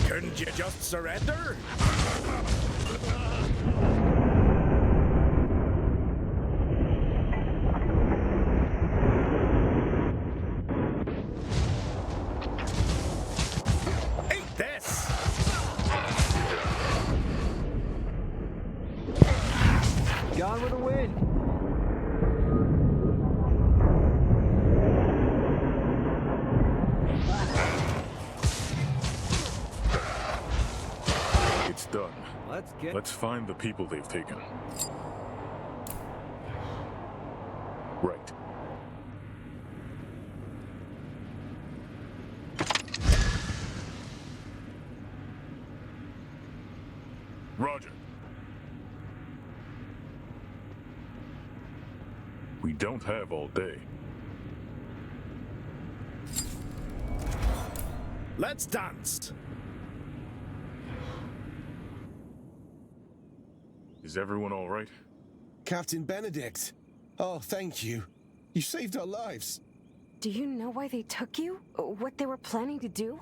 Couldn't you just surrender? Eat this! Gone with the wind. It's done. Let's find the people they've taken. Right. Roger. We don't have all day. Let's dance! Is everyone all right? Captain Benedict! Oh, thank you. You saved our lives. Do you know why they took you? What they were planning to do?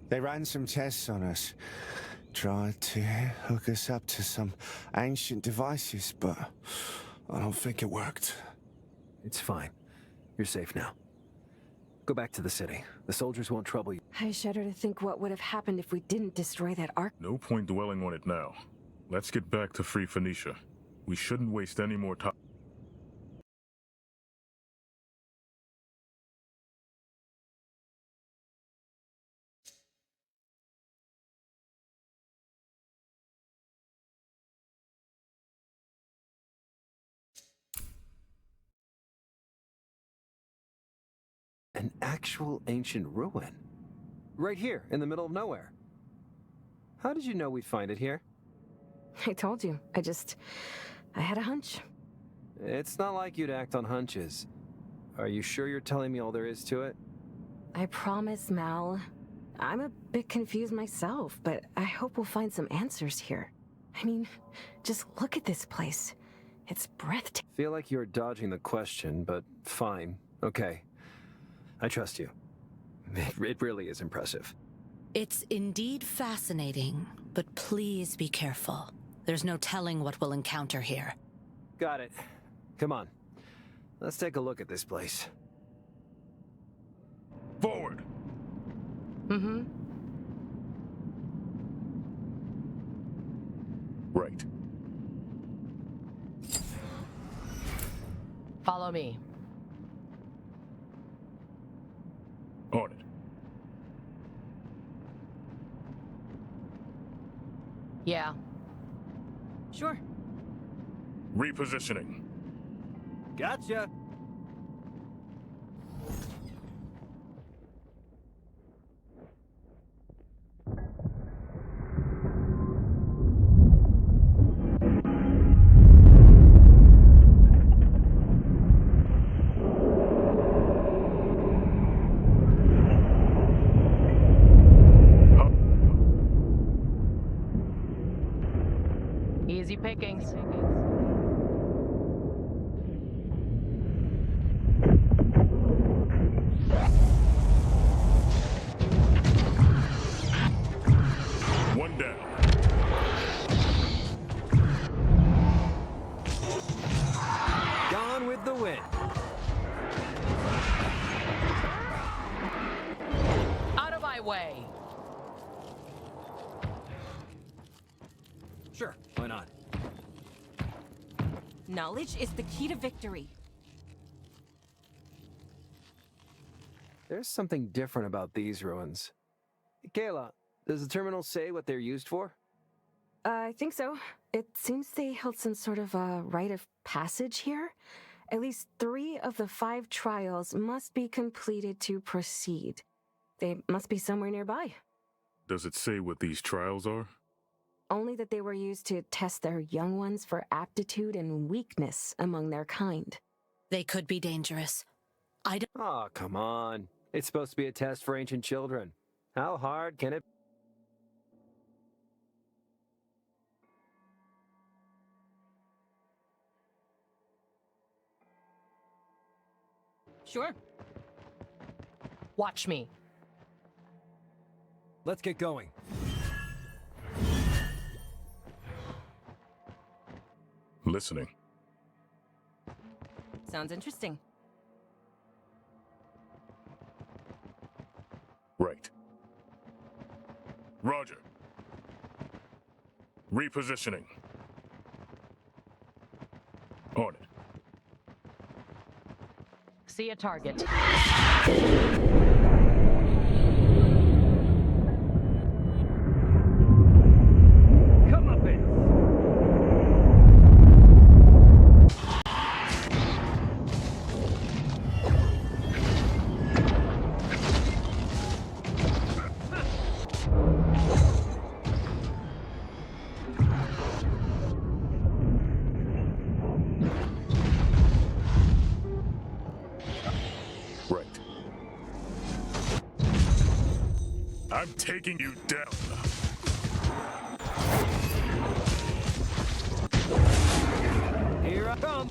They ran some tests on us. Tried to hook us up to some ancient devices, but I don't think it worked. It's fine. You're safe now. Go back to the city. The soldiers won't trouble you. I shudder to think what would have happened if we didn't destroy that ark. No point dwelling on it now. Let's get back to Free Phoenicia. We shouldn't waste any more time. An actual ancient ruin? Right here, in the middle of nowhere. How did you know we'd find it here? I told you. I had a hunch. It's not like you to act on hunches. Are you sure you're telling me all there is to it? I promise, Mal. I'm a bit confused myself, but I hope we'll find some answers here. I mean, just look at this place. It's breathtaking. Feel like you're dodging the question, but fine. Okay. I trust you. It really is impressive. It's indeed fascinating, but please be careful. There's no telling what we'll encounter here. Got it. Come on. Let's take a look at this place. Forward! Mm-hmm. Right. Follow me. On it. Yeah. Sure. Repositioning. Gotcha. Easy pickings. One down. Gone with the wind. Out of my way. Sure, why not? Knowledge is the key to victory. There's something different about these ruins. Kayla, does the terminal say what they're used for? I think so. It seems they held some sort of a rite of passage here. At least 3 of the 5 trials must be completed to proceed. They must be somewhere nearby. Does it say what these trials are? Only that they were used to test their young ones for aptitude and weakness among their kind. They could be dangerous. I don't... Oh, come on. It's supposed to be a test for ancient children. How hard can it be? Sure. Watch me. Let's get going. Listening. Sounds interesting. Right. Roger. Repositioning. On it. See a target. Come up in. Right. I'm taking you down. Here I come.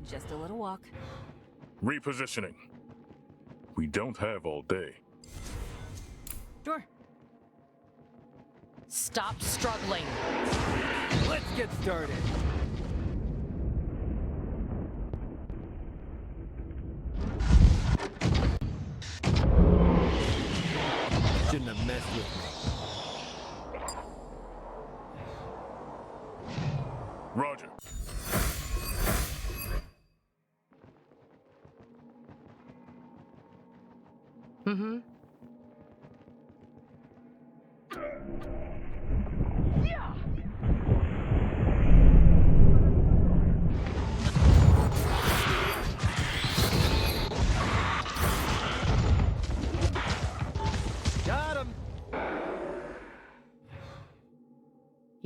Just a little walk. Repositioning. We don't have all day. Sure. Stop struggling. Let's get started. Shouldn't have messed with me. Roger. Mm-hmm.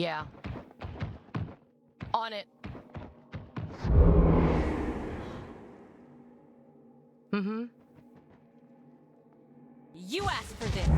Yeah. On it. Mm-hmm. You asked for this.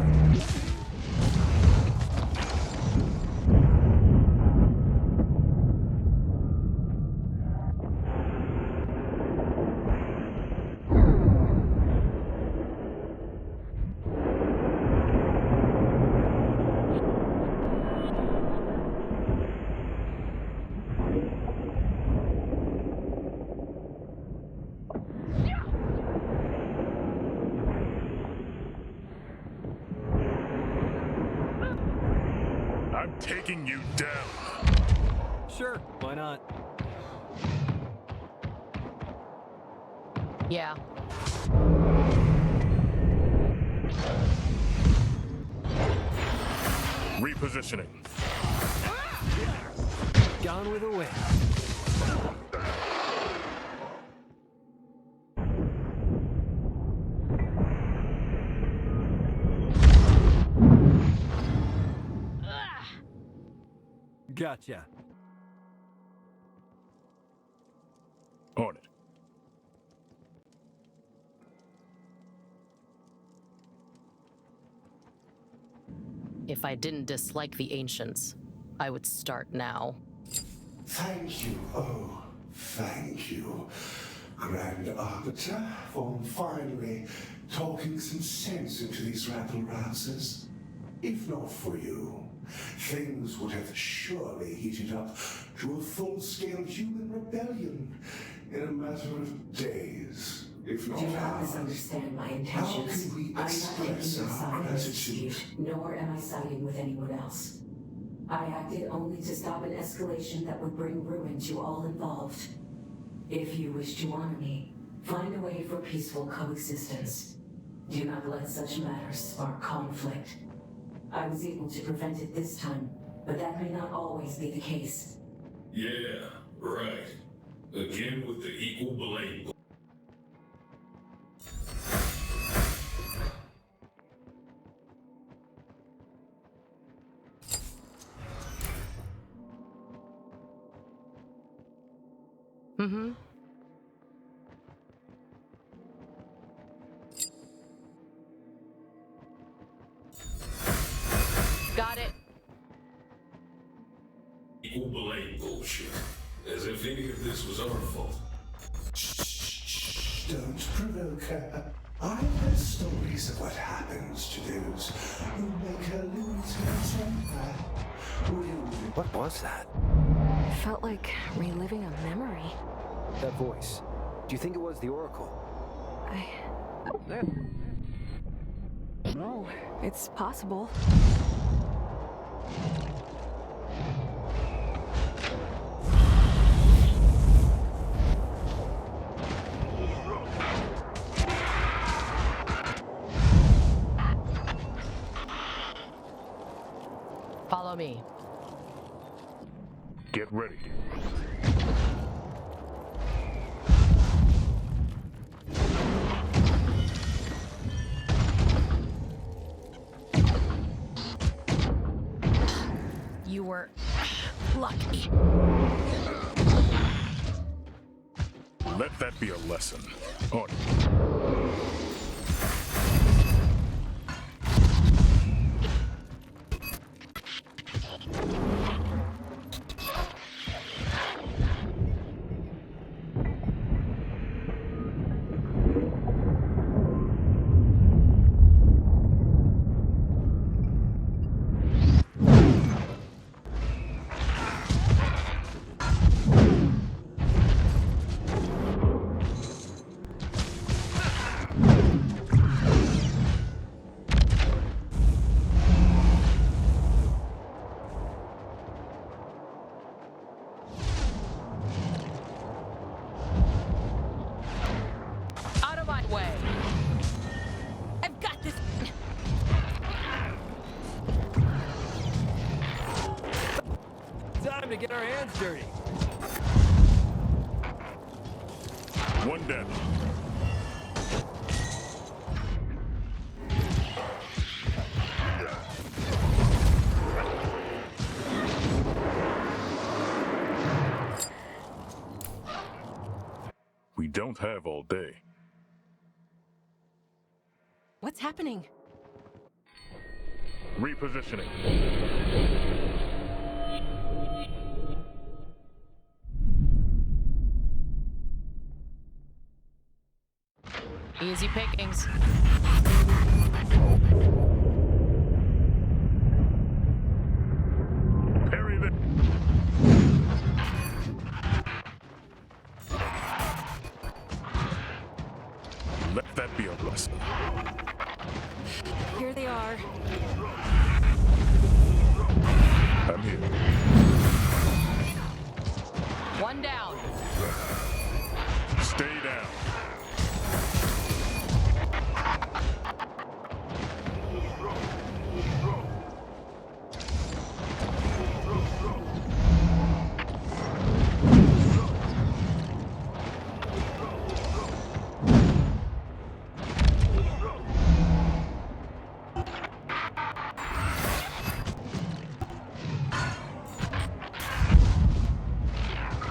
I'm taking you down. Sure, why not? Yeah. Repositioning. Gone with a win. Gotcha. On it. If I didn't dislike the ancients, I would start now. Thank you, oh, thank you, Grand Arbiter, for finally talking some sense into these rabble-rousers. If not for you, things would have surely heated up to a full-scale human rebellion in a matter of days, if not Do not hours. misunderstand my How intentions. can we I'm not taking your express our side in this gratitude? dispute, nor am I siding with anyone else. I acted only to stop an escalation that would bring ruin to all involved. If you wish to honor me, find a way for peaceful coexistence. Do not let such matters spark conflict. I was able to prevent it this time, but that may not always be the case. Yeah, right. Again with the equal blame. Mm-hmm. Got it. Equal blame bullshit. As if any of this was our fault. Don't provoke her. I've heard stories of what happens to those who make her lose her temper. What was that? It felt like reliving a memory. That voice. Do you think it was the Oracle? No, it's possible. Follow me. Get ready. You were lucky. Let that be a lesson. On it. Out of my way. I've got this. Time to get our hands dirty. One down. We don't have all day. What's happening? Repositioning. Easy pickings. Parry the... Let that be a lesson. Here they are. I'm here. One down. Stay down.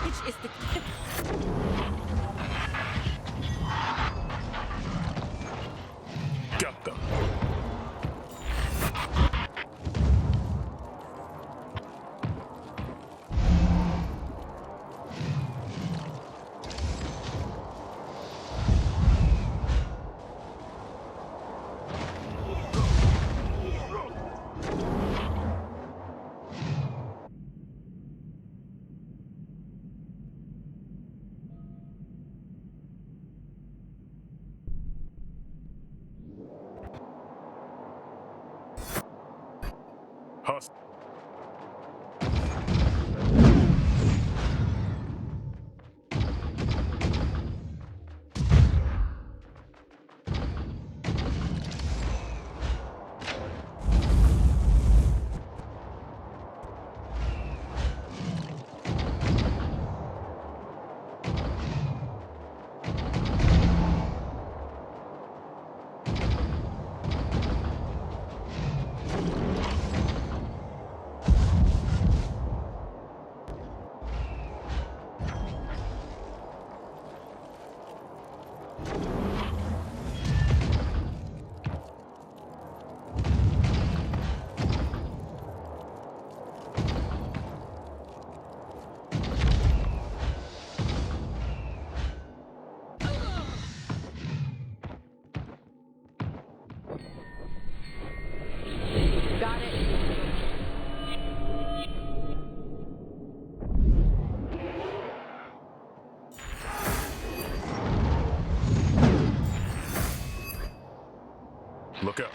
Which is the... Got them. Hust. Got it. Look out.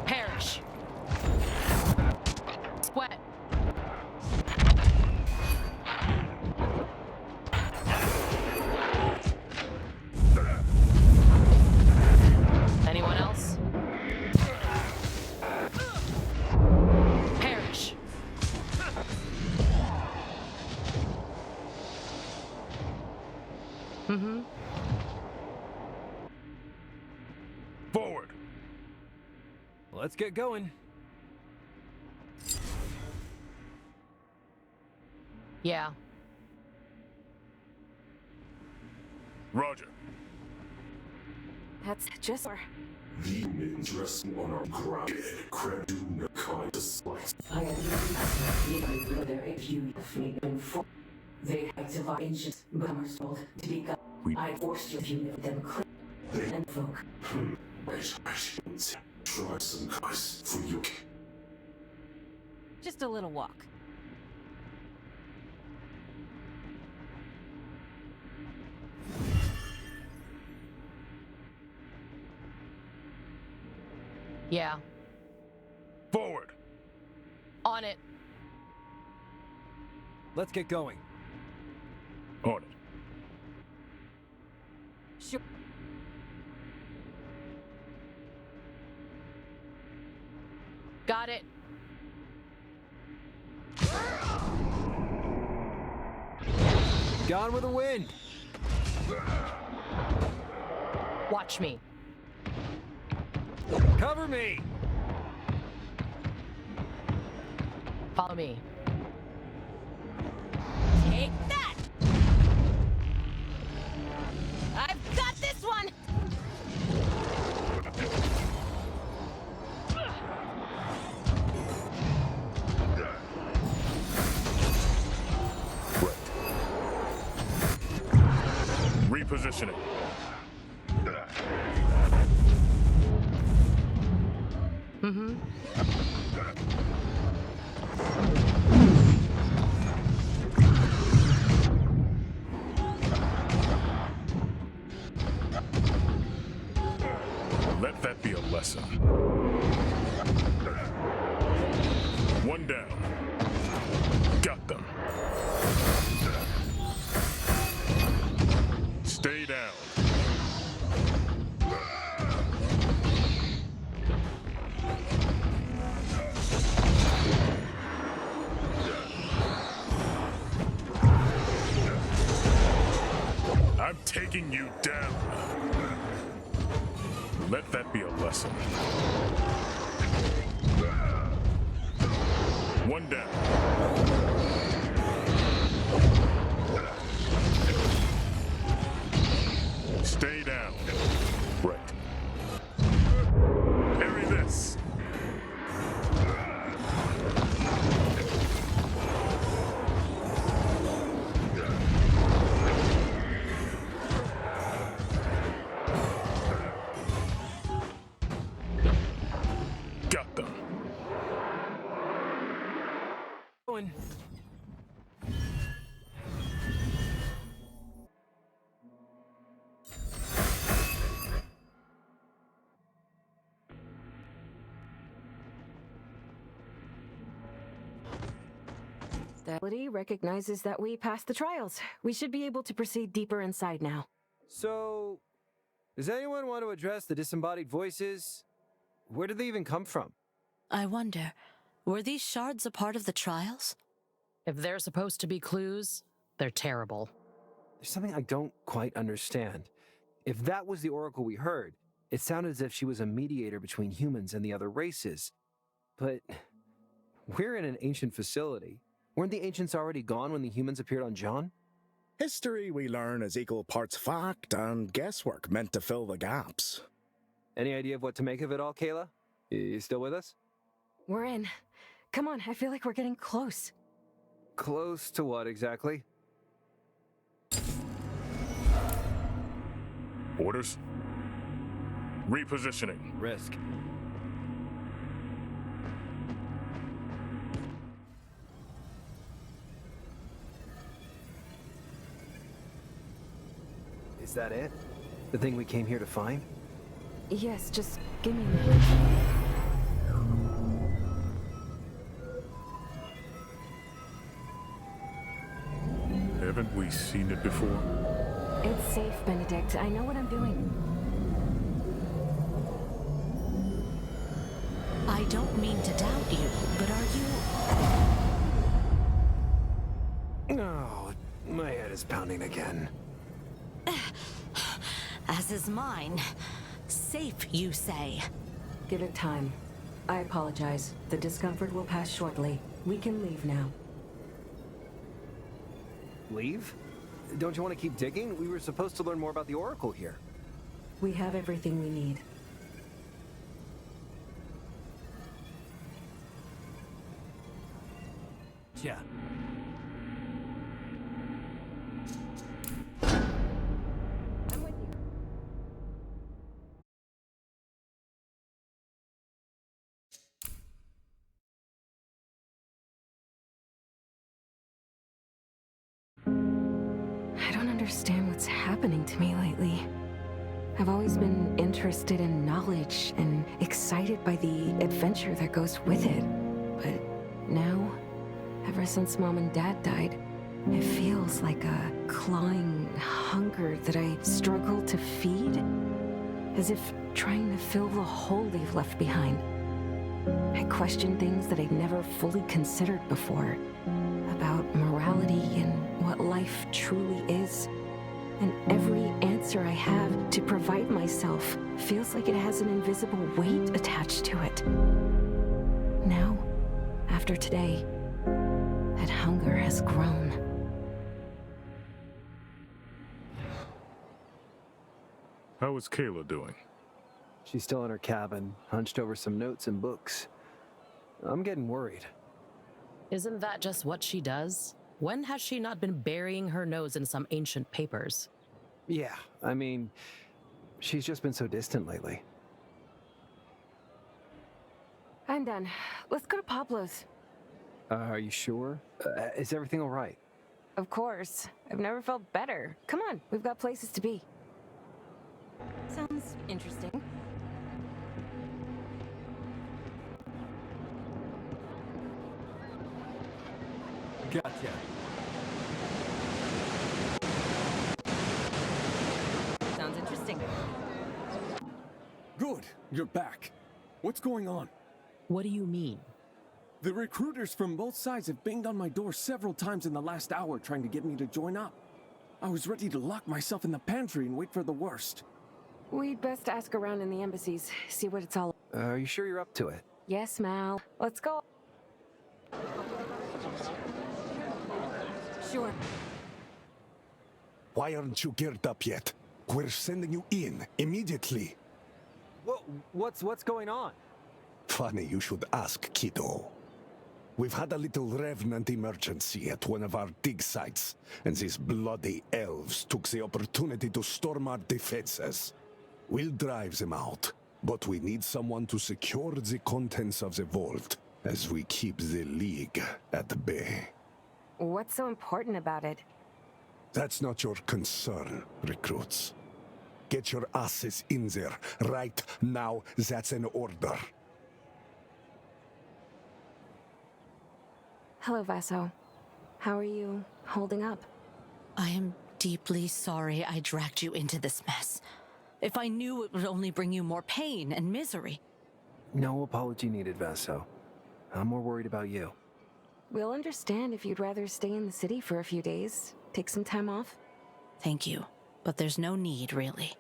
Perish. Sweat. Anyone else? Perish. Mm-hmm. Forward. Let's get going. Yeah. Roger. That's just... The humans resting on our ground. Creduna kind of slice. I am even whether if you feed them for they activate ancient bombers told to be got. I forced you to live them clean and folk. Try some guys for you. Just a little walk. Yeah. Forward! On it. Let's get going. On it. Sure. Got it. Gone with the wind. Watch me. Cover me. Follow me. Take that! I've got this one! Repositioning. Mm-hmm. Let that be a lesson. One down. Got them. Stay down. I'm taking you down. Let that be a lesson. One down. Stay down. Right. Parry this. Got them. Going. The ability recognizes that we passed the trials. We should be able to proceed deeper inside now. So, does anyone want to address the disembodied voices? Where did they even come from? I wonder, were these shards a part of the trials? If they're supposed to be clues, they're terrible. There's something I don't quite understand. If that was the oracle we heard, it sounded as if she was a mediator between humans and the other races. But we're in an ancient facility. Weren't the ancients already gone when the humans appeared on John? History, we learn, is equal parts fact and guesswork meant to fill the gaps. Any idea of what to make of it all, Kayla? You still with us? We're in. Come on, I feel like we're getting close. Close to what exactly? Orders. Repositioning. Risk. Is that it? The thing we came here to find? Yes, just give me a minute. Haven't we seen it before? It's safe, Benedict. I know what I'm doing. I don't mean to doubt you, but are you... Oh, my head is pounding again. As is mine. Safe, you say? Give it time. I apologize. The discomfort will pass shortly. We can leave now. Leave? Don't you want to keep digging? We were supposed to learn more about the Oracle here. We have everything we need. Yeah. I'm with you. I don't understand what's happening to me lately. I've always been interested in knowledge and excited by the adventure that goes with it. But now, ever since Mom and Dad died, it feels like a clawing hunger that I struggle to feed, as if trying to fill the hole they've left behind. I question things that I'd never fully considered before, about morality and what life truly is. And every answer I have to provide myself feels like it has an invisible weight attached to it. Now, after today, that hunger has grown. How is Kayla doing? She's still in her cabin, hunched over some notes and books. I'm getting worried. Isn't that just what she does? When has she not been burying her nose in some ancient papers? Yeah, I mean, she's just been so distant lately. I'm done. Let's go to Pablo's. Are you sure? Is everything all right? Of course. I've never felt better. Come on, we've got places to be. Sounds interesting. Gotcha. Sounds interesting. Good, you're back. What's going on? What do you mean? The recruiters from both sides have banged on my door several times in the last hour trying to get me to join up. I was ready to lock myself in the pantry and wait for the worst. We'd best ask around in the embassies, see what it's all. Are you sure you're up to it? Yes, Mal. Let's go. Sure. Why aren't you geared up yet? We're sending you in immediately. What's going on? Funny you should ask, kiddo. We've had a little revenant emergency at one of our dig sites, and these bloody elves took the opportunity to storm our defenses. We'll drive them out, but we need someone to secure the contents of the vault as we keep the League at bay. What's so important about it? That's not your concern, recruits. Get your asses in there right now. That's an order. Hello, Vaso. How are you holding up? I am deeply sorry I dragged you into this mess. If I knew it would only bring you more pain and misery. No apology needed, Vaso. I'm more worried about you. We'll understand if you'd rather stay in the city for a few days. Take some time off. Thank you, but there's no need, really.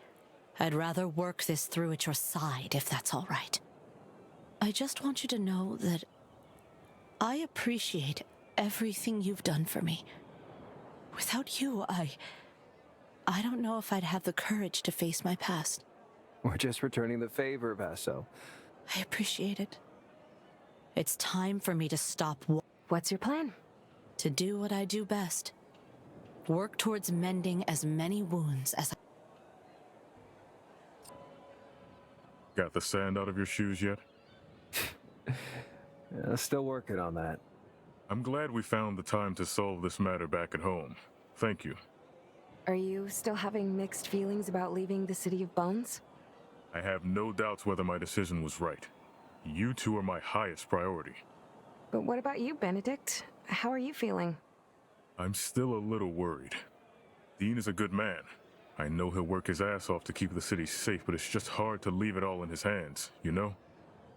I'd rather work this through at your side, if that's all right. I just want you to know that I appreciate everything you've done for me. Without you, I don't know if I'd have the courage to face my past. We're just returning the favor, Vaso. I appreciate it. It's time for me to stop. What's your plan? To do what I do best. Work towards mending as many wounds as Got the sand out of your shoes yet? Still working on that. I'm glad we found the time to solve this matter back at home. Thank you. Are you still having mixed feelings about leaving the City of Bones? I have no doubts whether my decision was right. You two are my highest priority. But what about you, Benedict? How are you feeling? I'm still a little worried. Dean is a good man. I know he'll work his ass off to keep the city safe, but it's just hard to leave it all in his hands, you know?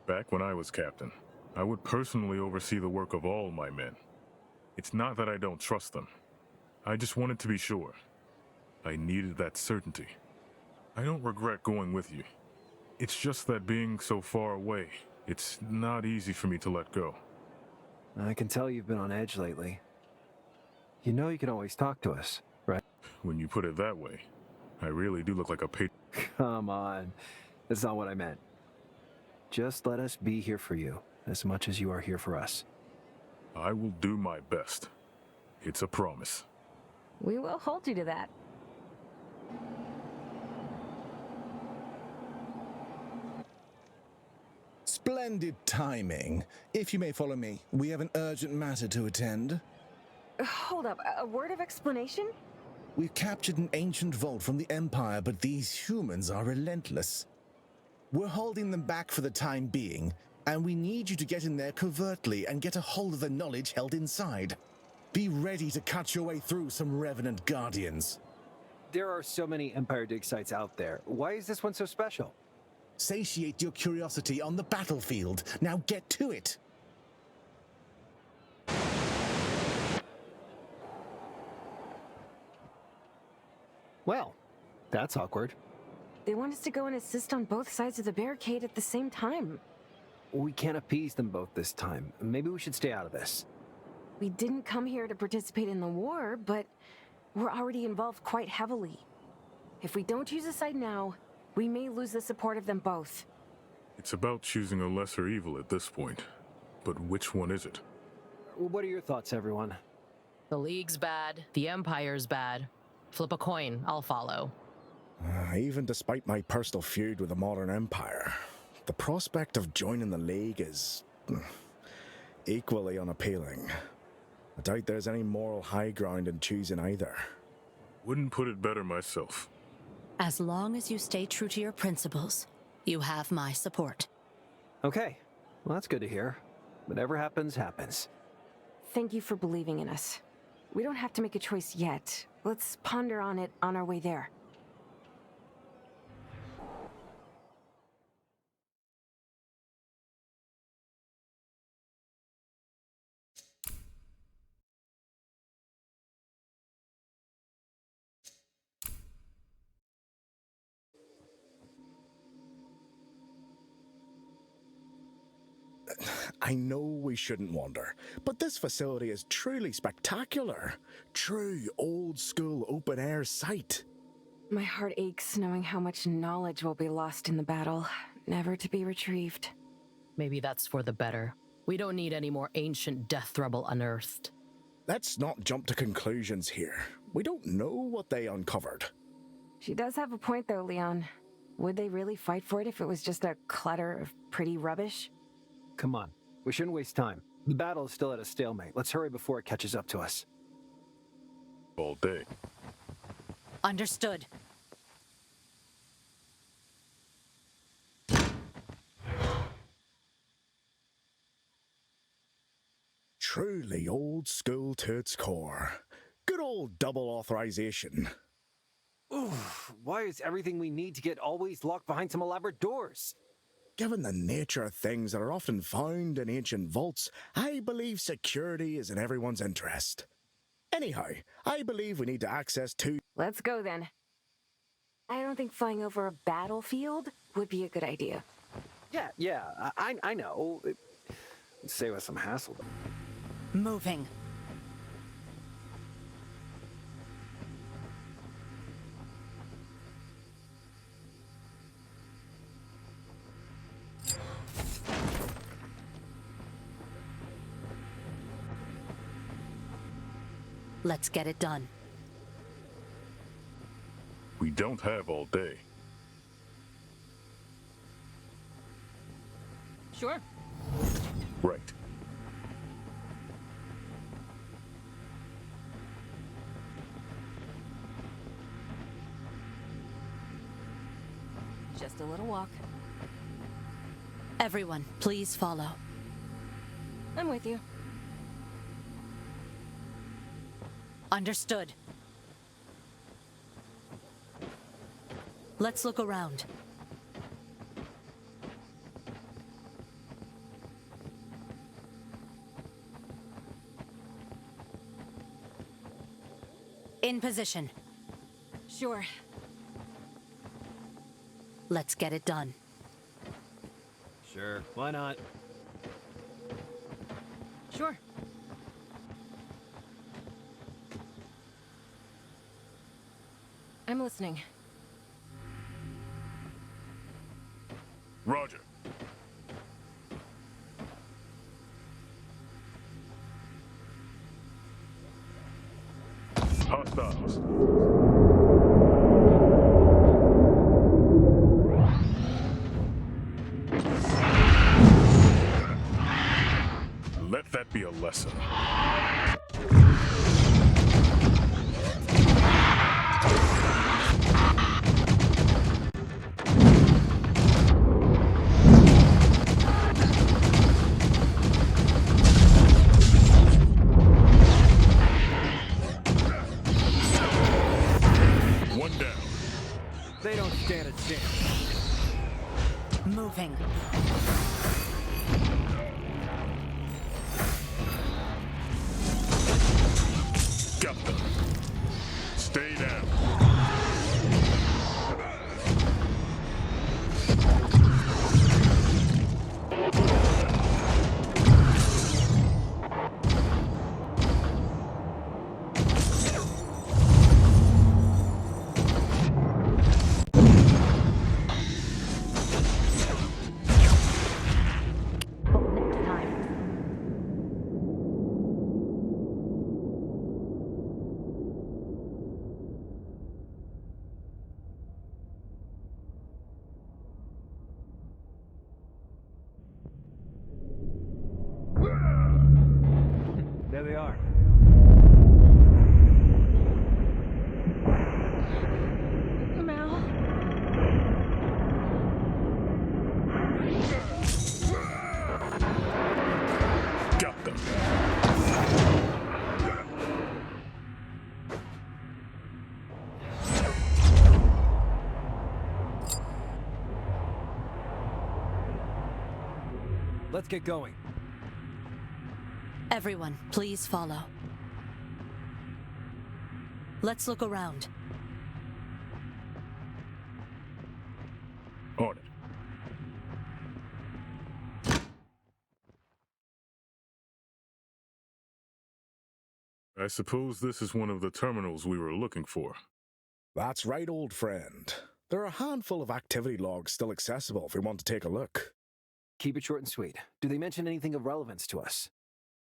Back when I was captain, I would personally oversee the work of all my men. It's not that I don't trust them. I just wanted to be sure. I needed that certainty. I don't regret going with you. It's just that being so far away, it's not easy for me to let go. I can tell you've been on edge lately. You know you can always talk to us, right? When you put it that way, I really do look like a Come on. That's not what I meant. Just let us be here for you, as much as you are here for us. I will do my best. It's a promise. We will hold you to that. Splendid timing. If you may follow me, we have an urgent matter to attend. Hold up, a word of explanation? We've captured an ancient vault from the Empire, but these humans are relentless. We're holding them back for the time being, and we need you to get in there covertly and get a hold of the knowledge held inside. Be ready to cut your way through some Revenant Guardians. There are so many Empire dig sites out there. Why is this one so special? Satiate your curiosity on the battlefield. Now get to it. Well, that's awkward. They want us to go and assist on both sides of the barricade at the same time. We can't appease them both this time. Maybe we should stay out of this. We didn't come here to participate in the war, but we're already involved quite heavily. If we don't choose a side now, we may lose the support of them both. It's about choosing a lesser evil at this point. But which one is it? What are your thoughts, everyone? The League's bad, the Empire's bad. Flip a coin, I'll follow. Even despite my personal feud with the modern Empire, the prospect of joining the League is equally unappealing. I doubt there's any moral high ground in choosing either. Wouldn't put it better myself. As long as you stay true to your principles, you have my support. Okay, well that's good to hear. Whatever happens, happens. Thank you for believing in us. We don't have to make a choice yet. Let's ponder on it on our way there. I know we shouldn't wander, but this facility is truly spectacular. True old-school open-air sight. My heart aches knowing how much knowledge will be lost in the battle, never to be retrieved. Maybe that's for the better. We don't need any more ancient death rubble unearthed. Let's not jump to conclusions here. We don't know what they uncovered. She does have a point though, Leon. Would they really fight for it if it was just a clutter of pretty rubbish? Come on, we shouldn't waste time. The battle is still at a stalemate. Let's hurry before it catches up to us. All day. Understood. Truly old school to its core. Good old double authorization. Oof, why is everything we need to get always locked behind some elaborate doors? Given the nature of things that are often found in ancient vaults, I believe security is in everyone's interest. Anyhow, I believe we need to access two... Let's go then. I don't think flying over a battlefield would be a good idea. Yeah, I know. It'd save us some hassle. Moving. Let's get it done. We don't have all day. Sure. Right. Just a little walk. Everyone, please follow. I'm with you. Understood. Let's look around. In position. Sure. Let's get it done. Sure, why not? Sure. I'm listening. Roger. Hostiles. Let that be a lesson. are. Mal. Got them. Let's get going. Everyone, please follow. Let's look around. On it. I suppose this is one of the terminals we were looking for. That's right, old friend. There are a handful of activity logs still accessible if we want to take a look. Keep it short and sweet. Do they mention anything of relevance to us?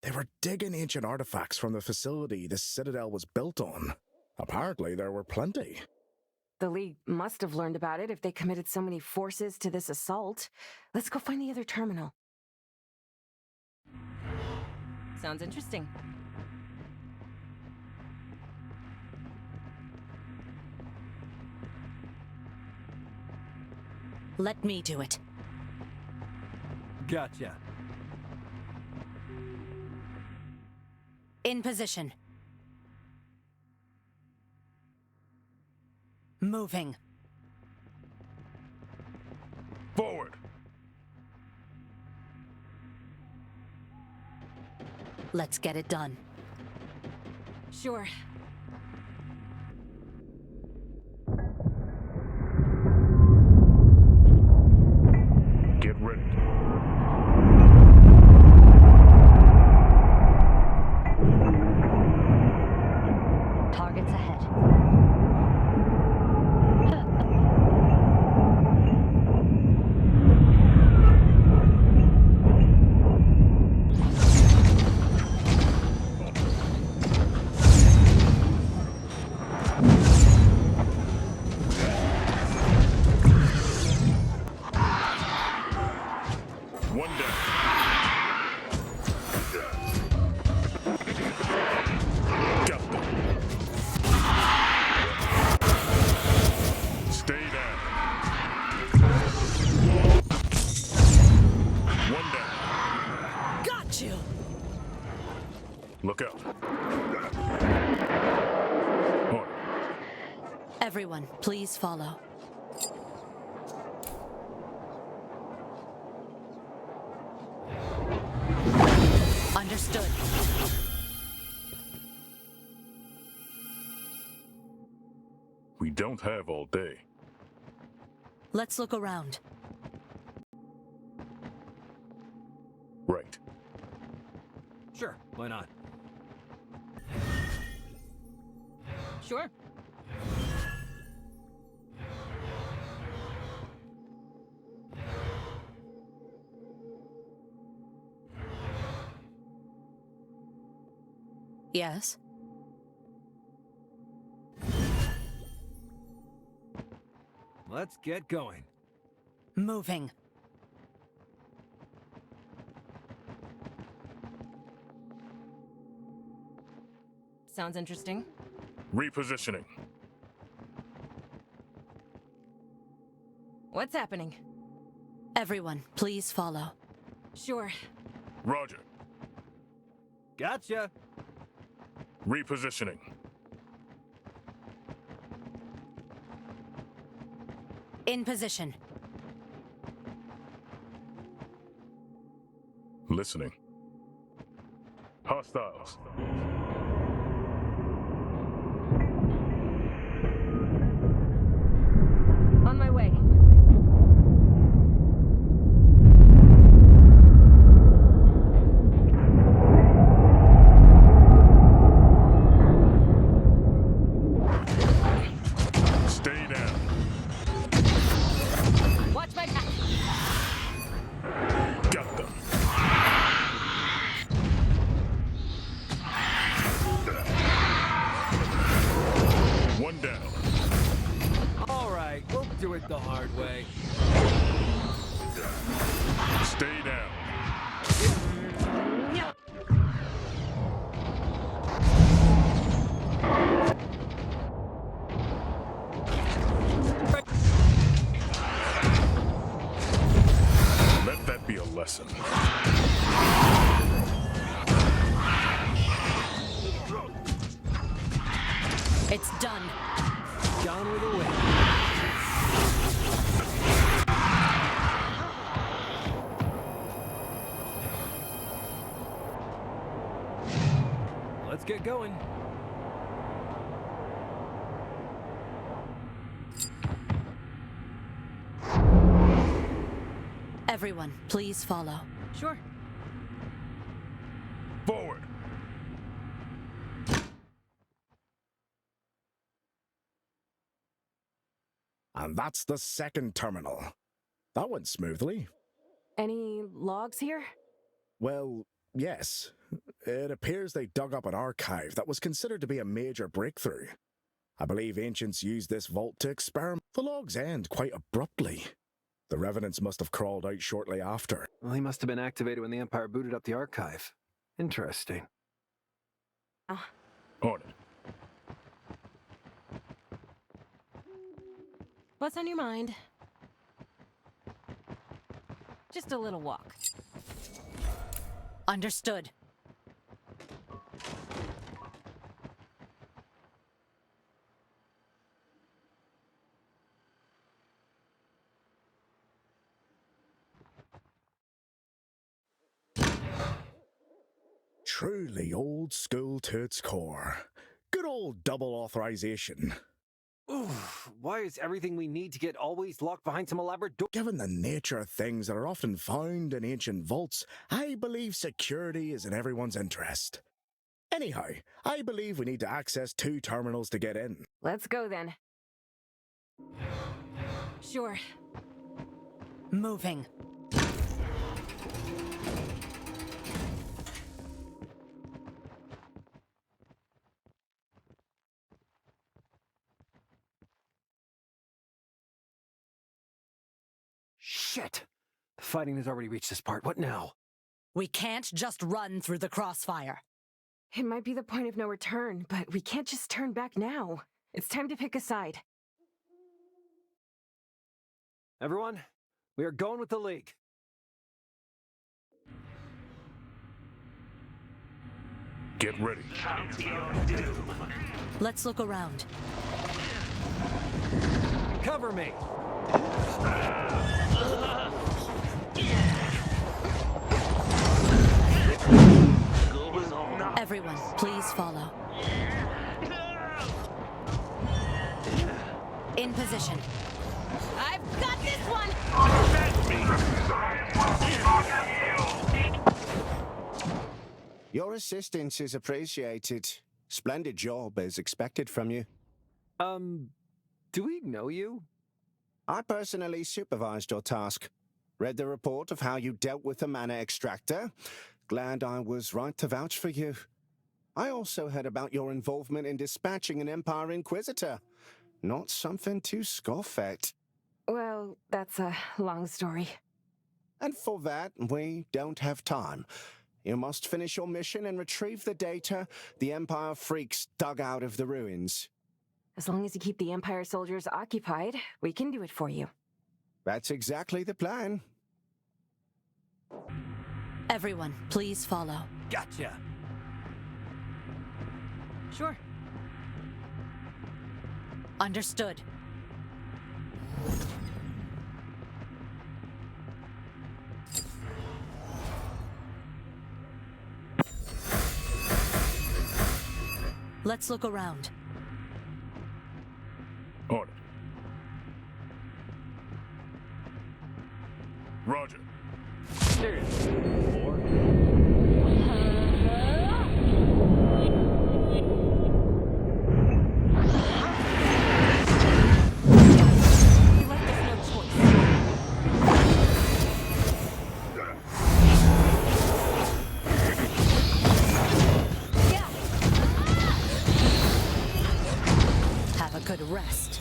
They were digging ancient artifacts from the facility the Citadel was built on. Apparently, there were plenty. The League must have learned about it if they committed so many forces to this assault. Let's go find the other terminal. Sounds interesting. Let me do it. Gotcha. In position. Moving. Forward. Let's get it done. Sure. Get ready. Targets ahead. One down. Got them. Stay down. One down. Got you! Look out. On. Everyone, please follow. Understood. We don't have all day. Let's look around. Right. Sure, why not? Sure. Yes? Let's get going. Moving. Sounds interesting. Repositioning. What's happening? Everyone, please follow. Sure. Roger. Gotcha. Repositioning. In position. Listening. Hostiles. On my way. Stay down. Watch my back. Got them. One down. All right, we'll do it the hard way. Stay down. It's done. Gone with the wind. Let's get going. Everyone, please follow. Sure. Forward! And that's the second terminal. That went smoothly. Any logs here? Well, yes. It appears they dug up an archive that was considered to be a major breakthrough. I believe ancients used this vault to experiment. The logs end quite abruptly. The revenants must have crawled out shortly after. Well, he must have been activated when the Empire booted up the archive. Interesting. On it. What's on your mind? Just a little walk. Understood. Truly old school to its core. Good old double authorization. Oof, why is everything we need to get always locked behind some elaborate door? Given the nature of things that are often found in ancient vaults, I believe security is in everyone's interest. Anyhow, I believe we need to access 2 terminals to get in. Let's go then. Sure. Moving. Shit! The fighting has already reached this part. What now? We can't just run through the crossfire. It might be the point of no return, but we can't just turn back now. It's time to pick a side. Everyone, we are going with the League. Get ready. Let's look around. Cover me! Everyone, please follow. In position. I've got this one! Your assistance is appreciated. Splendid job as expected from you. Do we know you? I personally supervised your task. Read the report of how you dealt with the mana extractor. Glad I was right to vouch for you. I also heard about your involvement in dispatching an Empire Inquisitor. Not something to scoff at. Well, that's a long story. And for that, we don't have time. You must finish your mission and retrieve the data the Empire freaks dug out of the ruins. As long as you keep the Empire soldiers occupied, we can do it for you. That's exactly the plan. Everyone, please follow. Gotcha. Sure. Understood. Let's look around. On it. Roger. Have a good rest.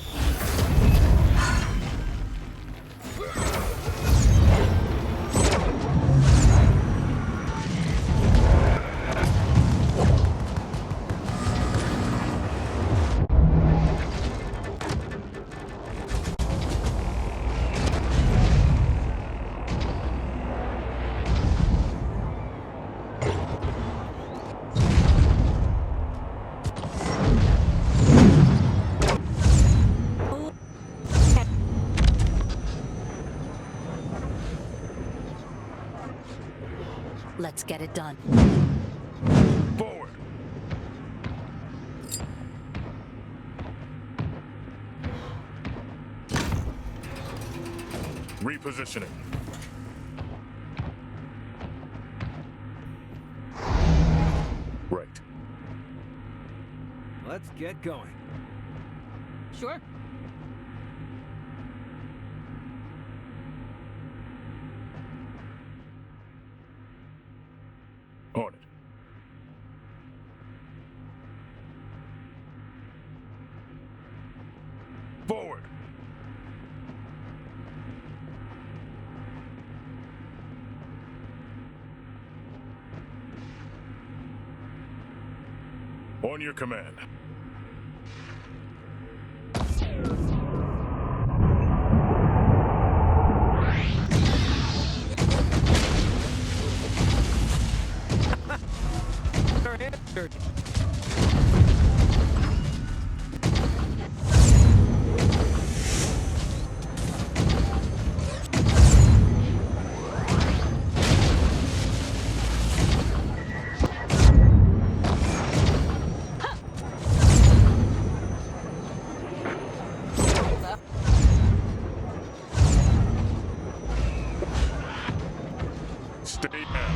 Let's get it done. Forward! Repositioning. Right. Let's get going. Sure. On it. Forward! On your command. Our hands dirty. Stay down.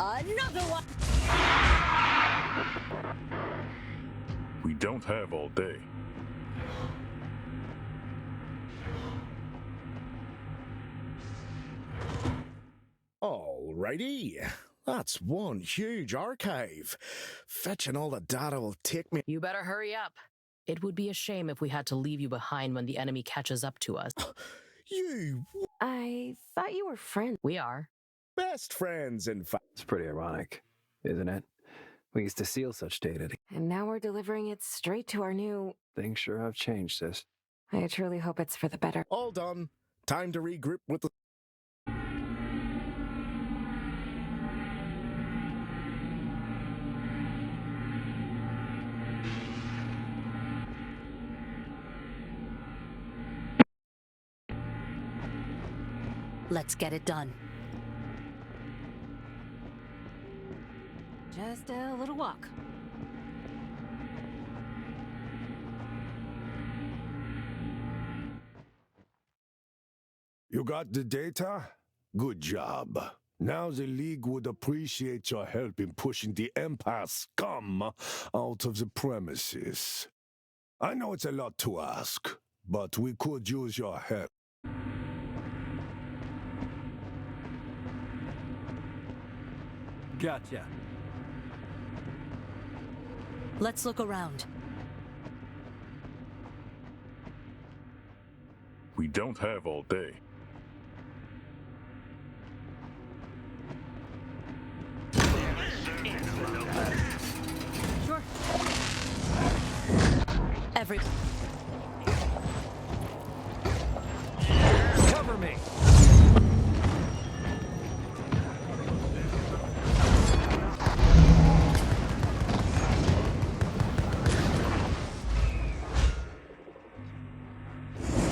Another one! We don't have all day. Alrighty. That's one huge archive. Fetching all the data will take me. You better hurry up. It would be a shame if we had to leave you behind when the enemy catches up to us. You I thought you were friends. We are. best friends, in fact. It's pretty ironic, isn't it? We used to seal such data. And now we're delivering it straight to our new... Things sure have changed, sis. I truly hope it's for the better. All done. Time to regroup with the... Let's get it done. Just a little walk. You got the data? Good job. Now the League would appreciate your help in pushing the Empire scum out of the premises. I know it's a lot to ask, but we could use your help. Gotcha. Let's look around. We don't have all day. Sure. Every... Cover me!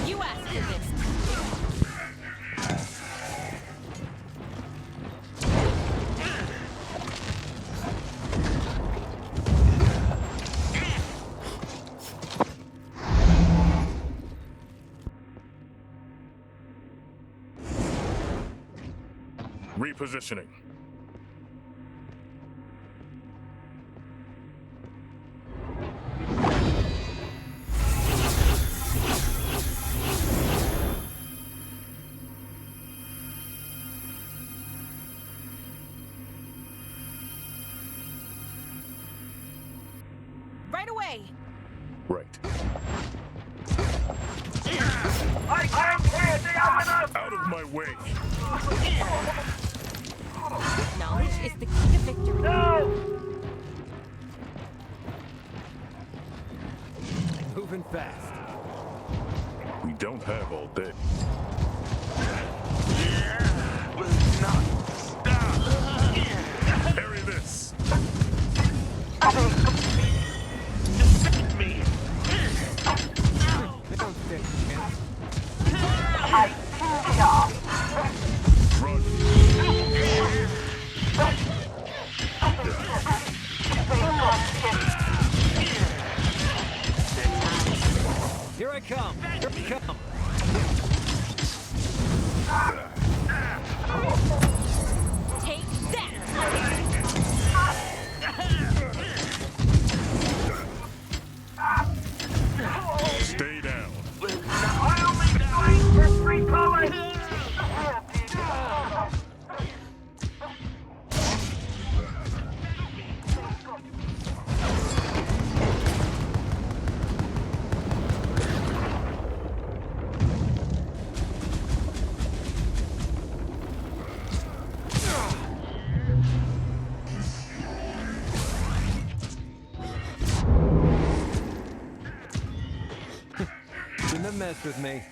You asked for this. Repositioning. Right away. Right. I can't stay out with us! Out of my way. Knowledge is the key to victory. No! Moving fast. We don't have all day. Parry this. Here I come! Here I come! Take that! Stay down. I'll be going for free calling! Shouldn't have messed with me.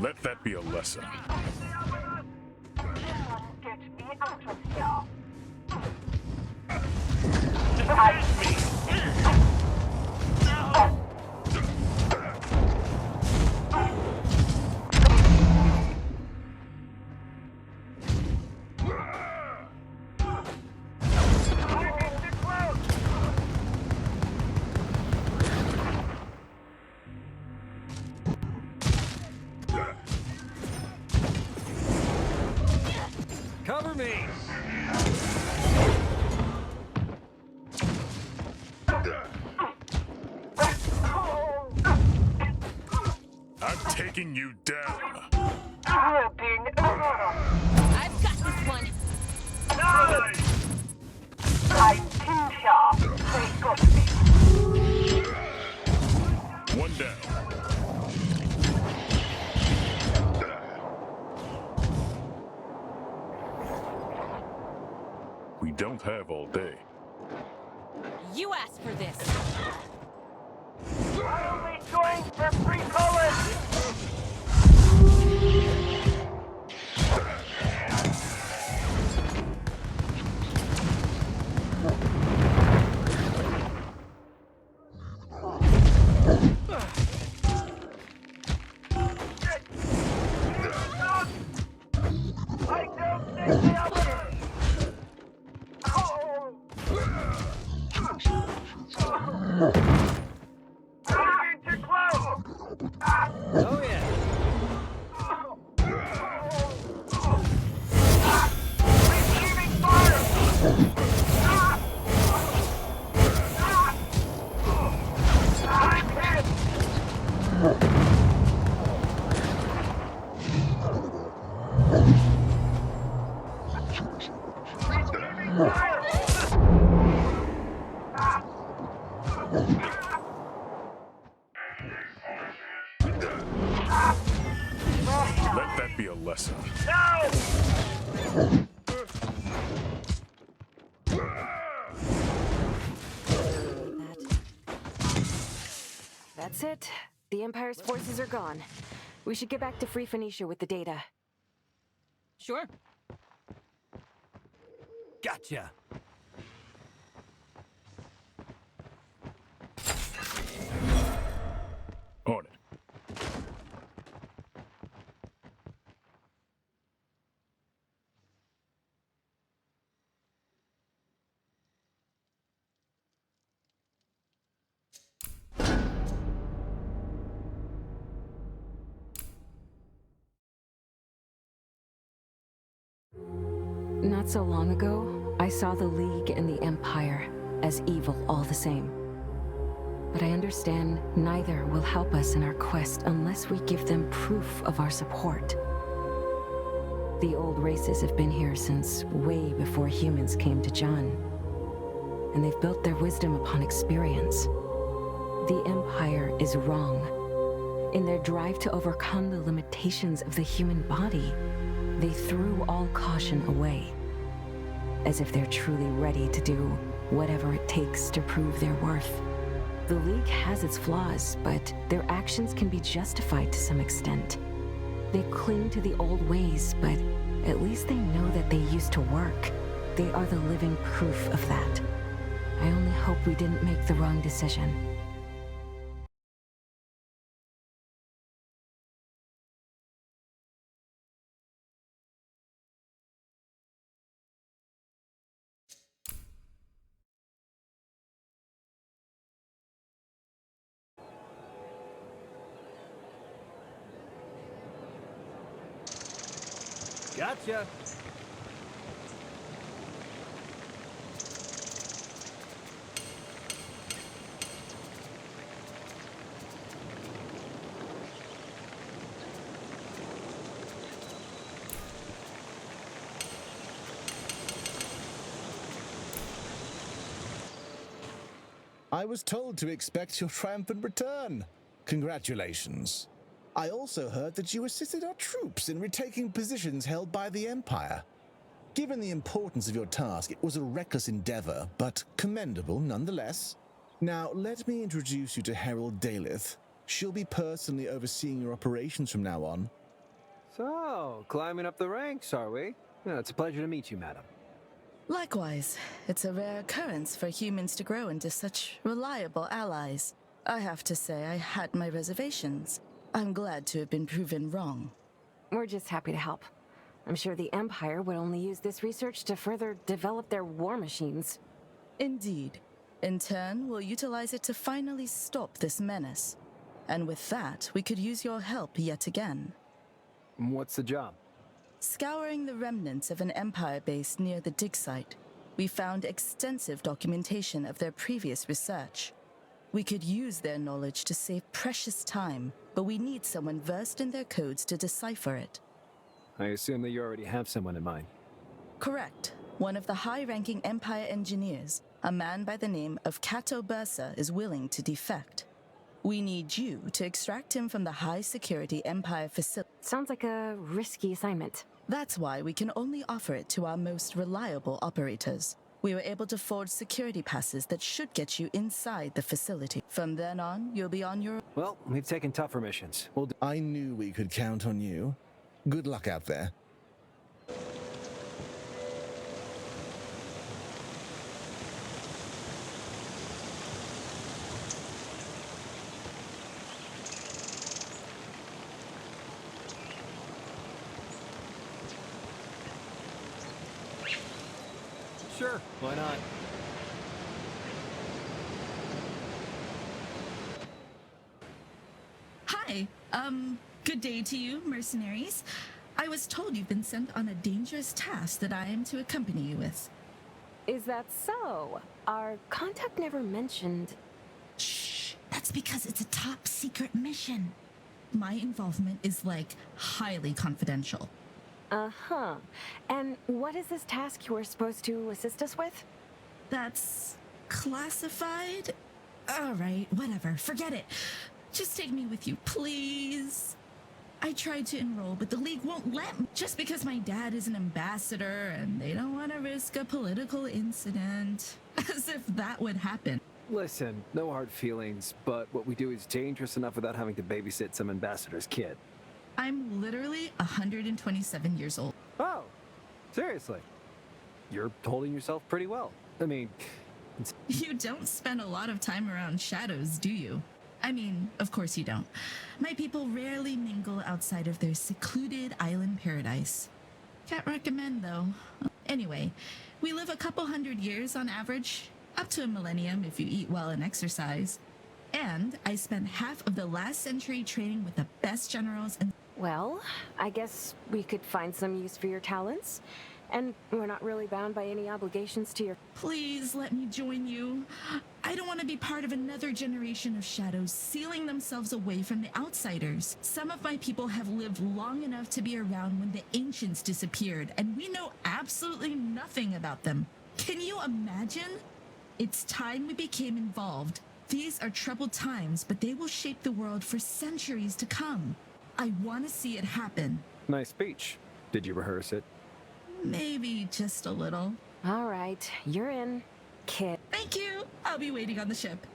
Let that be a lesson. Cover me! I'm taking you down. I've got this one. One down. We don't have all day. You asked for this. I'll be going for free calling! I don't think they'll too close! Oh yeah! Receiving fire! I'm hit! Receiving fire! Let that be a lesson. That's it. The Empire's forces are gone. We should get back to Free Phoenicia with the data. Sure. Gotcha! On it. Not so long ago, I saw the League and the Empire as evil all the same. But I understand neither will help us in our quest unless we give them proof of our support. The old races have been here since way before humans came to John. And they've built their wisdom upon experience. The Empire is wrong. In their drive to overcome the limitations of the human body, they threw all caution away. As if they're truly ready to do whatever it takes to prove their worth. The League has its flaws, but their actions can be justified to some extent. They cling to the old ways, but at least they know that they used to work. They are the living proof of that. I only hope we didn't make the wrong decision. Gotcha. I was told to expect your triumphant return. Congratulations. I also heard that you assisted our troops in retaking positions held by the Empire. Given the importance of your task, it was a reckless endeavor, but commendable nonetheless. Now, let me introduce you to Herald Daleth. She'll be personally overseeing your operations from now on. So, climbing up the ranks, are we? Yeah, it's a pleasure to meet you, madam. Likewise, it's a rare occurrence for humans to grow into such reliable allies. I have to say I had my reservations. I'm glad to have been proven wrong. We're just happy to help. I'm sure the Empire would only use this research to further develop their war machines. Indeed. In turn, we'll utilize it to finally stop this menace. And with that, we could use your help yet again. What's the job? Scouring the remnants of an Empire base near the dig site, we found extensive documentation of their previous research. We could use their knowledge to save precious time, but we need someone versed in their codes to decipher it. I assume that you already have someone in mind. Correct. One of the high-ranking Empire engineers, a man by the name of Cato Bursa, is willing to defect. We need you to extract him from the high-security Empire facility. Sounds like a risky assignment. That's why we can only offer it to our most reliable operators. We were able to forge security passes that should get you inside the facility. From then on, you'll be on your... Well, we've taken tougher missions. I knew we could count on you. Good luck out there. Sure, why not? Hi, good day to you, mercenaries. I was told you've been sent on a dangerous task that I am to accompany you with. Is that so? Our contact never mentioned... Shh, that's because it's a top secret mission. My involvement is, like, highly confidential. Uh-huh. And what is this task you were supposed to assist us with? That's classified? Alright, whatever, forget it. Just take me with you, please. I tried to enroll, but the League won't let me, just because my dad is an ambassador and they don't want to risk a political incident. As if that would happen. Listen, no hard feelings, but what we do is dangerous enough without having to babysit some ambassador's kid. I'm literally 127 years old. Oh, seriously? You're holding yourself pretty well. I mean... You don't spend a lot of time around shadows, do you? I mean, of course you don't. My people rarely mingle outside of their secluded island paradise. Can't recommend, though. Anyway, we live a couple hundred years on average, up to a millennium if you eat well and exercise. And I spent half of the last century training with the best generals and... Well, I guess we could find some use for your talents. And we're not really bound by any obligations to your... Please let me join you. I don't want to be part of another generation of shadows sealing themselves away from the outsiders. Some of my people have lived long enough to be around when the ancients disappeared, and we know absolutely nothing about them. Can you imagine? It's time we became involved. These are troubled times, but they will shape the world for centuries to come. I want to see it happen. Nice speech. Did you rehearse it? Maybe just a little. All right, you're in, kid. Thank you. I'll be waiting on the ship.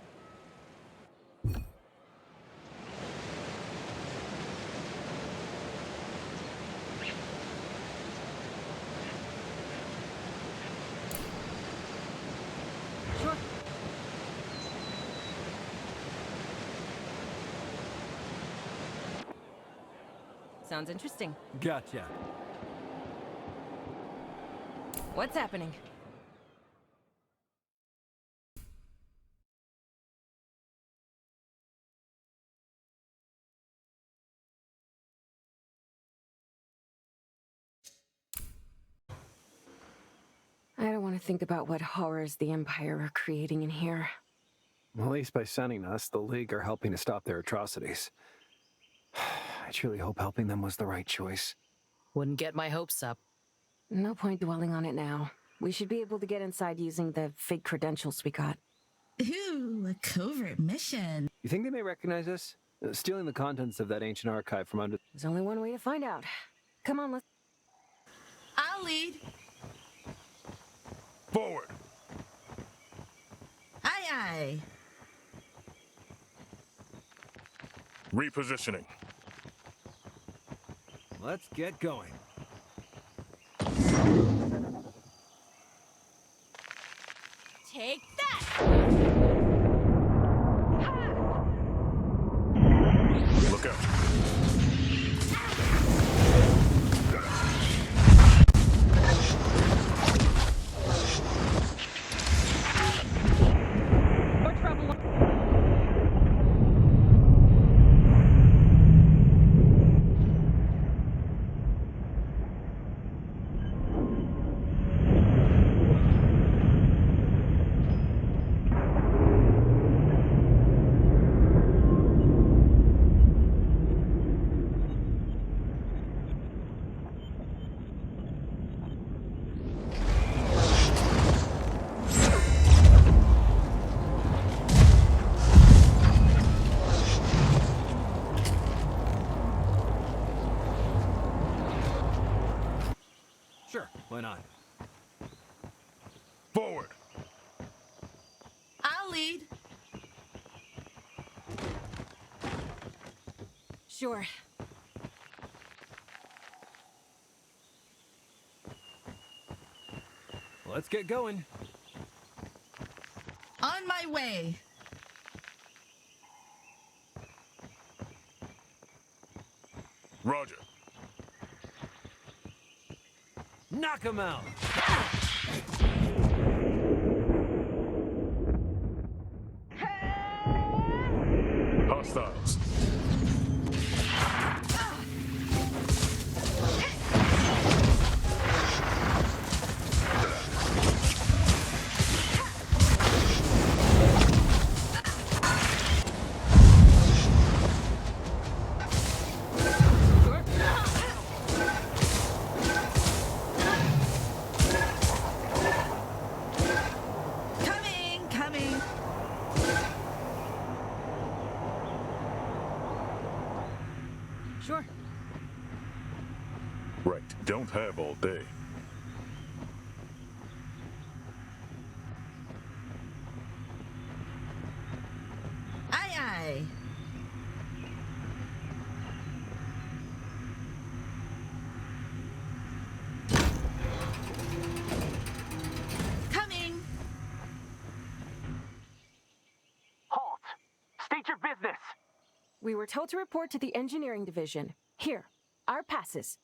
Sounds interesting. Gotcha. What's happening? I don't want to think about what horrors the Empire are creating in here. At least by sending us, the League are helping to stop their atrocities. I truly hope helping them was the right choice. Wouldn't get my hopes up. No point dwelling on it now. We should be able to get inside using the fake credentials we got. Ooh, a covert mission. You think they may recognize us? Stealing the contents of that ancient archive from under... There's only one way to find out. Come on, let's... I'll lead. Forward! Aye, aye. Repositioning. Let's get going. Take that! Look out. More trouble. Sure, why not? Forward! I'll lead. Sure. Let's get going. On my way. Roger. Knock him out! Hostiles. Coming, coming. Sure. Right. Don't have all day. Aye, aye. Coming. Halt! State your business! We were told to report to the engineering division. Here, our passes.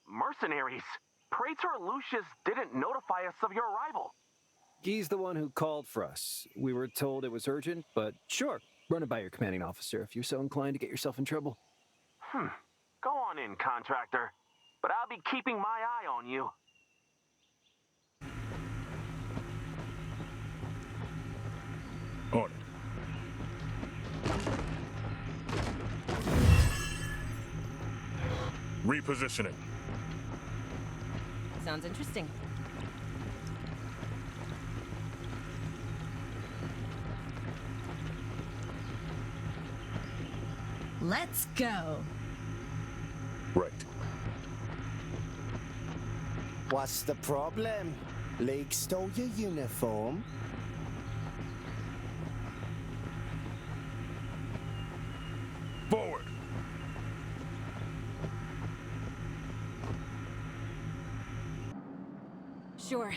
Mercenaries! Praetor Lucius didn't notify us of your arrival. Guy's the one who called for us. We were told it was urgent, but sure, run it by your commanding officer if you're so inclined to get yourself in trouble. Go on in, contractor. But I'll be keeping my eye on you. On it. Repositioning. Sounds interesting. Let's go. Right. What's the problem? League stole your uniform? Forward! Sure.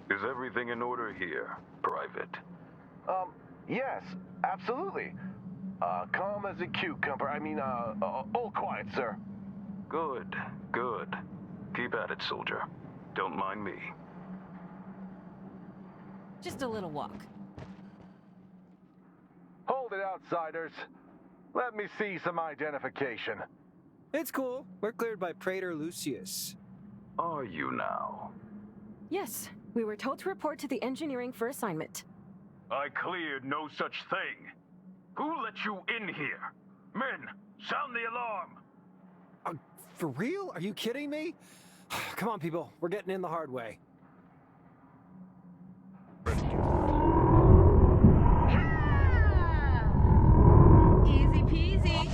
Is everything in order here, Private? Yes, absolutely. Calm as a cucumber. All quiet, sir. Good, good. Keep at it, soldier. Don't mind me. Just a little walk. Hold it, outsiders. Let me see some identification. It's cool. We're cleared by Praetor Lucius. Are you now? Yes, we were told to report to the engineering for assignment. I cleared no such thing. Who let you in here? Men, sound the alarm! For real? Are you kidding me? Come on, people. We're getting in the hard way. Easy peasy.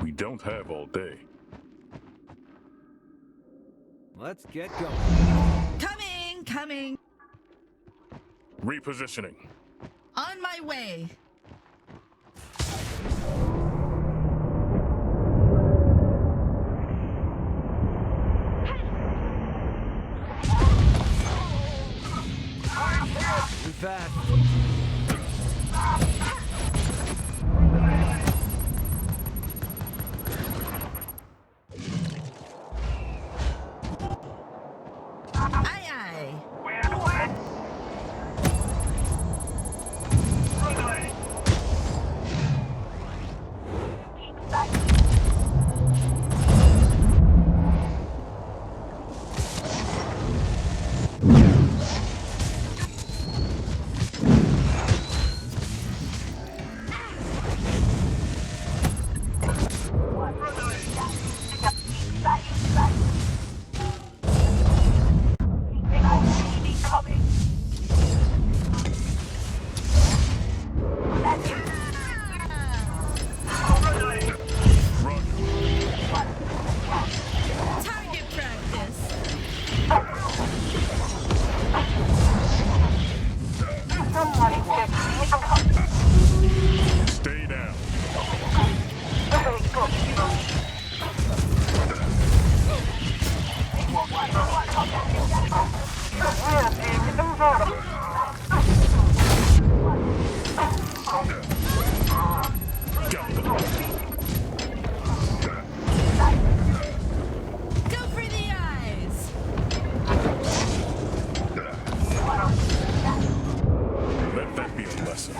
We don't have all day. Let's get going. Coming. Repositioning. On my way. Move fast. Stay down. Go for the eyes. Let that be a lesson.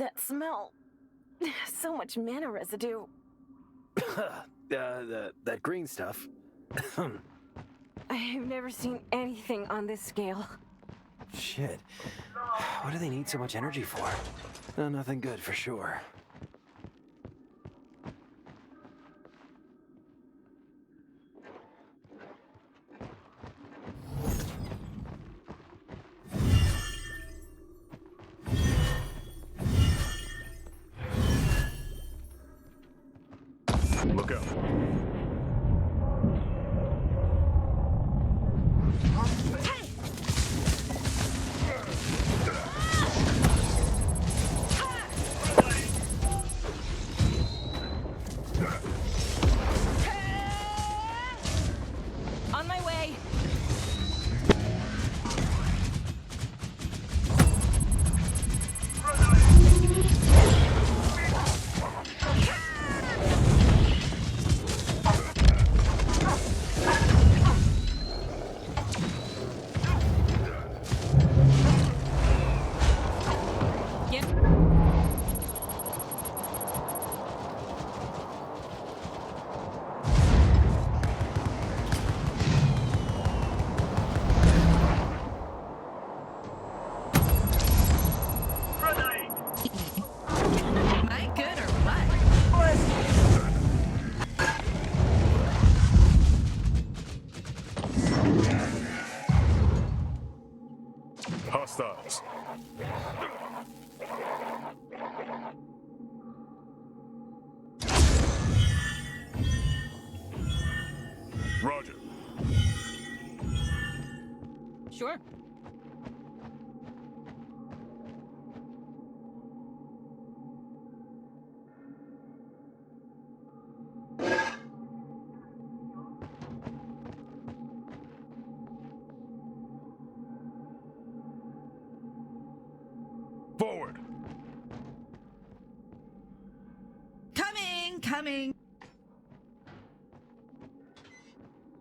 That smell. So much mana residue. That green stuff. I've never seen anything on this scale. Shit. What do they need so much energy for? Nothing good for sure. Look out. On my way. Am I good or what? Hostiles. Roger. Sure. Forward. Coming.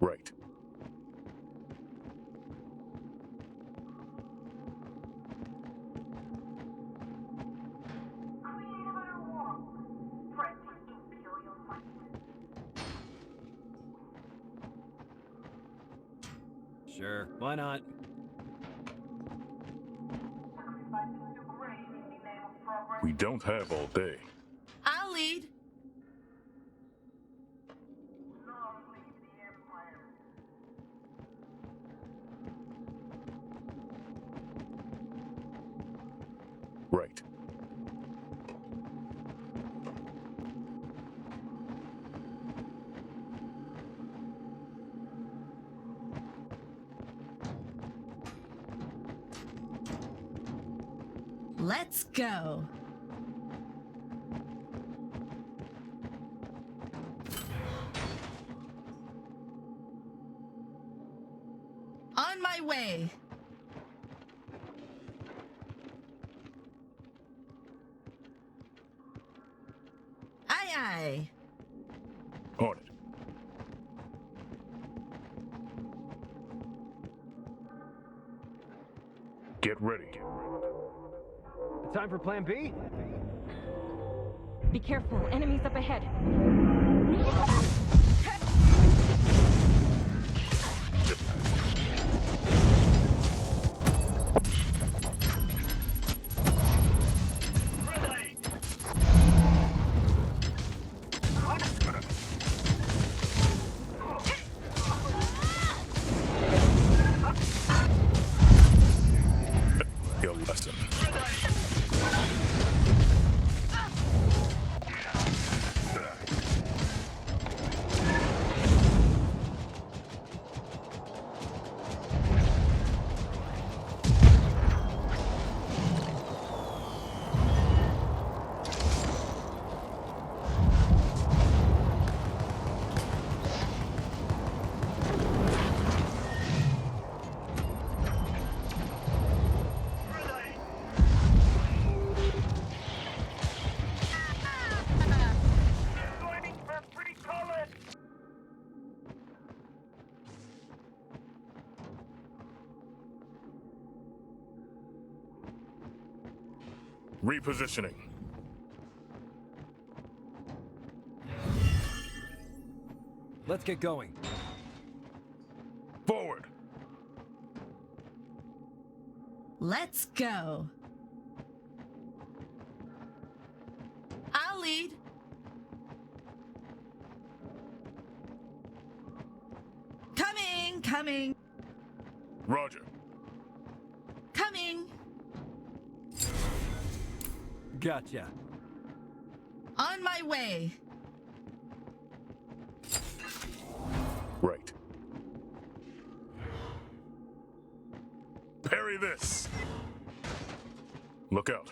Right. Sure, why not? We don't have all day. I'll lead. Right. Let's go. On my way. Aye. On it. Get ready. Time for plan B? Be careful, enemies up ahead. Your lesson. Repositioning. let's get going. Forward! Let's go. I'll lead. Coming. Roger. Coming. Gotcha. On my way. Right. Parry this! Look out.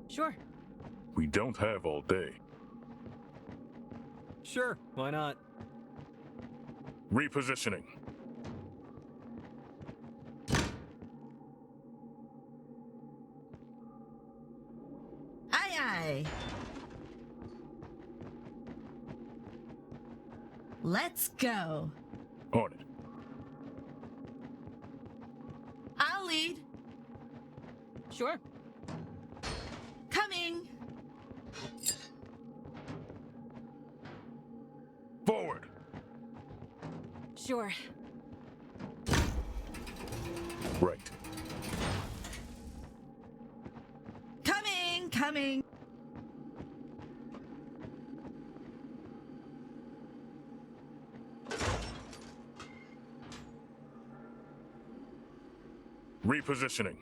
Sure. We don't have all day. Sure, why not? Repositioning. Aye. Let's go. On it. I'll lead. Sure. Coming. Forward! Sure. Right. Coming. Repositioning.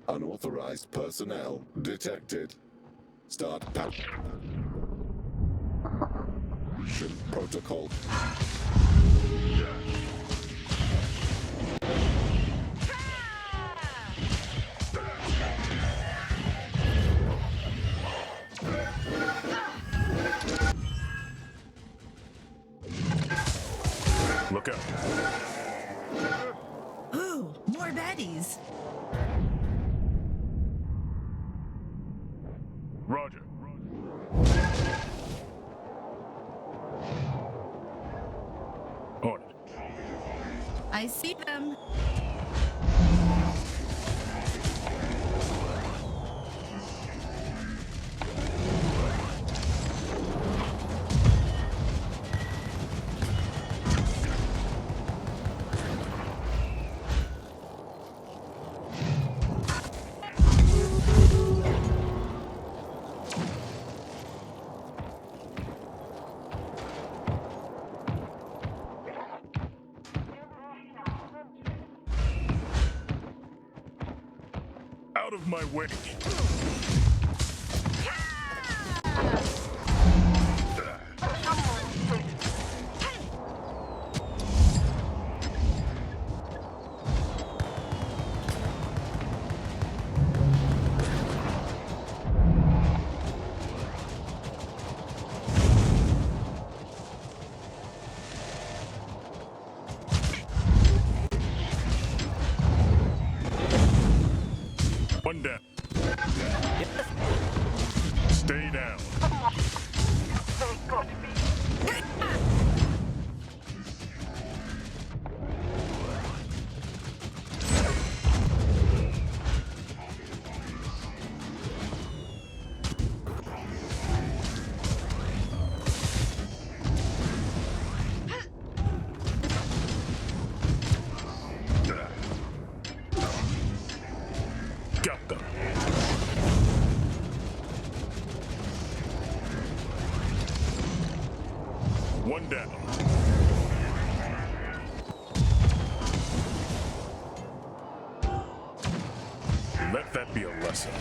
Unauthorized personnel detected. Start protocol. Look out. Ooh, more baddies. Roger. On it. I see them. Out of my way. One down. Stay down. Got them. One down. Let that be a lesson.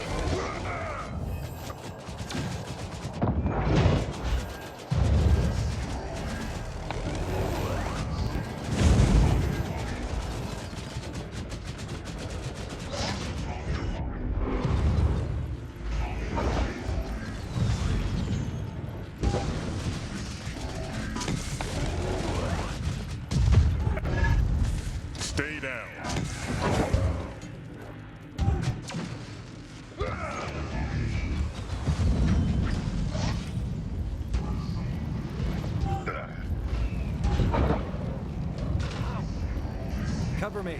Stay down. Cover me.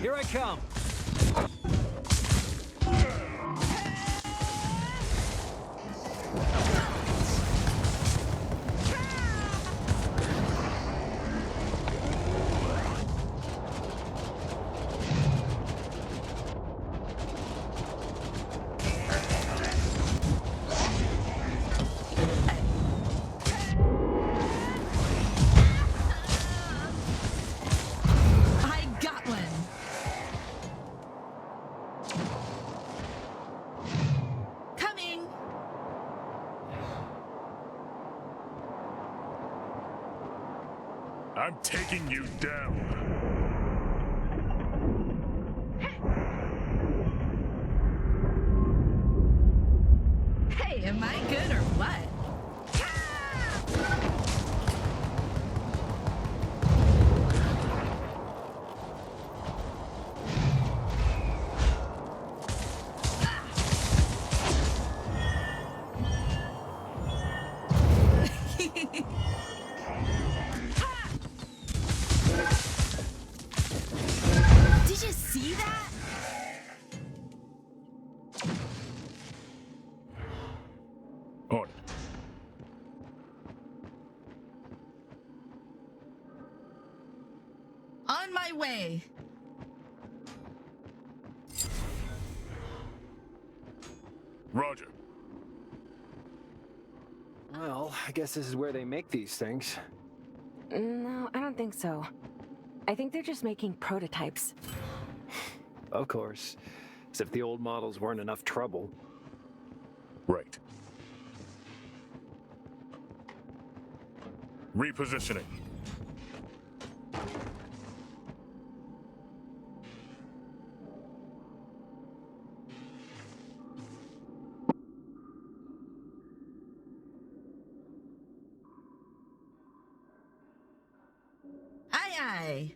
Here I come. I got one. Coming. I'm taking you down. Hey, am I good or what? Did you see that? On it. On my way. Roger. Well, I guess this is where they make these things. No, I don't think so. I think they're just making prototypes. Of course. As if the old models weren't enough trouble. Right. Repositioning. Aye, aye.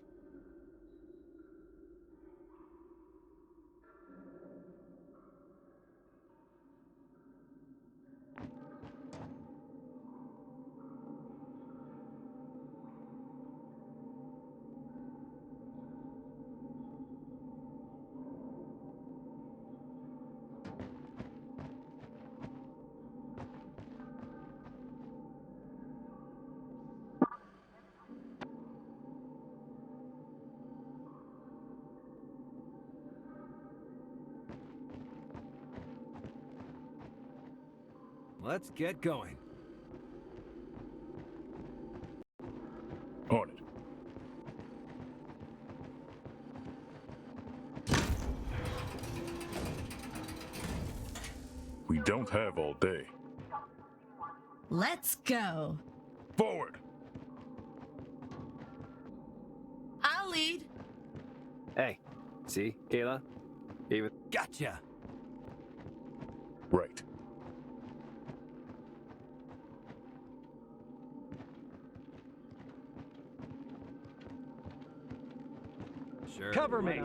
Let's get going. On it. We don't have all day. Let's go. Forward! I'll lead. Hey, see, Kayla? Even gotcha. Right. Sure. Cover me.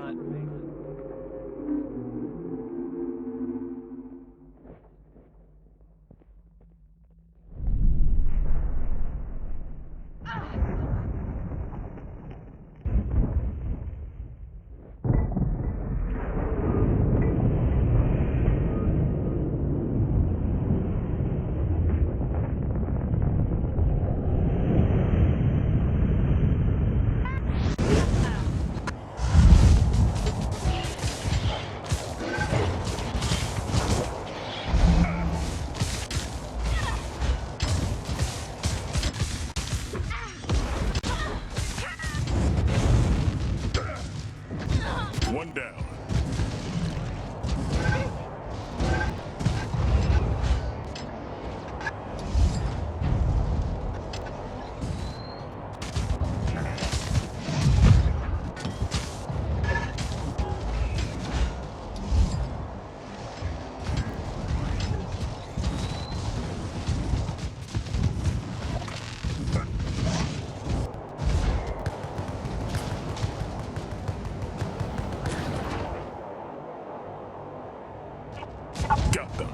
them.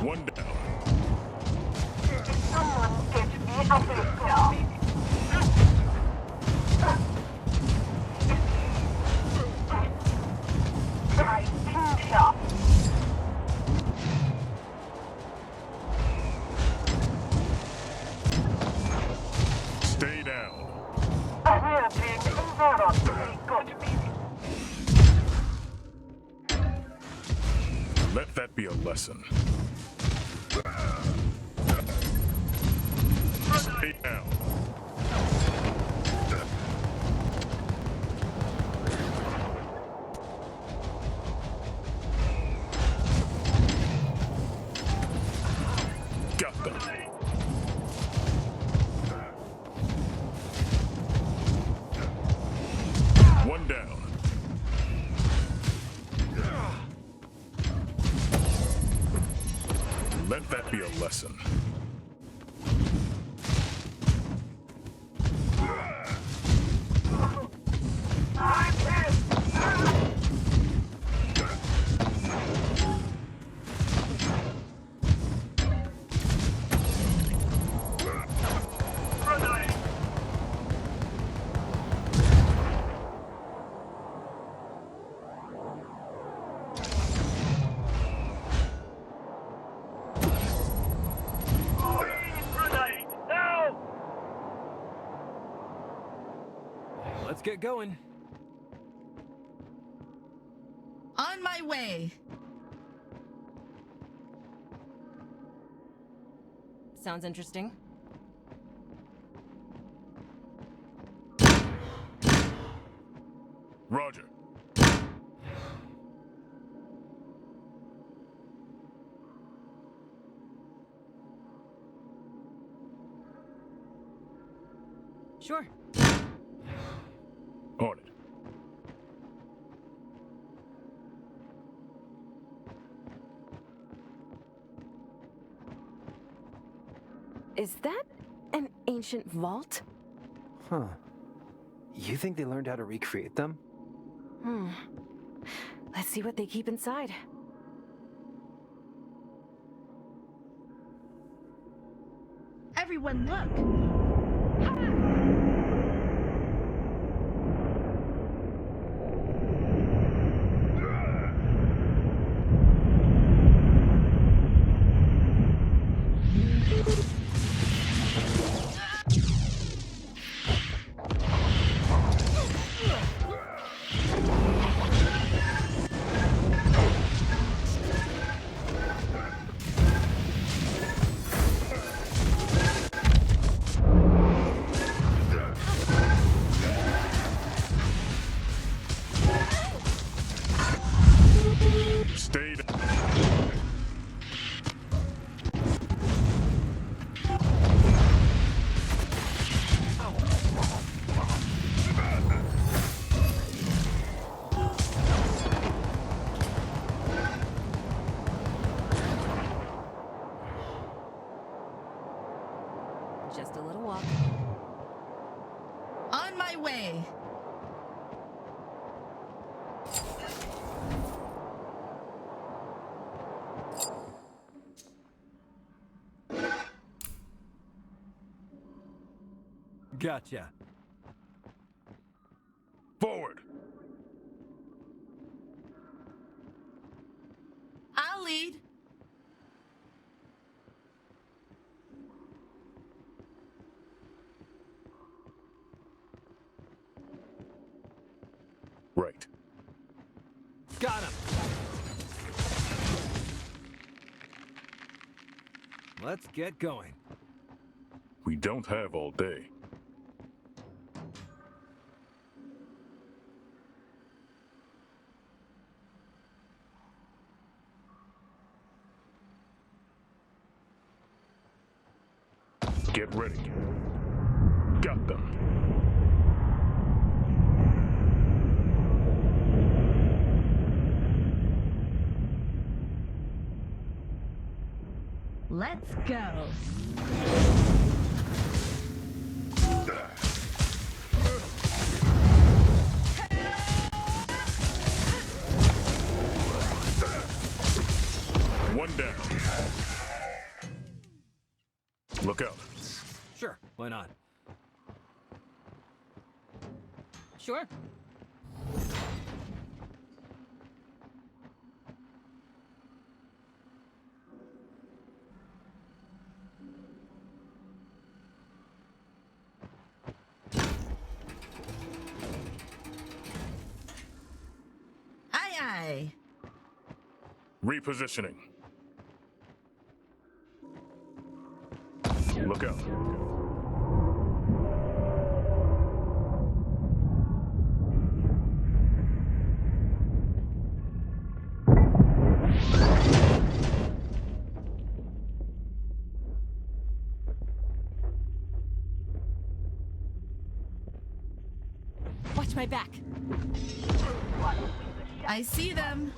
One down. Stay down. Let that be a lesson. Stay down. Got them. One down. Let that be a lesson. Let's get going. On my way. Sounds interesting. Roger. Sure. On it. Is that an ancient vault? Huh. You think they learned how to recreate them? Let's see what they keep inside. Everyone, look. Stay down. Just a little walk. On my way. Gotcha. Forward. I'll lead. Right. Got him. Let's get going. We don't have all day. Get ready. Got them. Let's go. Sure. Aye, aye. Repositioning. Look out. Watch my back. I see them.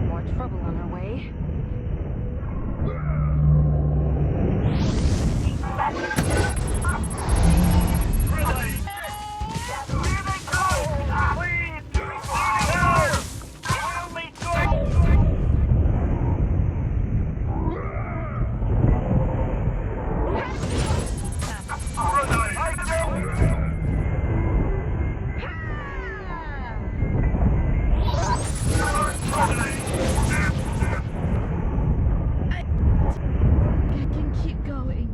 More trouble on our way. I can keep going.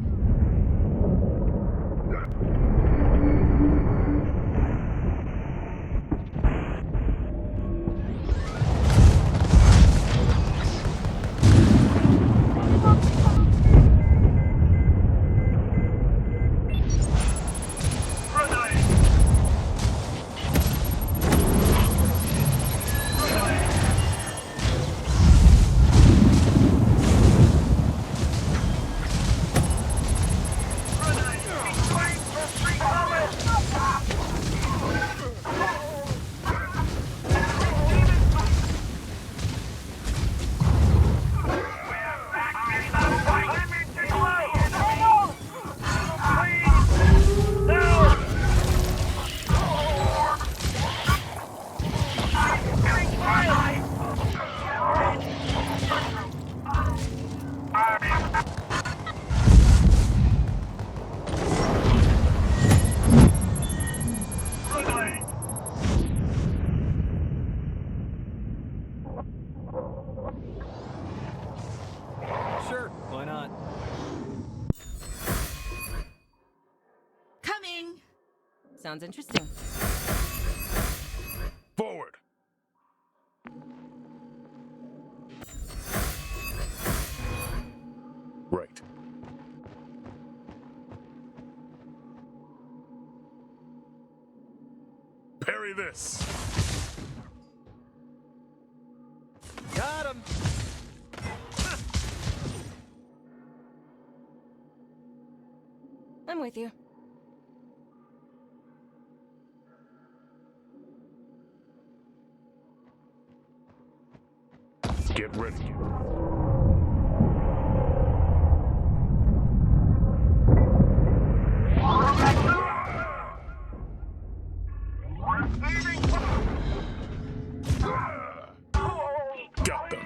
Sure, why not? Coming. Sounds interesting. Forward. Right. Parry this. Got him! I'm with you. Get ready. Got them.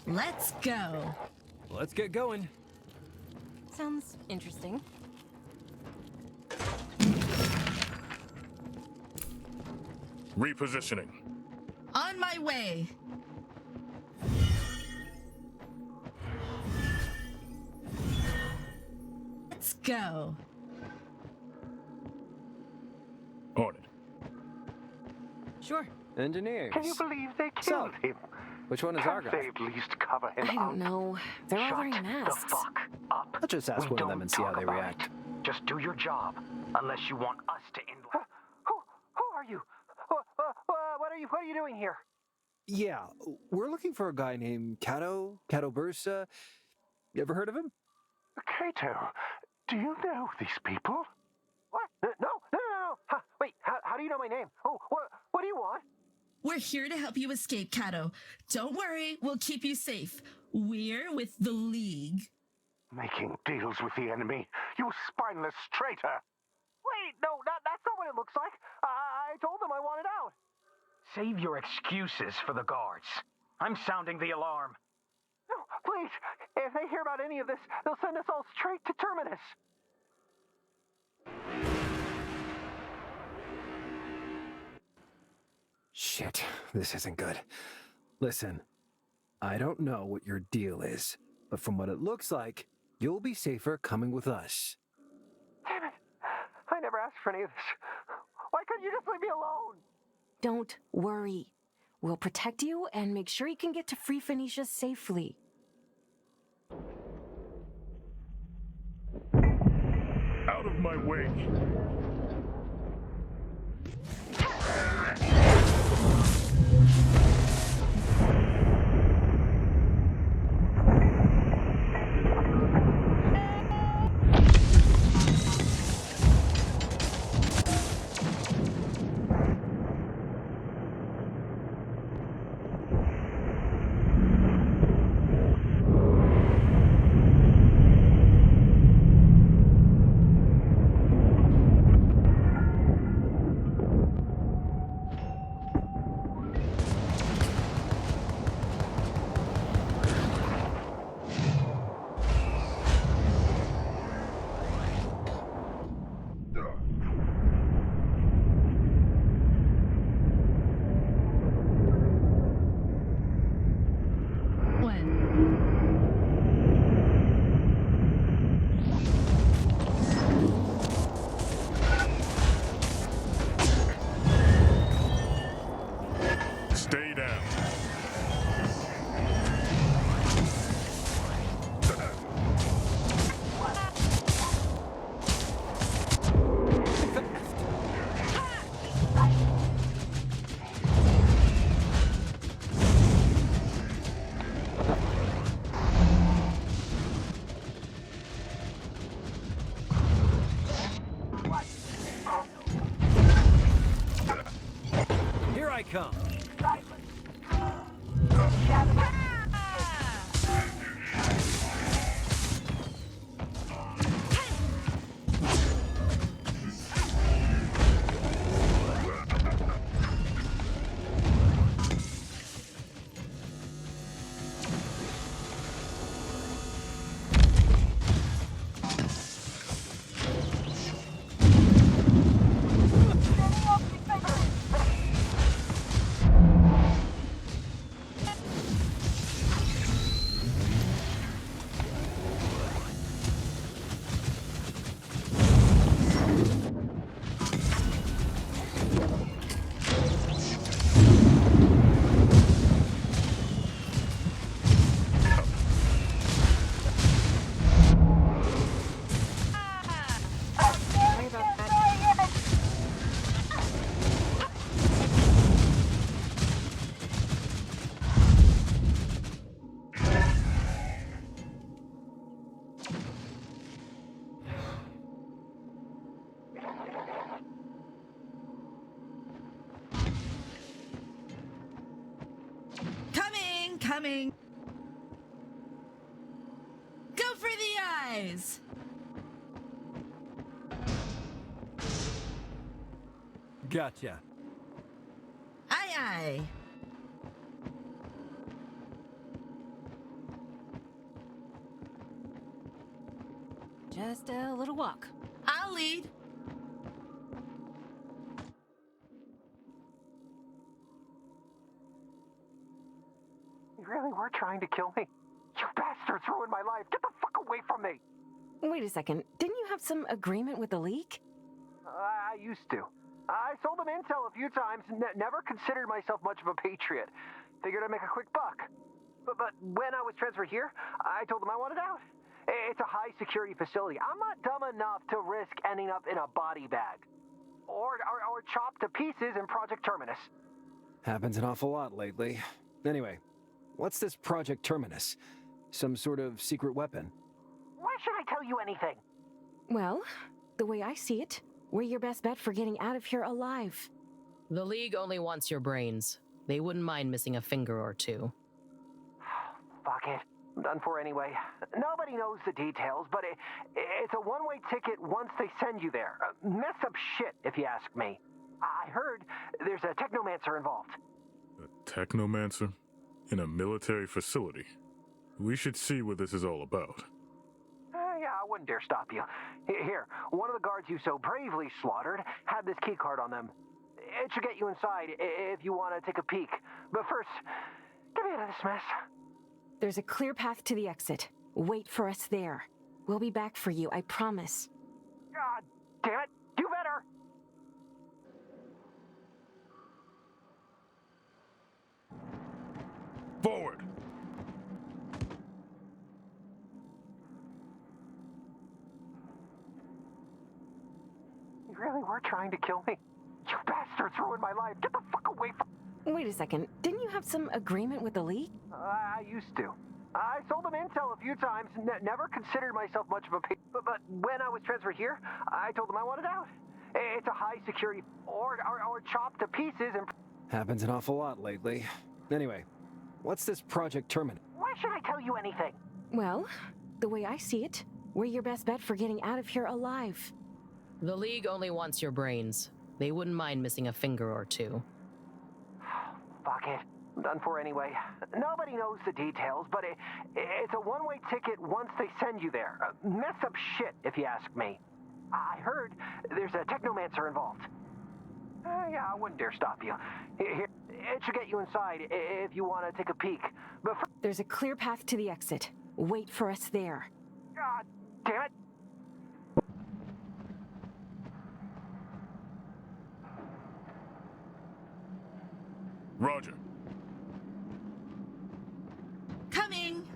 Let's go. Let's get going. Sounds interesting. Repositioning. On my way. Let's go. On it. Sure. Engineers. Can you believe they So, killed him? which one is Can't Argyle? they at least cover him I don't up? know. They're all wearing masks. The fuck up. I'll just ask We one of them don't and see how talk they about react. it. Just do your job, unless you want us to end. Who are you? What are you doing here? Yeah, we're looking for a guy named Cato Bursa. You ever heard of him? Kato, do you know these people? What? No. Wait, how do you know my name? Oh, what do you want? We're here to help you escape, Kato. Don't worry, we'll keep you safe. We're with the League. Making deals with the enemy, you spineless traitor! Wait, no, that's not what it looks like. I told them I wanted out. Save your excuses for the guards. I'm sounding the alarm. No, please. If they hear about any of this, they'll send us all straight to Terminus. Shit, this isn't good. Listen, I don't know what your deal is, but from what it looks like, you'll be safer coming with us. Damn it. I never asked for any of this. Why couldn't you just leave me alone? Don't worry. We'll protect you and make sure you can get to Free Phoenicia safely. Out of my way! Stay down. Here I come. Coming. Go for the eyes. Gotcha. Aye, aye. Just a little walk. I'll lead. You really were trying to kill me? You bastards ruined my life. Get the fuck away from me. Wait a second. Didn't you have some agreement with the League? I used to. I sold them intel a few times, never considered myself much of a patriot. Figured I'd make a quick buck. But when I was transferred here, I told them I wanted out. It's a high security facility. I'm not dumb enough to risk ending up in a body bag. Or chopped to pieces in Project Terminus. Happens an awful lot lately. Anyway, what's this Project Terminus? Some sort of secret weapon? Why should I tell you anything? Well, the way I see it, we're your best bet for getting out of here alive. The League only wants your brains. They wouldn't mind missing a finger or two. Fuck it. I'm done for anyway. Nobody knows the details, but it's a one-way ticket once they send you there. Mess up shit, if you ask me. I heard there's a technomancer involved. A technomancer? In a military facility? We should see what this is all about. Yeah, I wouldn't dare stop you. Here, one of the guards you so bravely slaughtered had this key card on them. It should get you inside if you want to take a peek. But first, get me out of this mess. There's a clear path to the exit. Wait for us there. We'll be back for you, I promise. God damn it! You better! Forward! You really were trying to kill me? You bastards ruined my life! Get the fuck away from— Wait a second. Didn't you have some agreement with the League? I used to. I sold them intel a few times, never considered myself much of a but when I was transferred here, I told them I wanted out. It's a high security, or chopped to pieces and— Happens an awful lot lately. Anyway, what's this Project Terminate? Why should I tell you anything? Well, the way I see it, we're your best bet for getting out of here alive. The League only wants your brains. They wouldn't mind missing a finger or two. Fuck it. I'm done for anyway. Nobody knows the details, but it's a one-way ticket once they send you there. Mess up shit, if you ask me. I heard there's a technomancer involved. Yeah, I wouldn't dare stop you. Here, it should get you inside if you want to take a peek. But there's a clear path to the exit. Wait for us there. God damn it! Roger. Coming!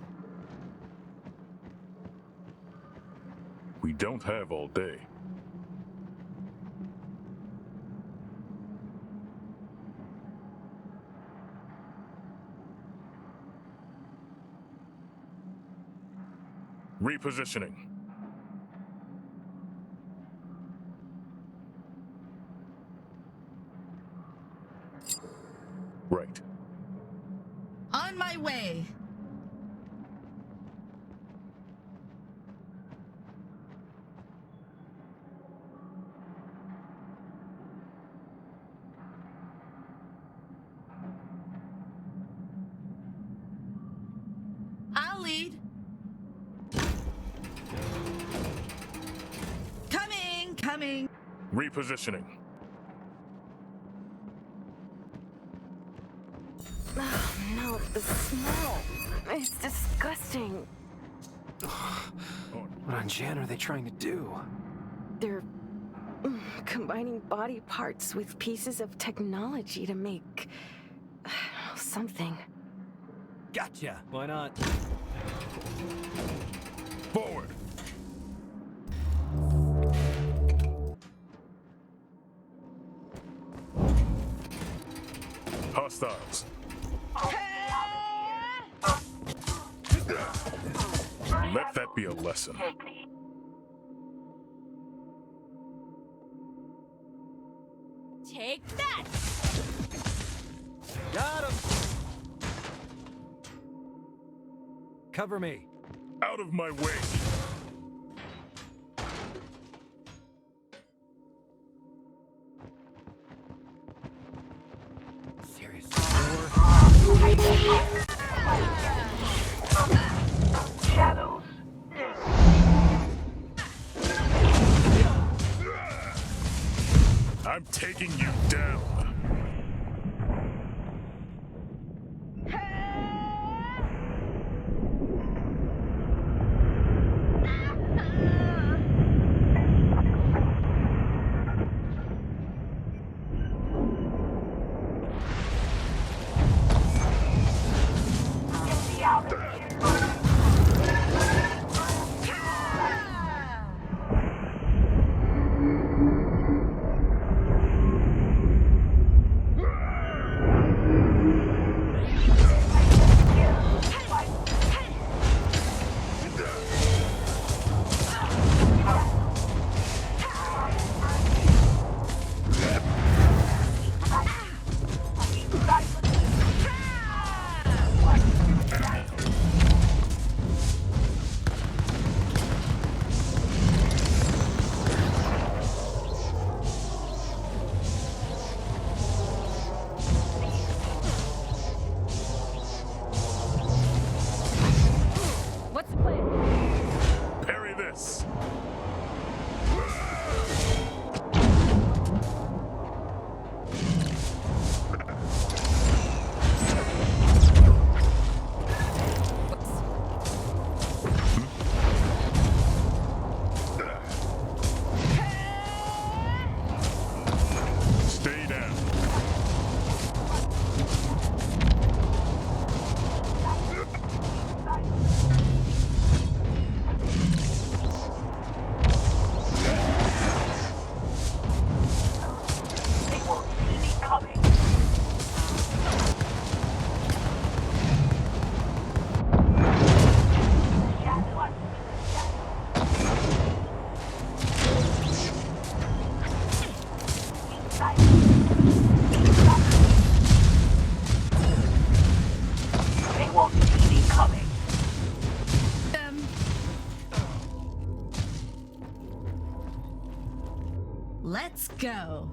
We don't have all day. Repositioning. Right. On my way. I'll lead. Coming. Repositioning. Oh, no, the smell. It's disgusting. What on Jan are they trying to do? They're combining body parts with pieces of technology to make something. Gotcha. Why not? Forward. Hostiles. Let that be a lesson. Take that! Got him! Cover me. Out of my way. Shadows. I'm taking you down. wasn't see it coming. Let's go.